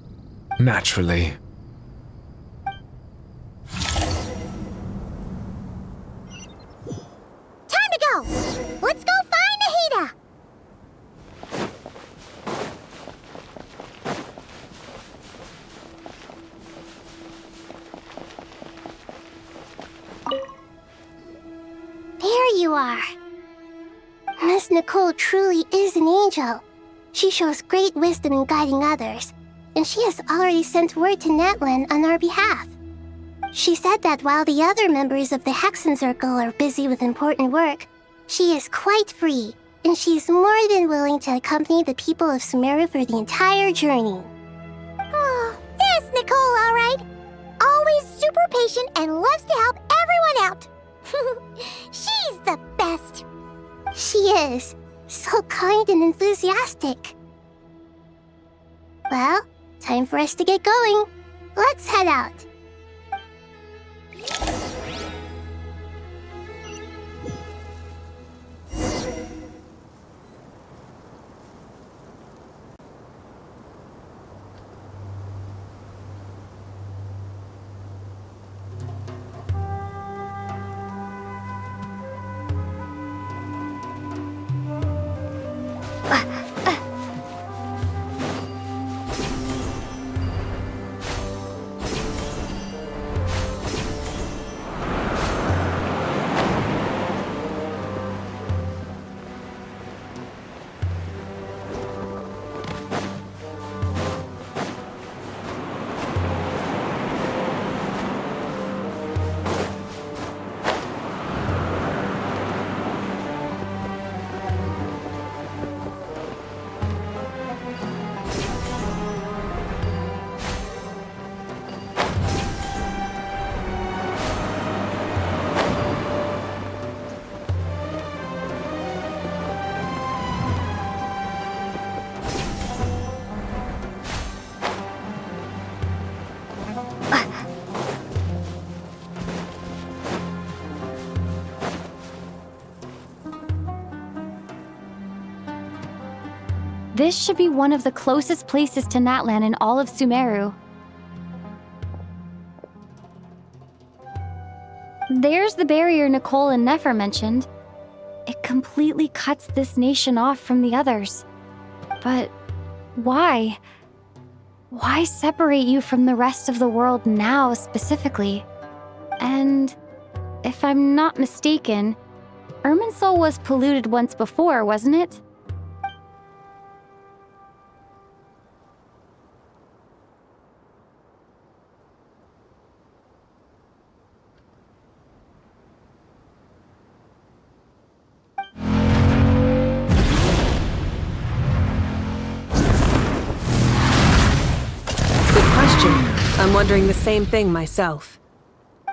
Naturally. Time to go! Let's go find Nahida! There you are. Miss Nicole truly is an angel. She shows great wisdom in guiding others, and she has already sent word to Netland on our behalf. She said that while the other members of the Hexen Circle are busy with important work, she is quite free, and she is more than willing to accompany the people of Sumeru for the entire journey. Oh, that's Nicole, all right. Always super patient and loves to help everyone out. She's the best. She is. So kind and enthusiastic. Well, time for us to get going. Let's head out. This should be one of the closest places to Natlan in all of Sumeru. There's the barrier Nicole and Nefer mentioned. It completely cuts this nation off from the others. But why? Why separate you from the rest of the world now specifically? And if I'm not mistaken, Irminsul was polluted once before, wasn't it? I'm wondering the same thing myself.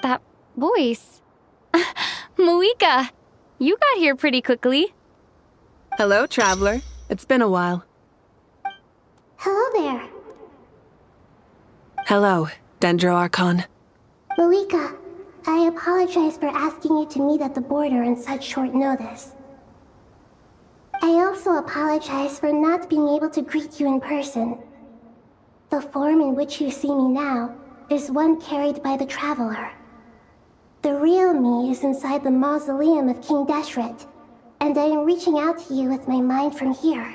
That voice. Muika, you got here pretty quickly. Hello, traveler. It's been a while. Hello there. Hello, Dendro Archon. Muika, I apologize for asking you to meet at the border on such short notice. I also apologize for not being able to greet you in person. The form in which you see me now is one carried by the Traveler. The real me is inside the mausoleum of King Deshret, and I am reaching out to you with my mind from here.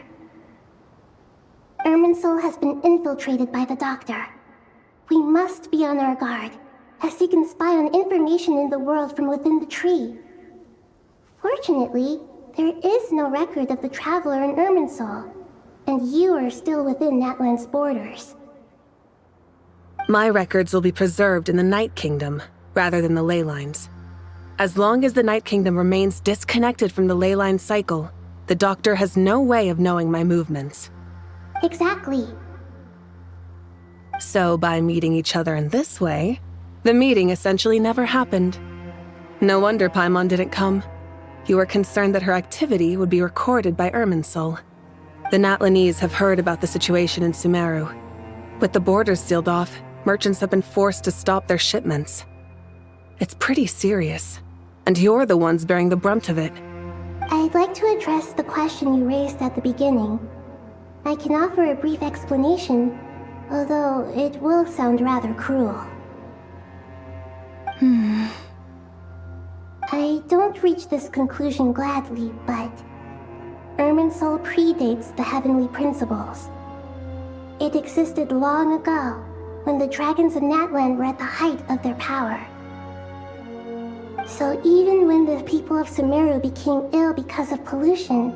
Irminsul has been infiltrated by the Doctor. We must be on our guard, as he can spy on information in the world from within the tree. Fortunately, there is no record of the Traveler in Irminsul, and you are still within Natlan's borders. My records will be preserved in the Night Kingdom, rather than the ley lines. As long as the Night Kingdom remains disconnected from the ley line cycle, the Doctor has no way of knowing my movements. Exactly. So by meeting each other in this way, the meeting essentially never happened. No wonder Paimon didn't come. You were concerned that her activity would be recorded by Irminsul. The Natlanese have heard about the situation in Sumeru. With the borders sealed off, merchants have been forced to stop their shipments. It's pretty serious, and you're the ones bearing the brunt of it. I'd like to address the question you raised at the beginning. I can offer a brief explanation, although it will sound rather cruel. I don't reach this conclusion gladly, but Irminsul predates the heavenly principles. It existed long ago, when the dragons of Natlan were at the height of their power. So even when the people of Sumeru became ill because of pollution,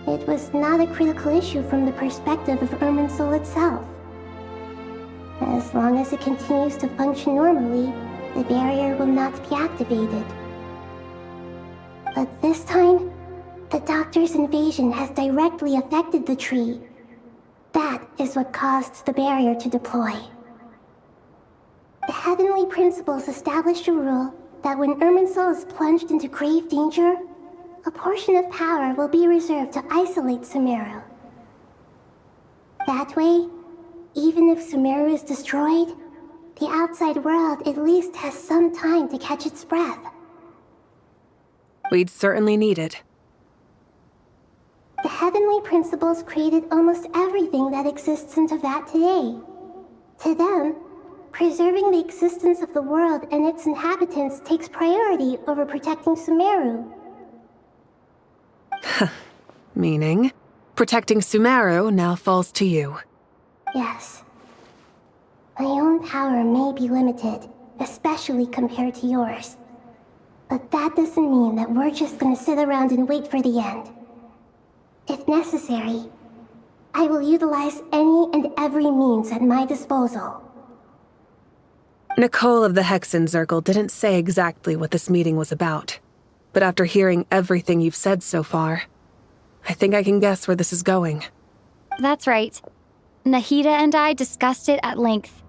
it was not a critical issue from the perspective of Irminsul itself. As long as it continues to function normally, the barrier will not be activated. But this time, the Doctor's invasion has directly affected the tree. That is what caused the barrier to deploy. The heavenly principles established a rule that when Irminsul is plunged into grave danger, a portion of power will be reserved to isolate Sumeru. That way, even if Sumeru is destroyed, the outside world at least has some time to catch its breath. We'd certainly need it. The heavenly principles created almost everything that exists in Teyvat today. To them, preserving the existence of the world and its inhabitants takes priority over protecting Sumeru. Meaning, protecting Sumeru now falls to you. Yes. My own power may be limited, especially compared to yours. But that doesn't mean that we're just gonna sit around and wait for the end. If necessary, I will utilize any and every means at my disposal. Nicole of the Hexen Circle didn't say exactly what this meeting was about, but after hearing everything you've said so far, I think I can guess where this is going. That's right. Nahida and I discussed it at length.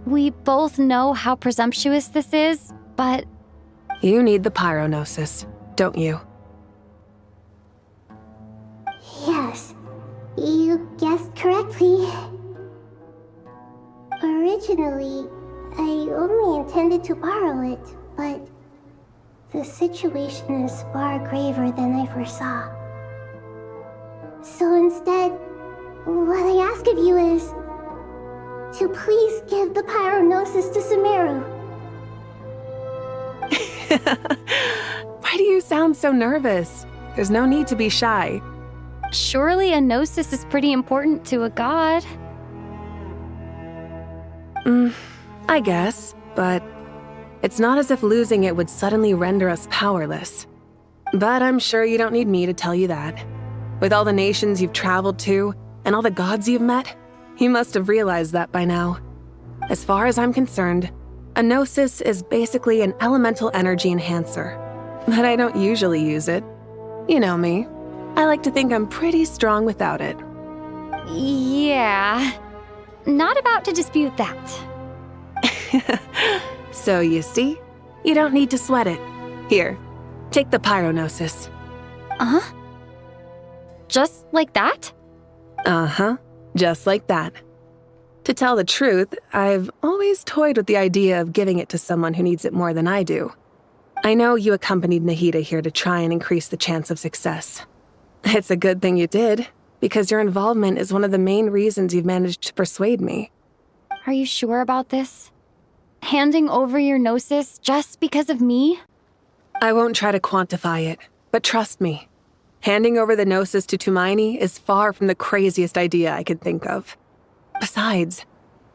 We both know how presumptuous this is, but... You need the pyronosis, don't you? Yes, you guessed correctly. Originally, I only intended to borrow it, but the situation is far graver than I foresaw. So instead, what I ask of you is to please give the pyronosis to Sumeru. Why do you sound so nervous? There's no need to be shy. Surely a gnosis is pretty important to a god. I guess, but it's not as if losing it would suddenly render us powerless. But I'm sure you don't need me to tell you that. With all the nations you've traveled to, and all the gods you've met, you must have realized that by now. As far as I'm concerned, a gnosis is basically an elemental energy enhancer. But I don't usually use it. You know me. I like to think I'm pretty strong without it. Yeah. Not about to dispute that. So you see, you don't need to sweat it. Here, take the pyronosis. Just like that? Just like that. To tell the truth, I've always toyed with the idea of giving it to someone who needs it more than I do. I know you accompanied Nahida here to try and increase the chance of success. It's a good thing you did, because your involvement is one of the main reasons you've managed to persuade me. Are you sure about this? Handing over your gnosis just because of me? I won't try to quantify it, but trust me. Handing over the gnosis to Tumaini is far from the craziest idea I could think of. Besides,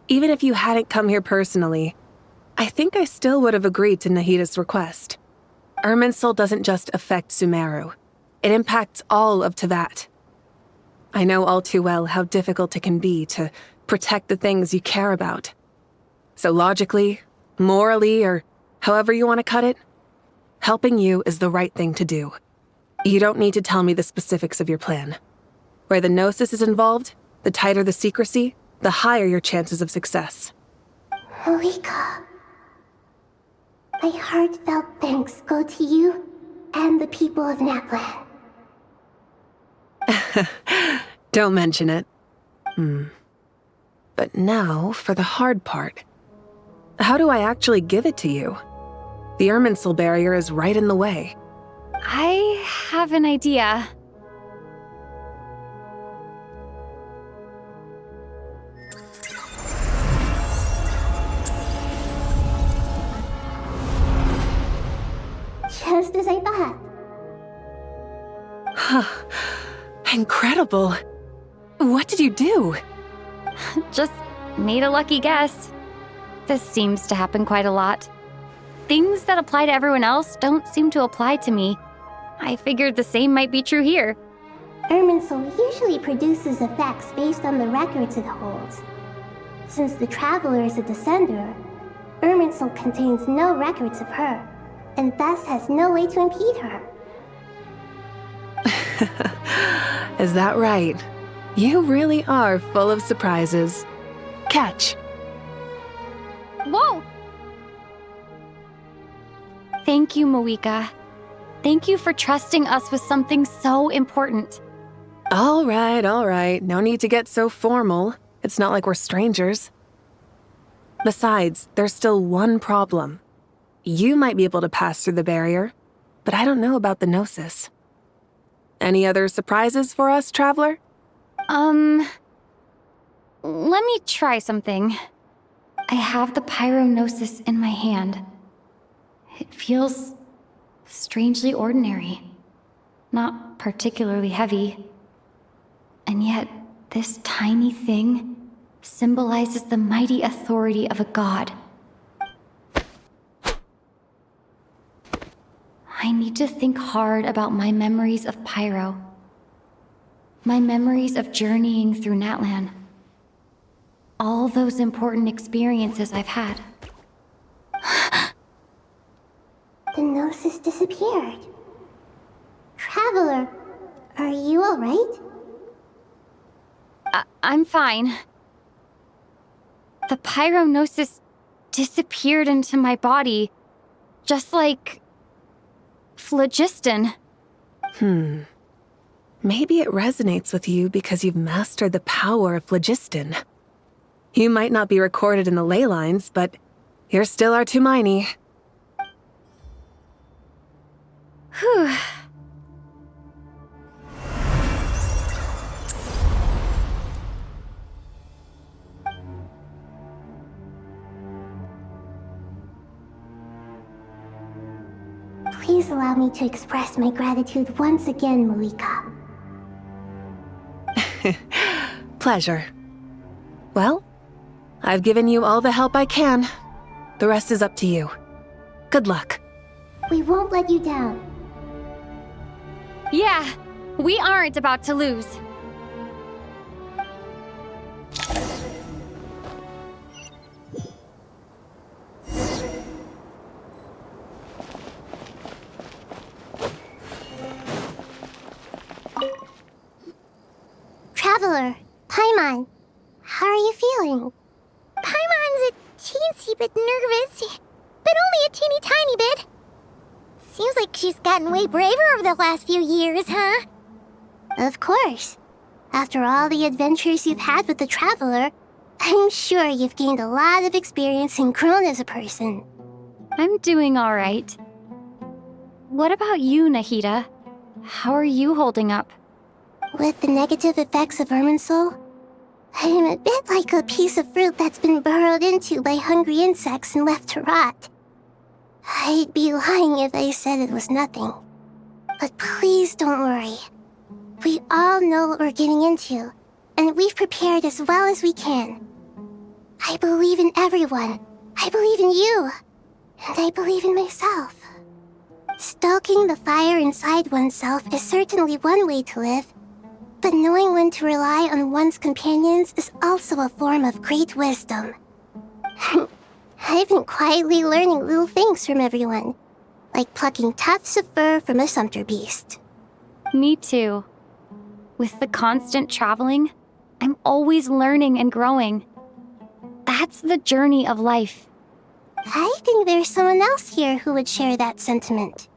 even if you hadn't come here personally, I think I still would have agreed to Nahida's request. Irminsul doesn't just affect Sumeru. It impacts all of Teyvat. I know all too well how difficult it can be to protect the things you care about. So logically, morally, or however you want to cut it, helping you is the right thing to do. You don't need to tell me the specifics of your plan. Where the gnosis is involved, the tighter the secrecy, the higher your chances of success. Moika, my heartfelt thanks go to you and the people of Natlan. Don't mention it. But now for the hard part. How do I actually give it to you? The Irminsul barrier is right in the way. I have an idea. Just as I thought. Incredible. What did you do? Just made a lucky guess. This seems to happen quite a lot. Things that apply to everyone else don't seem to apply to me. I figured the same might be true here. Irminsul usually produces effects based on the records it holds. Since the Traveler is a descender, Irminsul contains no records of her, and thus has no way to impede her. Is that right? You really are full of surprises. Catch. Whoa! Thank you, Moika. Thank you for trusting us with something so important. All right. No need to get so formal. It's not like we're strangers. Besides, there's still one problem. You might be able to pass through the barrier, but I don't know about the gnosis. Any other surprises for us, Traveler? Let me try something. I have the pyronosis in my hand. It feels strangely ordinary, not particularly heavy. And yet, this tiny thing symbolizes the mighty authority of a god. I need to think hard about my memories of Pyro. My memories of journeying through Natlan. All those important experiences I've had. The gnosis disappeared. Traveler, are you alright? I'm fine. The pyronosis disappeared into my body, just like phlogiston. Maybe it resonates with you because you've mastered the power of phlogiston. You might not be recorded in the ley lines, but you're still our Tumaini. Whew. Please allow me to express my gratitude once again, Malika. Pleasure. Well, I've given you all the help I can. The rest is up to you. Good luck. We won't let you down. Yeah, we aren't about to lose. Traveler, Paimon, how are you feeling? Paimon's a teensy bit nervous, but only a teeny tiny bit. Seems like she's gotten way braver over the last few years, huh? Of course. After all the adventures you've had with the Traveler, I'm sure you've gained a lot of experience and grown as a person. I'm doing all right. What about you, Nahida? How are you holding up? With the negative effects of Irminsul, I'm a bit like a piece of fruit that's been burrowed into by hungry insects and left to rot. I'd be lying if I said it was nothing. But please don't worry. We all know what we're getting into, and we've prepared as well as we can. I believe in everyone. I believe in you. And I believe in myself. Stoking the fire inside oneself is certainly one way to live, but knowing when to rely on one's companions is also a form of great wisdom. I've been quietly learning little things from everyone, like plucking tufts of fur from a sumpter beast. Me too. With the constant traveling, I'm always learning and growing. That's the journey of life. I think there's someone else here who would share that sentiment.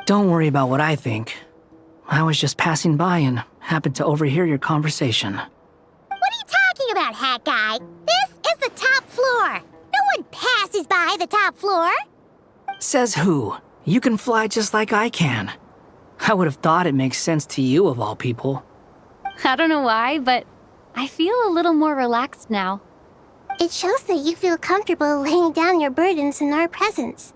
Don't worry about what I think. I was just passing by and happened to overhear your conversation. What are you talking about, Hat Guy? This is the top floor. No one passes by the top floor. Says who? You can fly just like I can. I would have thought it makes sense to you of all people. I don't know why, but I feel a little more relaxed now. It shows that you feel comfortable laying down your burdens in our presence.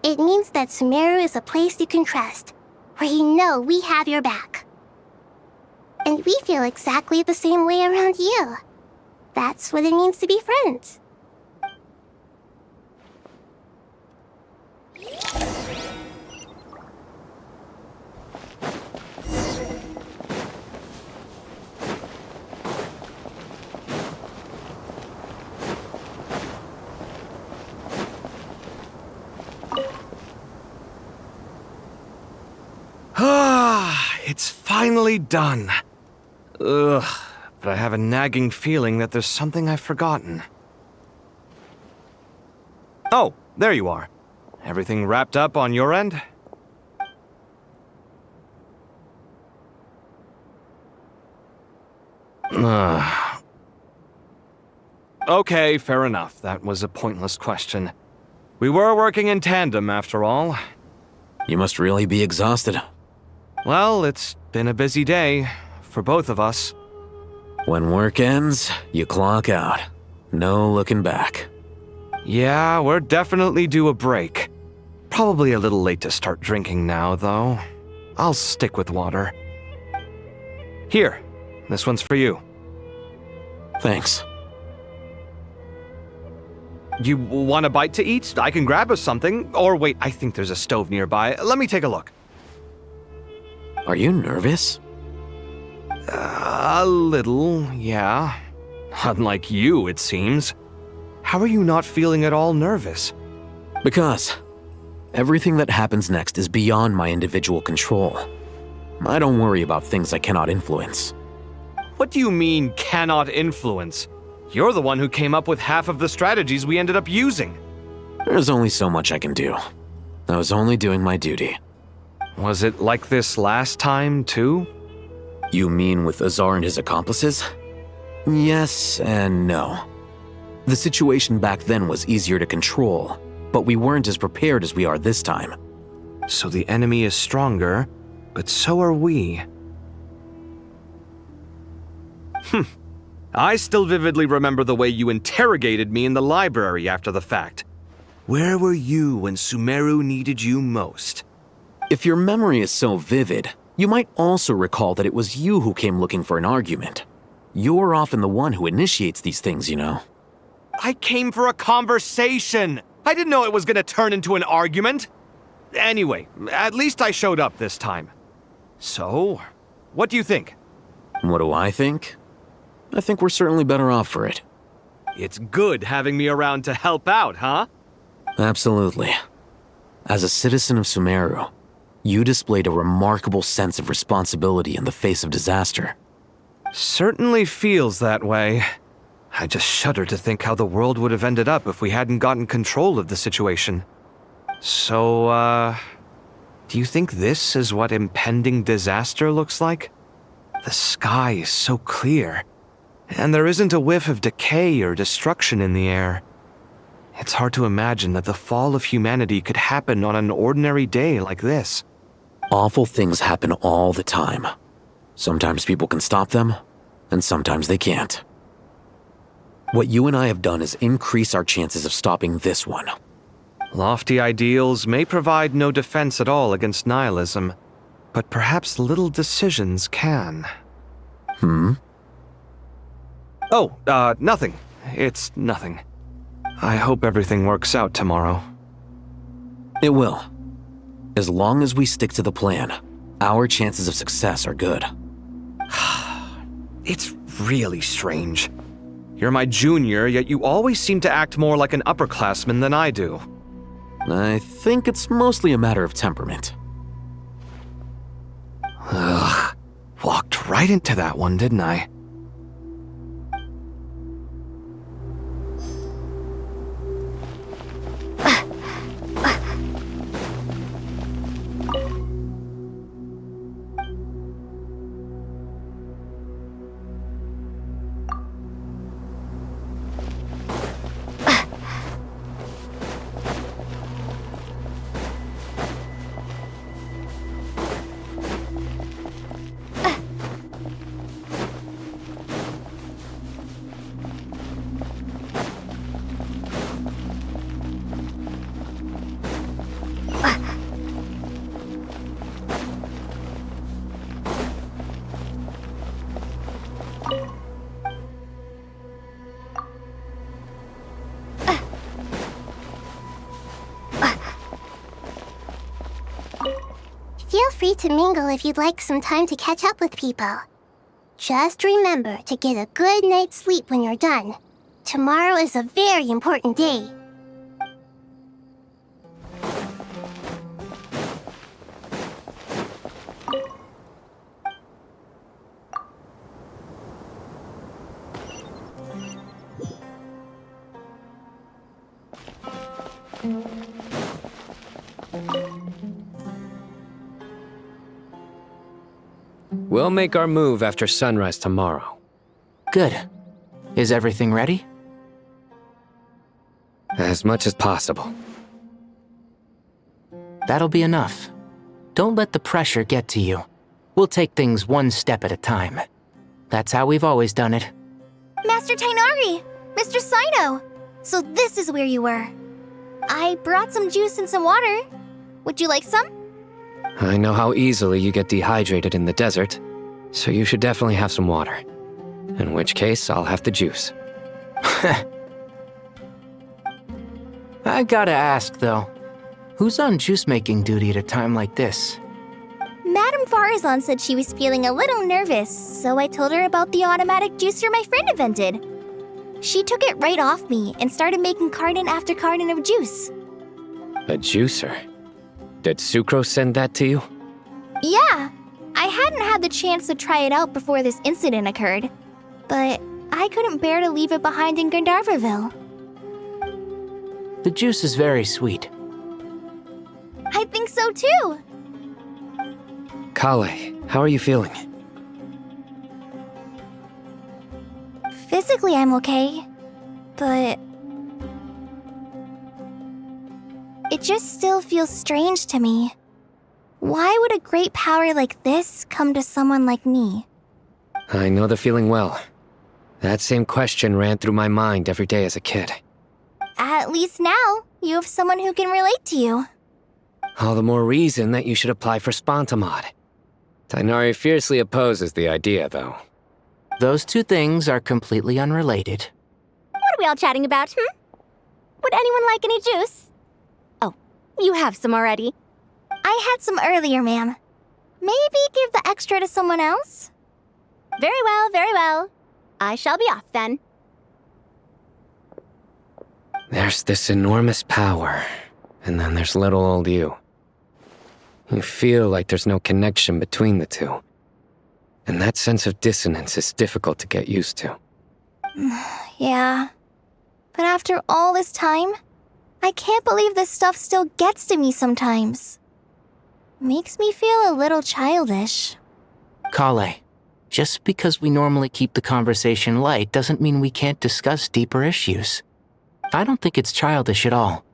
It means that Sumeru is a place you can trust, where you know we have your back. And we feel exactly the same way around you. That's what it means to be friends. It's finally done. Ugh, but I have a nagging feeling that there's something I've forgotten. Oh, there you are. Everything wrapped up on your end? Okay, fair enough. That was a pointless question. We were working in tandem, after all. You must really be exhausted. Well, it's been a busy day for both of us. When work ends, you clock out. No looking back. Yeah, we're definitely due a break. Probably a little late to start drinking now, though. I'll stick with water. Here, this one's for you. Thanks. You want a bite to eat? I can grab us something. Or wait, I think there's a stove nearby. Let me take a look. Are you nervous? A little, yeah. Unlike you, it seems. How are you not feeling at all nervous? Because everything that happens next is beyond my individual control. I don't worry about things I cannot influence. What do you mean, cannot influence? You're the one who came up with half of the strategies we ended up using. There's only so much I can do. I was only doing my duty. Was it like this last time, too? You mean with Azar and his accomplices? Yes and no. The situation back then was easier to control, but we weren't as prepared as we are this time. So the enemy is stronger, but so are we. I still vividly remember the way you interrogated me in the library after the fact. Where were you when Sumeru needed you most? If your memory is so vivid, you might also recall that it was you who came looking for an argument. You're often the one who initiates these things, you know. I came for a conversation. I didn't know it was gonna turn into an argument. Anyway, at least I showed up this time. So, what do you think? What do I think? I think we're certainly better off for it. It's good having me around to help out, huh? Absolutely. As a citizen of Sumeru, you displayed a remarkable sense of responsibility in the face of disaster. Certainly feels that way. I just shudder to think how the world would have ended up if we hadn't gotten control of the situation. So, do you think this is what impending disaster looks like? The sky is so clear, and there isn't a whiff of decay or destruction in the air. It's hard to imagine that the fall of humanity could happen on an ordinary day like this. Awful things happen all the time. Sometimes people can stop them, and sometimes they can't. What you and I have done is increase our chances of stopping this one. Lofty ideals may provide no defense at all against nihilism, but perhaps little decisions can. Oh, nothing. It's nothing. I hope everything works out tomorrow. It will. As long as we stick to the plan, our chances of success are good. It's really strange. You're my junior, yet you always seem to act more like an upperclassman than I do. I think it's mostly a matter of temperament. Ugh. Walked right into that one, didn't I? Feel free to mingle if you'd like some time to catch up with people. Just remember to get a good night's sleep when you're done. Tomorrow is a very important day. We'll make our move after sunrise tomorrow. Good. Is everything ready? As much as possible. That'll be enough. Don't let the pressure get to you. We'll take things one step at a time. That's how we've always done it. Master Tainari! Mr. Sino! So this is where you were. I brought some juice and some water. Would you like some? I know how easily you get dehydrated in the desert, so you should definitely have some water. In which case, I'll have the juice. I gotta ask, though. Who's on juice-making duty at a time like this? Madame Farazan said she was feeling a little nervous, so I told her about the automatic juicer my friend invented. She took it right off me and started making carton after carton of juice. A juicer? Did Sucrose send that to you? Yeah, I hadn't had the chance to try it out before this incident occurred, but I couldn't bear to leave it behind in Gandharvaville. The juice is very sweet. I think so too. Kale, how are you feeling? Physically, I'm okay, but it just still feels strange to me. Why would a great power like this come to someone like me? I know the feeling well. That same question ran through my mind every day as a kid. At At least now, you have someone who can relate to you. All the more reason that you should apply for Spontamod. Tighnari fiercely opposes the idea, though. Those two things are completely unrelated. What are we all chatting about, Would anyone like any juice? Oh, you have some already. I had some earlier, ma'am. Maybe give the extra to someone else? Very well, very well. I shall be off then. There's this enormous power, and then there's little old you. You feel like there's no connection between the two. And that sense of dissonance is difficult to get used to. Yeah. But after all this time, I can't believe this stuff still gets to me sometimes. Makes me feel a little childish. Kale, just because we normally keep the conversation light doesn't mean we can't discuss deeper issues. I don't think it's childish at all.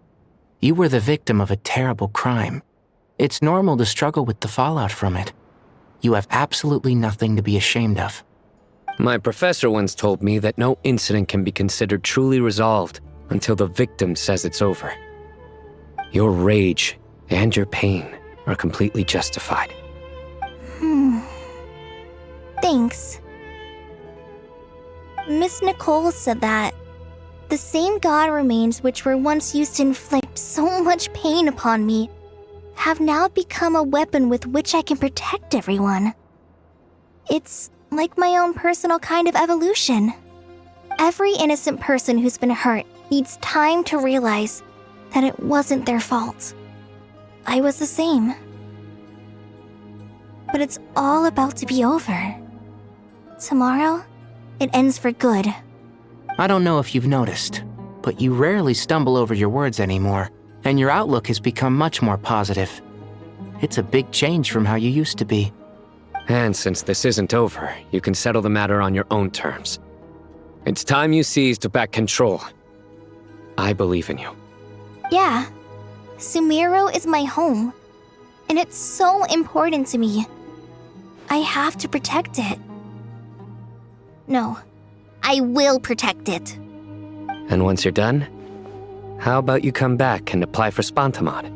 You were the victim of a terrible crime. It's normal to struggle with the fallout from it. You have absolutely nothing to be ashamed of. My professor once told me that no incident can be considered truly resolved until the victim says it's over. Your rage and your pain are completely justified. Thanks. Miss Nicole said that the same god remains which were once used to inflict so much pain upon me have now become a weapon with which I can protect everyone. It's like my own personal kind of evolution. Every innocent person who's been hurt needs time to realize that it wasn't their fault. I was the same. But it's all about to be over. Tomorrow, it ends for good. I don't know if you've noticed, but you rarely stumble over your words anymore, and your outlook has become much more positive. It's a big change from how you used to be. And since this isn't over, you can settle the matter on your own terms. It's time you seized back control. I believe in you. Yeah. Sumero is my home. And it's so important to me. I have to protect it. No. I will protect it. And once you're done, how about you come back and apply for Spontamod?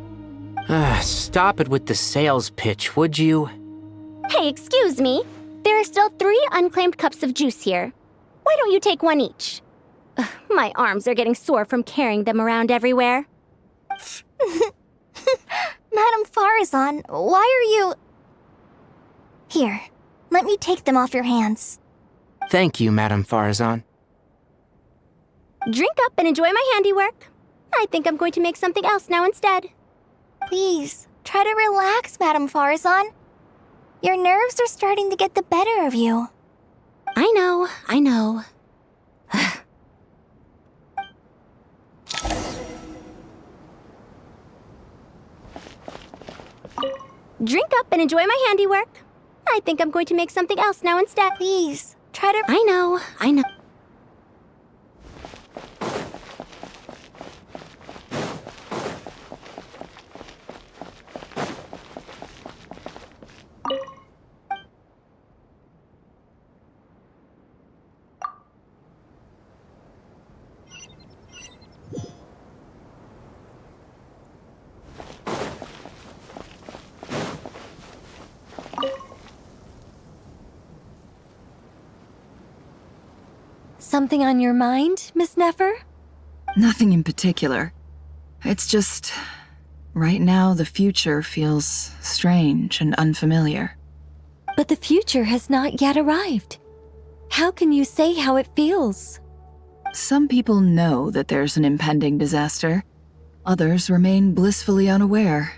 Stop it with the sales pitch, would you? Hey, excuse me. There are still 3 unclaimed cups of juice here. Why don't you take one each? Ugh, my arms are getting sore from carrying them around everywhere. Madame Farazan, why are you... Here, let me take them off your hands. Thank you, Madame Farazan. Drink up and enjoy my handiwork. I think I'm going to make something else now instead. Please, try to relax, Madame Farazan. Your nerves are starting to get the better of you. I know. Drink up and enjoy my handiwork. I think I'm going to make something else now instead. Please, try to... I know. Something on your mind, Miss Nefer? Nothing in particular. It's just... right now, the future feels strange and unfamiliar. But the future has not yet arrived. How can you say how it feels? Some people know that there's an impending disaster. Others remain blissfully unaware.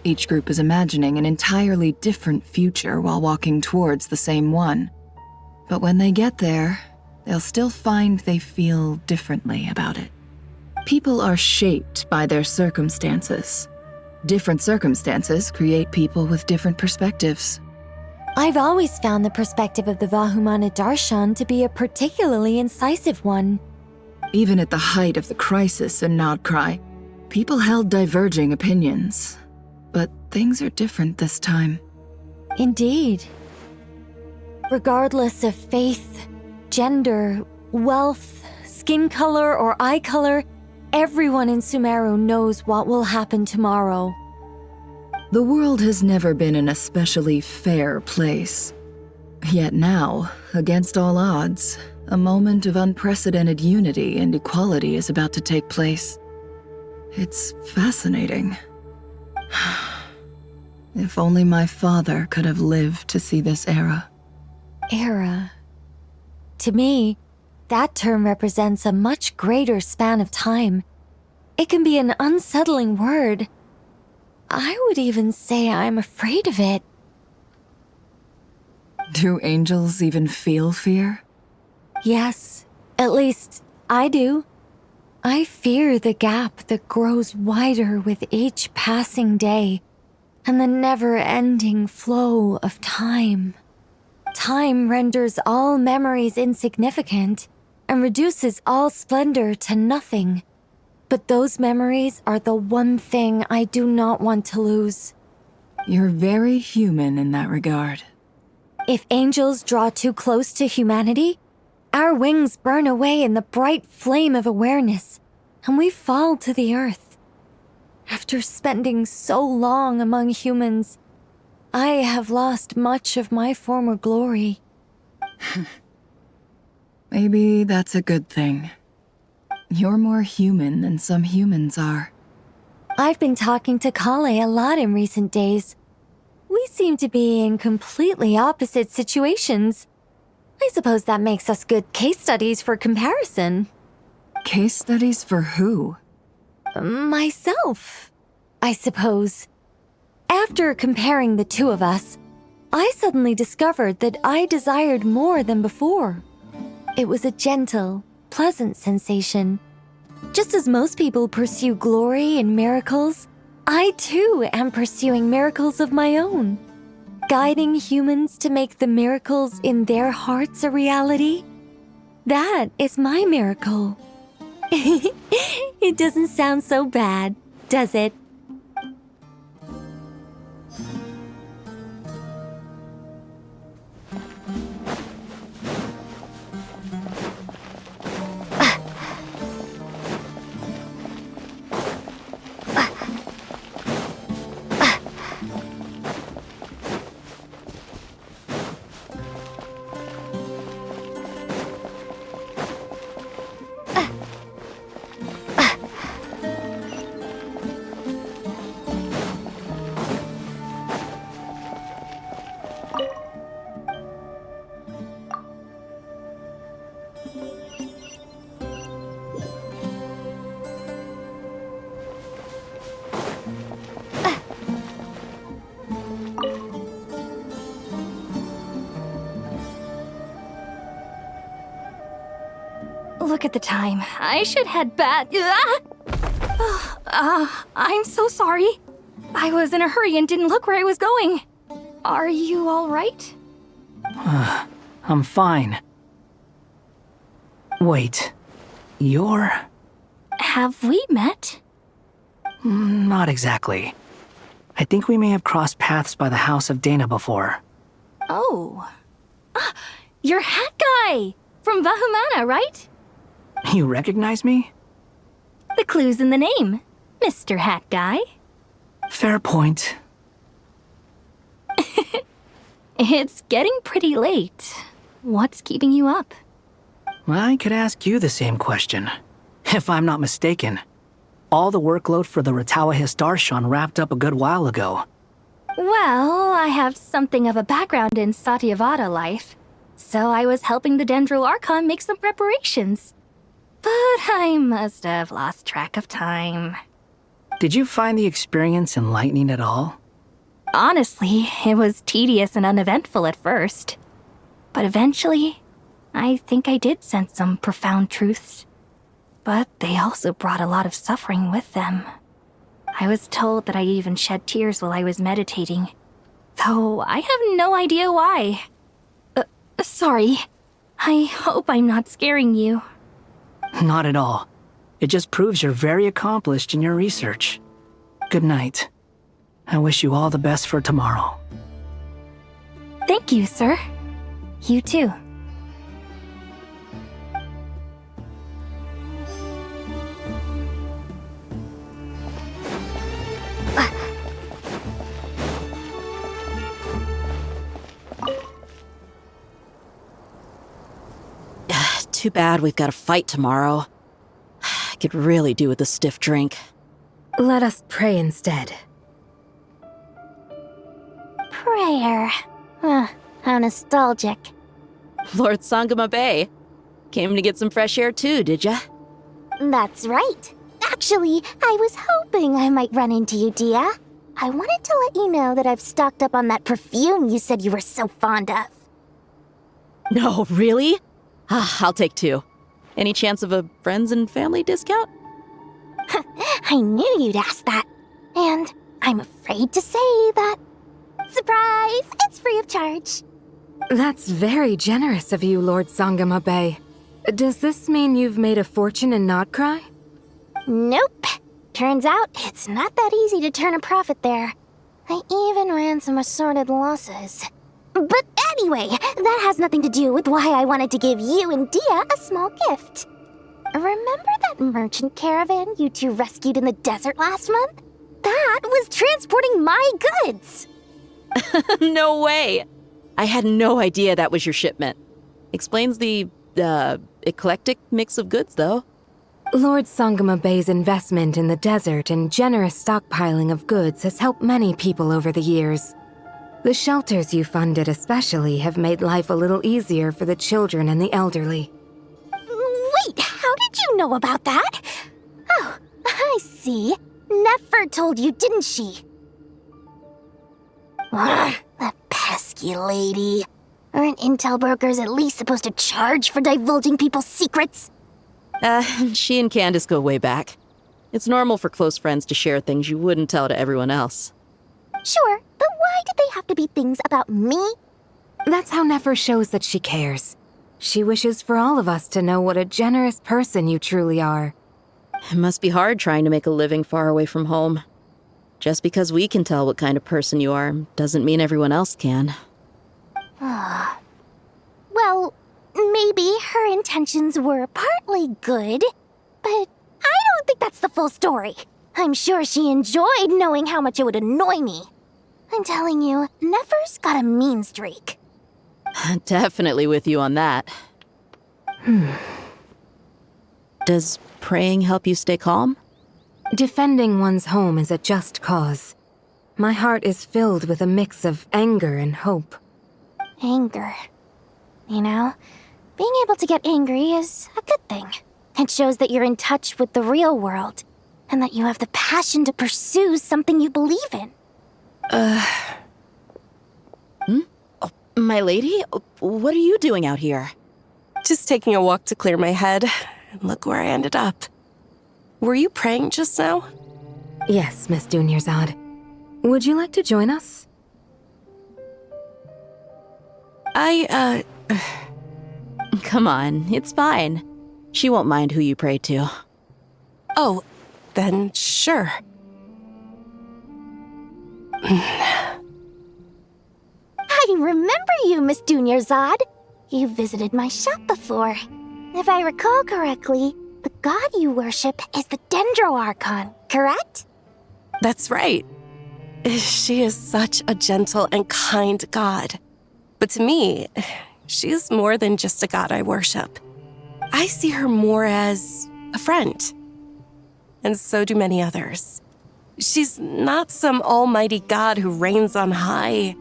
Each group is imagining an entirely different future while walking towards the same one. But when they get there, they'll still find they feel differently about it. People are shaped by their circumstances. Different circumstances create people with different perspectives. I've always found the perspective of the Vahumana Darshan to be a particularly incisive one. Even at the height of the crisis in Nodcry, people held diverging opinions. But things are different this time. Indeed. Regardless of faith, gender, wealth, skin color, or eye color, everyone in Sumeru knows what will happen tomorrow. The world has never been an especially fair place. Yet now, against all odds, a moment of unprecedented unity and equality is about to take place. It's fascinating. If only my father could have lived to see this era. Era. To me, that term represents a much greater span of time. It can be an unsettling word. I would even say I'm afraid of it. Do angels even feel fear? Yes, at least I do. I fear the gap that grows wider with each passing day and the never-ending flow of time. Time renders all memories insignificant and reduces all splendor to nothing. But those memories are the one thing I do not want to lose. You're very human in that regard. If angels draw too close to humanity, our wings burn away in the bright flame of awareness, and we fall to the earth. After spending so long among humans, I have lost much of my former glory. Maybe that's a good thing. You're more human than some humans are. I've been talking to Kale a lot in recent days. We seem to be in completely opposite situations. I suppose that makes us good case studies for comparison. Case studies for who? Myself, I suppose. After comparing the two of us, I suddenly discovered that I desired more than before. It was a gentle, pleasant sensation. Just as most people pursue glory and miracles, I too am pursuing miracles of my own. Guiding humans to make the miracles in their hearts a reality. That is my miracle. It doesn't sound so bad, does it? Look at the time. I should head back. I'm so sorry. I was in a hurry and didn't look where I was going. Are you all right? I'm fine. Wait, you're... Have we met? Not exactly. I think we may have crossed paths by the house of Dana before. Oh. You're Hat Guy! From Vahumana, right? You recognize me? The clue's in the name, Mr. Hat Guy. Fair point. It's getting pretty late. What's keeping you up? I could ask you the same question. If I'm not mistaken, all the workload for the Ratawa Histarshan wrapped up a good while ago. Well, I have something of a background in Satyavada life, so I was helping the Dendro Archon make some preparations. But I must have lost track of time. Did you find the experience enlightening at all? Honestly, it was tedious and uneventful at first. But eventually, I think I did sense some profound truths. But they also brought a lot of suffering with them. I was told that I even shed tears while I was meditating, though I have no idea why. Sorry. I hope I'm not scaring you. Not at all. It just proves you're very accomplished in your research. Good night. I wish you all the best for tomorrow. Thank you, sir. You too. Too bad we've got a fight tomorrow. I could really do with a stiff drink. Let us pray instead. Prayer. How nostalgic. Lord Sangama Bay. Came to get some fresh air too, did ya? That's right. Actually, I was hoping I might run into you, Dia. I wanted to let you know that I've stocked up on that perfume you said you were so fond of. No, really? I'll take 2. Any chance of a friends and family discount? I knew you'd ask that. And I'm afraid to say that. Surprise! It's free of charge. That's very generous of you, Lord Sangama Bay. Does this mean you've made a fortune in Nodcry? Nope. Turns out it's not that easy to turn a profit there. I even ran some assorted losses. But anyway, that has nothing to do with why I wanted to give you and Dia a small gift. Remember that merchant caravan you two rescued in the desert last month? That was transporting my goods! No way! I had no idea that was your shipment. Explains the, eclectic mix of goods, though. Lord Sangama Bay's investment in the desert and generous stockpiling of goods has helped many people over the years. The shelters you funded especially have made life a little easier for the children and the elderly. Wait, how did you know about that? Oh, I see. Nefer told you, didn't she? That pesky lady. Aren't intel brokers at least supposed to charge for divulging people's secrets? She and Candace go way back. It's normal for close friends to share things you wouldn't tell to everyone else. Sure, but why did they have to be things about me? That's how Nefer shows that she cares. She wishes for all of us to know what a generous person you truly are. It must be hard trying to make a living far away from home. Just because we can tell what kind of person you are doesn't mean everyone else can. Well, maybe her intentions were partly good, but I don't think that's the full story. I'm sure she enjoyed knowing how much it would annoy me. I'm telling you, Nefer's got a mean streak. Definitely with you on that. Does praying help you stay calm? Defending one's home is a just cause. My heart is filled with a mix of anger and hope. Anger. You know, being able to get angry is a good thing. It shows that you're in touch with the real world, and that you have the passion to pursue something you believe in. My lady? What are you doing out here? Just taking a walk to clear my head, and look where I ended up. Were you praying just now? Yes, Miss Dunyarzad. Would you like to join us? Come on, it's fine. She won't mind who you pray to. Oh, then sure. I remember you, Miss Dunyarzad. You visited my shop before. If I recall correctly, the god you worship is the Dendroarchon, correct? That's right. She is such a gentle and kind god. But to me, she is more than just a god I worship. I see her more as a friend. And so do many others. She's not some almighty god who reigns on high,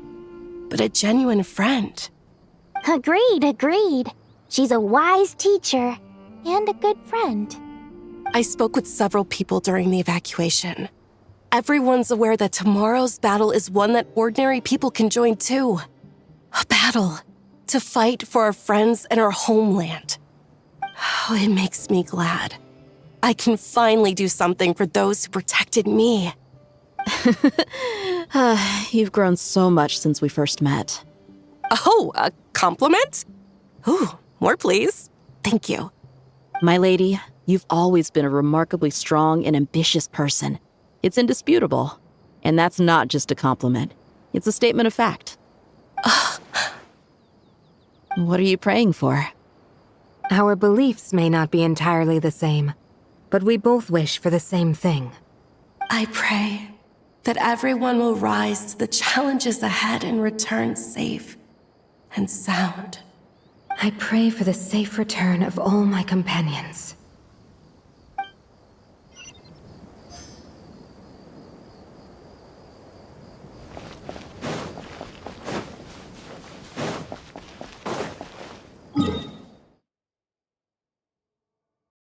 but a genuine friend. Agreed. She's a wise teacher and a good friend. I spoke with several people during the evacuation. Everyone's aware that tomorrow's battle is one that ordinary people can join too. A battle to fight for our friends and our homeland. Oh, it makes me glad. I can finally do something for those who protected me. You've grown so much since we first met. Oh, a compliment? Ooh, more please. Thank you. My lady, you've always been a remarkably strong and ambitious person. It's indisputable. And that's not just a compliment. It's a statement of fact. What are you praying for? Our beliefs may not be entirely the same, but we both wish for the same thing. I pray that everyone will rise to the challenges ahead and return safe and sound. I pray for the safe return of all my companions.